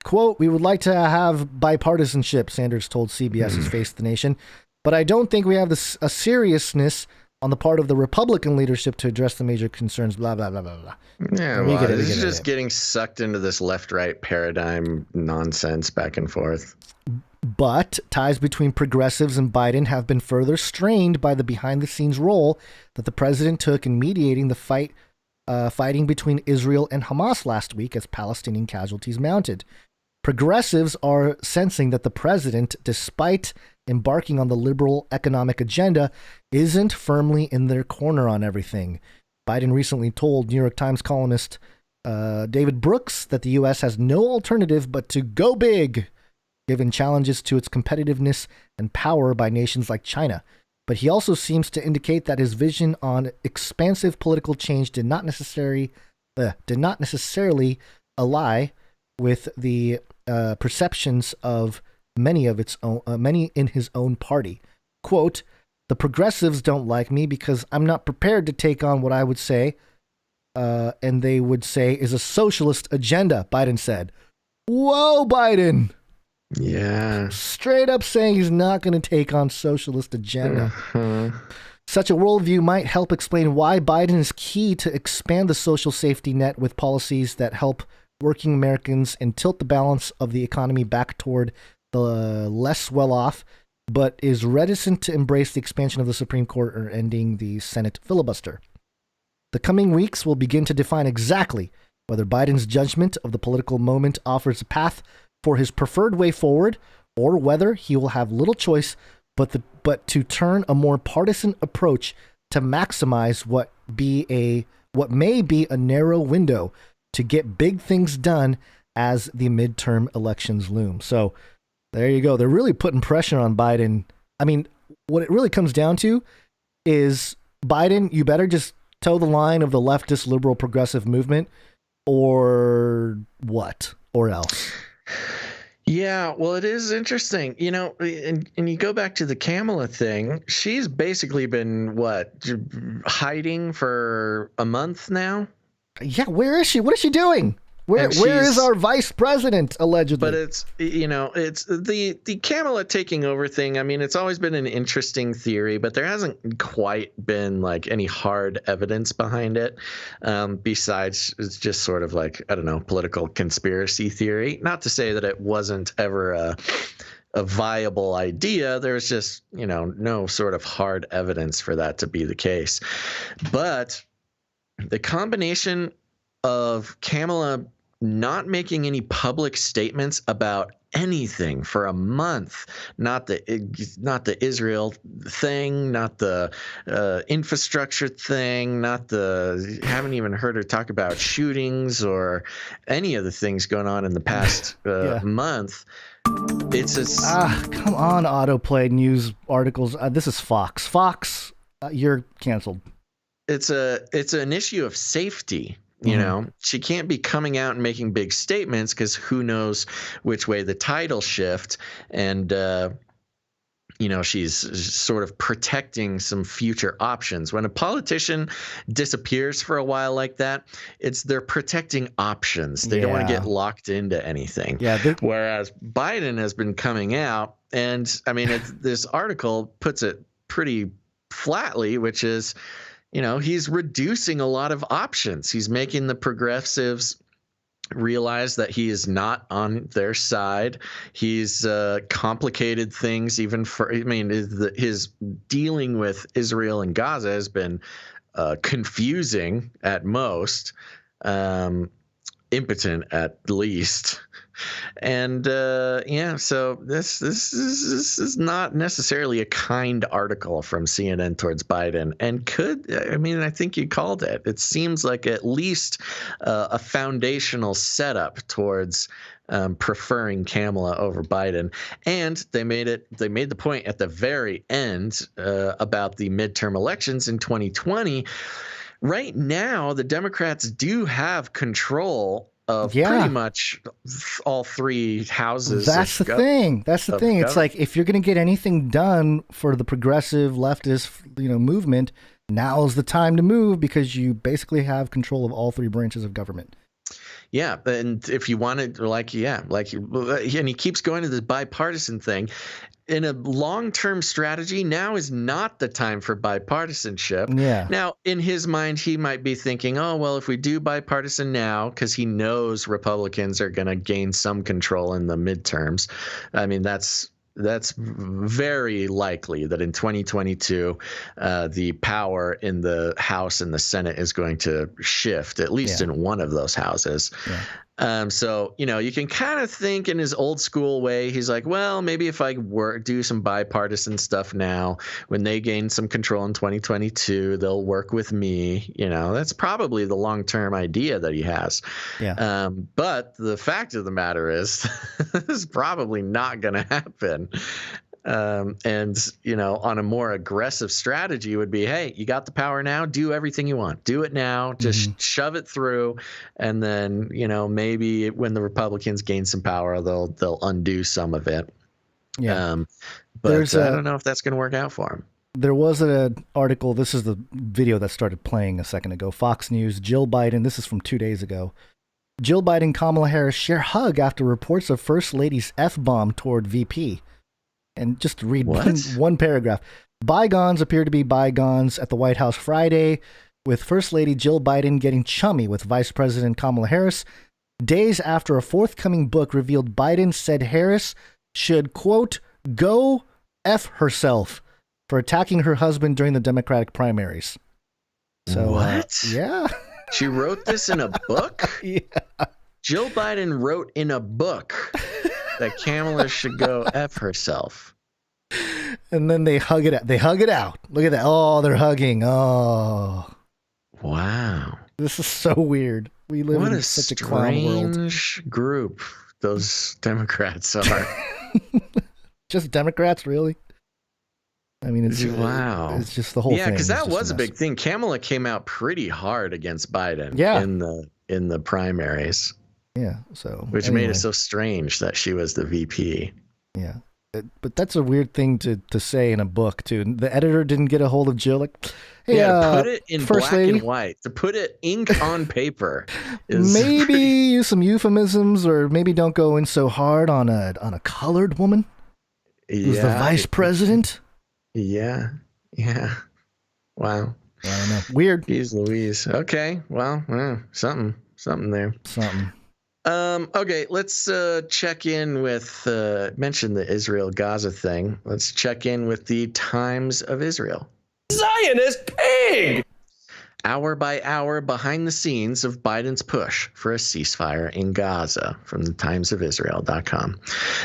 Quote, we would like to have bipartisanship, Sanders told CBS's Face the Nation, but I don't think we have a seriousness on the part of the Republican leadership to address the major concerns, blah, blah, blah, blah, blah. Yeah, well, this is just getting sucked into this left-right paradigm nonsense back and forth. But ties between progressives and Biden have been further strained by the behind-the-scenes role that the president took in mediating the fighting between Israel and Hamas last week as Palestinian casualties mounted. Progressives are sensing that the president, despite embarking on the liberal economic agenda, isn't firmly in their corner on everything. Biden recently told New York Times columnist David Brooks that the U.S. has no alternative but to go big, given challenges to its competitiveness and power by nations like China. But he also seems to indicate that his vision on expansive political change did not necessarily ally with the perceptions of many in his own party. Quote, the progressives don't like me because I'm not prepared to take on what I would say, and they would say is a socialist agenda, Biden said. Whoa, Biden! Yeah. Straight up saying he's not going to take on socialist agenda. Such a worldview might help explain why Biden is key to expand the social safety net with policies that help working Americans and tilt the balance of the economy back toward the less well-off, but is reticent to embrace the expansion of the Supreme Court or ending the Senate filibuster. The coming weeks will begin to define exactly whether Biden's judgment of the political moment offers a path for his preferred way forward, or whether he will have little choice but to turn a more partisan approach to maximize what may be a narrow window to get big things done as the midterm elections loom. So there you go. They're really putting pressure on Biden. I mean, what it really comes down to is Biden, you better just toe the line of the leftist liberal progressive movement, or what, or else. Yeah, well, it is interesting, and you go back to the Kamala thing. She's basically been hiding for a month now. Yeah, where is she? What is she doing? Where is our vice president, allegedly? But it's the Kamala taking over thing. I mean, it's always been an interesting theory, but there hasn't quite been any hard evidence behind it. Besides, it's just sort of political conspiracy theory. Not to say that it wasn't ever a viable idea. There's just, no sort of hard evidence for that to be the case. But the combination of Kamala not making any public statements about anything for a month. Not the Israel thing, not the infrastructure thing, haven't even heard her talk about shootings or any of the things going on in the past month. It's come on, autoplay news articles. This is Fox. Fox, you're canceled. It's an issue of safety. You know, she can't be coming out and making big statements because who knows which way the tide'll shift. And, she's sort of protecting some future options. When a politician disappears for a while like that, they're protecting options. They don't want to get locked into anything. Yeah. Whereas Biden has been coming out, and I mean, this article puts it pretty flatly, which is, he's reducing a lot of options. He's making the progressives realize that he is not on their side. He's complicated things his dealing with Israel and Gaza has been confusing at most, impotent at least. And so this is not necessarily a kind article from CNN towards Biden, and I think you called it. It seems like at least a foundational setup towards preferring Kamala over Biden. And they made the point at the very end about the midterm elections in 2020. Right now, the Democrats do have control of pretty much all three houses. That's the thing. It's like, if you're going to get anything done for the progressive leftist, movement, now's the time to move, because you basically have control of all three branches of government. Yeah, and if you wanted, and he keeps going to this bipartisan thing. In a long-term strategy, now is not the time for bipartisanship. Yeah. Now, in his mind, he might be thinking, oh, well, if we do bipartisan now, because he knows Republicans are going to gain some control in the midterms. I mean, that's very likely that in 2022, the power in the House and the Senate is going to shift, at least in one of those houses. Yeah. So, you can kind of think in his old school way, he's like, well, maybe if I do some bipartisan stuff now, when they gain some control in 2022, they'll work with me. That's probably the long-term idea that he has. Yeah. But the fact of the matter is, this is probably not going to happen. And on a more aggressive strategy would be, hey, you got the power now, do everything you want, do it now, just shove it through. And then, maybe when the Republicans gain some power, they'll undo some of it. Yeah. But I don't know if that's going to work out for him. There was an article. This is the video that started playing a second ago. Fox News, Jill Biden. This is from 2 days ago. Jill Biden, Kamala Harris share hug after reports of First Lady's F-bomb toward VP. And just to read one paragraph. Bygones appear to be bygones at the White House Friday, with First Lady Jill Biden getting chummy with Vice President Kamala Harris, days after a forthcoming book revealed Biden said Harris should, quote, go F herself for attacking her husband during the Democratic primaries. So, what? Yeah. She wrote this in a book? Yeah. Jill Biden wrote in a book that Kamala should go F herself. And then they hug it out. Look at that. Oh, they're hugging. Oh. Wow. This is so weird. We live in such a clown world. Strange group those Democrats are. Just Democrats, really? I mean, it's just the whole thing. Yeah, because that was a big thing. Kamala came out pretty hard against Biden in the primaries. Yeah, which made it so strange that she was the VP. Yeah, but that's a weird thing to say in a book too. The editor didn't get a hold of Jill. Like, hey, to put it in black and white, to put it ink on paper. Maybe use some euphemisms, or maybe don't go in so hard on a colored woman who's the vice president. Yeah. Wow. I don't know. Weird. Jeez Louise. Okay. Well, something there. Okay, let's check in with, mention the Israel-Gaza thing. Let's check in with the Times of Israel. Zionist pig! hour by hour behind the scenes of Biden's push for a ceasefire in Gaza, from the timesofisrael.com.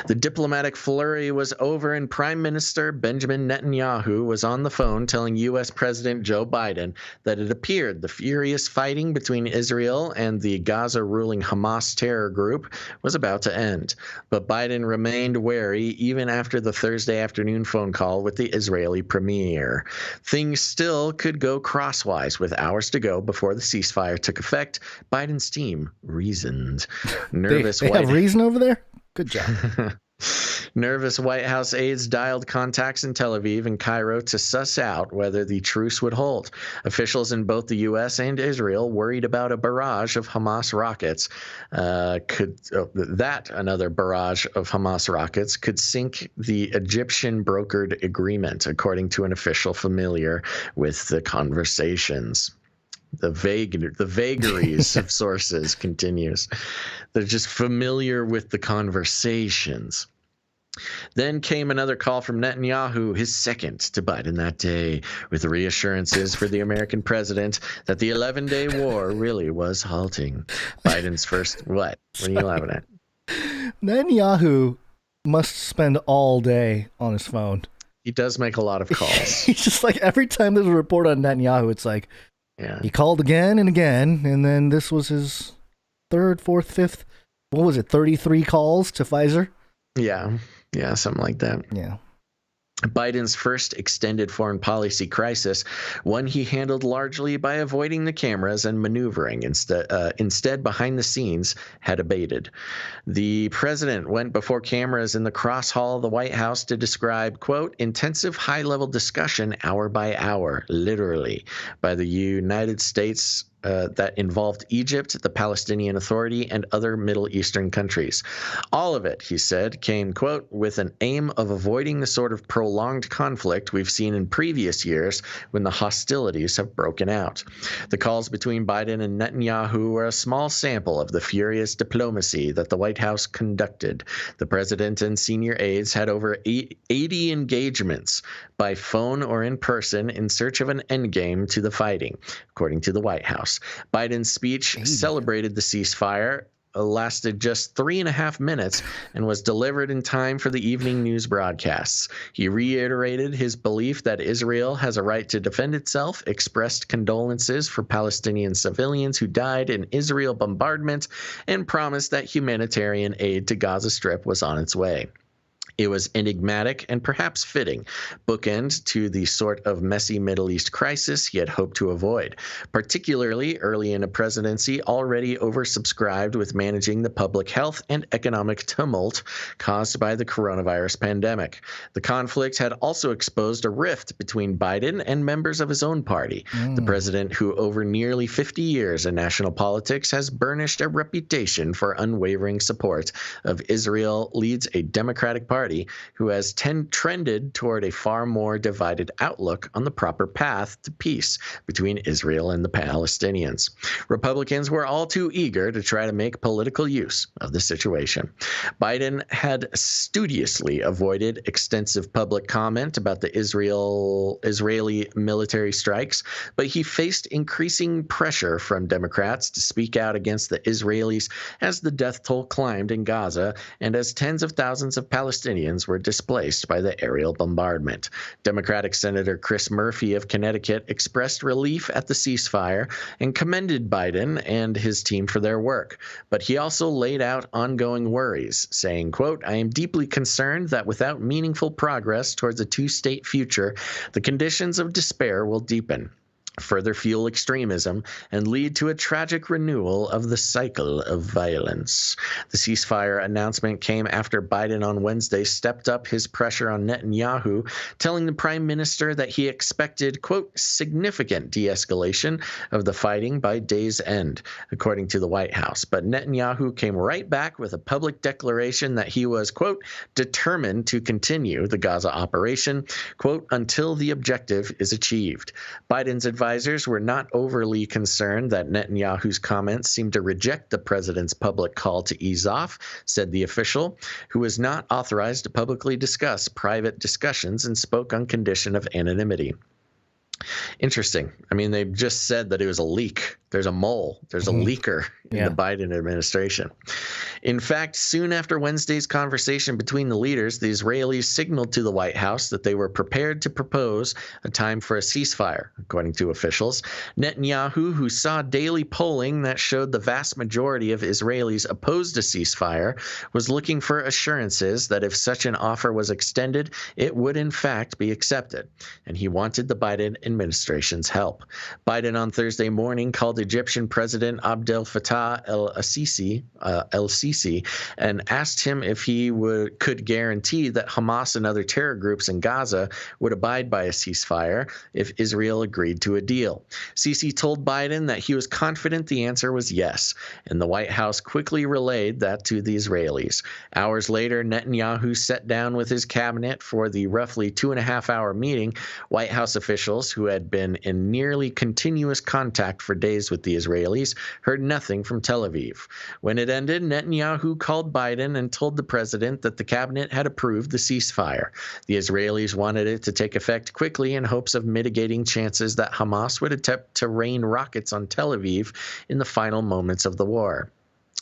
The diplomatic flurry was over and Prime Minister Benjamin Netanyahu was on the phone telling U.S. President Joe Biden that it appeared the furious fighting between Israel and the Gaza ruling Hamas terror group was about to end. But Biden remained wary even after the Thursday afternoon phone call with the Israeli premier. Things still could go crosswise with hours to go before the ceasefire took effect. Biden's team reasoned. Nervous they have reason over there? Good job. Nervous White House aides dialed contacts in Tel Aviv and Cairo to suss out whether the truce would hold. Officials in both the U.S. and Israel worried about a barrage of Hamas rockets. Another barrage of Hamas rockets could sink the Egyptian brokered agreement, according to an official familiar with the conversations. The vagaries of sources continues. They're just familiar with the conversations. Then came another call from Netanyahu, his second to Biden that day, with reassurances for the American president that the 11-day war really was halting. Biden's first, what? What are you laughing at? Netanyahu must spend all day on his phone. He does make a lot of calls. He's just like, every time there's a report on Netanyahu, it's like, yeah, he called again and again, and then this was his third, fourth, fifth, 33 calls to Pfizer? Yeah, something like that. Yeah. Biden's first extended foreign policy crisis, one he handled largely by avoiding the cameras and maneuvering. Instead, behind the scenes, had abated. The president went before cameras in the cross hall of the White House to describe, quote, intensive high-level discussion hour by hour, literally, by the United States that involved Egypt, the Palestinian Authority, and other Middle Eastern countries. All of it, he said, came, quote, with an aim of avoiding the sort of prolonged conflict we've seen in previous years when the hostilities have broken out. The calls between Biden and Netanyahu were a small sample of the furious diplomacy that the White House conducted. The president and senior aides had over 80 engagements by phone or in person in search of an endgame to the fighting, according to the White House. Biden's speech celebrated the ceasefire, lasted just 3.5 minutes, and was delivered in time for the evening news broadcasts. He reiterated his belief that Israel has a right to defend itself, expressed condolences for Palestinian civilians who died in Israel bombardment, and promised that humanitarian aid to Gaza Strip was on its way. It was enigmatic and perhaps fitting, bookend to the sort of messy Middle East crisis he had hoped to avoid, particularly early in a presidency already oversubscribed with managing the public health and economic tumult caused by the coronavirus pandemic. The conflict had also exposed a rift between Biden and members of his own party. The president, who over nearly 50 years in national politics has burnished a reputation for unwavering support of Israel, leads a Democratic Party who has trended toward a far more divided outlook on the proper path to peace between Israel and the Palestinians. Republicans were all too eager to try to make political use of the situation. Biden had studiously avoided extensive public comment about the Israeli military strikes, but he faced increasing pressure from Democrats to speak out against the Israelis as the death toll climbed in Gaza and as tens of thousands of Palestinians were displaced by the aerial bombardment. Democratic Senator Chris Murphy of Connecticut expressed relief at the ceasefire and commended Biden and his team for their work. But he also laid out ongoing worries, saying, quote, I am deeply concerned that without meaningful progress towards a two-state future, the conditions of despair will deepen, further fuel extremism, and lead to a tragic renewal of the cycle of violence. The ceasefire announcement came after Biden on Wednesday stepped up his pressure on Netanyahu, telling the prime minister that he expected, quote, significant de-escalation of the fighting by day's end, according to the White House. But Netanyahu came right back with a public declaration that he was, quote, determined to continue the Gaza operation, quote, until the objective is achieved. Biden's advisors were not overly concerned that Netanyahu's comments seemed to reject the president's public call to ease off, said the official, who was not authorized to publicly discuss private discussions and spoke on condition of anonymity. Interesting. I mean, they just said that it was a leak. There's a mole. There's a leaker in the Biden administration. In fact, soon after Wednesday's conversation between the leaders, the Israelis signaled to the White House that they were prepared to propose a time for a ceasefire, according to officials. Netanyahu, who saw daily polling that showed the vast majority of Israelis opposed a ceasefire, was looking for assurances that if such an offer was extended, it would in fact be accepted. And he wanted the Biden administration's help. Biden on Thursday morning called Egyptian President Abdel Fattah el-Sisi and asked him if he could guarantee that Hamas and other terror groups in Gaza would abide by a ceasefire if Israel agreed to a deal. Sisi told Biden that he was confident the answer was yes, and the White House quickly relayed that to the Israelis. Hours later, Netanyahu sat down with his cabinet for the roughly 2.5-hour meeting. White House officials, who had been in nearly continuous contact for days with the Israelis, heard nothing from Tel Aviv. When it ended, Netanyahu called Biden and told the president that the cabinet had approved the ceasefire. The Israelis wanted it to take effect quickly in hopes of mitigating chances that Hamas would attempt to rain rockets on Tel Aviv in the final moments of the war.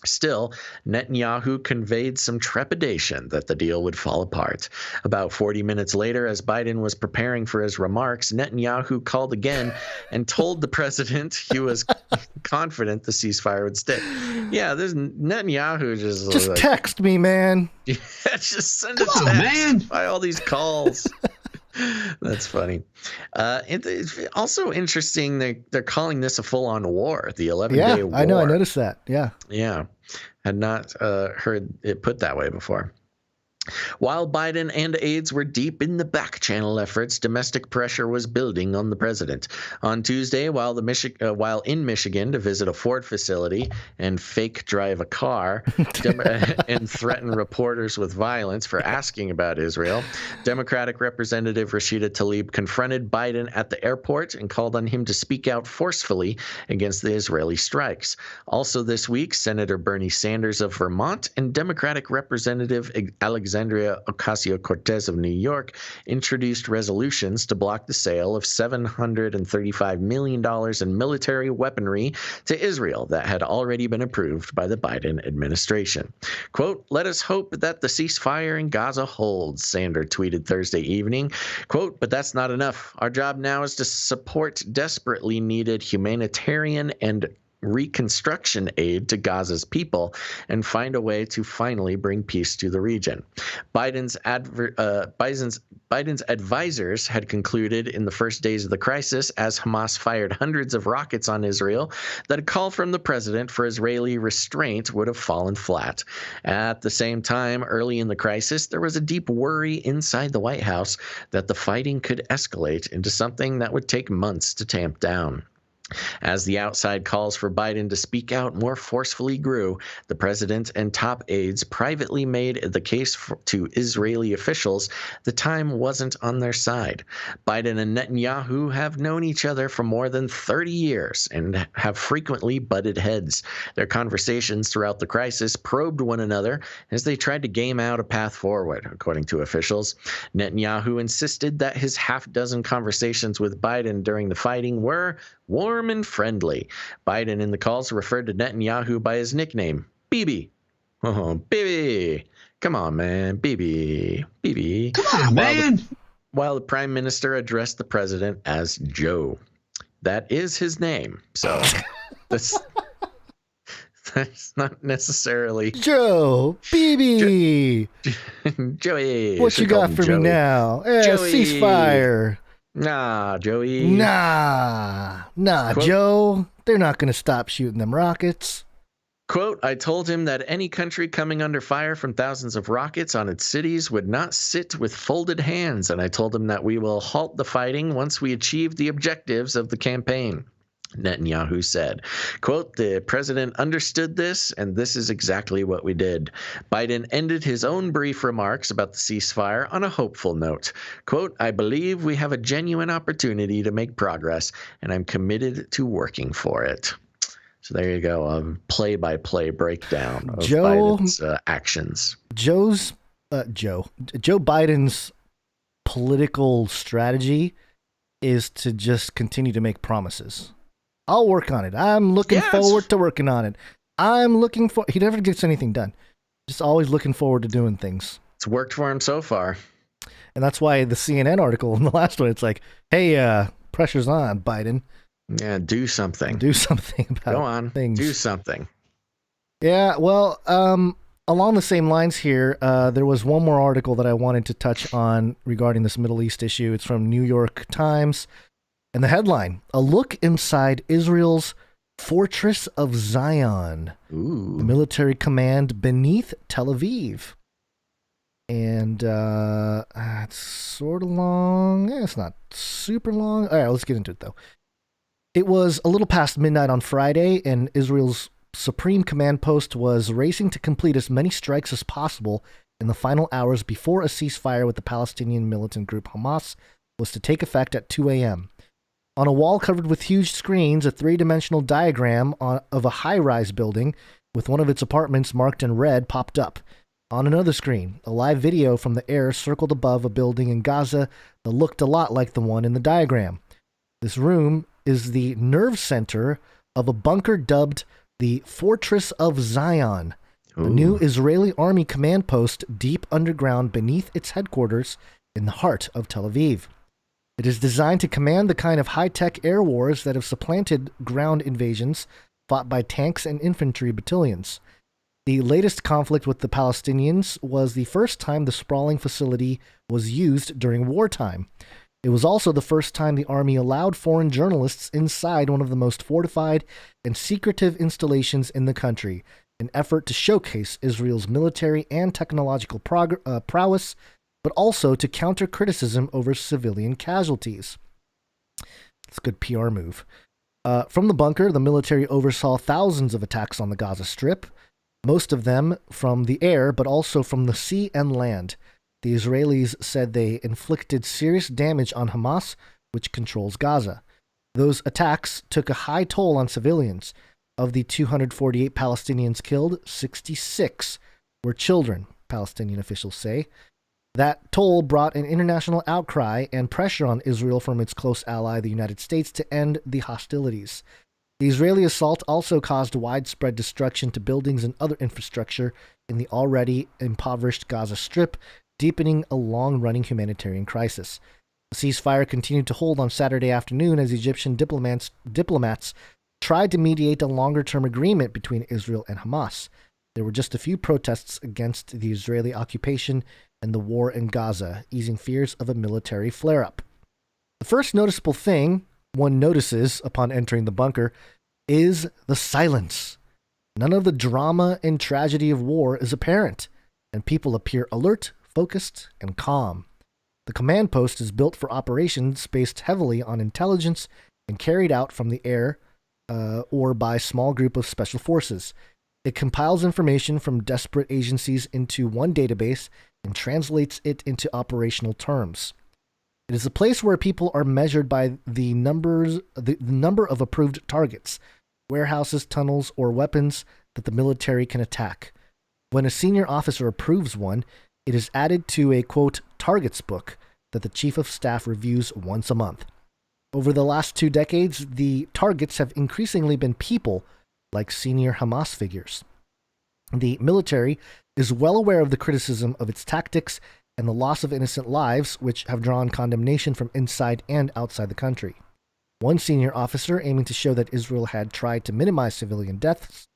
Still, Netanyahu conveyed some trepidation that the deal would fall apart. About 40 minutes later, as Biden was preparing for his remarks, Netanyahu called again and told the president he was confident the ceasefire would stick. Yeah, this Netanyahu just like, text me, man. Yeah, just send a text, man. By all these calls. That's funny. It's also interesting they're calling this a full-on war, the 11-day war. I know. I noticed that. Yeah. Had not heard it put that way before. While Biden and aides were deep in the back-channel efforts, domestic pressure was building on the president. On Tuesday, while in Michigan to visit a Ford facility and fake drive a car and threaten reporters with violence for asking about Israel, Democratic Representative Rashida Tlaib confronted Biden at the airport and called on him to speak out forcefully against the Israeli strikes. Also this week, Senator Bernie Sanders of Vermont and Democratic Representative Alexandria Ocasio-Cortez of New York introduced resolutions to block the sale of $735 million in military weaponry to Israel that had already been approved by the Biden administration. Quote, "Let us hope that the ceasefire in Gaza holds," Sanders tweeted Thursday evening. Quote, "But that's not enough. Our job now is to support desperately needed humanitarian and reconstruction aid to Gaza's people and find a way to finally bring peace to the region." Biden's advisors had concluded in the first days of the crisis, as Hamas fired hundreds of rockets on Israel, that a call from the president for Israeli restraint would have fallen flat. At the same time, early in the crisis, there was a deep worry inside the White House that the fighting could escalate into something that would take months to tamp down. As the outside calls for Biden to speak out more forcefully grew, the president and top aides privately made the case to Israeli officials the time wasn't on their side. Biden and Netanyahu have known each other for more than 30 years and have frequently butted heads. Their conversations throughout the crisis probed one another as they tried to game out a path forward, according to officials. Netanyahu insisted that his half-dozen conversations with Biden during the fighting were warm and friendly. Biden in the calls referred to Netanyahu by his nickname, Bibi. Oh, Bibi. Come on, man. Bibi. Bibi. Come on, man. While the prime minister addressed the president as Joe. That is his name. So that's not necessarily Joe. Bibi. Joey. What you got for me now? Ceasefire. Nah, Joey. Nah, quote, Joe. They're not going to stop shooting them rockets. Quote, "I told him that any country coming under fire from thousands of rockets on its cities would not sit with folded hands, and I told him that we will halt the fighting once we achieve the objectives of the campaign," Netanyahu said. Quote, "The president understood this, and this is exactly what we did." Biden ended his own brief remarks about the ceasefire on a hopeful note. Quote, "I believe we have a genuine opportunity to make progress, and I'm committed to working for it." So there you go, a play-by-play breakdown of Biden's actions. Joe Biden's political strategy is to just continue to make promises. I'll work on it. I'm looking forward to working on it. He never gets anything done. Just always looking forward to doing things. It's worked for him so far. And that's why the CNN article in the last one, it's like, hey, pressure's on, Biden. Yeah, do something. Do something about Go on, things. Do something. Yeah, well, along the same lines here, there was one more article that I wanted to touch on regarding this Middle East issue. It's from New York Times. And the headline, a look inside Israel's Fortress of Zion, Ooh. the military command beneath Tel Aviv. And it's sort of long. It's not super long. All right, let's get into it, though. It was a little past midnight on Friday, and Israel's Supreme Command Post was racing to complete as many strikes as possible in the final hours before a ceasefire with the Palestinian militant group Hamas was to take effect at 2 a.m. On a wall covered with huge screens, a three-dimensional diagram of a high-rise building with one of its apartments marked in red popped up. On another screen, a live video from the air circled above a building in Gaza that looked a lot like the one in the diagram. This room is the nerve center of a bunker dubbed the Fortress of Zion, a new Israeli army command post deep underground beneath its headquarters in the heart of Tel Aviv. It is designed to command the kind of high-tech air wars that have supplanted ground invasions fought by tanks and infantry battalions. The latest conflict with the Palestinians was the first time the sprawling facility was used during wartime. It was also the first time the army allowed foreign journalists inside one of the most fortified and secretive installations in the country, an effort to showcase Israel's military and technological prowess, but also to counter criticism over civilian casualties. It's a good PR move. From the bunker, the military oversaw thousands of attacks on the Gaza Strip, most of them from the air, but also from the sea and land. The Israelis said they inflicted serious damage on Hamas, which controls Gaza. Those attacks took a high toll on civilians. Of the 248 Palestinians killed, 66 were children, Palestinian officials say. That toll brought an international outcry and pressure on Israel from its close ally, the United States, to end the hostilities. The Israeli assault also caused widespread destruction to buildings and other infrastructure in the already impoverished Gaza Strip, deepening a long-running humanitarian crisis. The ceasefire continued to hold on Saturday afternoon as Egyptian diplomats tried to mediate a longer-term agreement between Israel and Hamas. There were just a few protests against the Israeli occupation and the war in Gaza, easing fears of a military flare-up. The first noticeable thing one notices upon entering the bunker is the silence. None of the drama and tragedy of war is apparent, and people appear alert, focused, and calm. The command post is built for operations based heavily on intelligence and carried out from the air or by a small group of special forces. It compiles information from disparate agencies into one database and translates it into operational terms. It is a place where people are measured by the number of approved targets, warehouses, tunnels, or weapons that the military can attack. When a senior officer approves one, it is added to a, quote, targets book that the chief of staff reviews once a month. Over the last 2 decades, the targets have increasingly been people, like senior Hamas figures. The military is well aware of the criticism of its tactics and the loss of innocent lives, which have drawn condemnation from inside and outside the country. One senior officer, aiming to show that Israel had tried to minimize civilian deaths,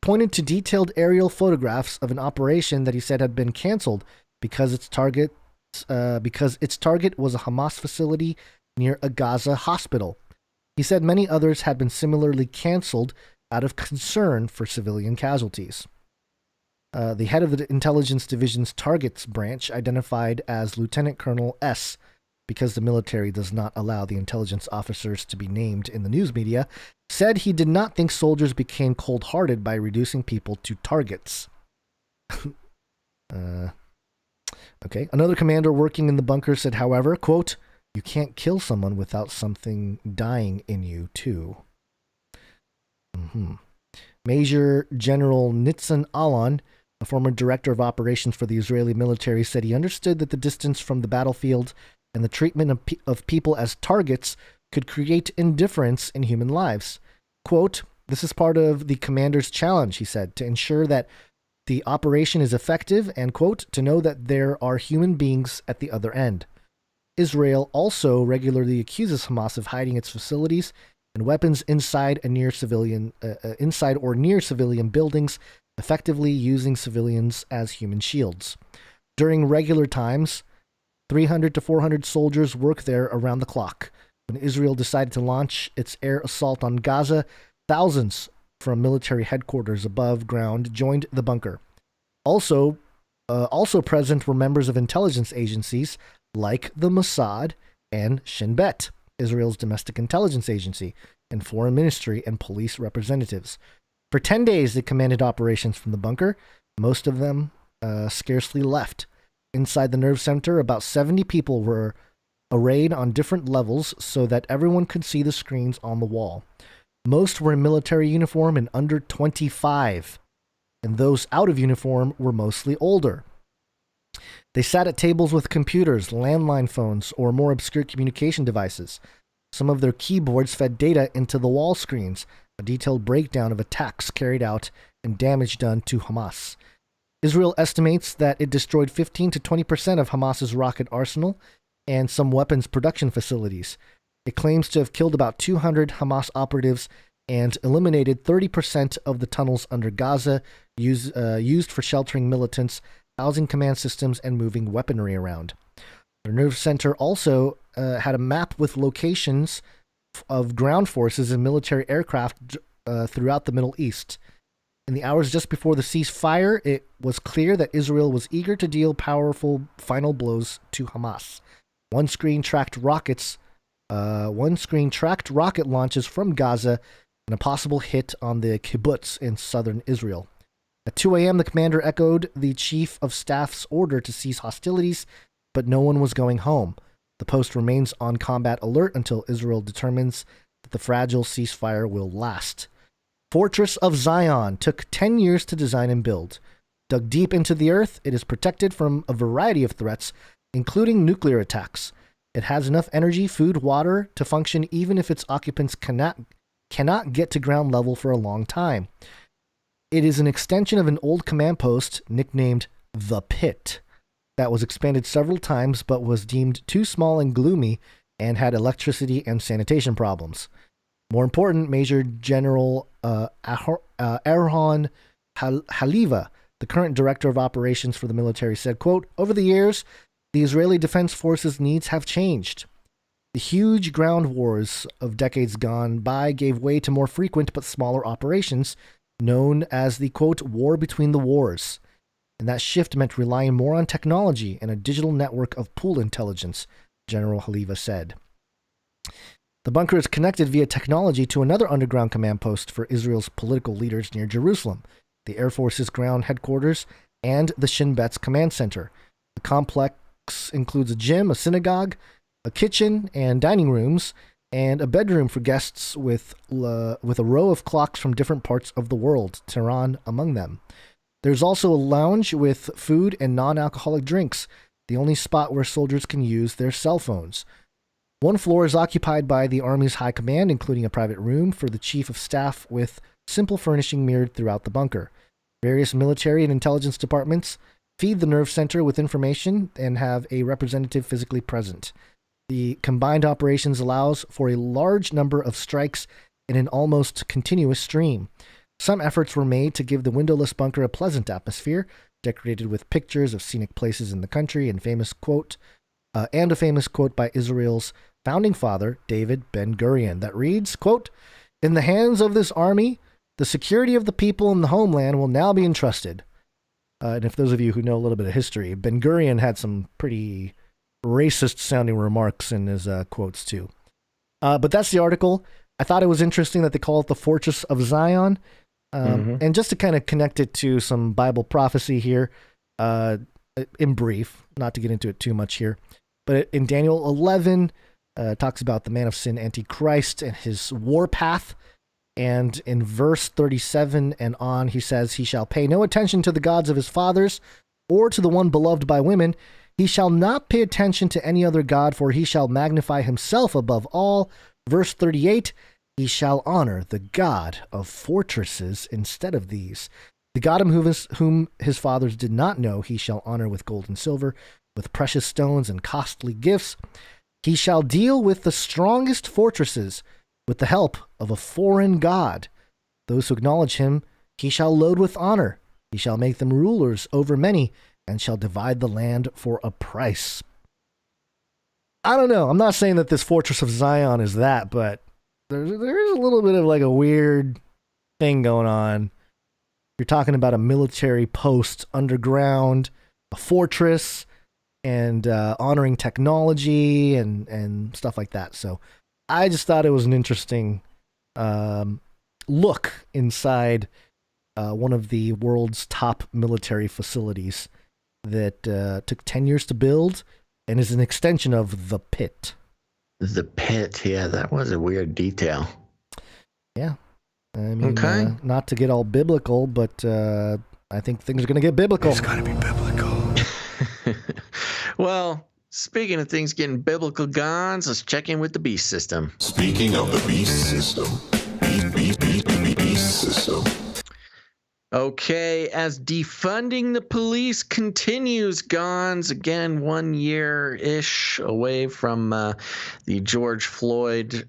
pointed to detailed aerial photographs of an operation that he said had been canceled because its target was a Hamas facility near a Gaza hospital. He said many others had been similarly canceled out of concern for civilian casualties. The head of the Intelligence Division's Targets branch, identified as Lieutenant Colonel S., because the military does not allow the intelligence officers to be named in the news media, said he did not think soldiers became cold-hearted by reducing people to targets. Okay. Another commander working in the bunker said, however, quote, "You can't kill someone without something dying in you, too." Major General Nitzan Alon, a former director of operations for the Israeli military, said he understood that the distance from the battlefield and the treatment of people as targets could create indifference in human lives. Quote, "This is part of the commander's challenge," he said, "to ensure that the operation is effective and, quote, to know that there are human beings at the other end." Israel also regularly accuses Hamas of hiding its facilities and weapons inside or near civilian buildings, effectively using civilians as human shields. During regular times, 300 to 400 soldiers work there around the clock. When Israel decided to launch its air assault on Gaza, thousands from military headquarters above ground joined the bunker. Also present were members of intelligence agencies like the Mossad and Shin Bet, Israel's domestic intelligence agency, and foreign ministry and police representatives. For 10 days, they commanded operations from the bunker. Most of them scarcely left. Inside the nerve center, about 70 people were arrayed on different levels so that everyone could see the screens on the wall. Most were in military uniform and under 25, and those out of uniform were mostly older. They sat at tables with computers, landline phones, or more obscure communication devices. Some of their keyboards fed data into the wall screens, a detailed breakdown of attacks carried out and damage done to Hamas. Israel estimates that it destroyed 15 to 20% of Hamas's rocket arsenal and some weapons production facilities. It claims to have killed about 200 Hamas operatives and eliminated 30% of the tunnels under Gaza used for sheltering militants, housing command systems, and moving weaponry around. The nerve center also had a map with locations of ground forces and military aircraft throughout the Middle East. In the hours just before the ceasefire, it was clear that Israel was eager to deal powerful final blows to Hamas. One screen tracked rocket launches from Gaza and a possible hit on the kibbutz in southern Israel. At 2 a.m., the commander echoed the chief of staff's order to cease hostilities, but no one was going home. The post remains on combat alert until Israel determines that the fragile ceasefire will last. Fortress of Zion took 10 years to design and build. Dug deep into the earth, it is protected from a variety of threats, including nuclear attacks. It has enough energy, food, water to function even if its occupants cannot get to ground level for a long time. It is an extension of an old command post nicknamed The Pit that was expanded several times but was deemed too small and gloomy and had electricity and sanitation problems. More important, Major General Erhan Haliva, the current director of operations for the military, said, quote, "Over the years, the Israeli Defense Forces' needs have changed. The huge ground wars of decades gone by gave way to more frequent but smaller operations known as the, quote, war between the wars. And that shift meant relying more on technology and a digital network of pool intelligence," General Haliva said. The bunker is connected via technology to another underground command post for Israel's political leaders near Jerusalem, the Air Force's ground headquarters, and the Shin Bet's command center. The complex includes a gym, a synagogue, a kitchen and dining rooms, and a bedroom for guests with a row of clocks from different parts of the world, Tehran among them. There's also a lounge with food and non-alcoholic drinks, the only spot where soldiers can use their cell phones. One floor is occupied by the Army's high command, including a private room for the chief of staff with simple furnishing mirrored throughout the bunker. Various military and intelligence departments feed the nerve center with information and have a representative physically present. The combined operations allows for a large number of strikes in an almost continuous stream. Some efforts were made to give the windowless bunker a pleasant atmosphere, decorated with pictures of scenic places in the country and a famous quote by Israel's founding father, David Ben-Gurion, that reads, quote, "In the hands of this army, the security of the people in the homeland will now be entrusted." And if those of you who know a little bit of history, Ben-Gurion had some pretty racist-sounding remarks in his quotes, too. But that's the article. I thought it was interesting that they call it the Fortress of Zion. And just to kind of connect it to some Bible prophecy here, in brief, not to get into it too much here, but in Daniel 11, talks about the man of sin, Antichrist, and his warpath. And in verse 37 and on, he says, "He shall pay no attention to the gods of his fathers, or to the one beloved by women. He shall not pay attention to any other god, for he shall magnify himself above all. Verse 38, he shall honor the God of fortresses instead of these. The God whom his fathers did not know, he shall honor with gold and silver, with precious stones and costly gifts. He shall deal with the strongest fortresses with the help of a foreign god. Those who acknowledge him, he shall load with honor. He shall make them rulers over many, and shall divide the land for a price. I don't know. I'm not saying that this Fortress of Zion is that, but there is a little bit of like a weird thing going on. You're talking about a military post underground, a fortress, and honoring technology and stuff like that. So I just thought it was an interesting look inside one of the world's top military facilities that took 10 years to build and is an extension of the pit. The pit, yeah, that was a weird detail. Yeah. I mean, not to get all biblical, but I think things are going to get biblical. It's got to be biblical. Well, speaking of things getting biblical, Gons, let's check in with the beast system. Speaking of the beast system, beast system. Okay, as defunding the police continues, Gons, again 1 year-ish away from the George Floyd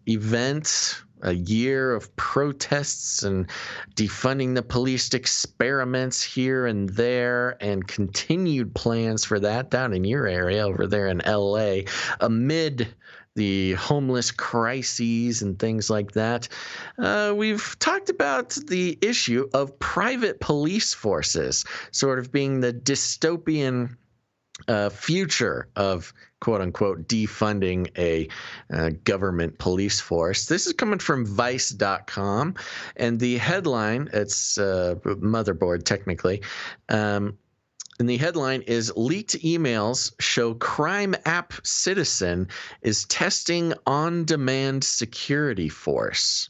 event, a year of protests and defunding the police experiments here and there, and continued plans for that down in your area over there in LA, amid the homeless crises and things like that. We've talked about the issue of private police forces sort of being the dystopian future of quote-unquote defunding a government police force. This is coming from Vice.com, and the headline, it's Motherboard technically, and the headline is Leaked Emails Show Crime App Citizen is Testing On-Demand Security Force.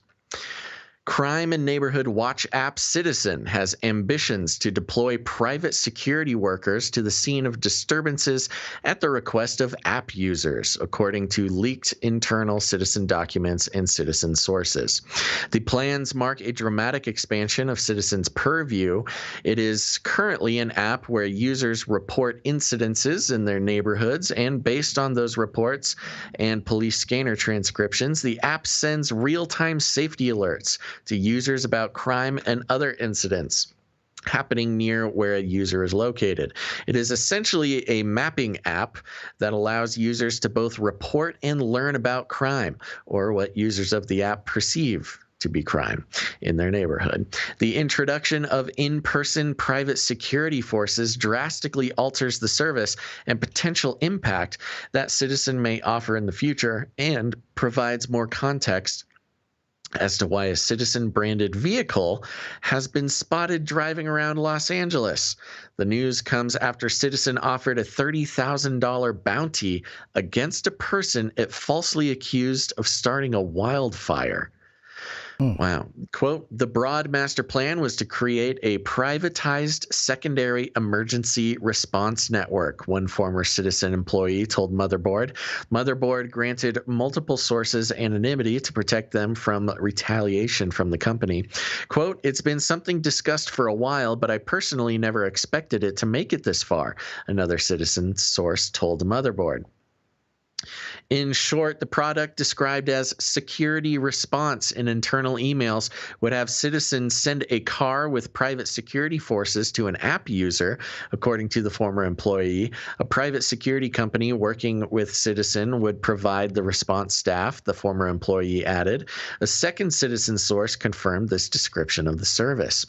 Crime and Neighborhood Watch app Citizen has ambitions to deploy private security workers to the scene of disturbances at the request of app users, according to leaked internal Citizen documents and Citizen sources. The plans mark a dramatic expansion of Citizen's purview. It is currently an app where users report incidences in their neighborhoods, and based on those reports and police scanner transcriptions, the app sends real-time safety alerts to users about crime and other incidents happening near where a user is located. It is essentially a mapping app that allows users to both report and learn about crime, or what users of the app perceive to be crime in their neighborhood. The introduction of in-person private security forces drastically alters the service and potential impact that Citizen may offer in the future, and provides more context as to why a Citizen-branded vehicle has been spotted driving around Los Angeles. The news comes after Citizen offered a $30,000 bounty against a person it falsely accused of starting a wildfire. Wow. Quote, the broad master plan was to create a privatized secondary emergency response network, one former Citizen employee told Motherboard. Motherboard granted multiple sources anonymity to protect them from retaliation from the company. Quote, it's been something discussed for a while, but I personally never expected it to make it this far, another Citizen source told Motherboard. In short, the product, described as security response in internal emails, would have Citizens send a car with private security forces to an app user, according to the former employee. A private security company working with Citizen would provide the response staff, the former employee added. A second Citizen source confirmed this description of the service.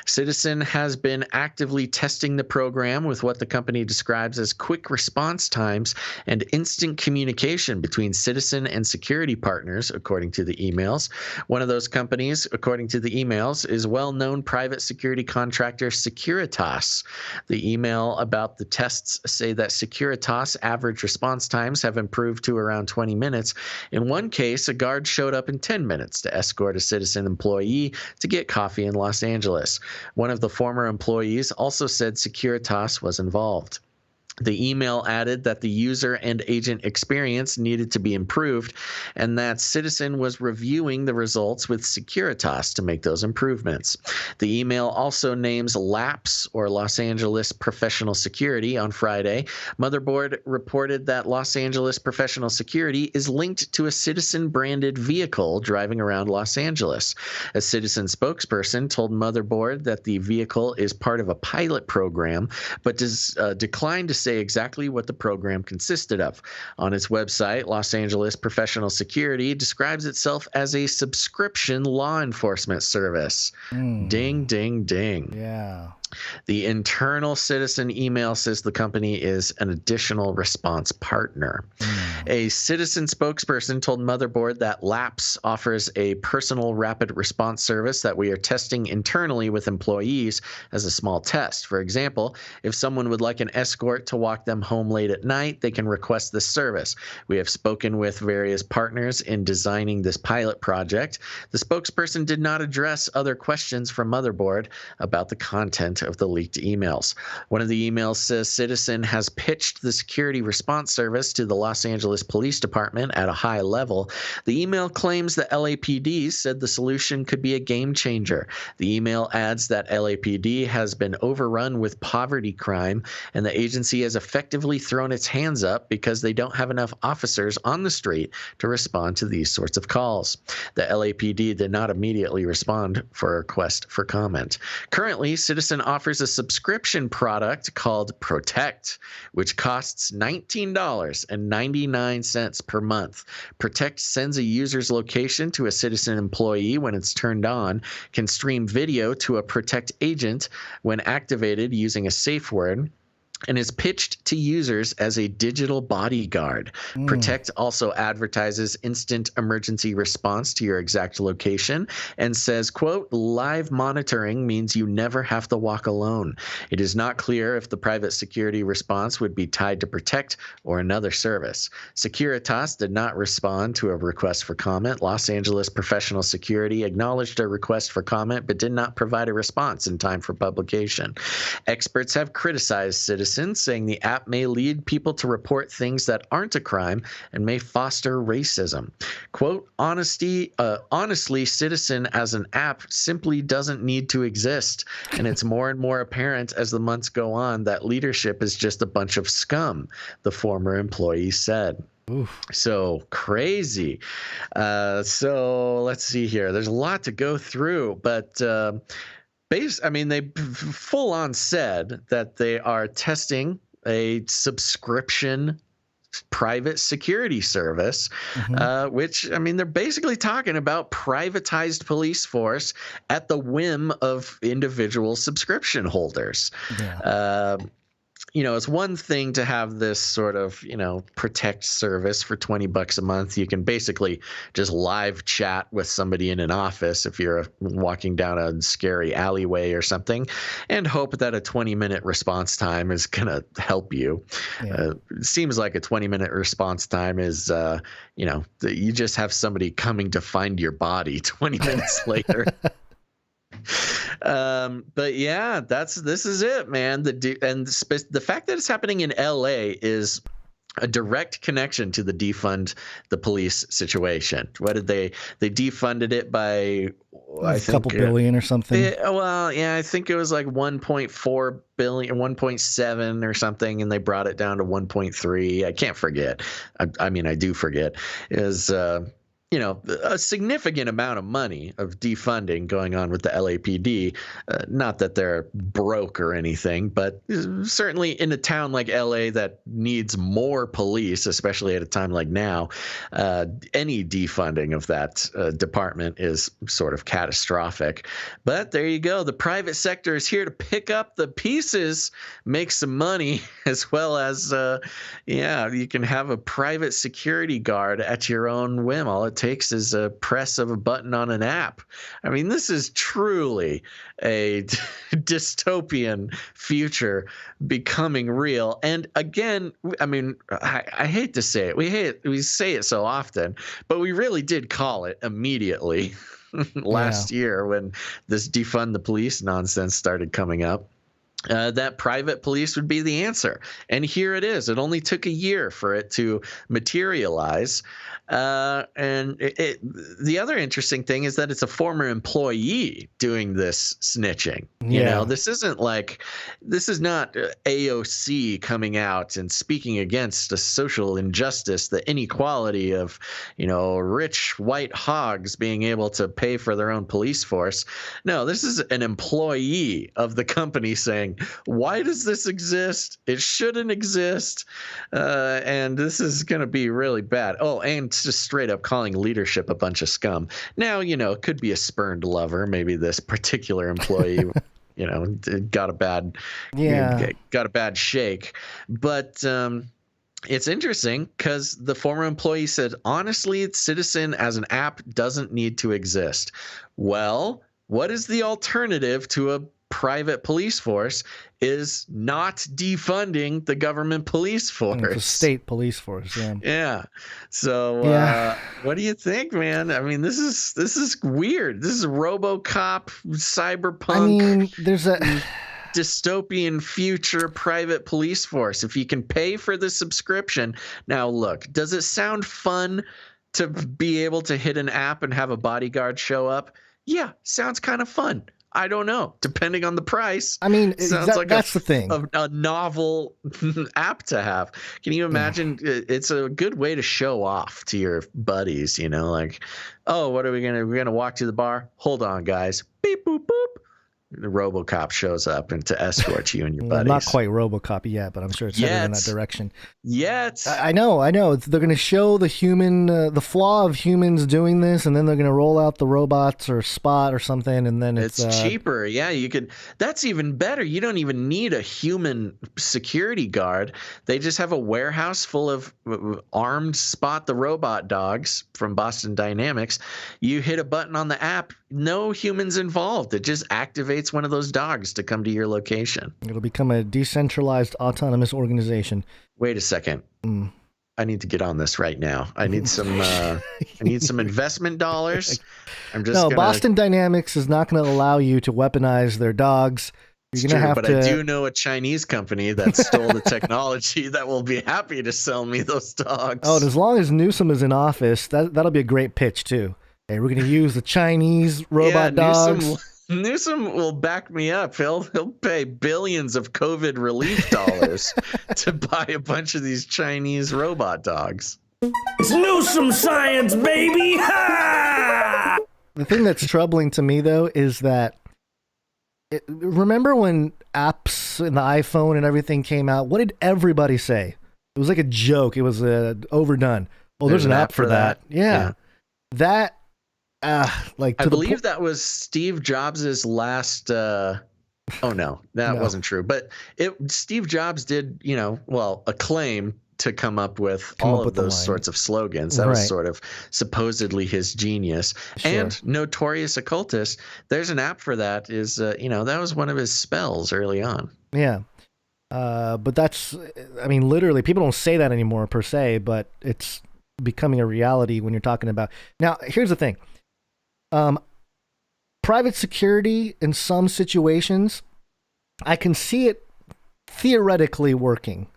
Citizen has been actively testing the program with what the company describes as quick response times and instant communication between Citizen and security partners, according to the emails. One of those companies, according to the emails, is well-known private security contractor Securitas. The email about the tests say that Securitas average response times have improved to around 20 minutes. In one case, a guard showed up in 10 minutes to escort a Citizen employee to get coffee in Los Angeles. One of the former employees also said Securitas was involved. The email added that the user and agent experience needed to be improved and that Citizen was reviewing the results with Securitas to make those improvements. The email also names LAPS, or Los Angeles Professional Security, on Friday. Motherboard reported that Los Angeles Professional Security is linked to a Citizen-branded vehicle driving around Los Angeles. A Citizen spokesperson told Motherboard that the vehicle is part of a pilot program, but declined to say exactly what the program consisted of. On its website, Los Angeles Professional Security describes itself as a subscription law enforcement service. Ding, ding, ding. Yeah. The internal Citizen email says the company is an additional response partner. A Citizen spokesperson told Motherboard that LAPS offers a personal rapid response service that we are testing internally with employees as a small test. For example, if someone would like an escort to walk them home late at night, they can request this service. We have spoken with various partners in designing this pilot project. The spokesperson did not address other questions from Motherboard about the content of the leaked emails. One of the emails says Citizen has pitched the security response service to the Los Angeles Police Department at a high level. The email claims that LAPD said the solution could be a game changer. The email adds that LAPD has been overrun with poverty crime, and the agency has effectively thrown its hands up because they don't have enough officers on the street to respond to these sorts of calls. The LAPD did not immediately respond for a request for comment. Currently, Citizen offers a subscription product called Protect, which costs $19.99 per month. Protect sends a user's location to a Citizen employee when it's turned on, can stream video to a Protect agent when activated using a safe word, and is pitched to users as a digital bodyguard. Protect also advertises instant emergency response to your exact location and says, quote, live monitoring means you never have to walk alone. It is not clear if the private security response would be tied to Protect or another service. Securitas did not respond to a request for comment. Los Angeles Professional Security acknowledged a request for comment but did not provide a response in time for publication. Experts have criticized Citizen, saying the app may lead people to report things that aren't a crime and may foster racism. Quote, honestly, Citizen as an app simply doesn't need to exist, and it's more and more apparent as the months go on that leadership is just a bunch of scum, the former employee said. Oof. So crazy. So let's see here. There's a lot to go through, but they full on said that they are testing a subscription private security service, which, they're basically talking about privatized police force at the whim of individual subscription holders. Yeah. It's one thing to have this sort of, Protect service for $20 a month. You can basically just live chat with somebody in an office if you're walking down a scary alleyway or something, and hope that a 20-minute response time is going to help you. Yeah. It seems like a 20-minute response time is, you just have somebody coming to find your body 20 minutes later. But yeah, this is it, man. The fact that it's happening in LA is a direct connection to the defund the police situation. What did they defunded it by a couple billion or something? I think it was like 1.4 billion, 1.7 or something, and they brought it down to 1.3. I can't forget. I do forget. Is a significant amount of money of defunding going on with the LAPD. Not that they're broke or anything, but certainly in a town like LA that needs more police, especially at a time like now, any defunding of that department is sort of catastrophic. But there you go. The private sector is here to pick up the pieces, make some money, as well as, you can have a private security guard at your own whim. All it takes is a press of a button on an app. This is truly a dystopian future becoming real. And again, I hate to say it. We say it so often, but we really did call it immediately last year when this defund the police nonsense started coming up. that private police would be the answer. And here it is. It only took a year for it to materialize. The other interesting thing is that it's a former employee doing this snitching. You know, this is not AOC coming out and speaking against a social injustice, the inequality of, rich white hogs being able to pay for their own police force. No, this is an employee of the company saying, why does this exist? It shouldn't exist. And this is going to be really bad. Oh, and just straight up calling leadership a bunch of scum. Now, it could be a spurned lover. Maybe this particular employee, got a bad shake. But it's interesting because the former employee said, honestly, Citizen as an app doesn't need to exist. Well, what is the alternative to a private police force is not defunding the government police force. It's a state police force, yeah. Yeah. So what do you think, man? I mean, this is weird. This is RoboCop, cyberpunk. I mean, there's a dystopian future private police force. If you can pay for the subscription. Now, look, does it sound fun to be able to hit an app and have a bodyguard show up? Yeah, sounds kind of fun. I don't know. Depending on the price. I mean, sounds like that's the thing. A novel app to have. Can you imagine? It's a good way to show off to your buddies. Like, oh, what are we gonna? We're gonna walk to the bar. Hold on, guys. Beep boop boop. The RoboCop shows up and to escort you and your buddies. Not quite RoboCop yet, but I'm sure it's headed in that direction. Yet. I know. They're going to show the the flaw of humans doing this, and then they're going to roll out the robots or Spot or something, and then it's cheaper. Yeah, you could. That's even better. You don't even need a human security guard. They just have a warehouse full of armed Spot the robot dogs from Boston Dynamics. You hit a button on the app. No humans involved. It just activates one of those dogs to come to your location. It'll become a decentralized autonomous organization. Wait a second. I need to get on this right now. I need some investment dollars. Boston Dynamics is not going to allow you to weaponize their dogs. You're going to have to. I do know a Chinese company that stole the technology that will be happy to sell me those dogs. Oh, and as long as Newsom is in office, that'll be a great pitch too. Hey, we're going to use the Chinese robot dogs. Newsom will back me up. He'll pay billions of COVID relief dollars to buy a bunch of these Chinese robot dogs. It's Newsom science, baby! Ha! The thing that's troubling to me, though, is that remember when apps in the iPhone and everything came out? What did everybody say? It was like a joke. It was overdone. Oh, there's an app for that. Yeah. That. I believe that was Steve Jobs' last. Oh no, that wasn't true. But Steve Jobs did, a claim to come up with all of those sorts of slogans. That was sort of supposedly his genius. Sure. And notorious occultist. There's an app for that. Is that was one of his spells early on. Yeah. But that's, literally, people don't say that anymore per se, but it's becoming a reality when you're talking about. Now, here's the thing. Private security in some situations, I can see it theoretically working.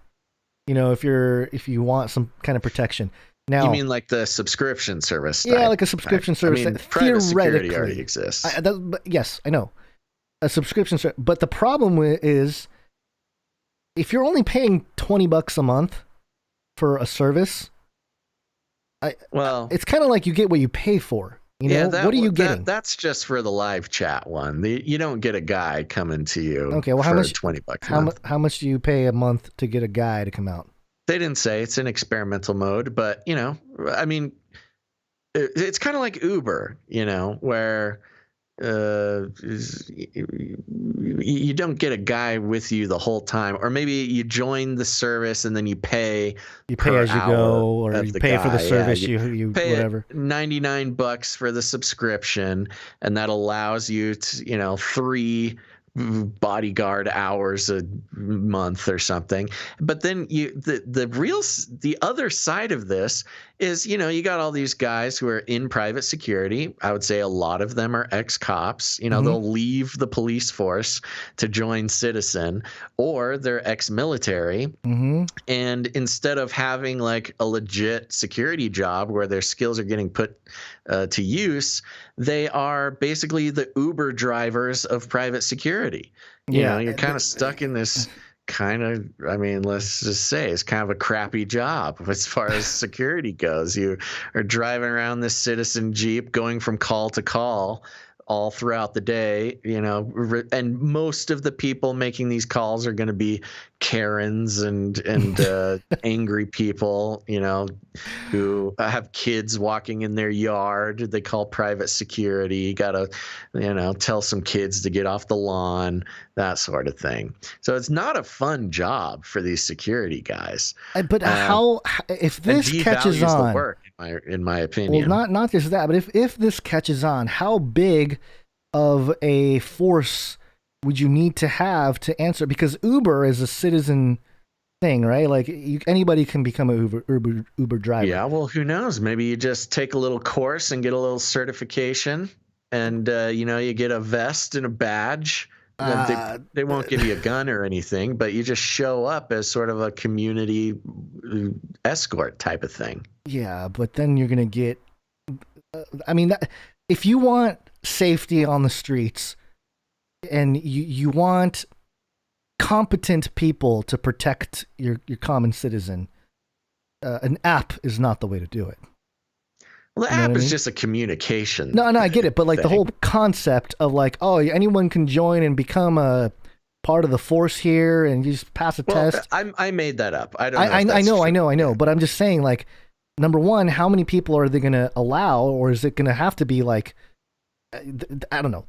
If you want some kind of protection. Now, you mean like the subscription service? Yeah, like a subscription service. Private security already exists. Yes, I know. A subscription service, but the problem is, if you're only paying $20 a month for a service, it's kind of like you get what you pay for. What are you getting? That's just for the live chat one. You don't get a guy coming to you. Okay, well, how much? $20. How much do you pay a month to get a guy to come out? They didn't say. It's in experimental mode, but it's kind of like Uber, where you don't get a guy with you the whole time, or maybe you join the service and then you pay as you go, or you pay for the service. You pay whatever. $99 for the subscription, and that allows you to 3 bodyguard hours a month or something. But then the other side of this is, you got all these guys who are in private security. I would say a lot of them are ex-cops. They'll leave the police force to join Citizen, or they're ex-military. And instead of having like a legit security job where their skills are getting put to use, they are basically the Uber drivers of private security. You're kind of stuck in this let's just say it's kind of a crappy job as far as security goes. You are driving around this Citizen Jeep going from call to call all throughout the day, and most of the people making these calls are going to be Karens and angry people, who have kids walking in their yard. They call private security. You got to, tell some kids to get off the lawn, that sort of thing. So it's not a fun job for these security guys. But if this catches on, the work, in my opinion. Well, not just that, but if this catches on, how big of a force would you need to have to answer? Because Uber is a citizen thing, right? Like anybody can become an Uber driver. Yeah, well, who knows? Maybe you just take a little course and get a little certification, and you get a vest and a badge. They won't give you a gun or anything, but you just show up as sort of a community escort type of thing. Yeah, but then you're going to get... if you want safety on the streets and you want competent people to protect your common citizen, an app is not the way to do it. Well, the app is just a communication. No, I get it. But like the whole concept of like, oh, anyone can join and become a part of the force here, and you just pass a test. I made that up. I don't know. I know. But I'm just saying, like, number one, how many people are they going to allow, or is it going to have to be like, I don't know.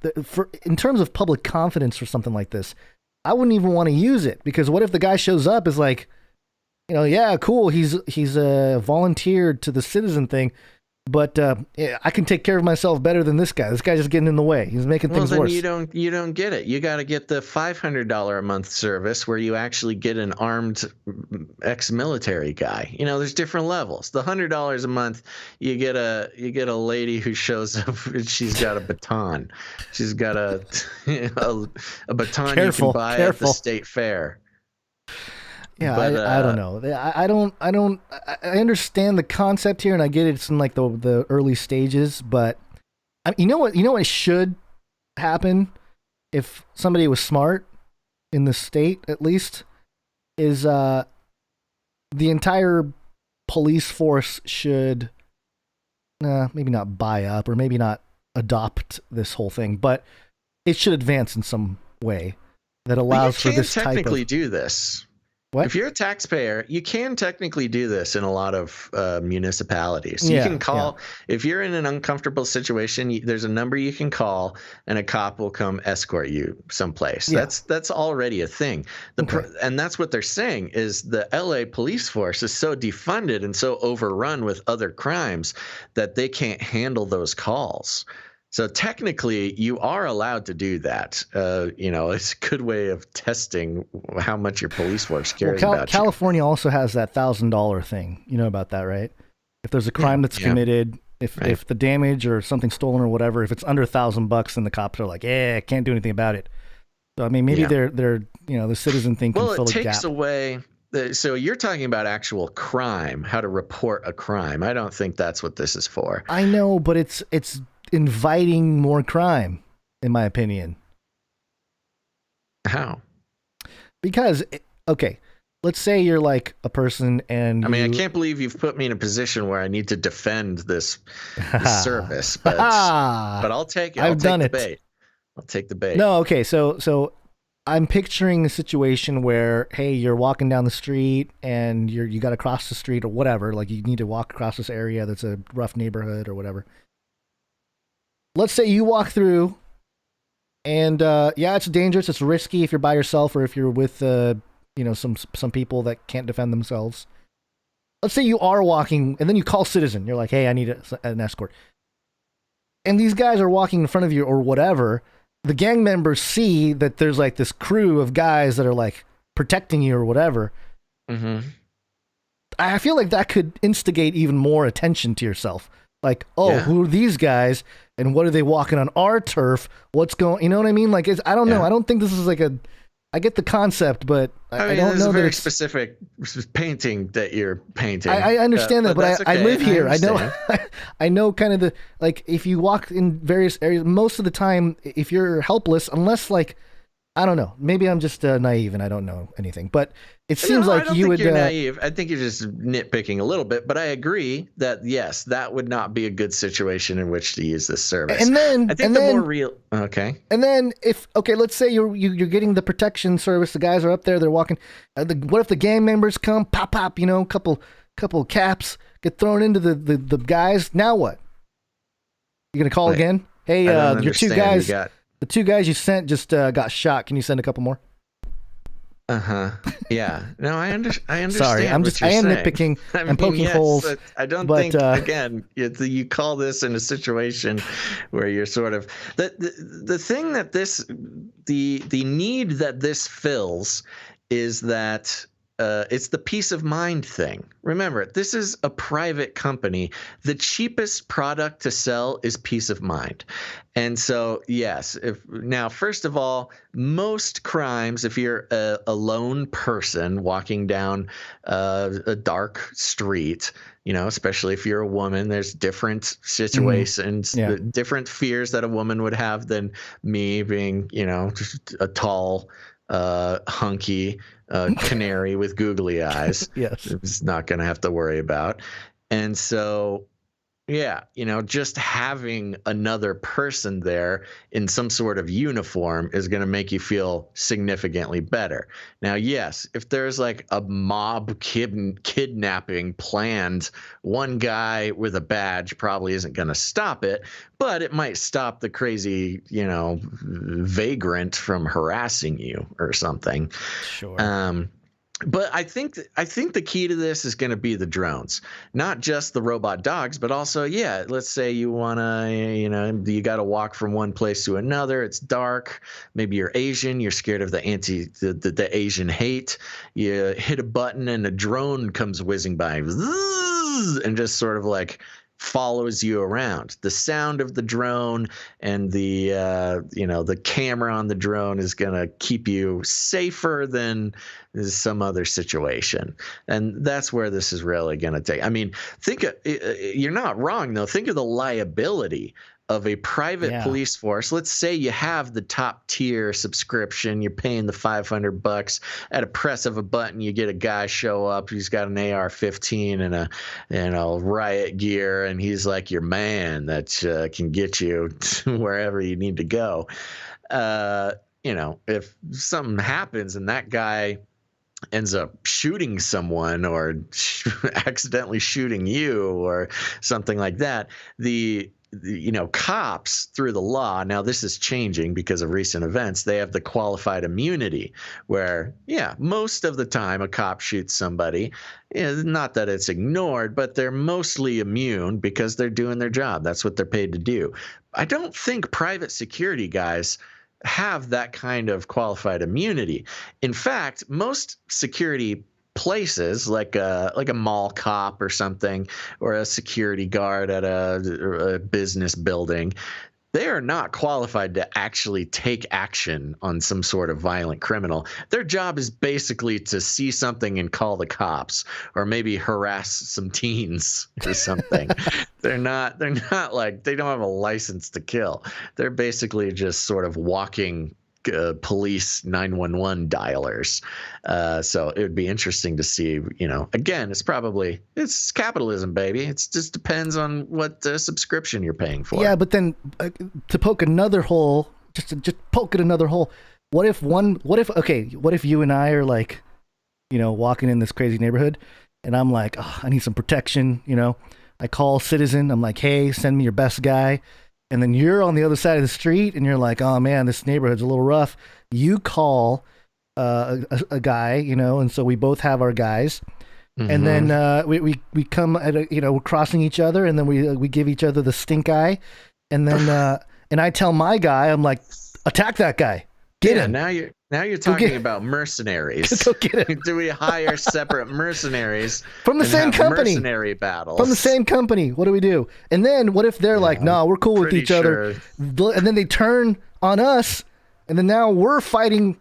In terms of public confidence for something like this, I wouldn't even want to use it, because what if the guy shows up is like, yeah, cool, he's volunteered to the citizen thing. But I can take care of myself better than this guy. This guy's just getting in the way. He's making things worse. You don't get it. You got to get the $500 a month service where you actually get an armed ex-military guy. There's different levels. The $100 a month, you get a lady who shows up. She's got a baton. She's got a baton you can buy at the state fair. Yeah, but, I don't know. I understand the concept here, and I get it's in like the early stages, but you know what should happen if somebody was smart in the state, at least, is the entire police force should maybe not buy up or maybe not adopt this whole thing, but it should advance in some way that allows for this type of... You can technically do this. What? If you're a taxpayer, you can technically do this in a lot of municipalities. You can call, if you're in an uncomfortable situation, there's a number you can call and a cop will come escort you someplace. Yeah. That's already a thing. And that's what they're saying is the LA police force is so defunded and so overrun with other crimes that they can't handle those calls. So technically, you are allowed to do that. It's a good way of testing how much your police force cares about you. California also has that $1,000 thing. You know about that, right? If there's a crime that's committed, if the damage or something stolen or whatever, if it's under $1,000, then the cops are like, I can't do anything about it. So I mean, maybe they're the citizen thing can fill a gap. Well, it takes away. So you're talking about actual crime, how to report a crime. I don't think that's what this is for. I know, but it's inviting more crime, in my opinion. How? Because, okay, let's say you're like a person and I can't believe you've put me in a position where I need to defend this service, but I'll take it. I'll take the bait. No, okay, so I'm picturing a situation where, hey, you're walking down the street and you got to cross the street or whatever, like you need to walk across this area that's a rough neighborhood or whatever. Let's say you walk through and it's dangerous, it's risky if you're by yourself or if you're with some people that can't defend themselves. Let's say you are walking and then you call Citizen. You're like, hey, I need an escort. And these guys are walking in front of you or whatever. The gang members see that there's like this crew of guys that are like protecting you or whatever. Mm-hmm. I feel like that could instigate even more attention to yourself. Like, who are these guys, and what are they walking on our turf? What's going? You know what I mean? Like, I don't know. I don't think this is like I get the concept, but I don't know a very that it's specific painting that you're painting. I understand that, but I live here. I know. I know kind of if you walk in various areas, most of the time, if you're helpless, unless like, I don't know. Maybe I'm just naive and I don't know anything. But it seems like you would. You're naive. I think you're just nitpicking a little bit. But I agree that yes, that would not be a good situation in which to use this service. And then, I think more real. Okay. And then let's say you're getting the protection service. The guys are up there. They're walking. What if the gang members come? Pop. Couple caps get thrown into the guys. Now what? You gonna call again? Hey, your two guys. The two guys you sent just got shot. Can you send a couple more? Yeah. No, I understand. Sorry, I am nitpicking and poking holes. I don't think again you call this in a situation where you're sort of the thing that the need that this fills is that it's the peace of mind thing. Remember, this is a private company. The cheapest product to sell is peace of mind. And so, yes, first of all, most crimes, if you're a lone person walking down a dark street, especially if you're a woman, there's different situations, different fears that a woman would have than me being, just a tall, hunky canary with googly eyes. Yes. It's not going to have to worry about. And so, just having another person there in some sort of uniform is going to make you feel significantly better. Now, yes, if there's like a mob kidnapping planned, one guy with a badge probably isn't going to stop it, but it might stop the crazy, vagrant from harassing you or something. Sure. But I think the key to this is going to be the drones, not just the robot dogs, but also, let's say you want to, you got to walk from one place to another. It's dark. Maybe you're Asian. You're scared of the Asian hate. You hit a button and a drone comes whizzing by and just sort of like follows you around. The sound of the drone and the camera on the drone is going to keep you safer than some other situation. And that's where this is really going to take. I mean, you're not wrong though. Think of the liability of a private police force. Let's say you have the top tier subscription. You're paying the $500. At a press of a button, you get a guy show up. He's got an AR-15 and riot gear, and he's like your man that can get you to wherever you need to go. If something happens and that guy ends up shooting someone or accidentally shooting you or something like that, the cops, through the law, now this is changing because of recent events, they have the qualified immunity where, most of the time a cop shoots somebody, not that it's ignored, but they're mostly immune because they're doing their job. That's what they're paid to do. I don't think private security guys have that kind of qualified immunity. In fact, most security places like a mall cop or something, or a security guard at a business building, they are not qualified to actually take action on some sort of violent criminal. Their job is basically to see something and call the cops, or maybe harass some teens or something. They're not like, they don't have a license to kill. They're basically just sort of walking police 911 dialers. So it would be interesting to see, again, it's capitalism, baby. It just depends on what subscription you're paying for. Yeah, but then to poke another hole, just poke at another hole. What if you and I are like, walking in this crazy neighborhood and I'm like, I need some protection. I call Citizen. I'm like, hey, send me your best guy. And then you're on the other side of the street and you're like, oh man, this neighborhood's a little rough. You call a guy, and so we both have our guys. Mm-hmm. And then we come at we're crossing each other, and then we give each other the stink eye. And then and I tell my guy, I'm like, attack that guy. Now you're talking about mercenaries. Go get it. Do we hire separate mercenaries from the same company? Mercenary battles from the same company. What do we do? And then what if they're like, "No, we're cool with each other," and then they turn on us, and then now we're fighting.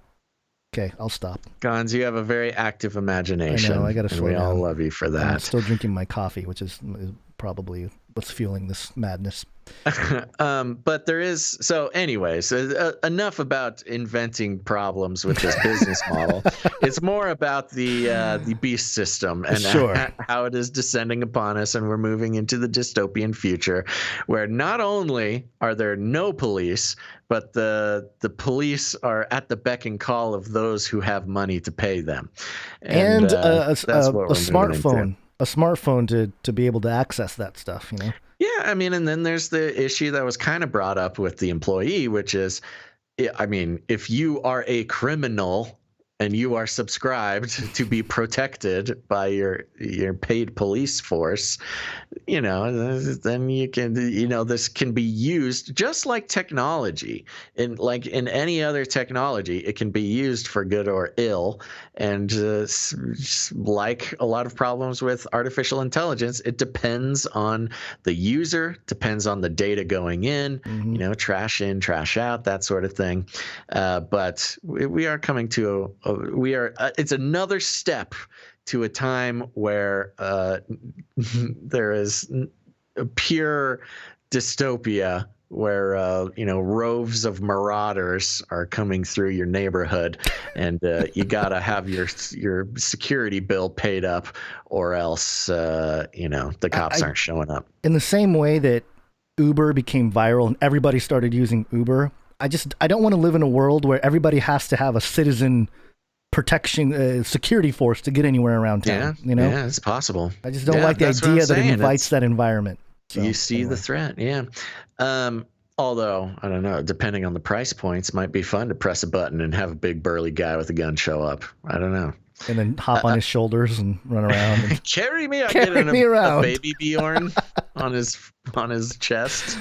Okay, I'll stop. Gons, you have a very active imagination. I know. I got to slow down. We all down. love you for that. I'm still drinking my coffee, which is probably what's fueling this madness. But there is, so anyways, enough about inventing problems with this business model. It's more about the beast system and how it is descending upon us, and we're moving into the dystopian future where not only are there no police, but the police are at the beck and call of those who have money to pay them. And a smartphone. A smartphone to be able to access that stuff, you know? Yeah, I mean, and then there's the issue that was kind of brought up with the employee, which is, I mean, if you are a criminal and you are subscribed to be protected by your paid police force, you know, then you can, you know, this can be used just like technology. Like in any other technology, it can be used for good or ill. And like a lot of problems with artificial intelligence, it depends on the user, depends on the data going in, you know, trash in, trash out, that sort of thing. But we are coming to it's another step to a time where there is a pure dystopia where you know, roves of marauders are coming through your neighborhood, and you gotta have your security bill paid up, or else you know, the cops aren't showing up. In the same way that Uber became viral and everybody started using Uber, I don't want to live in a world where everybody has to have a citizen protection security force to get anywhere around town. You know, yeah, it's possible. I just don't like the idea that it invites that environment. So, you see the threat, yeah. Although, I don't know, depending on the price points, might be fun to press a button and have a big burly guy with a gun show up. I don't know. And then hop on his shoulders and run around. And carry me around. A baby Bjorn on his chest.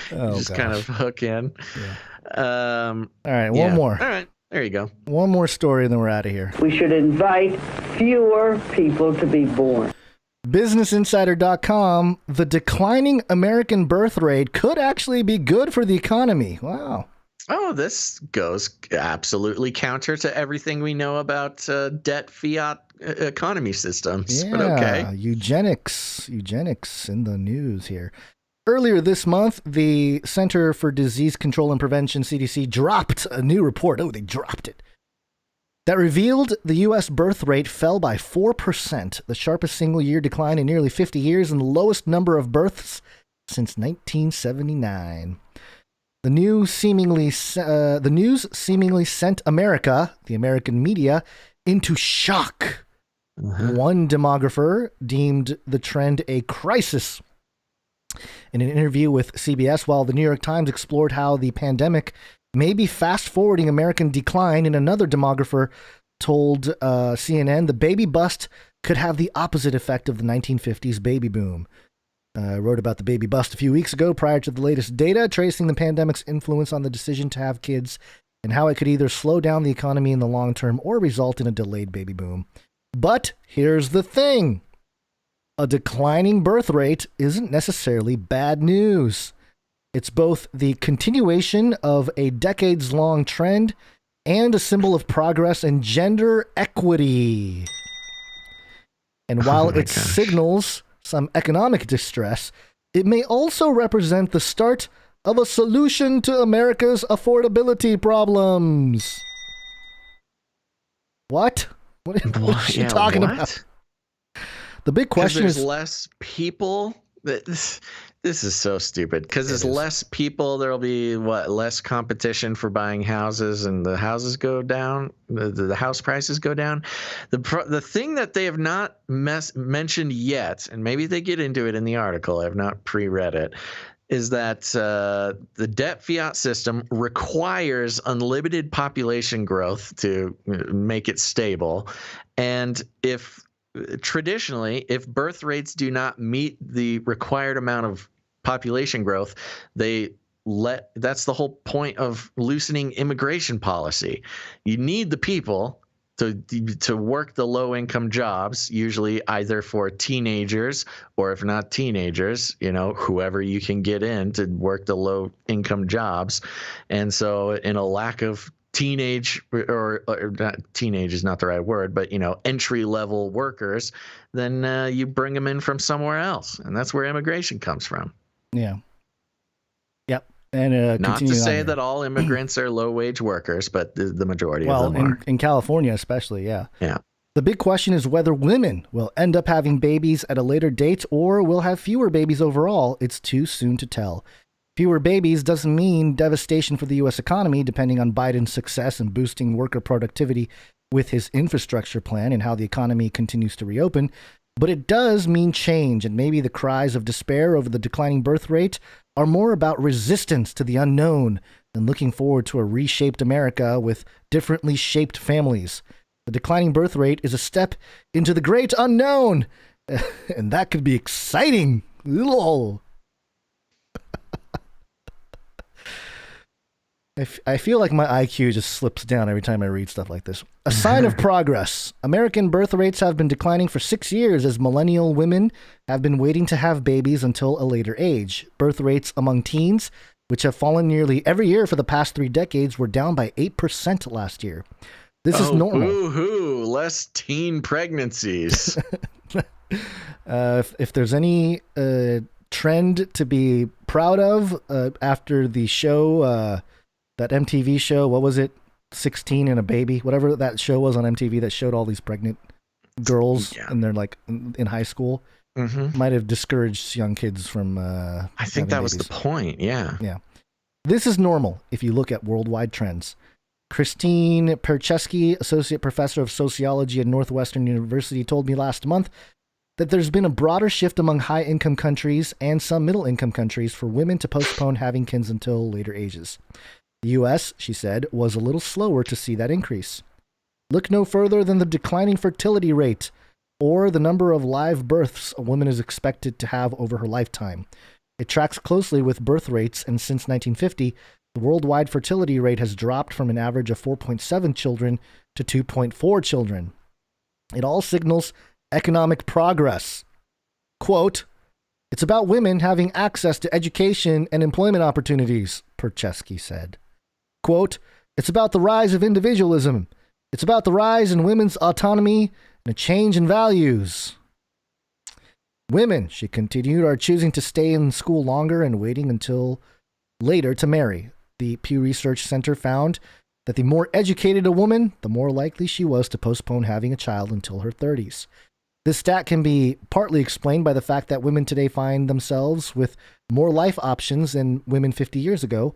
Just kind of hook in. Yeah. All right, one more. All right, there you go. One more story, and then we're out of here. We should invite fewer people to be born. BusinessInsider.com, the declining American birth rate could actually be good for the economy. Wow. Oh, this goes absolutely counter to everything we know about debt fiat economy systems. Yeah, but okay. Eugenics in the news here. Earlier this month, the Center for Disease Control and Prevention, CDC, dropped a new report. Oh, they dropped it. That revealed the U.S. birth rate fell by 4%, the sharpest single-year decline in nearly 50 years and the lowest number of births since 1979. The news seemingly sent America, the American media, into shock. One demographer deemed the trend a crisis. In an interview with CBS, while the New York Times explored how the pandemic may be fast-forwarding American decline, and another demographer told CNN the baby bust could have the opposite effect of the 1950s baby boom. I wrote about the baby bust a few weeks ago prior to the latest data, tracing the pandemic's influence on the decision to have kids and how it could either slow down the economy in the long term or result in a delayed baby boom. But here's the thing. A declining birth rate isn't necessarily bad news. It's both the continuation of a decades-long trend and a symbol of progress and gender equity. And while it signals some economic distress, it may also represent the start of a solution to America's affordability problems. What? What are you talking about? The big question is less people. This is so stupid because there's less people. There'll be less competition for buying houses, and the houses go down. The house prices go down. The thing that they have not mentioned yet, and maybe they get into it in the article. I have not pre-read it. Is that the debt fiat system requires unlimited population growth to make it stable, and traditionally, if birth rates do not meet the required amount of population growth, they that's the whole point of loosening immigration policy. You need the people to work the low income jobs, usually either for teenagers or, if not teenagers, whoever you can get in to work the low income jobs. And so in a lack of teenage or not, teenage is not the right word, but entry level workers, then you bring them in from somewhere else, and that's where immigration comes from. Yeah. And not to say that all immigrants are low-wage workers, but the majority of them are. In California especially, yeah. Yeah. The big question is whether women will end up having babies at a later date or will have fewer babies overall. It's too soon to tell. Fewer babies doesn't mean devastation for the U.S. economy, depending on Biden's success in boosting worker productivity with his infrastructure plan and how the economy continues to reopen. But it does mean change, and maybe the cries of despair over the declining birth rate are more about resistance to the unknown than looking forward to a reshaped America with differently shaped families. The declining birth rate is a step into the great unknown, and that could be exciting. I feel like my IQ just slips down every time I read stuff like this. A sign of progress. American birth rates have been declining for 6 years as millennial women have been waiting to have babies until a later age. Birth rates among teens, which have fallen nearly every year for the past 3 decades, were down by 8% last year. This is normal. Boo-hoo, less teen pregnancies. If there's any trend to be proud of after the show... that MTV show, what was it? 16 and a Baby, whatever that show was on MTV that showed all these pregnant girls and they're like in high school. Mm-hmm. Might have discouraged young kids from I think that was the point. Yeah. This is normal if you look at worldwide trends. Christine Percheski, associate professor of sociology at Northwestern University, told me last month that there's been a broader shift among high-income countries and some middle-income countries for women to postpone having kids until later ages. The U.S., she said, was a little slower to see that increase. Look no further than the declining fertility rate or the number of live births a woman is expected to have over her lifetime. It tracks closely with birth rates, and since 1950, the worldwide fertility rate has dropped from an average of 4.7 children to 2.4 children. It all signals economic progress. Quote, "It's about women having access to education and employment opportunities," Percheski said. Quote, "It's about the rise of individualism. It's about the rise in women's autonomy and a change in values. Women," she continued, "are choosing to stay in school longer and waiting until later to marry. The Pew Research Center found that the more educated a woman, the more likely she was to postpone having a child until her 30s. This stat can be partly explained by the fact that women today find themselves with more life options than women 50 years ago.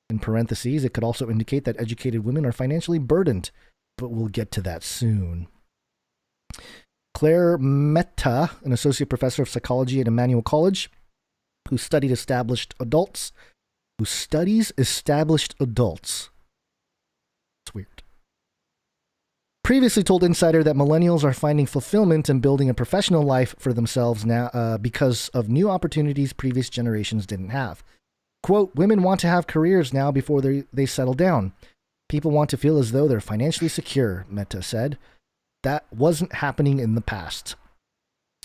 In parentheses, it could also indicate that educated women are financially burdened, but we'll get to that soon." Claire Mehta, an associate professor of psychology at Emmanuel College, who studies established adults. It's weird. Previously told Insider that millennials are finding fulfillment in building a professional life for themselves now because of new opportunities previous generations didn't have. Quote, "Women want to have careers now before they settle down. People want to feel as though they're financially secure," Mehta said. That wasn't happening in the past.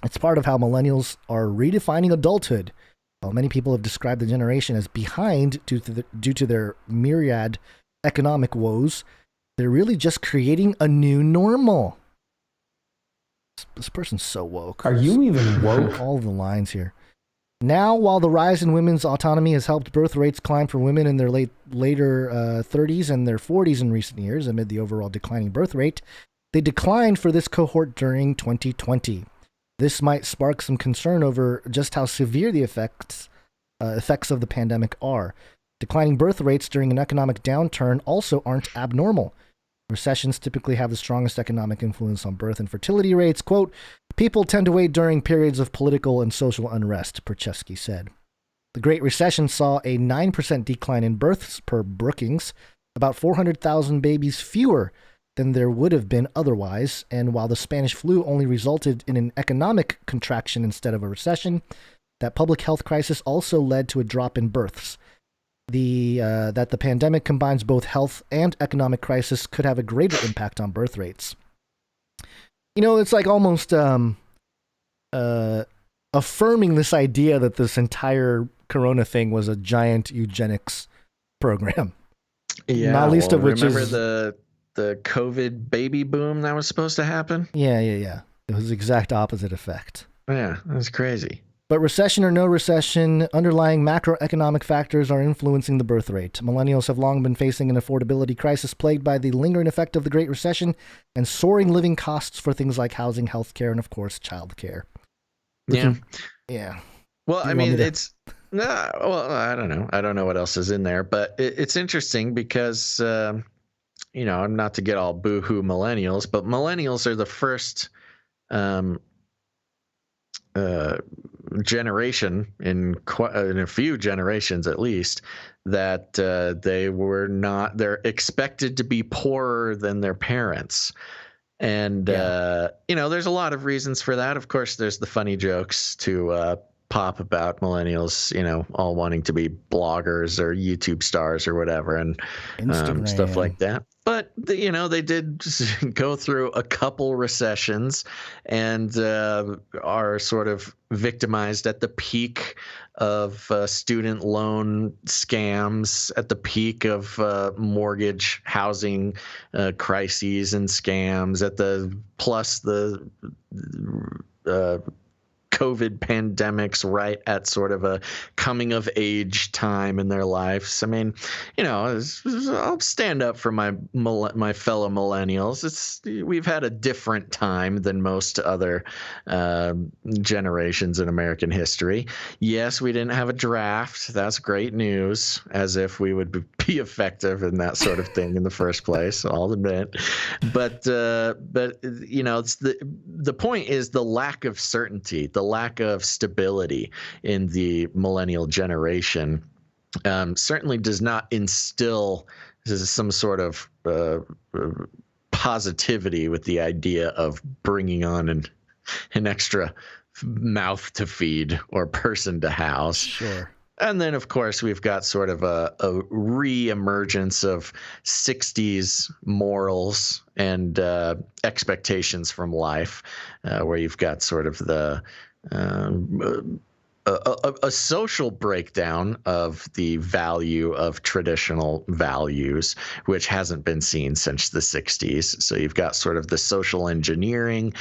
It's part of how millennials are redefining adulthood. While many people have described the generation as behind due to their myriad economic woes, they're really just creating a new normal. This person's so woke. Are you even woke? All the lines here. Now, while the rise in women's autonomy has helped birth rates climb for women in their later 30s and their 40s in recent years amid the overall declining birth rate, they declined for this cohort during 2020. This might spark some concern over just how severe the effects of the pandemic are. Declining birth rates during an economic downturn also aren't abnormal. Recessions typically have the strongest economic influence on birth and fertility rates. Quote, "People tend to wait during periods of political and social unrest," Percheski said. The Great Recession saw a 9% decline in births per Brookings, about 400,000 babies fewer than there would have been otherwise. And while the Spanish flu only resulted in an economic contraction instead of a recession, that public health crisis also led to a drop in births. that the pandemic combines both health and economic crisis could have a greater impact on birth rates. You know, it's like almost affirming this idea that this entire corona thing was a giant eugenics program. Yeah, not least of which remember is the COVID baby boom that was supposed to happen? Yeah. It was the exact opposite effect. Yeah, that's crazy. But recession or no recession, underlying macroeconomic factors are influencing the birth rate. Millennials have long been facing an affordability crisis plagued by the lingering effect of the Great Recession and soaring living costs for things like housing, healthcare, and of course, childcare. Yeah. Well, I mean, I don't know. I don't know what else is in there, but it's interesting because, I'm not to get all boo-hoo millennials, but millennials are the first generation in a few generations at least that they're expected to be poorer than their parents. And, there's a lot of reasons for that. Of course, there's the funny jokes to pop about millennials, all wanting to be bloggers or YouTube stars or whatever and stuff like that. But, they did go through a couple recessions and are sort of victimized at the peak of student loan scams, at the peak of mortgage housing crises and scams, plus the COVID pandemics right at sort of a coming of age time in their lives. I mean, I'll stand up for my fellow millennials. We've had a different time than most other generations in American history. Yes, we didn't have a draft. That's great news, as if we would be effective in that sort of thing in the first place, I'll admit. But it's the point is the lack of certainty, the lack of stability in the millennial generation certainly does not instill some sort of positivity with the idea of bringing on an extra mouth to feed or person to house. Sure. And then, of course, we've got sort of a re-emergence of 60s morals and expectations from life, where you've got sort of a social breakdown of the value of traditional values, which hasn't been seen since the 60s. So you've got sort of the social engineering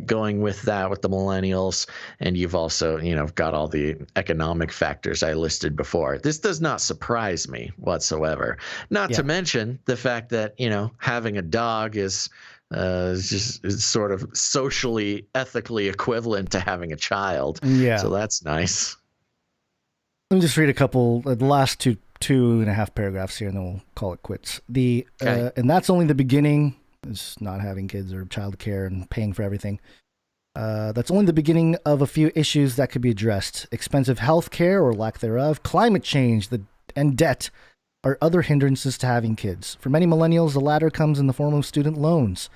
going with that with the millennials. And you've also, got all the economic factors I listed before. This does not surprise me whatsoever. Not to mention the fact that, having a dog is it's sort of socially, ethically equivalent to having a child. Yeah. So that's nice. Let me just read the last two and a half paragraphs here, and then we'll call it quits. And that's only the beginning. It's not having kids or childcare and paying for everything. That's only the beginning of a few issues that could be addressed. Expensive health care or lack thereof, climate change, and debt are other hindrances to having kids. For many millennials, the latter comes in the form of student loans.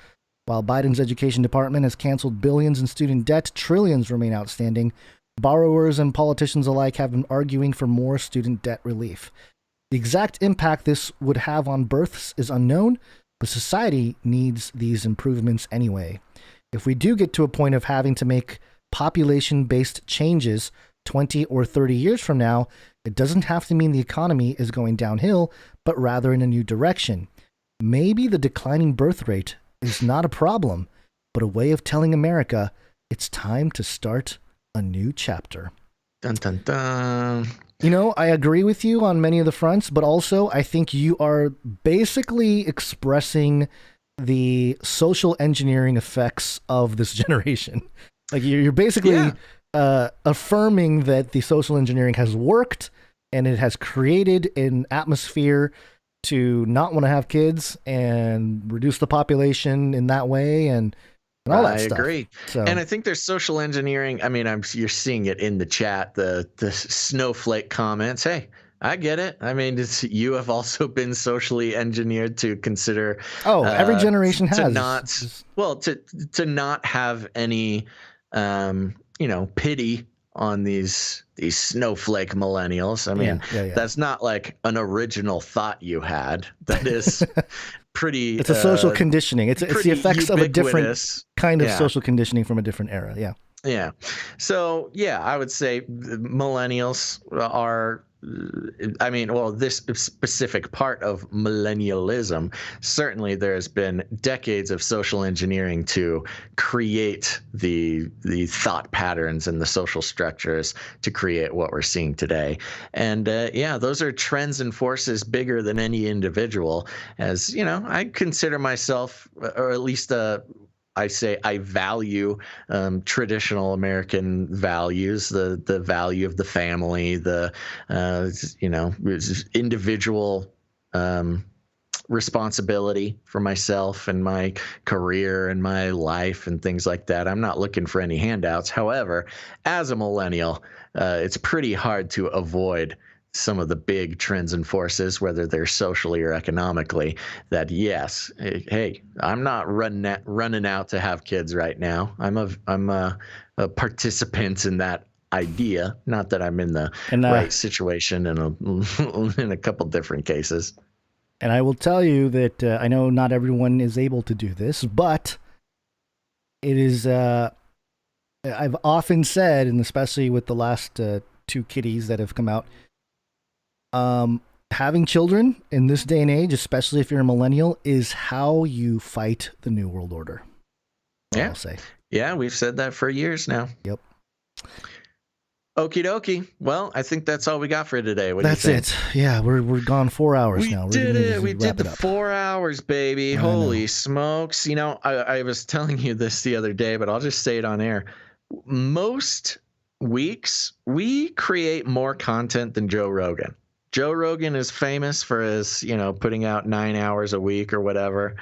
While Biden's education department has canceled billions in student debt, trillions remain outstanding. Borrowers and politicians alike have been arguing for more student debt relief. The exact impact this would have on births is unknown, but society needs these improvements anyway. If we do get to a point of having to make population-based changes 20 or 30 years from now, it doesn't have to mean the economy is going downhill, but rather in a new direction. Maybe the declining birth rate is not a problem, but a way of telling America it's time to start a new chapter. Dun, dun, dun. I agree with you on many of the fronts, but also I think you are basically expressing the social engineering effects of this generation. Like you're basically affirming that the social engineering has worked and it has created an atmosphere to not want to have kids and reduce the population in that way and all that stuff. I agree. So. And I think there's social engineering. I mean, you're seeing it in the chat, the snowflake comments. Hey, I get it. I mean, you have also been socially engineered to consider. Oh, every generation has. To not have any, pity on these snowflake millennials. I mean, that's not like an original thought you had. That is pretty. It's a social conditioning. It's the effects of a different kind of social conditioning from a different era. Yeah. Yeah. So, yeah, I would say millennials are, I mean, well, this specific part of millennialism, certainly there's been decades of social engineering to create the thought patterns and the social structures to create what we're seeing today. And yeah, those are trends and forces bigger than any individual. As, you know, I consider myself, or at least I say I value traditional American values, the value of the family, the individual responsibility for myself and my career and my life and things like that. I'm not looking for any handouts. However, as a millennial, it's pretty hard to avoid some of the big trends and forces, whether they're socially or economically, that yes, hey, I'm not running out to have kids right now. I'm a participant in that idea. Not that I'm in the right situation in a couple different cases. And I will tell you that I know not everyone is able to do this, but it is. I've often said, and especially with the last 2 kitties that have come out. Having children in this day and age, especially if you're a millennial, is how you fight the New World Order. Yeah. I'll say. Yeah, we've said that for years now. Yep. Okie dokie. Well, I think that's all we got for today. What that's do you think? it. Yeah, we're gone 4 hours now. We did it. We did the 4 hours, baby. Holy smokes. You know, I was telling you this the other day, but I'll just say it on air. Most weeks, we create more content than Joe Rogan. Joe Rogan is famous for his, putting out 9 hours a week or whatever.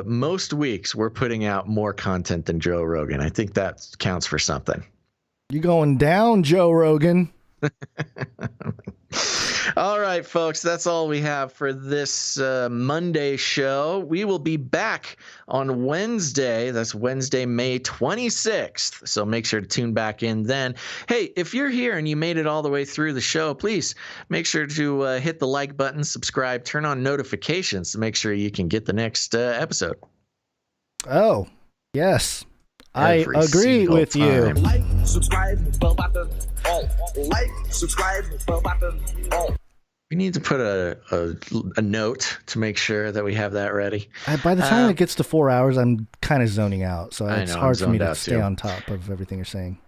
Most weeks we're putting out more content than Joe Rogan. I think that counts for something. You going down, Joe Rogan? All right, folks, that's all we have for this Monday show. We will be back on Wednesday. That's Wednesday, May 26th. So make sure to tune back in then. Hey, if you're here and you made it all the way through the show, please make sure to hit the like button, subscribe, turn on notifications to make sure you can get the next episode. Oh, yes. I agree with you. Like, subscribe, bell button, all. Like, subscribe, bell button, all. We need to put a note to make sure that we have that ready. By the time it gets to 4 hours, I'm kind of zoning out. So it's hard for me to stay on top of everything you're saying.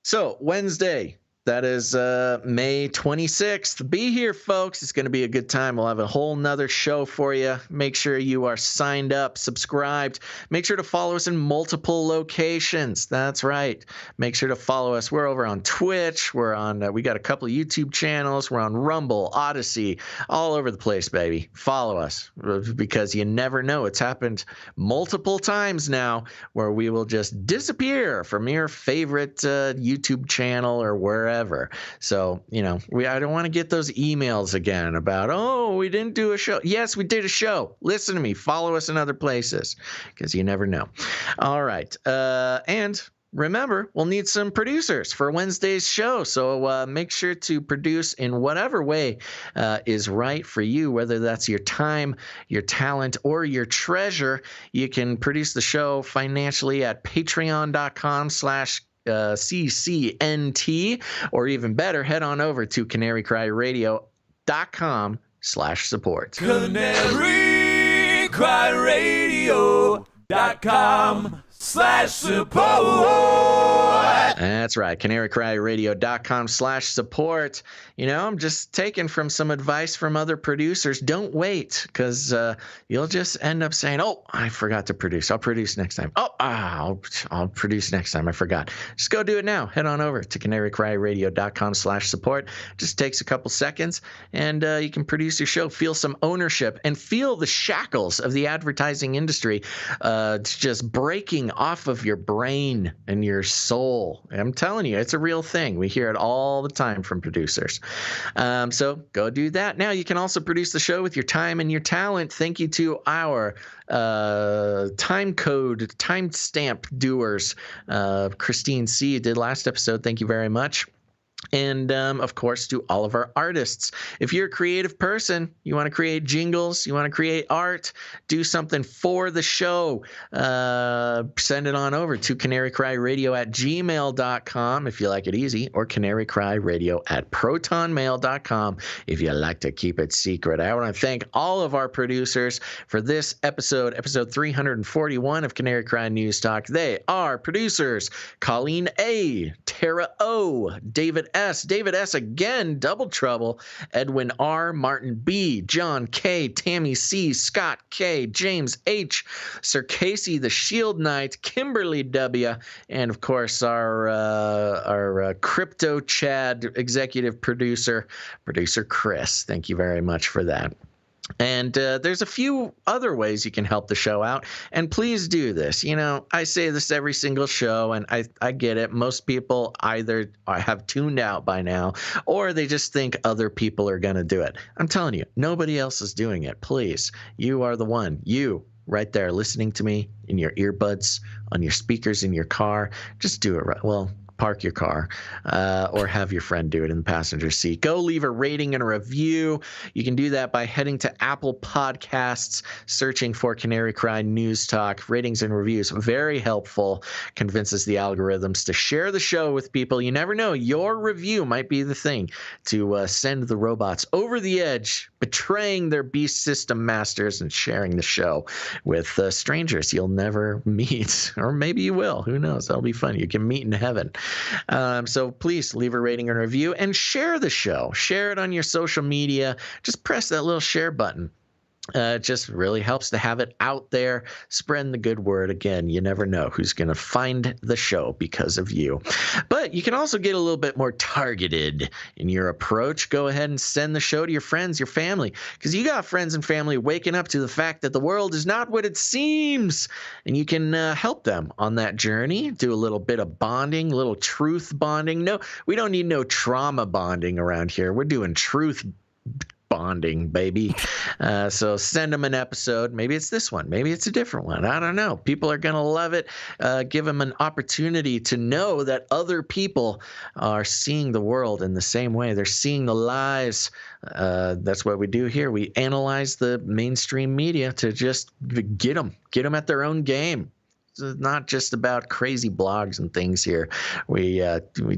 So Wednesday, that is May 26th. Be here, folks. It's going to be a good time. We'll have a whole nother show for you. Make sure you are signed up, subscribed. Make sure to follow us in multiple locations. That's right. Make sure to follow us. We're over on Twitch. We're on. We got a couple of YouTube channels. We're on Rumble, Odyssey, all over the place, baby. Follow us because you never know. It's happened multiple times now where we will just disappear from your favorite YouTube channel or wherever. So, I don't want to get those emails again about, we didn't do a show. Yes, we did a show. Listen to me. Follow us in other places because you never know. All right. And remember, we'll need some producers for Wednesday's show. So make sure to produce in whatever way is right for you, whether that's your time, your talent, or your treasure. You can produce the show financially at patreon.com/CCNT, or even better, head on over to canarycryradio.com/support. canarycryradio.com/support. That's right, canarycryradio.com/support. I'm just taking from some advice from other producers. Don't wait, because you'll just end up saying, I forgot to produce. I'll produce next time. I'll produce next time. I forgot. Just go do it now. Head on over to canarycryradio.com/support. Just takes a couple seconds, and you can produce your show. Feel some ownership and feel the shackles of the advertising industry just breaking off of your brain and your soul. I'm telling you, it's a real thing. We hear it all the time from producers. So go do that. Now, you can also produce the show with your time and your talent. Thank you to our timestamp doers. Christine C. did last episode. Thank you very much. And, of course, to all of our artists. If you're a creative person, you want to create jingles, you want to create art, do something for the show, send it on over to canarycryradio@gmail.com if you like it easy, or canarycryradio@protonmail.com if you like to keep it secret. I want to thank all of our producers for this episode 341 of Canary Cry News Talk. They are producers Colleen A., Tara O., David S again, Double Trouble, Edwin R, Martin B, John K, Tammy C, Scott K, James H, Sir Casey the Shield Knight, Kimberly W, and of course our Crypto Chad executive producer Chris. Thank you very much for that. And there's a few other ways you can help the show out. And please do this. You know, I say this every single show, and I get it. Most people either have tuned out by now, or they just think other people are going to do it. I'm telling you, nobody else is doing it. Please, you are the one. You right there listening to me in your earbuds, on your speakers in your car. Just do it right. Well, park your car, or have your friend do it in the passenger seat. Go leave a rating and a review. You can do that by heading to Apple Podcasts, searching for Canary Cry News Talk. Ratings and reviews, very helpful. Convinces the algorithms to share the show with people. You never know. Your review might be the thing to send the robots over the edge, betraying their beast system masters and sharing the show with strangers you'll never meet. Or maybe you will. Who knows? That'll be fun. You can meet in heaven. So please leave a rating and review and share the show. Share it on your social media. Just press that little share button. It just really helps to have it out there, spreading the good word. Again, you never know who's going to find the show because of you. But you can also get a little bit more targeted in your approach. Go ahead and send the show to your friends, your family, because you got friends and family waking up to the fact that the world is not what it seems. And you can help them on that journey, do a little bit of bonding, a little truth bonding. No, we don't need no trauma bonding around here. We're doing truth bonding, baby. So send them an episode. Maybe it's this one. Maybe it's a different one. I don't know. People are going to love it. Give them an opportunity to know that other people are seeing the world in the same way. They're seeing the lies. That's what we do here. We analyze the mainstream media to just get them at their own game. It's not just about crazy blogs and things here. We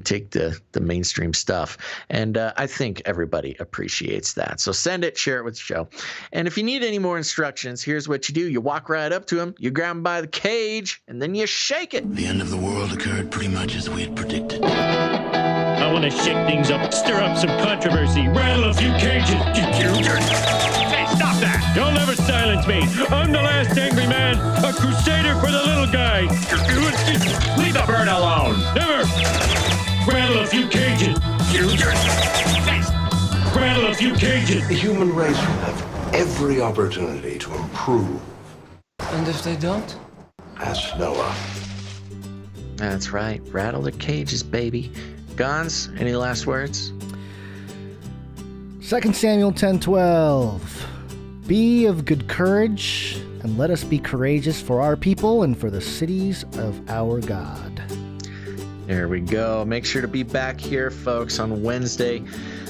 take the mainstream stuff, and I think everybody appreciates that. So send it, share it with the show. And if you need any more instructions, here's what you do. You walk right up to him, you grab him by the cage, and then you shake it. The end of the world occurred pretty much as we had predicted. I want to shake things up, stir up some controversy, rattle a few cages. Hey, stop that! You'll never silence me. I'm the last angry man, a crusader for the little guy. Leave the bird alone. Never. Rattle a few cages. Rattle a few cages. The human race will have every opportunity to improve. And if they don't? Ask Noah. That's right. Rattle the cages, baby. Gons, any last words? 2 Samuel 10:12. Be of good courage, and let us be courageous for our people and for the cities of our God. There we go. Make sure to be back here, folks, on Wednesday,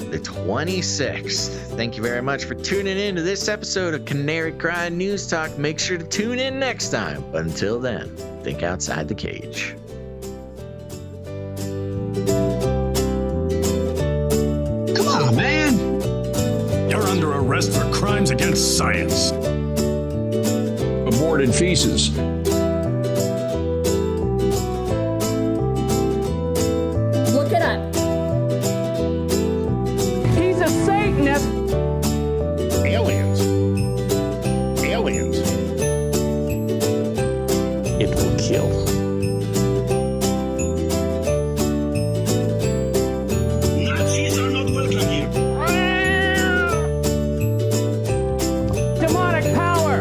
the 26th. Thank you very much for tuning in to this episode of Canary Cry News Talk. Make sure to tune in next time. But until then, think outside the cage. Come on, man. You're under arrest for crimes against science. Aborted feces. Look it up. He's a Satanist. Aliens. It will kill. Nazis are not welcome here. Demonic power.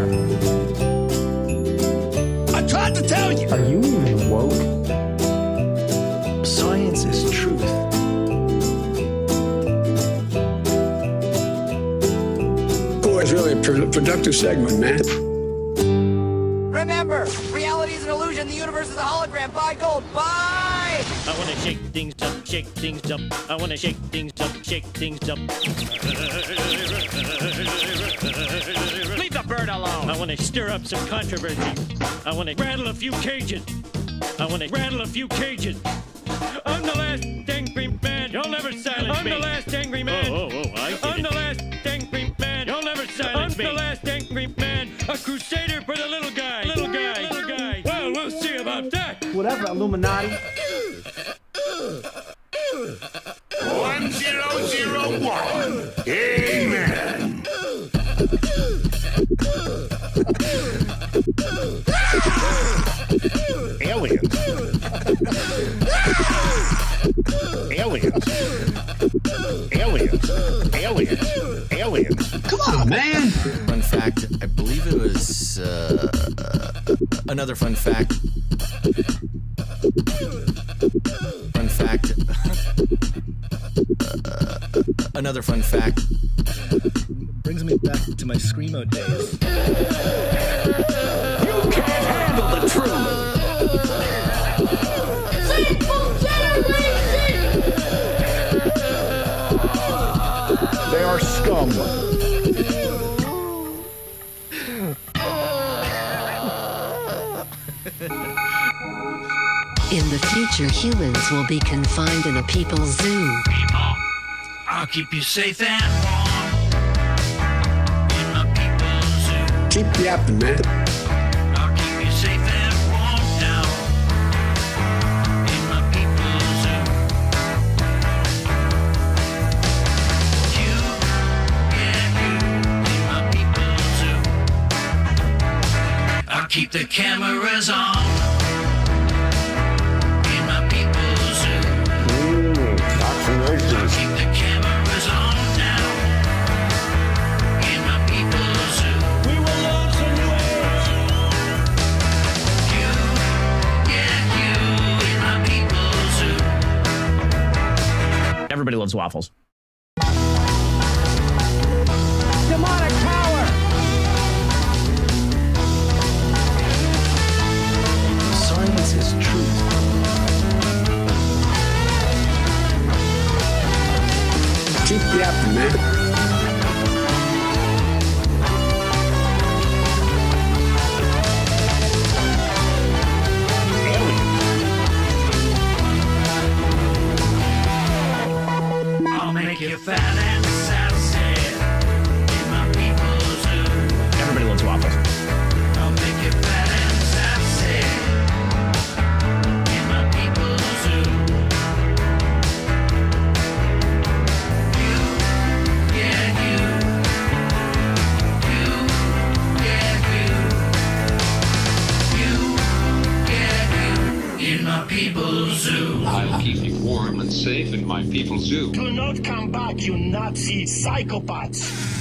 productive segment, man. Remember, reality is an illusion. The universe is a hologram. Buy gold. Buy! I want to shake things up, shake things up. I want to shake things up, shake things up. Leave the bird alone. I want to stir up some controversy. I want to rattle a few cages. I'm the last angry man. You'll never silence me. I'm the last angry man. I'm the last angry man. You'll never silence me. I'm the last angry man. A crusader for the little guy. Little guy. Well, we'll see about that. Whatever, Illuminati. 1001. Amen. Aliens. Come on, man. Fun fact, I believe it was another fun fact. Another fun fact. Brings me back to my Screamo days. You can't handle the truth. They are scum. In the future, humans will be confined in a people's zoo. People, I'll keep you safe and warm. In my people's zoo. Keep yapping, man. I'll keep you safe and warm now. In my people's zoo. You, in my people's zoo. I'll keep the cameras on. Keep the cameras on now. In my people's zoo. We will launch a new age. You, in my people's zoo. Everybody loves waffles. Demonic power! Science is truth. Keep yapping, man. I'll make you fat and sassy. In my people's zoo. Everybody loves waffles. I'll make you fat and sassy. In my people's zoo. In my people's zoo. I'll keep you warm and safe in my people's zoo. Do not come back, you Nazi psychopaths.